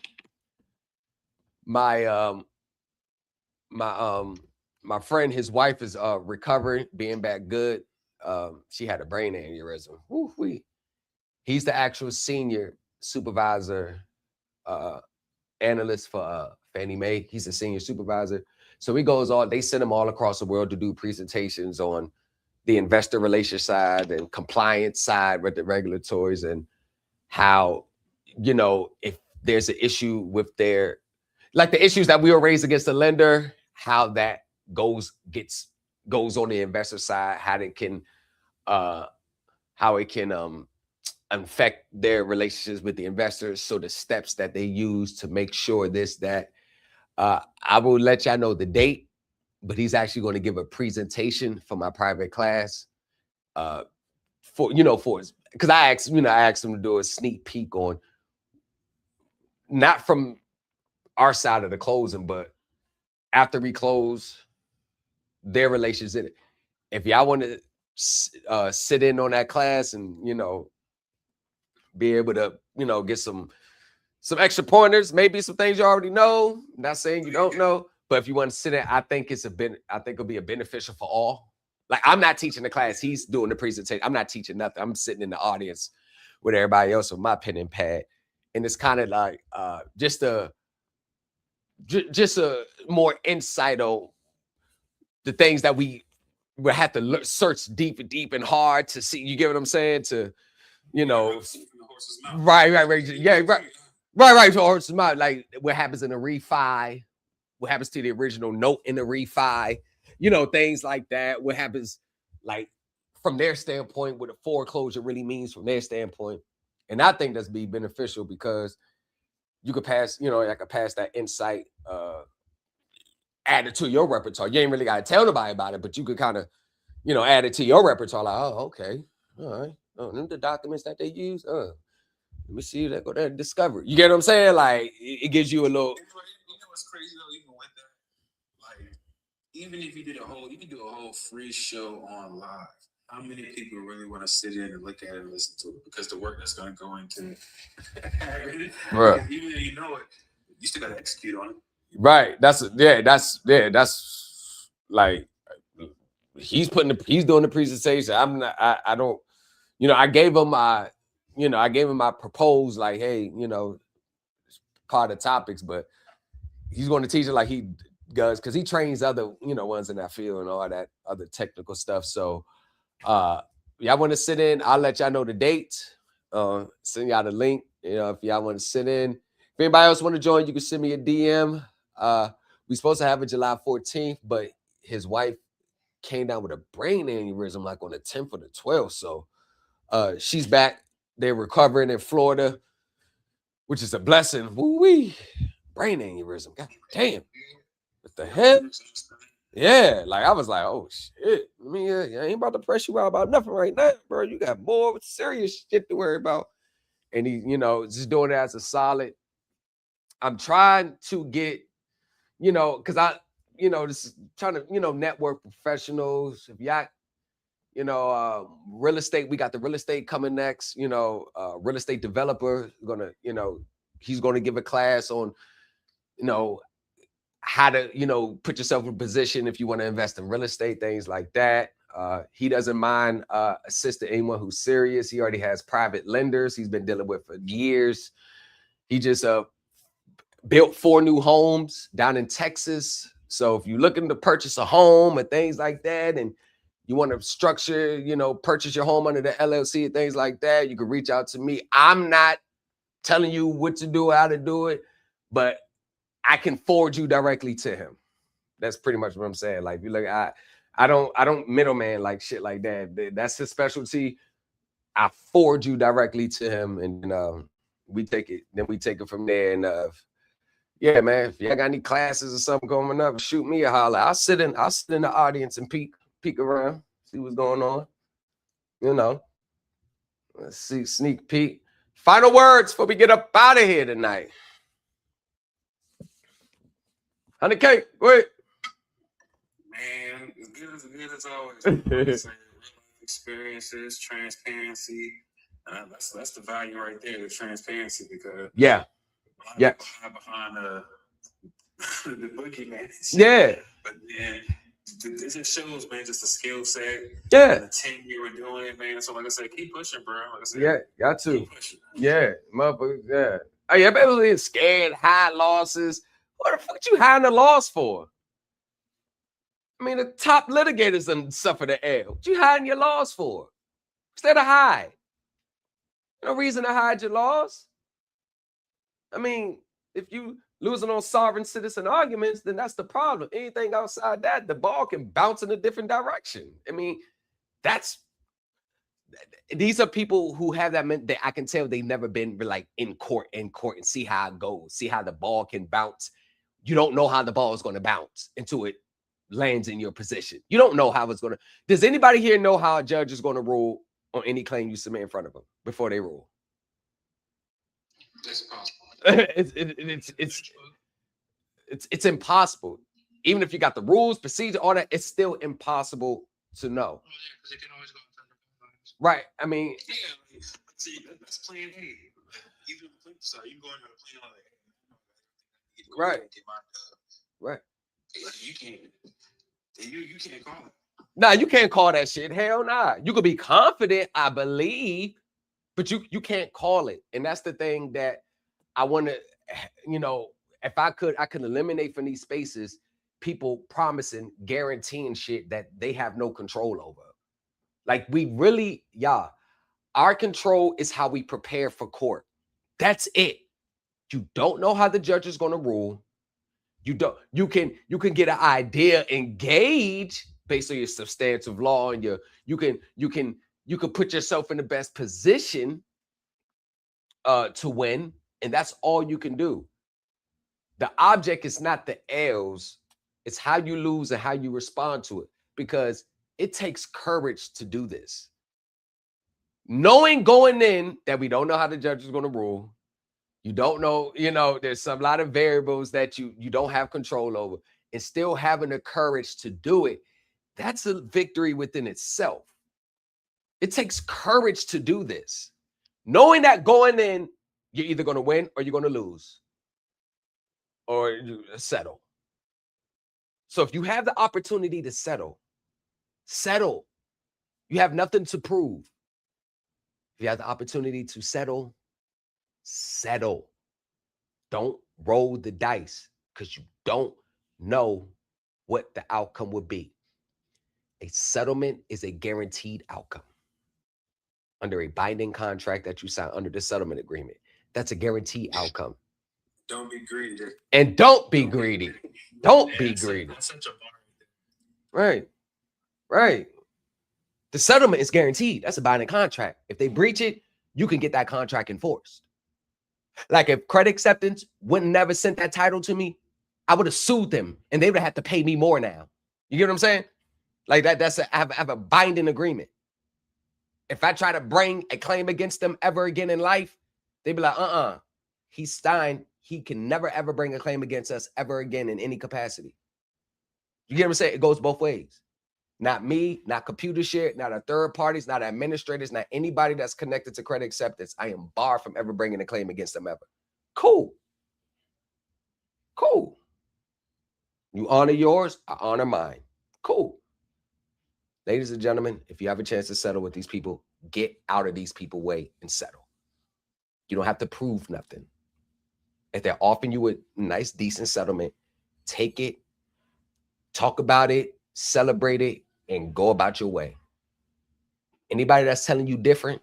My friend, his wife is recovering, being back good. She had a brain aneurysm. Woo-wee. He's the actual senior supervisor analyst for Fannie Mae. He's a senior supervisor. So he goes on, they send him all across the world to do presentations on the investor relations side and compliance side with the regulatories, and how, if there's an issue with their, like the issues that we were raised against the lender, how that goes on the investor side, how it can affect their relationships with the investors. So the steps that they use to make sure that I will let y'all know the date, but he's actually going to give a presentation for my private class because I asked him to do a sneak peek on, not from our side of the closing, but after we close, their relations in it. If y'all want to sit in on that class and, be able to, get some extra pointers, maybe some things you already know. I'm not saying you don't know, but if you want to sit in, I think it'll be a beneficial for all. Like, I'm not teaching the class. He's doing the presentation. I'm not teaching nothing. I'm sitting in the audience with everybody else with my pen and pad. And it's kind of like just a more insight on the things that we will have to search deep and hard to see. You get what I'm saying? To, right. Yeah, right. To horse's mouth. Like, what happens in a refi, what happens to the original note in the refi, things like that. What happens, like, from their standpoint, what a foreclosure really means from their standpoint. And I think that's be beneficial because you could pass, I could pass that insight, add it to your repertoire. You ain't really got to tell nobody about it, but you could kind of, add it to your repertoire. Like, oh, okay. All right. Oh, them the documents that they use. Let me see that. Go there and discover. You get what I'm saying? Like, it gives you a little. What's crazy though, even with that, like, even if you do a whole free show on live, how many people really want to sit in and look at it and listen to it? Because the work that's going to go into it, Right. even though you know it, you still got to execute on it. Right. That's like, he's doing the presentation. I don't, I gave him my proposed, like, hey, part of topics, but he's going to teach it like he does, because he trains other, ones in that field and all that other technical stuff. So y'all want to sit in, I'll let y'all know the date, send y'all the link, if y'all want to sit in. If anybody else want to join, you can send me a DM. We supposed to have it July 14th, but his wife came down with a brain aneurysm like on the 10th or the 12th. So she's back. They're recovering in Florida, which is a blessing. Woo-wee. Brain aneurysm. God damn. What the hell? Yeah. Like, I was like, oh, shit. I mean, I ain't about to press you out about nothing right now, bro. You got more serious shit to worry about. And he, just doing it as a solid. I'm trying to get, because I, just trying to, network professionals. If y'all, real estate, we got the real estate coming next, real estate developer gonna, he's going to give a class on, how to, put yourself in a position if you want to invest in real estate, things like that. He doesn't mind assisting anyone who's serious. He already has private lenders he's been dealing with for years. He just built 4 new homes down in Texas. So if you're looking to purchase a home and things like that, and you want to structure, purchase your home under the LLC and things like that, you can reach out to me. I'm not telling you what to do, how to do it, but I can forward you directly to him. That's pretty much what I'm saying. Like, you look, I don't middleman like shit like that. That's his specialty. I forward you directly to him, and we take it from there. And yeah, man, if y'all got any classes or something coming up, shoot me a holler. I'll sit in the audience and peek around, see what's going on. Let's see, sneak peek. Final words before we get up out of here tonight. 100K. Wait. Man, as good as always. Experiences, transparency. That's the value right there, the transparency, because Yeah. Yeah. hide behind the boogeyman. Yeah. But then it just shows, man, just the skill set. Yeah. And the 10 you were doing it, man. So like I said, keep pushing, bro. Like I said, Yeah, got to. keep pushing. Yeah, motherfucker. Yeah. Oh, yeah, everybody scared, high losses. What the fuck you hiding the loss for? I mean, the top litigators done suffer the L. What you hiding your loss for? Instead of hide. No reason to hide your loss. I mean, if you losing on sovereign citizen arguments, then that's the problem. Anything outside that, the ball can bounce in a different direction. I mean, these are people who have that, I can tell they've never been like in court and see how it goes, see how the ball can bounce. You don't know how the ball is going to bounce until it lands in your position. You don't know how it's going to. Does anybody here know how a judge is going to rule on any claim you submit in front of them before they rule? It's possible. It's impossible. Even if you got the rules, procedure, all that, it's still impossible to know. Because it can always go outside the guidelines. Right. I mean, yeah. See, that's plan A. Even on the flip side, you go into a plan like, right. Get my right. You can't call it. Nah, you can't call that shit. Hell nah. You could be confident, I believe, but you can't call it. And that's the thing that I want to, if I could eliminate from these spaces people promising, guaranteeing shit that they have no control over. Like we really, our control is how we prepare for court. That's it. You don't know how the judge is going to rule. You can get an idea and gauge based on your substantive law, and you can put yourself in the best position to win, and that's all you can do. The object is not the L's, it's how you lose and how you respond to it, because it takes courage to do this. Knowing going in that we don't know how the judge is going to rule, you don't know, there's a lot of variables that you don't have control over, and still having the courage to do it, that's a victory within itself. It takes courage to do this. Knowing that going in, you're either going to win or you're going to lose or you settle. So if you have the opportunity to settle. You have nothing to prove. If you have the opportunity to settle. Don't roll the dice, because you don't know what the outcome would be. A settlement is a guaranteed outcome under a binding contract that you sign under the settlement agreement. That's a guaranteed outcome. Don't be greedy. And don't be greedy. Don't be greedy. That's such a bar. Right. The settlement is guaranteed. That's a binding contract. If they breach it, you can get that contract enforced. Like if Credit Acceptance wouldn't never sent that title to me, I would have sued them and they would have to pay me more now. You get what I'm saying? Like that. I have a binding agreement. If I try to bring a claim against them ever again in life, they'd be like, he's signed. He can never, ever bring a claim against us ever again in any capacity. You get what I'm saying? It goes both ways. Not me, not computer shit, not a third parties, not administrators, not anybody that's connected to Credit Acceptance. I am barred from ever bringing a claim against them ever. Cool. You honor yours, I honor mine. Cool. Ladies and gentlemen, if you have a chance to settle with these people, get out of these people's way and settle. You don't have to prove nothing. If they're offering you a nice, decent settlement, take it, talk about it, celebrate it, and go about your way. Anybody that's telling you different,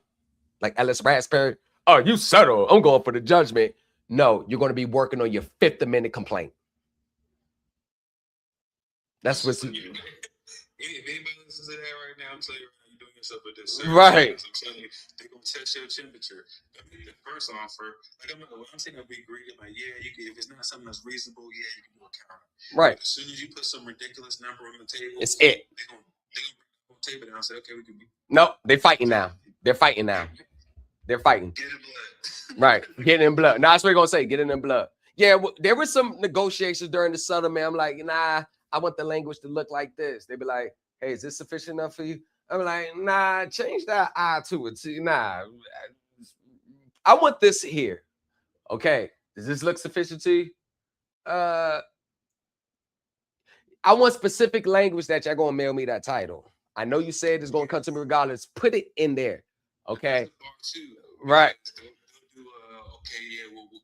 like Ellis Raspberry, oh, you settle, I'm going for the judgment. No, you're going to be working on your 5th amendment complaint. That's what you. If anybody listens to that right now, I'm telling you, you're doing yourself a disservice. Right. I'm telling you, they're going to test your temperature. I mean, the first offer, I'm saying I'll be greedy. Like, yeah, you can, if it's not something that's reasonable, yeah, you can do a counter. Right. But as soon as you put some ridiculous number on the table, It's it. They're going to bring the whole table down and say, okay, we can be. No, they're fighting now. They're fighting. Get in blood. Right. Getting in blood. Now, that's what we're going to say. Getting in blood. Yeah, there were some negotiations during the settlement. I'm like, nah, I want the language to look like this. They'd be like, hey, is this sufficient enough for you? I'm like, nah, change that I to it. Nah, I want this here. Okay, does this look sufficient to you? I want specific language that y'all gonna mail me that title. I know you said it's gonna come to me regardless. Put it in there. Okay. Right. Okay, yeah, we'll do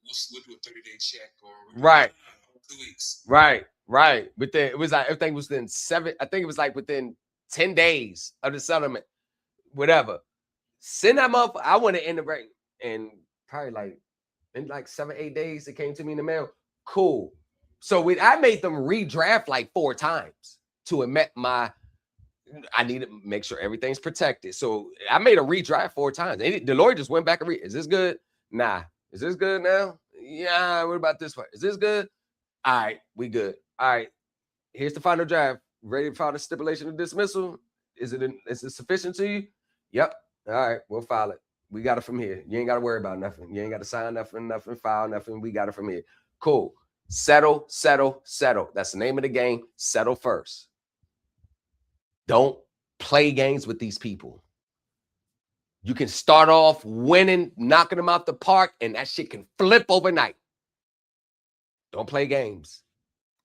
a 30-day check or Right. 2 weeks. Right. Right. But then it was like everything was within 7. I think it was like within 10 days of the settlement. Whatever. Send that motherfucker. I want to end the break. And probably like in like 7-8 days, it came to me in the mail. Cool. So I made them redraft like 4 times to admit I need to make sure everything's protected. So I made a redraft 4 times. And the lawyer just went back and is this good? Nah. Is this good now? Yeah. What about this one? Is this good? All right. We good. All right. Here's the final draft. Ready to file the stipulation of dismissal? Is it sufficient to you? Yep. All right. We'll file it. We got it from here. You ain't got to worry about nothing. You ain't got to sign nothing, file nothing. We got it from here. Cool. Settle, settle, settle. That's the name of the game. Settle first. Don't play games with these people. You can start off winning, knocking them out the park, and that shit can flip overnight. Don't play games.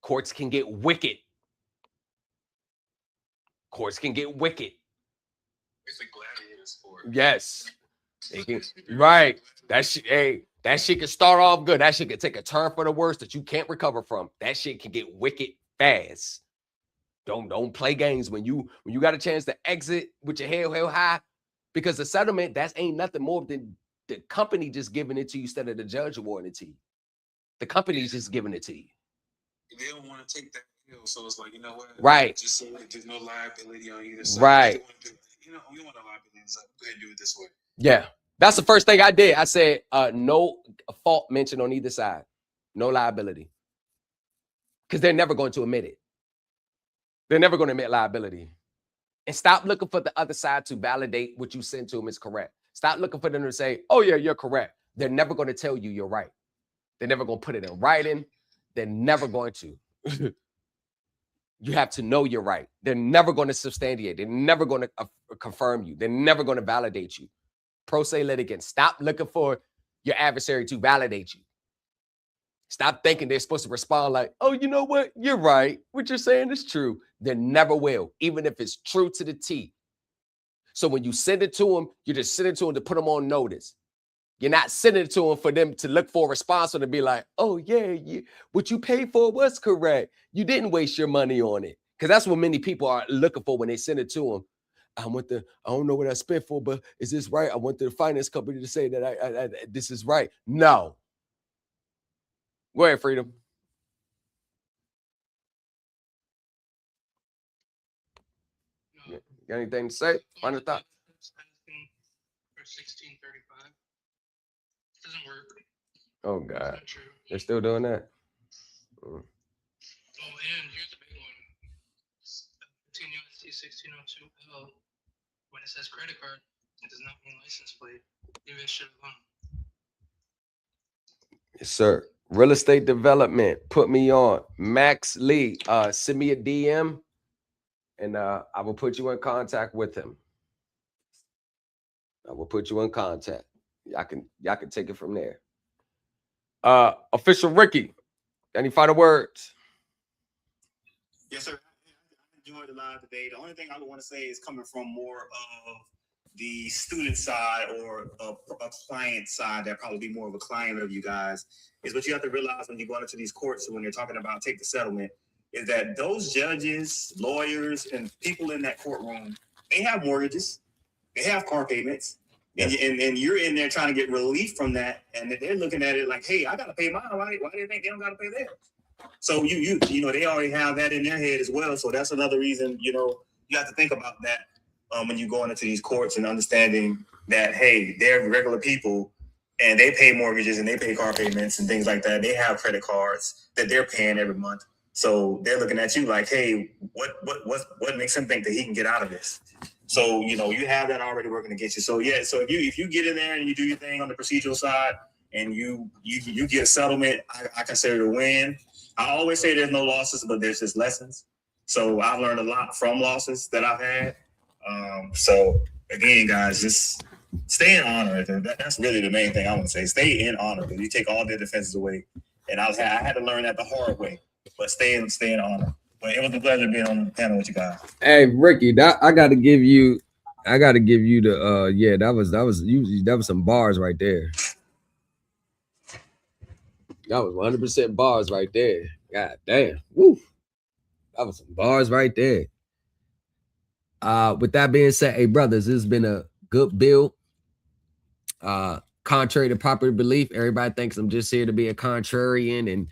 Courts can get wicked. Courts can get wicked. It's a gladiator sport. Yes. They can, right. That shit can start off good. That shit can take a turn for the worse that you can't recover from. That shit can get wicked fast. Don't play games when you got a chance to exit with your head held high, because the settlement, that ain't nothing more than the company just giving it to you instead of the judge awarding it to you. The company's just giving it to you. They don't want to take that hill, so it's like, you know what? Right. Just so like there's no liability on either side. Right. You know, we don't want a liability, so go ahead and do it this way. Yeah. That's the first thing I did. I said, no fault mentioned on either side. No liability. Because they're never going to admit it. They're never going to admit liability. And stop looking for the other side to validate what you sent to them is correct. Stop looking for them to say, oh, yeah, you're correct. They're never going to tell you you're right. They're never going to put it in writing. They're never going to. You have to know you're right. They're never going to substantiate. They're never going to confirm you. They're never going to validate you. Pro se litigants, stop looking for your adversary to validate you. Stop thinking they're supposed to respond like, oh, you know what? You're right. What you're saying is true. They never will, even if it's true to the T. So when you send it to them, you're just sending it to them to put them on notice. You're not sending it to them for them to look for a response or to be like, oh, yeah, what you paid for was correct. You didn't waste your money on it. Because that's what many people are looking for when they send it to them. I don't know what I spent for, but is this right? I want the finance company to say that I this is right. No. Go ahead, Freedom. No. Got anything to say? Final thought? For 1635. Doesn't work. Oh God. They're still doing that. Oh, and here's the big one. 15 USC 1602L. When it says credit card, it does not mean license plate. You guys should have known. Yes, sir. Real estate development. Put me on. Max Lee. Send me a DM, and I will put you in contact with him. I will put you in contact. Y'all can take it from there. Official Ricky. Any final words? Yes, sir. I enjoyed the live today. The only thing I would want to say is coming from more of the student side or a client side, that probably be more of a client of you guys, is what you have to realize when you go into these courts, when you're talking about take the settlement, is that those judges, lawyers, and people in that courtroom, they have mortgages, they have car payments, and you're in there trying to get relief from that, and they're looking at it like, hey, I got to pay mine. Why do they think they don't got to pay theirs? So you know, they already have that in their head as well. So that's another reason, you know, you have to think about that when you go into these courts, and understanding that, hey, they're regular people and they pay mortgages and they pay car payments and things like that. They have credit cards that they're paying every month. So they're looking at you like, hey, what makes him think that he can get out of this? So, you know, you have that already working against you. So yeah, so if you get in there and you do your thing on the procedural side and you get settlement, I consider it a win. I always say there's no losses, but there's just lessons. So I've learned a lot from losses that I've had. So again, guys, just stay in honor. That's really the main thing I want to say. Stay in honor, because you take all their defenses away. And I had to learn that the hard way. But stay in honor. But it was a pleasure being on the panel with you guys. Hey, Ricky, I gotta give you the yeah, that was some bars right there. That was 100% bars right there. God damn. Woo. That was some bars right there. With that being said, hey brothers, this has been a good build. Contrary to popular belief, everybody thinks I'm just here to be a contrarian and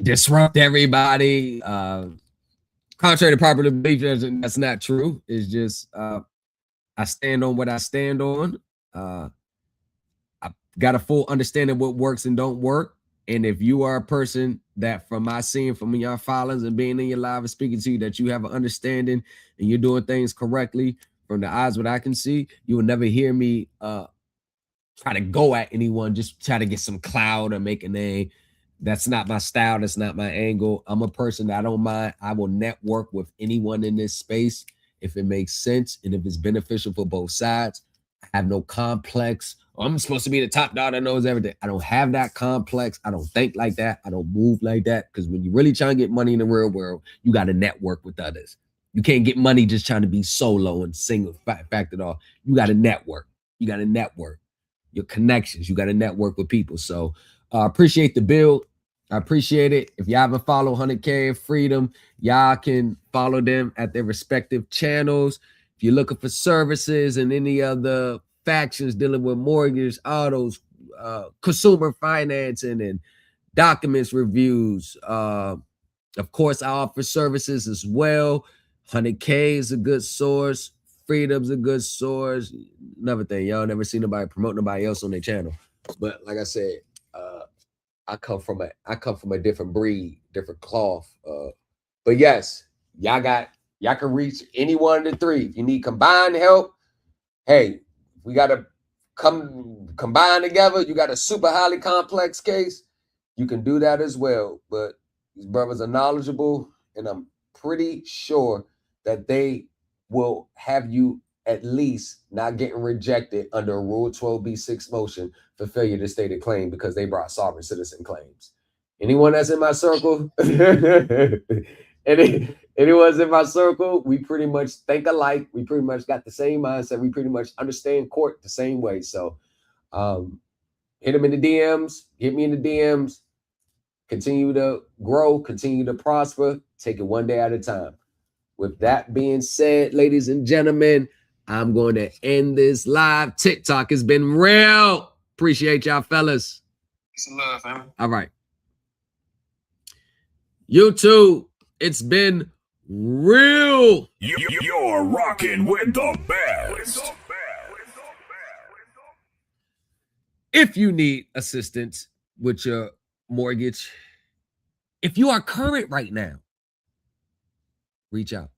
disrupt everybody. Contrary to popular belief, that's not true. It's just I stand on what I stand on. I got a full understanding what works and don't work. And if you are a person that, from my seeing from your filings and being in your live and speaking to you, that you have an understanding and you're doing things correctly from the eyes what I can see, you will never hear me try to go at anyone, just try to get some clout or make a name. That's not my style. That's not my angle. I'm a person that I don't mind. I will network with anyone in this space if it makes sense and if it's beneficial for both sides. I have no complex. I'm supposed to be the top dog that knows everything. I don't have that complex. I don't think like that. I don't move like that. Because when you really trying to get money in the real world, you got to network with others. You can't get money just trying to be solo and single fact it all. You got to network. You got to network your connections. You got to network with people. So appreciate the build. I appreciate it. If y'all haven't followed 100K Freedom, y'all can follow them at their respective channels. If you're looking for services and any other factions dealing with mortgage, autos, consumer financing, and documents reviews, of course, I offer services as well. 100K is a good source. Freedom's a good source. Another thing, y'all never see nobody promote nobody else on their channel. But like I said, I come from a different breed, different cloth. But yes, y'all can reach any one of the three. If you need combined help, hey, we gotta combine together. You got a super highly complex case, you can do that as well. But these brothers are knowledgeable, and I'm pretty sure that they will have you at least not getting rejected under a Rule 12b6 motion for failure to state a claim because they brought sovereign citizen claims. Anyone that's in my circle, anyone's in my circle, we pretty much think alike. We pretty much got the same mindset. We pretty much understand court the same way. So hit them in the DMs, hit me in the DMs, continue to grow, continue to prosper, take it one day at a time. With that being said, ladies and gentlemen, I'm going to end this live. TikTok has been real. Appreciate y'all, fellas. Peace and love, family. All right. YouTube, it's been real. You're rocking with the best. If you need assistance with your mortgage, if you are current right now, reach out.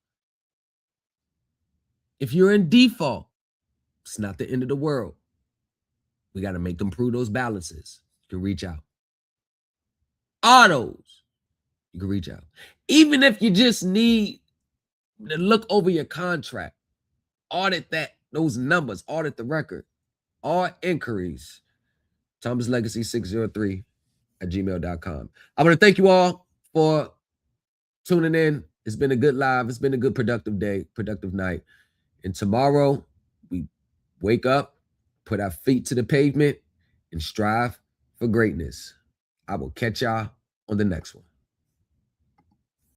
If you're in default, it's not the end of the world. We got to make them prove those balances. You can reach out. Autos, you can reach out. Even if you just need to look over your contract, audit those numbers, audit the record, all inquiries, thomaslegacy603@gmail.com. I want to thank you all for tuning in. It's been a good live. It's been a good productive day, productive night. And tomorrow, we wake up, put our feet to the pavement, and strive for greatness. I will catch y'all on the next one.